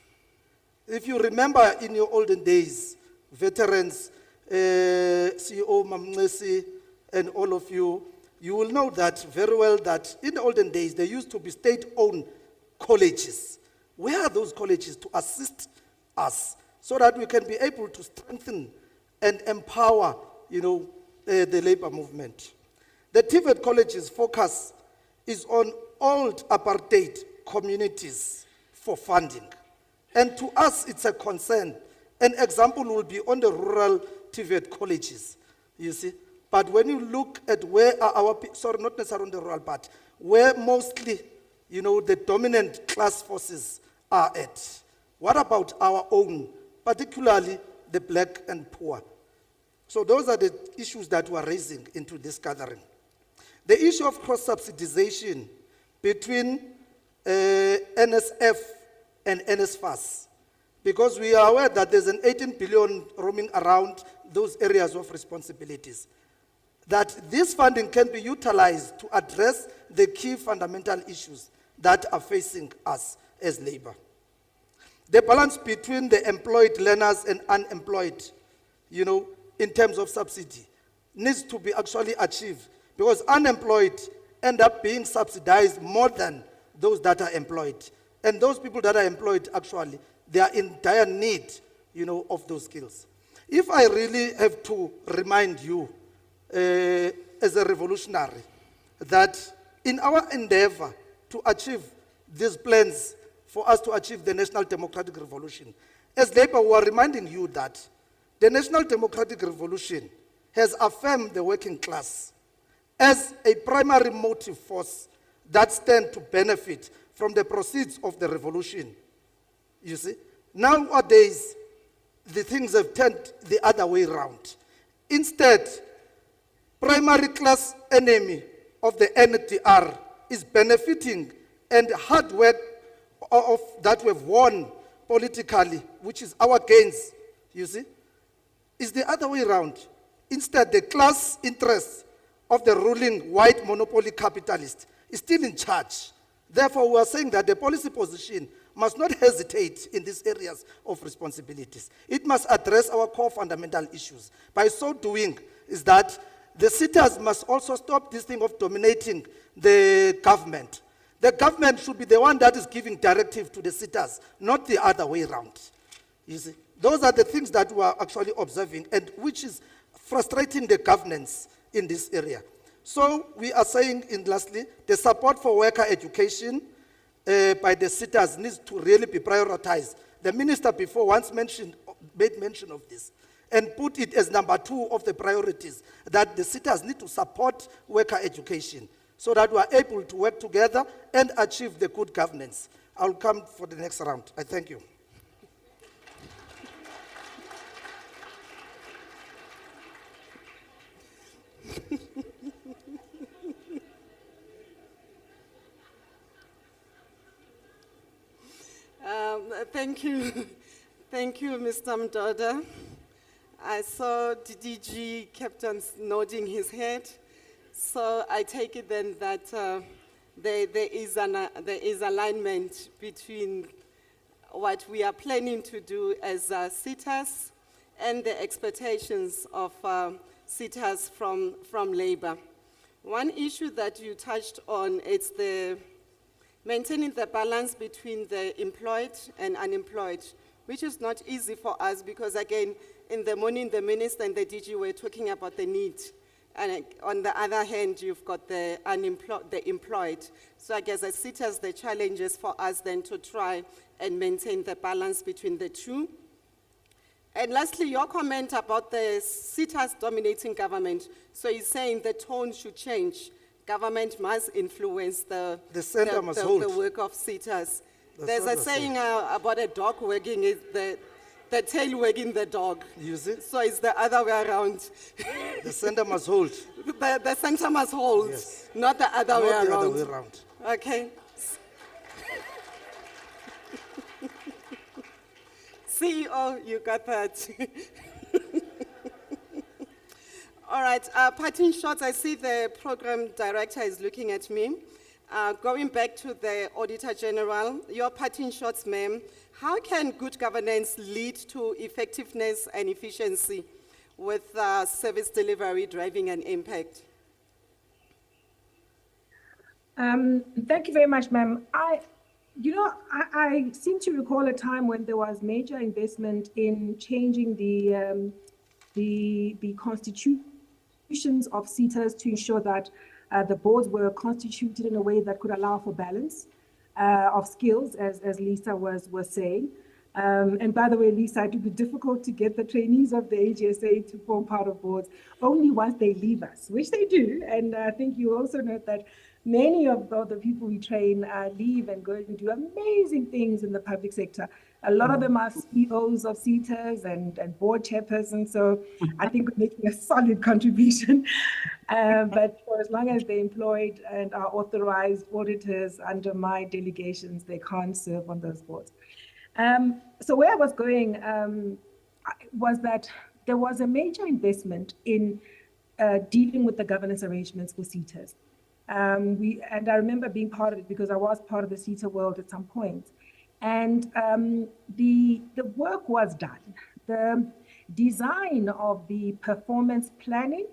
If you remember in your olden days, veterans, CEO Mamnesi, and all of you, you will know that very well that in the olden days, there used to be state-owned colleges. Where are those colleges to assist us so that we can be able to strengthen and empower, the labor movement? The TVET colleges focus is on old apartheid communities for funding. And to us, it's a concern. An example will be on the rural TVET colleges, you see. But when you look at where are our, sorry, not necessarily on the rural part, where mostly, the dominant class forces are at, what about our own, particularly the black and poor? So those are the issues that we are raising into this gathering. The issue of cross-subsidization between NSF and NSFAS, because we are aware that there's an 18 billion roaming around those areas of responsibilities, that this funding can be utilized to address the key fundamental issues that are facing us as labor. The balance between the employed learners and unemployed, in terms of subsidy, needs to be actually achieved, because unemployed end up being subsidized more than those that are employed. And those people that are employed, actually, they are in dire need, of those skills. If I really have to remind you, as a revolutionary, that in our endeavor to achieve these plans for us to achieve the National Democratic Revolution, as labor, we are reminding you that the National Democratic Revolution has affirmed the working class as a primary motive force that stand to benefit from the proceeds of the revolution. You see, nowadays, the things have turned the other way around. Instead, primary class enemy of the NDR is benefiting, and hard work of that we've won politically, which is our gains, you see, is the other way around. Instead, the class interests of the ruling white monopoly capitalist is still in charge. Therefore, we are saying that the policy position must not hesitate in these areas of responsibilities. It must address our core fundamental issues. By so doing, is that the SETAs must also stop this thing of dominating the government. The government should be the one that is giving directive to the SETAs, not the other way around. You see, those are the things that we are actually observing, and which is frustrating the governance in this area. So we are saying, in lastly, the support for worker education by the SETAs needs to really be prioritized. The minister before once made mention of this and put it as number 2 of the priorities, that the SETAs need to support worker education. so that we are able to work together and achieve the good governance. I'll come for the next round. I thank you. Thank you. Thank you, Mr. Mdoda. I saw DDG kept on nodding his head. So I take it then that there is alignment between what we are planning to do as SETAs and the expectations of SETAs from labor. One issue that you touched on is the maintaining the balance between the employed and unemployed, which is not easy for us because, again, in the morning, the minister and the DG were talking about the need. And on the other hand, you've got the employed. So I guess as SETAs, the challenge is for us then to try and maintain the balance between the two. And lastly, your comment about the SETAs dominating government. So you're saying the tone should change. Government must influence the work of SETAs. There's a saying about a dog wagging is the tail wagging the dog. You see? So it's the other way around. The center must hold. The center must hold, yes. Not the other Not way the around. other way around. Okay. CEO, you got that. All right, parting shots. I see the program director is looking at me. Going back to the Auditor General, your parting shots, ma'am. How can good governance lead to effectiveness and efficiency with service delivery driving an impact? Thank you very much, ma'am. I seem to recall a time when there was major investment in changing the constitutions of SETAs to ensure that the boards were constituted in a way that could allow for balance of skills, as Lisa was saying. And by the way, Lisa, it would be difficult to get the trainees of the AGSA to form part of boards only once they leave us, which they do. And I think you also note that many of the people we train leave and go and do amazing things in the public sector. A lot of them are CEOs of SETAs and board chairpersons. So I think we're making a solid contribution. But for as long as they're employed and are authorized auditors under my delegations, they can't serve on those boards. So where I was going was that there was a major investment in dealing with the governance arrangements for SETAs. And I remember being part of it because I was part of the SETA world at some point. And the work was done. The design of the performance planning,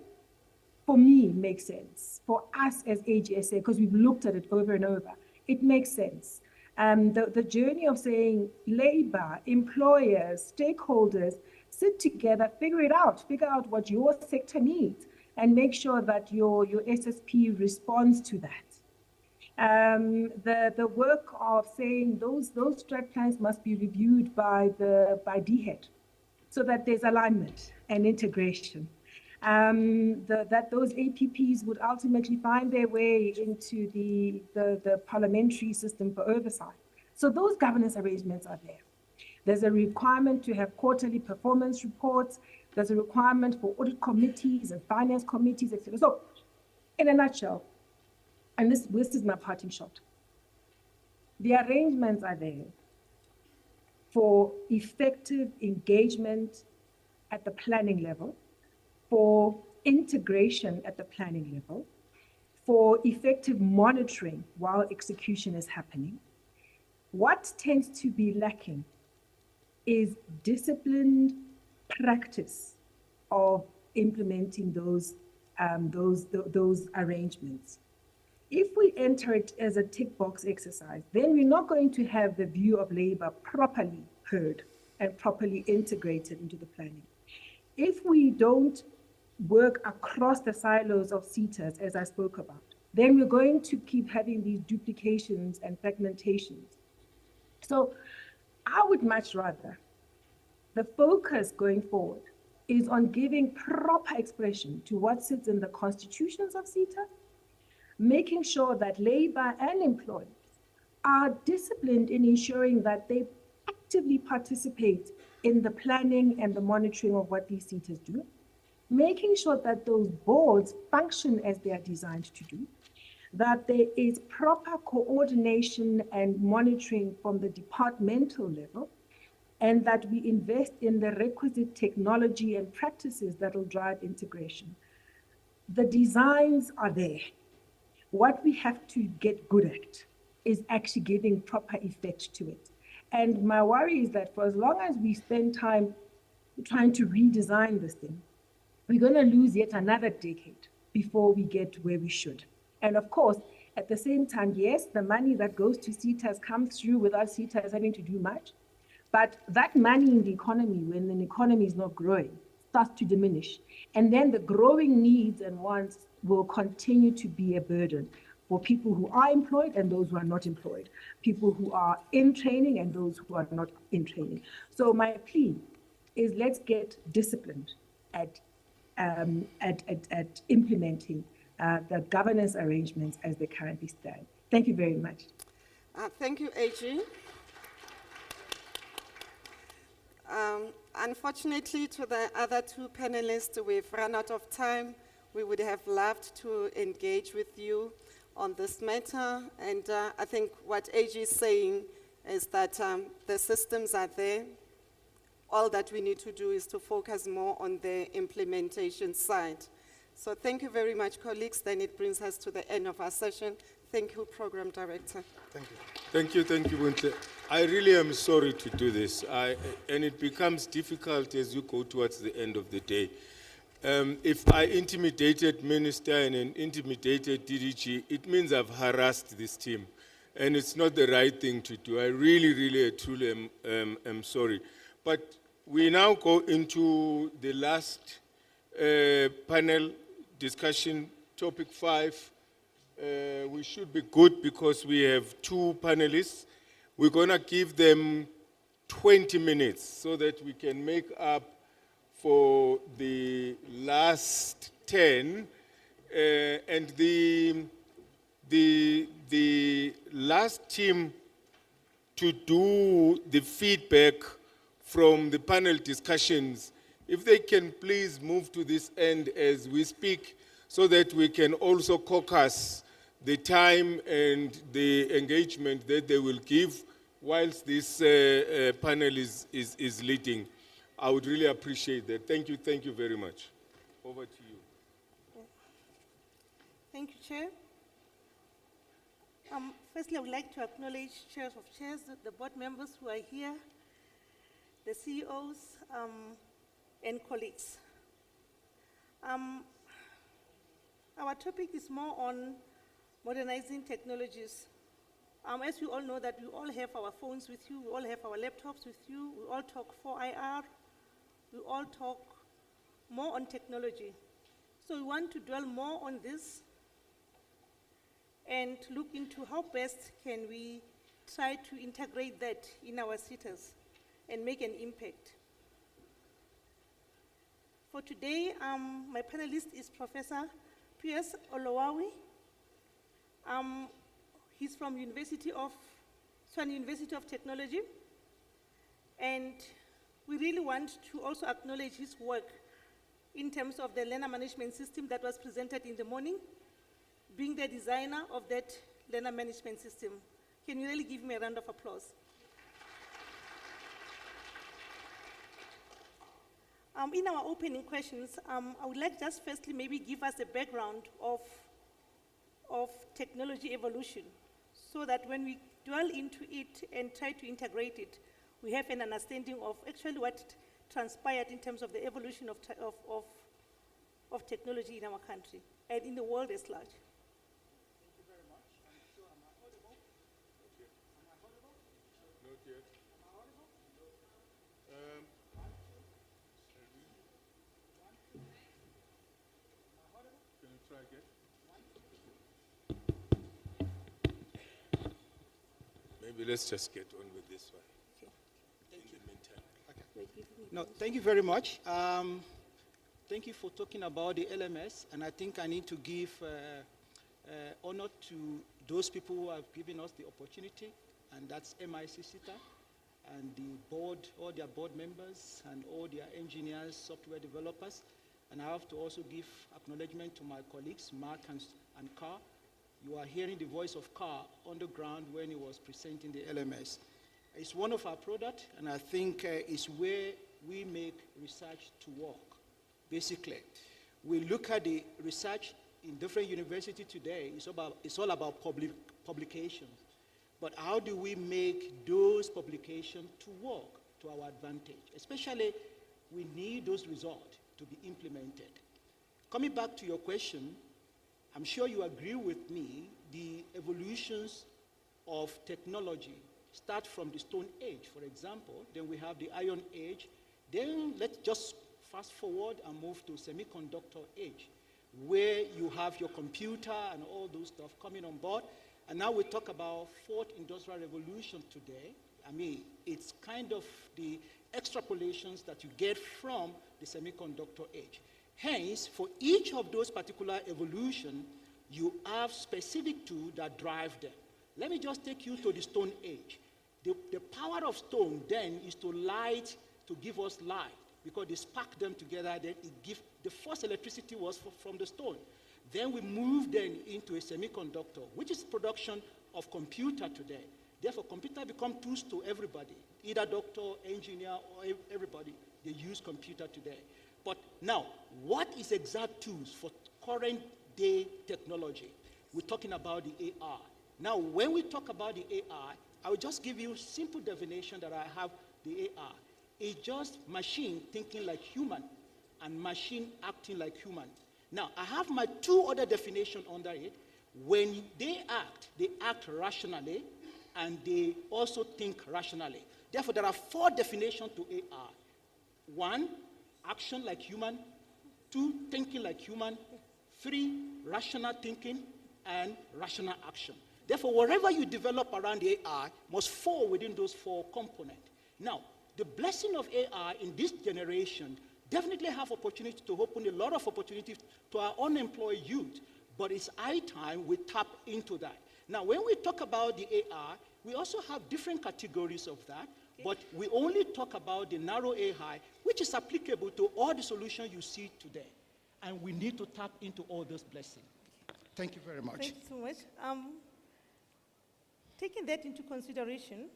for me, makes sense. For us as AGSA, because we've looked at it over and over, it makes sense. The journey of saying labor, employers, stakeholders, sit together, figure out what your sector needs, and make sure that your SSP responds to that. The work of saying those strat plans must be reviewed by DHEAD, so that there's alignment and integration. That those APPs would ultimately find their way into the parliamentary system for oversight. So those governance arrangements are there. There's a requirement to have quarterly performance reports. There's a requirement for audit committees and finance committees, etc. So in a nutshell, and this is my parting shot, the arrangements are there for effective engagement at the planning level, for integration at the planning level, for effective monitoring while execution is happening. What tends to be lacking is disciplined practice of implementing those arrangements. If we enter it as a tick box exercise, then we're not going to have the view of labor properly heard and properly integrated into the planning. If we don't work across the silos of SETAs, as I spoke about, then we're going to keep having these duplications and fragmentations. So I would much rather the focus going forward is on giving proper expression to what sits in the constitutions of SETA, making sure that labor and employers are disciplined in ensuring that they actively participate in the planning and the monitoring of what these SETAs do, making sure that those boards function as they are designed to do, that there is proper coordination and monitoring from the departmental level, and that we invest in the requisite technology and practices that will drive integration. The designs are there. What we have to get good at is actually giving proper effect to it. And my worry is that for as long as we spend time trying to redesign this thing, we're going to lose yet another decade before we get where we should. And of course, at the same time, yes, the money that goes to SETAs comes through without SETAs having to do much. But that money in the economy, when an economy is not growing, starts to diminish. And then the growing needs and wants will continue to be a burden for people who are employed and those who are not employed, people who are in training and those who are not in training. So my plea is let's get disciplined at implementing the governance arrangements as they currently stand. Thank you very much. Thank you, AG. Unfortunately, to the other two panelists, we've run out of time. We would have loved to engage with you on this matter. And I think what AG is saying is that the systems are there. All that we need to do is to focus more on the implementation side. So thank you very much, colleagues. Then it brings us to the end of our session. Thank you, Program Director. Thank you, Buntle. I really am sorry to do this, and it becomes difficult as you go towards the end of the day. If I intimidated Minister and intimidated DDG, it means I've harassed this team, and it's not the right thing to do. I really, truly am sorry. But we now go into the last panel discussion, topic 5. We should be good because we have 2 panelists. We're going to give them 20 minutes so that we can make up for the last 10. And the last team to do the feedback from the panel discussions, if they can please move to this end as we speak so that we can also caucus the time and the engagement that they will give whilst this panel is leading. I would really appreciate that. Thank you very much. Over to you. Thank you, Chair. Firstly, I would like to acknowledge chairs of chairs, the board members who are here, the CEOs, and colleagues. Our topic is more on modernizing technologies. As you all know that we all have our phones with you, we all have our laptops with you, we all talk 4IR, we all talk more on technology. So we want to dwell more on this and look into how best can we try to integrate that in our SETAs and make an impact. For today, my panelist is Professor Piers Olowawi. He's from Swan University of Technology, and we really want to also acknowledge his work in terms of the learner management system that was presented in the morning, being the designer of that learner management system. Can you really give me a round of applause? In our opening questions, I would like just firstly maybe give us a background of technology evolution so that when we dwell into it and try to integrate it, we have an understanding of actually what transpired in terms of the evolution of technology in our country and in the world as large. Thank you very much. I'm sure, am I audible? Am I audible? Not yet. Am I audible? Can you try again? Maybe let's just get on with this one. Okay. In the meantime. Okay. No, thank you very much. Thank you for talking about the LMS, and I think I need to give honor to those people who have given us the opportunity, and that's MIC SETA, and the board, all their board members, and all their engineers, software developers. And I have to also give acknowledgement to my colleagues, Mark and Carl. You are hearing the voice of Carl on the ground when he was presenting the LMS. It's one of our products, and I think it's where we make research to work. Basically, we look at the research in different universities today. It's all about publications. But how do we make those publications to work to our advantage? Especially, we need those results to be implemented. Coming back to your question, I'm sure you agree with me, the evolutions of technology start from the Stone Age, for example, then we have the Iron Age, then let's just fast forward and move to semiconductor age, where you have your computer and all those stuff coming on board. And now we talk about fourth industrial revolution today. I mean, it's kind of the extrapolations that you get from the semiconductor age. Hence, for each of those particular evolution, you have specific tools that drive them. Let me just take you to the Stone Age. The power of stone then is to light, to give us light, because they spark them together, then it gives, the first electricity was from the stone. Then we move then into a semiconductor, which is production of computer today. Therefore, computer become tools to everybody, either doctor, engineer, or everybody. They use computer today. But now, what is exact tools for current day technology? We're talking about the AI. Now, when we talk about the AI, I will just give you a simple definition that I have the AI. It's just machine thinking like human and machine acting like human. Now, I have my two other definitions under it. When they act rationally, and they also think rationally. Therefore, there are four definitions to AI. One, action like human. Two, thinking like human. Three, rational thinking and rational action. Therefore, whatever you develop around the AI must fall within those four components. Now, the blessing of AI in this generation definitely have opportunity to open a lot of opportunities to our unemployed youth, but it's high time we tap into that. Now, when we talk about the AI, we also have different categories of that, but we only talk about the narrow AI, which is applicable to all the solutions you see today. And we need to tap into all those blessings. Thank you very much. Thank you so much. Taking that into consideration,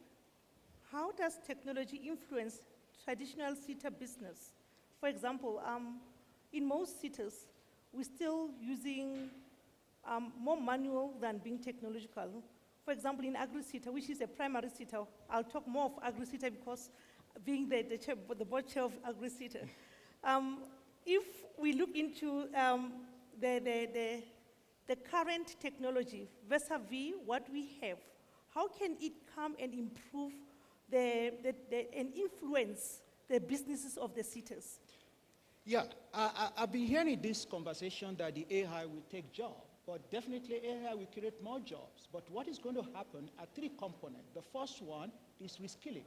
how does technology influence traditional SETA business? For example, in most SETAs, we're still using more manual than being technological. For example, in Agri-SETA, which is a primary SETA, I'll talk more of Agri-SETA because being the board chair of Agri-SETA. If we look into the current technology vis-a-vis what we have, how can it come and improve and influence the businesses of the SETAs? Yeah, I've been hearing this conversation that the AI will take jobs, but definitely AI will create more jobs. But what is going to happen are three components. The first one is reskilling.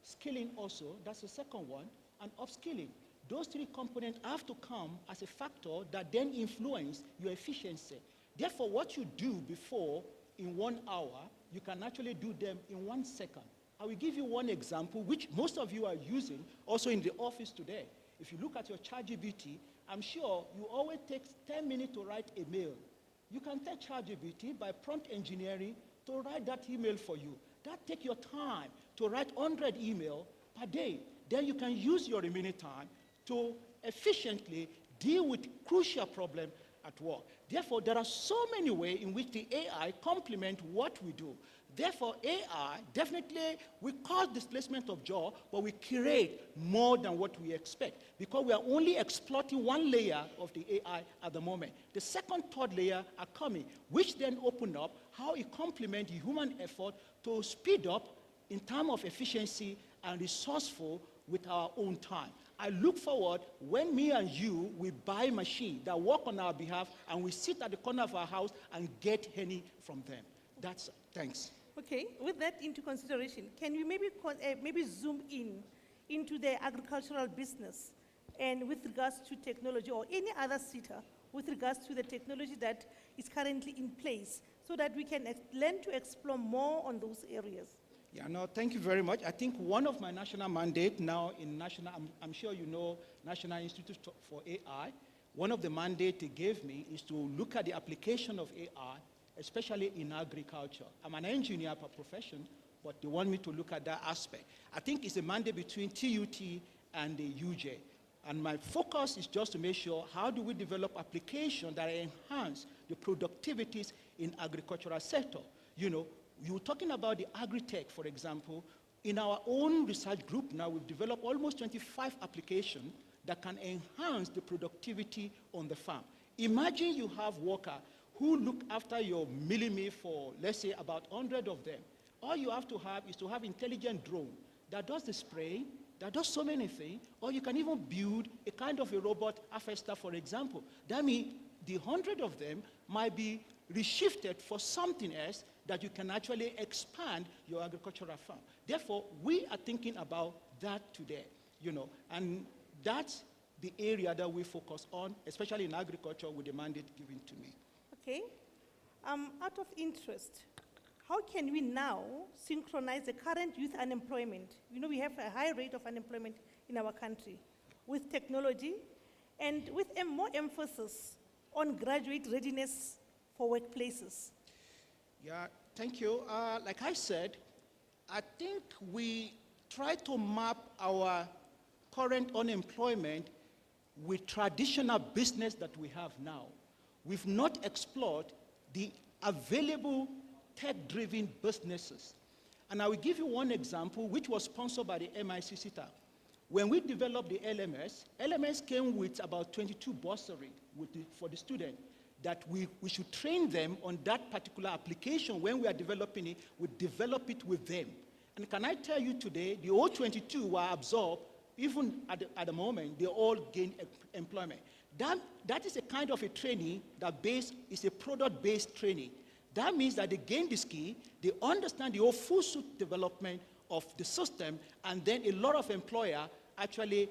Skilling also, that's the second one, and upskilling. Those three components have to come as a factor that then influence your efficiency. Therefore, what you do before in 1 hour, you can actually do them in 1 second. I will give you one example, which most of you are using also in the office today. If you look at your ChatGPT, I'm sure you always take 10 minutes to write a mail. You can take ChatGPT by prompt engineering to write that email for you. That takes your time to write 100 emails per day. Then you can use your remaining time to efficiently deal with crucial problems at work. Therefore, there are so many ways in which the AI complement what we do. Therefore, AI definitely will cause displacement of job, but we create more than what we expect because we are only exploiting one layer of the AI at the moment. The second, third layer are coming, which then open up how it complements the human effort to speed up in terms of efficiency and resourceful with our own time. I look forward when me and you will buy machines that work on our behalf and we sit at the corner of our house and get honey from them. That's thanks. Okay, with that into consideration, can we maybe zoom into the agricultural business and with regards to technology or any other SETA, with regards to the technology that is currently in place so that we can learn to explore more on those areas? Yeah, no, thank you very much. I think one of my national mandate now in national, I'm sure you know National Institute for AI, one of the mandate they gave me is to look at the application of AI, especially in agriculture. I'm an engineer by profession, but they want me to look at that aspect. I think it's a mandate between TUT and the UJ. And my focus is just to make sure how do we develop applications that enhance the productivities in agricultural sector. You know, you were talking about the agri-tech, for example. In our own research group now, we've developed almost 25 applications that can enhance the productivity on the farm. Imagine you have workers who look after your milling for, let's say, about 100 of them. All you have to have is to have intelligent drone that does the spraying, that does so many things, or you can even build a kind of a robot harvester, for example. That means the 100 of them might be reshifted for something else that you can actually expand your agricultural farm. Therefore, we are thinking about that today, you know, and that's the area that we focus on, especially in agriculture with the mandate given to me. Okay. Out of interest, how can we now synchronize the current youth unemployment? You know, we have a high rate of unemployment in our country with technology and with a more emphasis on graduate readiness for workplaces. Yeah, thank you. Like I said, I think we try to map our current unemployment with traditional business that we have now. We've not explored the available tech-driven businesses. And I will give you one example, which was sponsored by the MIC SETA. When we developed the LMS came with about 22 bursary for the student, that we should train them on that particular application. When we are developing it, we develop it with them. And can I tell you today, the old 22 were absorbed, even at the moment, they all gain employment. That is a kind of a training that is a product-based training. That means that they gain the skill, they understand the whole full suite development of the system, and then a lot of employers actually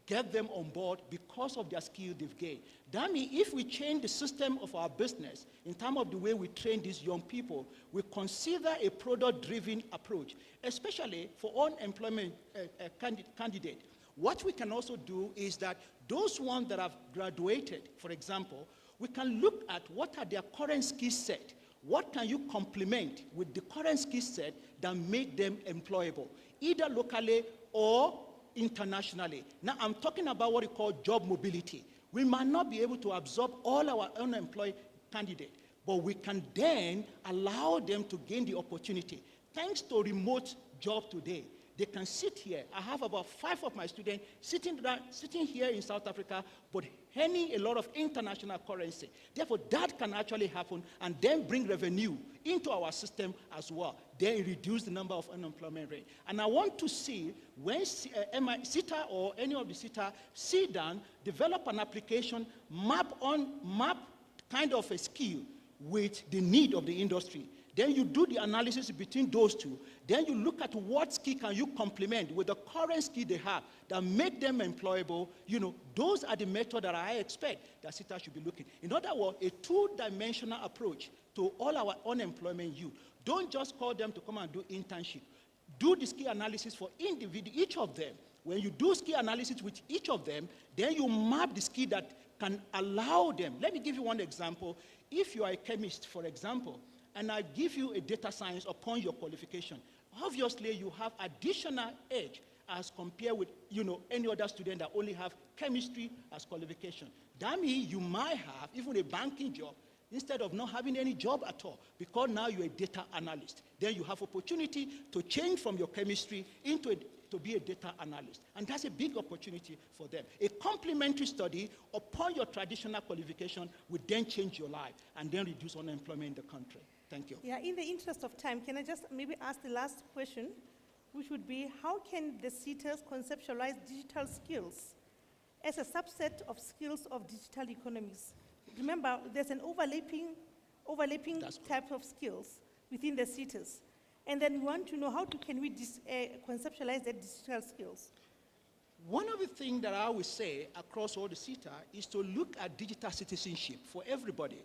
get them on board because of their skill they've gained. That means if we change the system of our business in terms of the way we train these young people, we consider a product-driven approach, especially for unemployment candidate. What we can also do is that those ones that have graduated, for example, we can look at what are their current skill set. What can you complement with the current skill set that make them employable, either locally or internationally? Now, I'm talking about what we call job mobility. We might not be able to absorb all our unemployed candidates, but we can then allow them to gain the opportunity. Thanks to remote job today, they can sit here. I have about 5 of my students sitting here in South Africa, but earning a lot of international currency. Therefore, that can actually happen and then bring revenue into our system as well. Then reduce the number of unemployment rate. And I want to see when SETA or any of the SETA sit down, develop an application, map kind of a skill with the need of the industry. Then you do the analysis between those two. Then you look at what skill can you complement with the current skill they have that make them employable. You know, those are the methods that I expect that SETA should be looking. In other words, a two-dimensional approach to all our unemployment youth. Don't just call them to come and do internship. Do the skill analysis for each of them. When you do skill analysis with each of them, then you map the skill that can allow them. Let me give you one example. If you are a chemist, for example, and I give you a data science upon your qualification, obviously you have additional edge as compared with, you know, any other student that only have chemistry as qualification. That means you might have even a banking job instead of not having any job at all, because now you're a data analyst. Then you have opportunity to change from your chemistry to be a data analyst. And that's a big opportunity for them. A complementary study upon your traditional qualification would then change your life and then reduce unemployment in the country. Thank you. Yeah, in the interest of time, can I just maybe ask the last question, which would be, how can the SETAs conceptualize digital skills as a subset of skills of digital economies? Remember, there's an overlapping type of skills within the SETAs. And then we want to know can we conceptualize the digital skills? One of the things that I would say across all the SETA is to look at digital citizenship for everybody.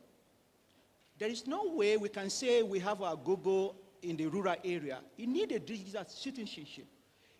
There is no way we can say we have our Google in the rural area. You need a digital citizenship.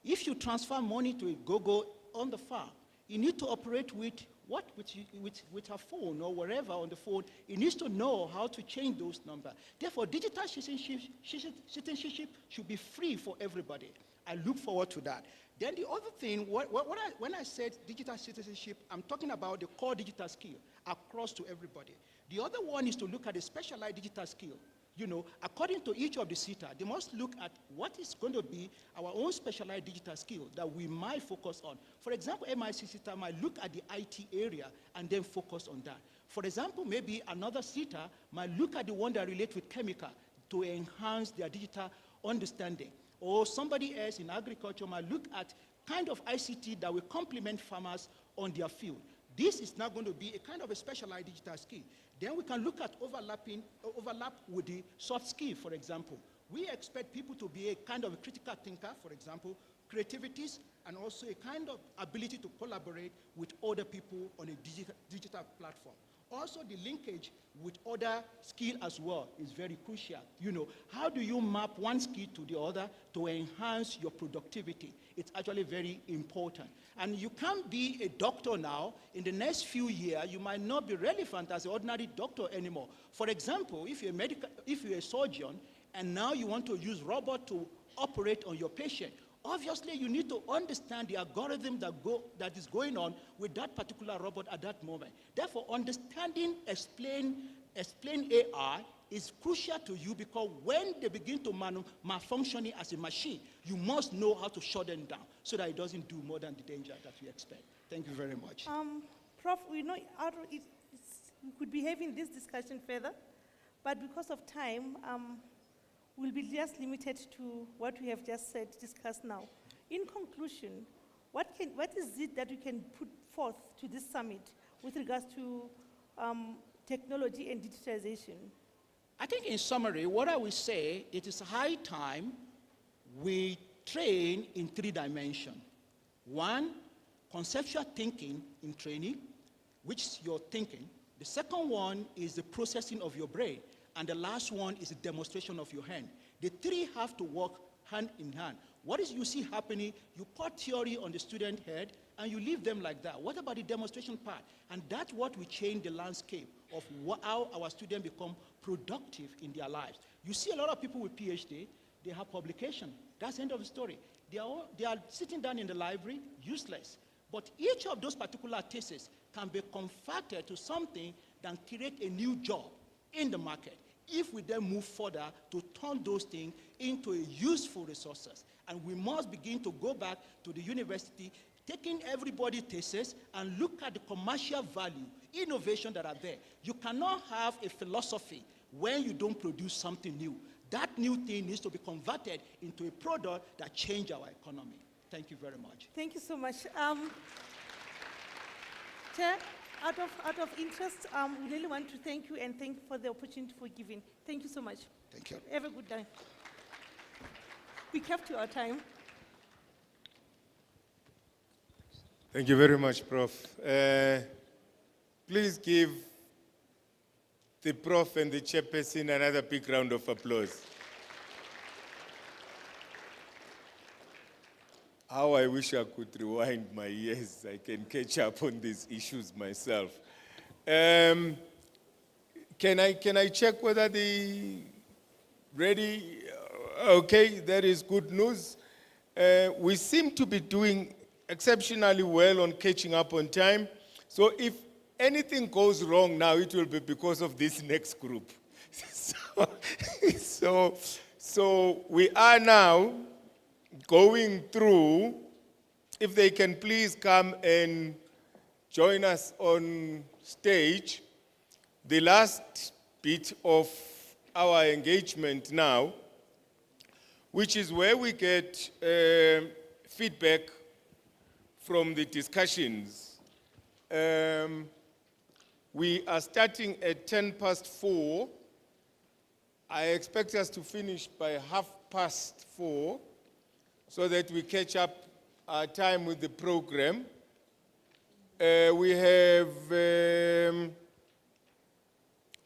If you transfer money to a Google on the farm, you need to operate with a phone or wherever on the phone. It needs to know how to change those numbers. Therefore, digital citizenship should be free for everybody. I look forward to that. Then the other thing, when I said digital citizenship, I'm talking about the core digital skill across to everybody. The other one is to look at the specialized digital skill. You know, according to each of the SETA, they must look at what is going to be our own specialized digital skill that we might focus on. For example, MIC SETA might look at the IT area and then focus on that. For example, maybe another SETA might look at the one that relates with chemical to enhance their digital understanding. Or somebody else in agriculture might look at kind of ICT that will complement farmers on their field. This is now going to be a kind of a specialized digital skill. Then we can look at overlap with the soft skill, for example. We expect people to be a kind of a critical thinker, for example, creativities, and also a kind of ability to collaborate with other people on a digital platform. Also, the linkage with other skill as well is very crucial. You know, how do you map one skill to the other to enhance your productivity? It's actually very important. And you can't be a doctor now. In the next few years, you might not be relevant as an ordinary doctor anymore. For example, if you're a surgeon, and now you want to use robot to operate on your patient, obviously, you need to understand the algorithm that is going on with that particular robot at that moment. Therefore, understanding explain AI is crucial to you, because when they begin to malfunctioning as a machine, you must know how to shut them down so that it doesn't do more than the danger that we expect. Thank you very much. Prof, we know we could be having this discussion further, but because of time, we'll be just limited to what we have just discussed now. In conclusion, what is it that we can put forth to this summit with regards to technology and digitization? I think in summary, what I will say, it is high time we train in 3 dimensions. One, conceptual thinking in training, which is your thinking. The second one is the processing of your brain. And the last one is the demonstration of your hand. The 3 have to work hand in hand. What is you see happening, you put theory on the student head and you leave them like that. What about the demonstration part? And that's what will change the landscape of how our students become productive in their lives. You see a lot of people with PhD, they have publication. That's the end of the story. They are sitting down in the library, useless. But each of those particular theses can be converted to something that create a new job in the market, if we then move further to turn those things into a useful resources. And we must begin to go back to the university, taking everybody's thesis and look at the commercial value, innovation that are there. You cannot have a philosophy when you don't produce something new. That new thing needs to be converted into a product that changes our economy. Thank you very much. Thank you so much. Chair, out of interest, we really want to thank you and thank you for the opportunity for giving. Thank you so much. Thank you. Have a good day. We kept to our time. Thank you very much, Prof. Please give the Prof and the chairperson another big round of applause. How I wish I could rewind my years. I can catch up on these issues myself. Can I check whether the ready? Okay, that is good news. We seem to be doing exceptionally well on catching up on time. So if anything goes wrong now, it will be because of this next group. So we are now going through. If they can please come and join us on stage, the last bit of our engagement now, which is where we get feedback from the discussions. We are starting at 4:10. I expect us to finish by 4:30, so that we catch up our time with the program. We have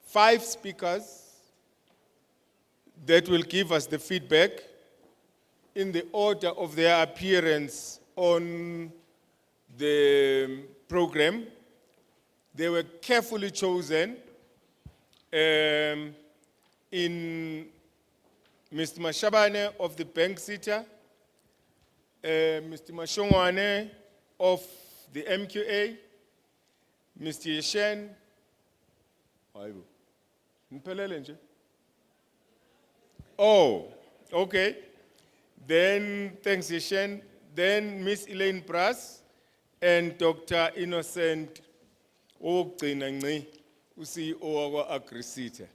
5 speakers that will give us the feedback in the order of their appearance on the program. They were carefully chosen in Mr. Mashabane of the Bank SETA, Mr. Mashongwane of the MQA, Mr. Yeshen, oh, okay. Then, thanks Yeshen. Then Miss Elaine Brass and Dr. Innocent Ogcinangci, CEO of AgriSETA.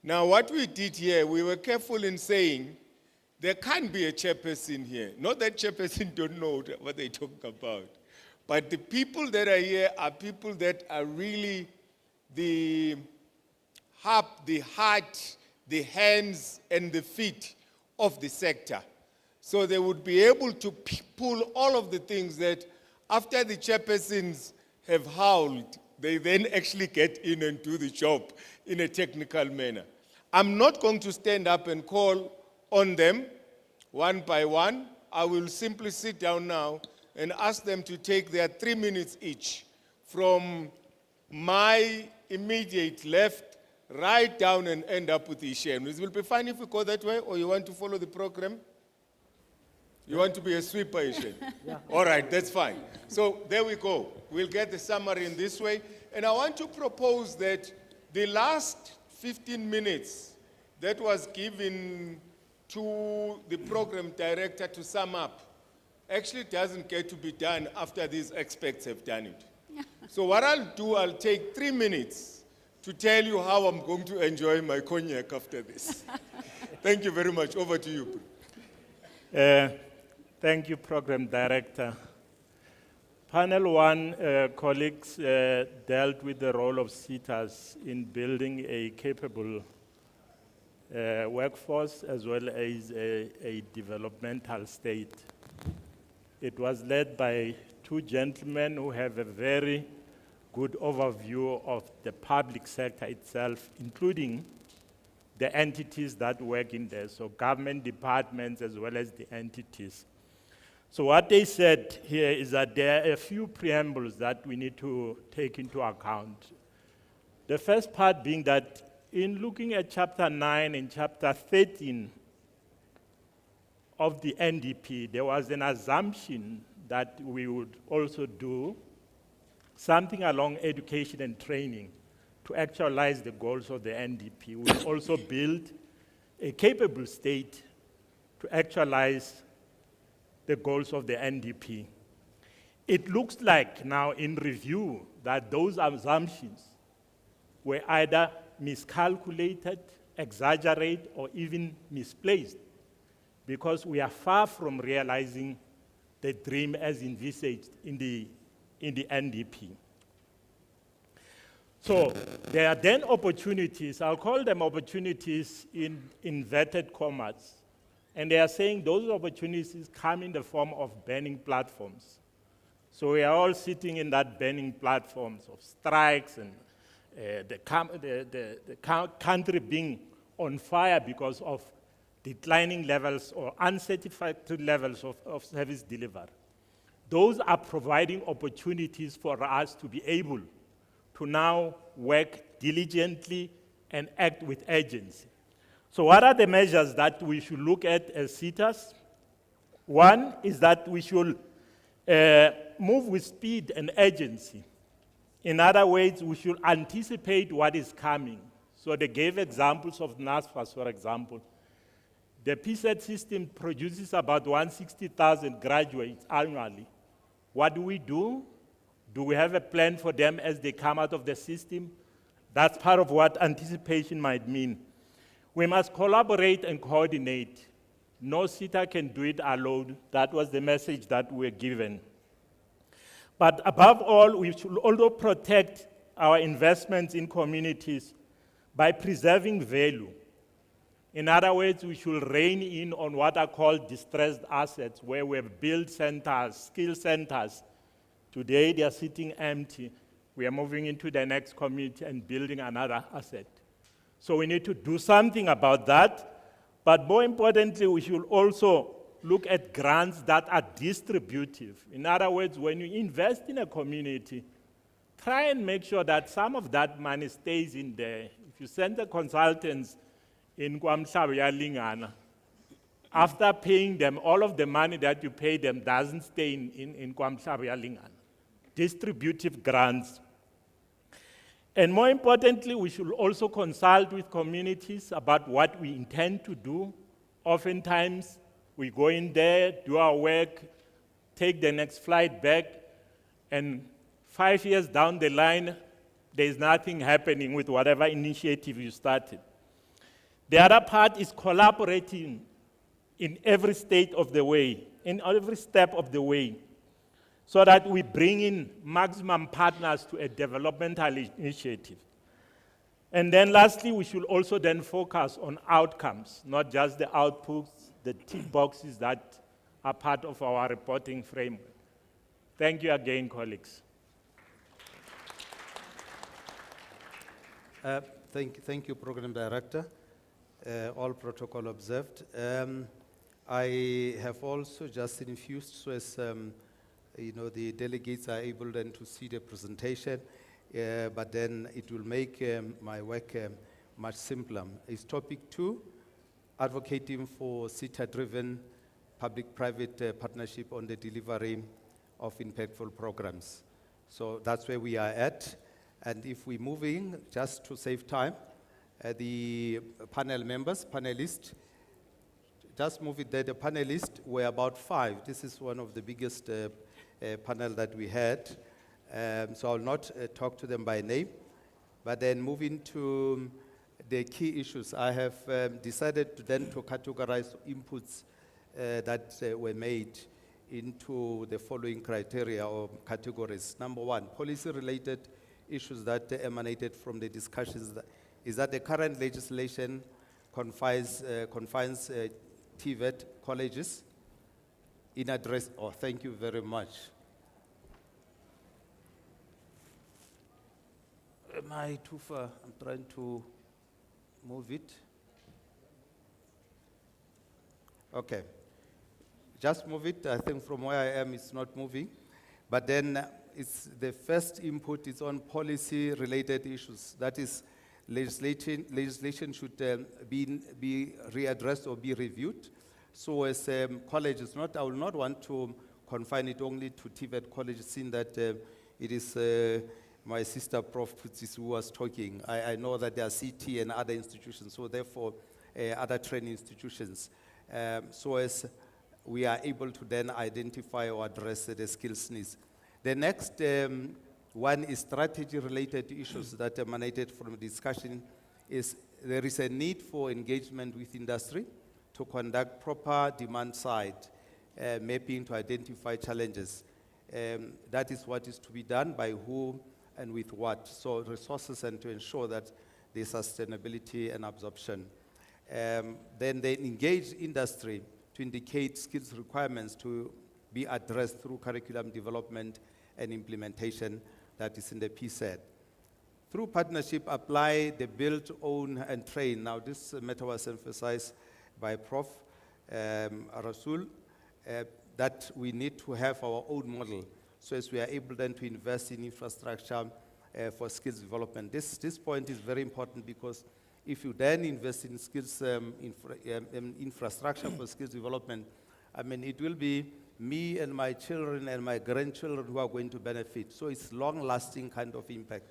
Now, what we did here, we were careful in saying there can't be a chairperson here. Not that chairperson don't know what they're talking about, but the people that are here are people that are really the hub, the heart, the hands, and the feet of the sector. So they would be able to pull all of the things that after the chairpersons have howled, they then actually get in and do the job in a technical manner. I'm not going to stand up and call on them one by one. I will simply sit down now and ask them to take their 3 minutes each from my immediate left, right down and end up with Ishem. It will be fine if we go that way, or you want to follow the program? You want to be a sweeper, Ishem? Yeah. All right, that's fine. So there we go. We'll get the summary in this way. And I want to propose that the last 15 minutes that was given to the program director to sum up actually doesn't get to be done after these experts have done it. So what I'll do, I'll take 3 minutes to tell you how I'm going to enjoy my cognac after this. Thank you very much. Over to you. Thank you, Program Director. Panel 1 colleagues dealt with the role of SETAs in building a capable workforce as well as a developmental state. It was led by 2 gentlemen who have a very good overview of the public sector itself, including the entities that work in there, so government departments as well as the entities. So what they said here is that there are a few preambles that we need to take into account. The first part being that in looking at Chapter 9 and Chapter 13 of the NDP, there was an assumption that we would also do something along education and training to actualize the goals of the NDP. We also build a capable state to actualize the goals of the NDP. It looks like now in review that those assumptions were either miscalculated, exaggerated, or even misplaced, because we are far from realizing the dream as envisaged in the NDP. So there are then opportunities, I'll call them opportunities in inverted commas, and they are saying those opportunities come in the form of burning platforms. So we are all sitting in that burning platforms of strikes and the country being on fire because of declining levels or unsatisfactory levels of service delivery. Those are providing opportunities for us to be able to now work diligently and act with urgency. So what are the measures that we should look at as SETAs? One is that we should move with speed and urgency. In other words, we should anticipate what is coming. So they gave examples of NASFAS, for example. The PSET system produces about 160,000 graduates annually. What do we do? Do we have a plan for them as they come out of the system? That's part of what anticipation might mean. We must collaborate and coordinate. No SETA can do it alone. That was the message that we were given. But above all, we should also protect our investments in communities by preserving value. In other words, we should rein in on what are called distressed assets, where we have built centers, skill centers. Today, they are sitting empty. We are moving into the next community and building another asset. So we need to do something about that. But more importantly, we should also look at grants that are distributive. In other words, when you invest in a community, try and make sure that some of that money stays in there. If you send the consultants in KwaMhlaba Lingana, after paying them, all of the money that you pay them doesn't stay in KwaMhlaba Lingana. Distributive grants. And more importantly, we should also consult with communities about what we intend to do. Oftentimes, we go in there, do our work, take the next flight back, and 5 years down the line, there's nothing happening with whatever initiative you started. The other part is collaborating in every state of the way, in every step of the way, so that we bring in maximum partners to a developmental initiative. And then lastly, we should also then focus on outcomes, not just the outputs, the tick boxes that are part of our reporting framework. Thank you again, colleagues. Thank you, Program Director. All protocol observed. I have also just infused, so as the delegates are able then to see the presentation, but then it will make my work much simpler. It's topic 2, advocating for SETA-driven public-private partnership on the delivery of impactful programs. So that's where we are at. And if we're moving, just to save time, the panel members, panelists, just move it there. The panelists were about 5. This is one of the biggest panel that we had. So I'll not talk to them by name. But then moving to the key issues, I have decided to then to categorize inputs that were made into the following criteria or categories. Number 1, policy-related issues that emanated from the discussions is that the current legislation confines TVET colleges in address. Oh, thank you very much. Am I too far? I'm trying to move it. Okay. Just move it. I think from where I am, it's not moving. But then it's the first input is on policy-related issues. That is, legislation should be readdressed or be reviewed. So as colleges, I will not want to confine it only to TVET colleges, seeing that it is my sister Prof. Putsis who was talking. I know that there are CT and other institutions, so therefore other training institutions. So as we are able to then identify or address the skills needs. The next one is strategy-related issues that emanated from the discussion. Is there is a need for engagement with industry to conduct proper demand-side mapping to identify challenges. That is what is to be done by who and with what. So resources and to ensure that there's sustainability and absorption. Then they engage industry to indicate skills requirements to be addressed through curriculum development and implementation that is in the PSET. Through partnership, apply the build, own, and train. Now, this matter was emphasized by Prof. Rasul, that we need to have our own model, so as we are able then to invest in infrastructure for skills development. This point is very important, because if you then invest in skills infrastructure for skills development, I mean, it will be me and my children and my grandchildren who are going to benefit. So it's long-lasting kind of impact.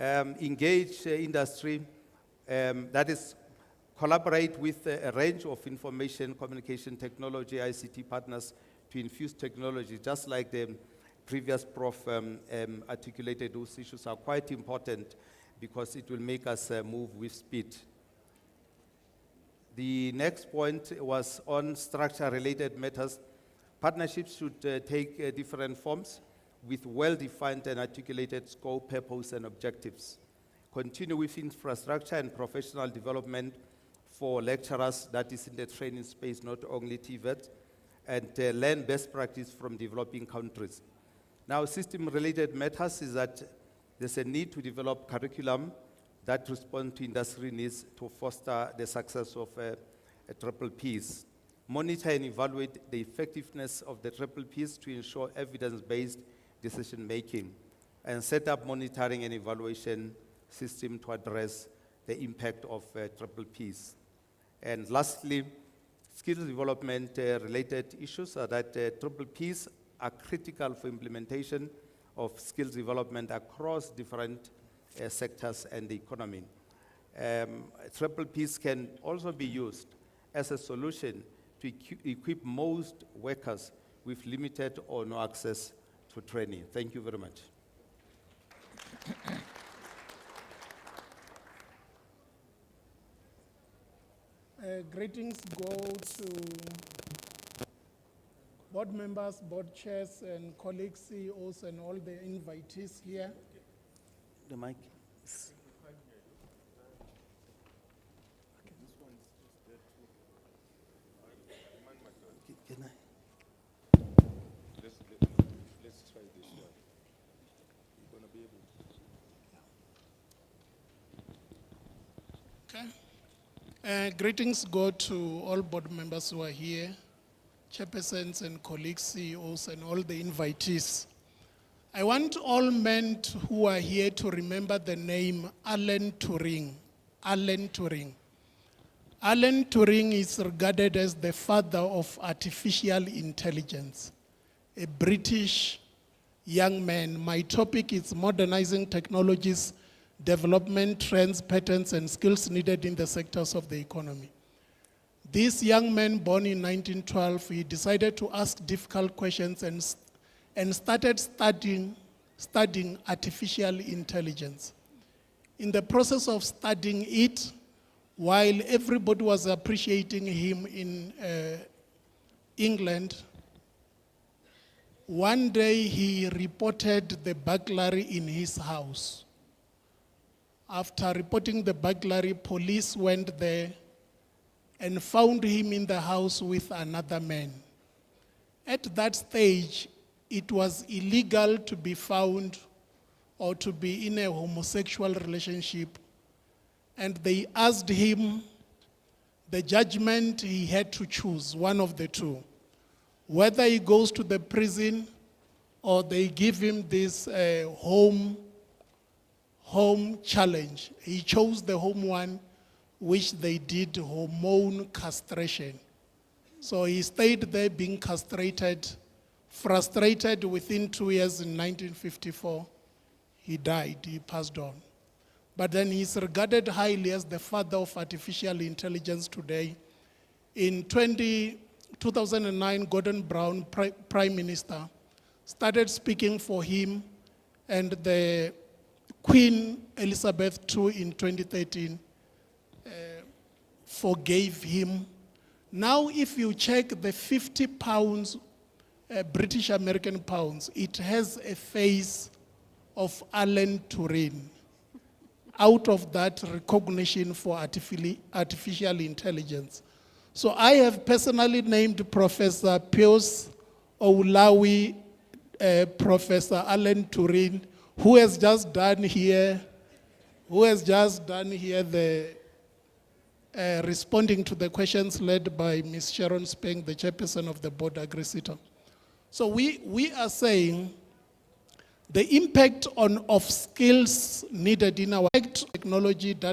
Engage industry, that is, collaborate with a range of information, communication technology, ICT partners to infuse technology, just like the previous Prof articulated. Those issues are quite important because it will make us move with speed. The next point was on structure-related matters. Partnerships should take different forms with well-defined and articulated scope, purpose, and objectives. Continue with infrastructure and professional development for lecturers that is in the training space, not only TVET, and learn best practice from developing countries. Now, system-related matters is that there's a need to develop curriculum that respond to industry needs to foster the success of triple Ps. Monitor and evaluate the effectiveness of the triple Ps to ensure evidence-based decision-making, and set up monitoring and evaluation system to address the impact of triple Ps. And lastly, skills development related issues are that triple Ps are critical for implementation of skills development across different sectors and the economy. Triple Ps can also be used as a solution to equip most workers with limited or no access to training. Thank you very much. Greetings go to board members, board chairs, and colleagues, CEOs, and all the invitees here. The mic. Can I? Let's try this one. You're going to be able to. Okay. Greetings go to all board members who are here, chairpersons and colleagues, CEOs, and all the invitees. I want all men who are here to remember the name Alan Turing. Alan Turing. Alan Turing is regarded as the father of artificial intelligence, a British young man. My topic is modernizing technologies, development, trends, patterns, and skills needed in the sectors of the economy. This young man, born in 1912, he decided to ask difficult questions and started studying artificial intelligence. In the process of studying it, while everybody was appreciating him in England, one day he reported the burglary in his house. After reporting the burglary, police went there and found him in the house with another man. At that stage, it was illegal to be found or to be in a homosexual relationship. And they asked him the judgment he had to choose, one of the two. Whether he goes to the prison or they give him this home challenge. He chose the home one, which they did hormone castration. So he stayed there being castrated, frustrated. Within 2 years in 1954, he died, he passed on. But then he's regarded highly as the father of artificial intelligence today. In 2009, Gordon Brown, Prime Minister, started speaking for him, and the Queen Elizabeth II in 2013 forgave him. Now, if you check the 50 pounds, British American pounds, it has a face of Alan Turing. Out of that recognition for artificial intelligence. So I have personally named Professor Pius Oulawi, Professor Alan Turing, who has just done here the responding to the questions led by Ms. Sharon Speng, the chairperson of the board, SETA. So we are saying the impact of skills needed in our technology, data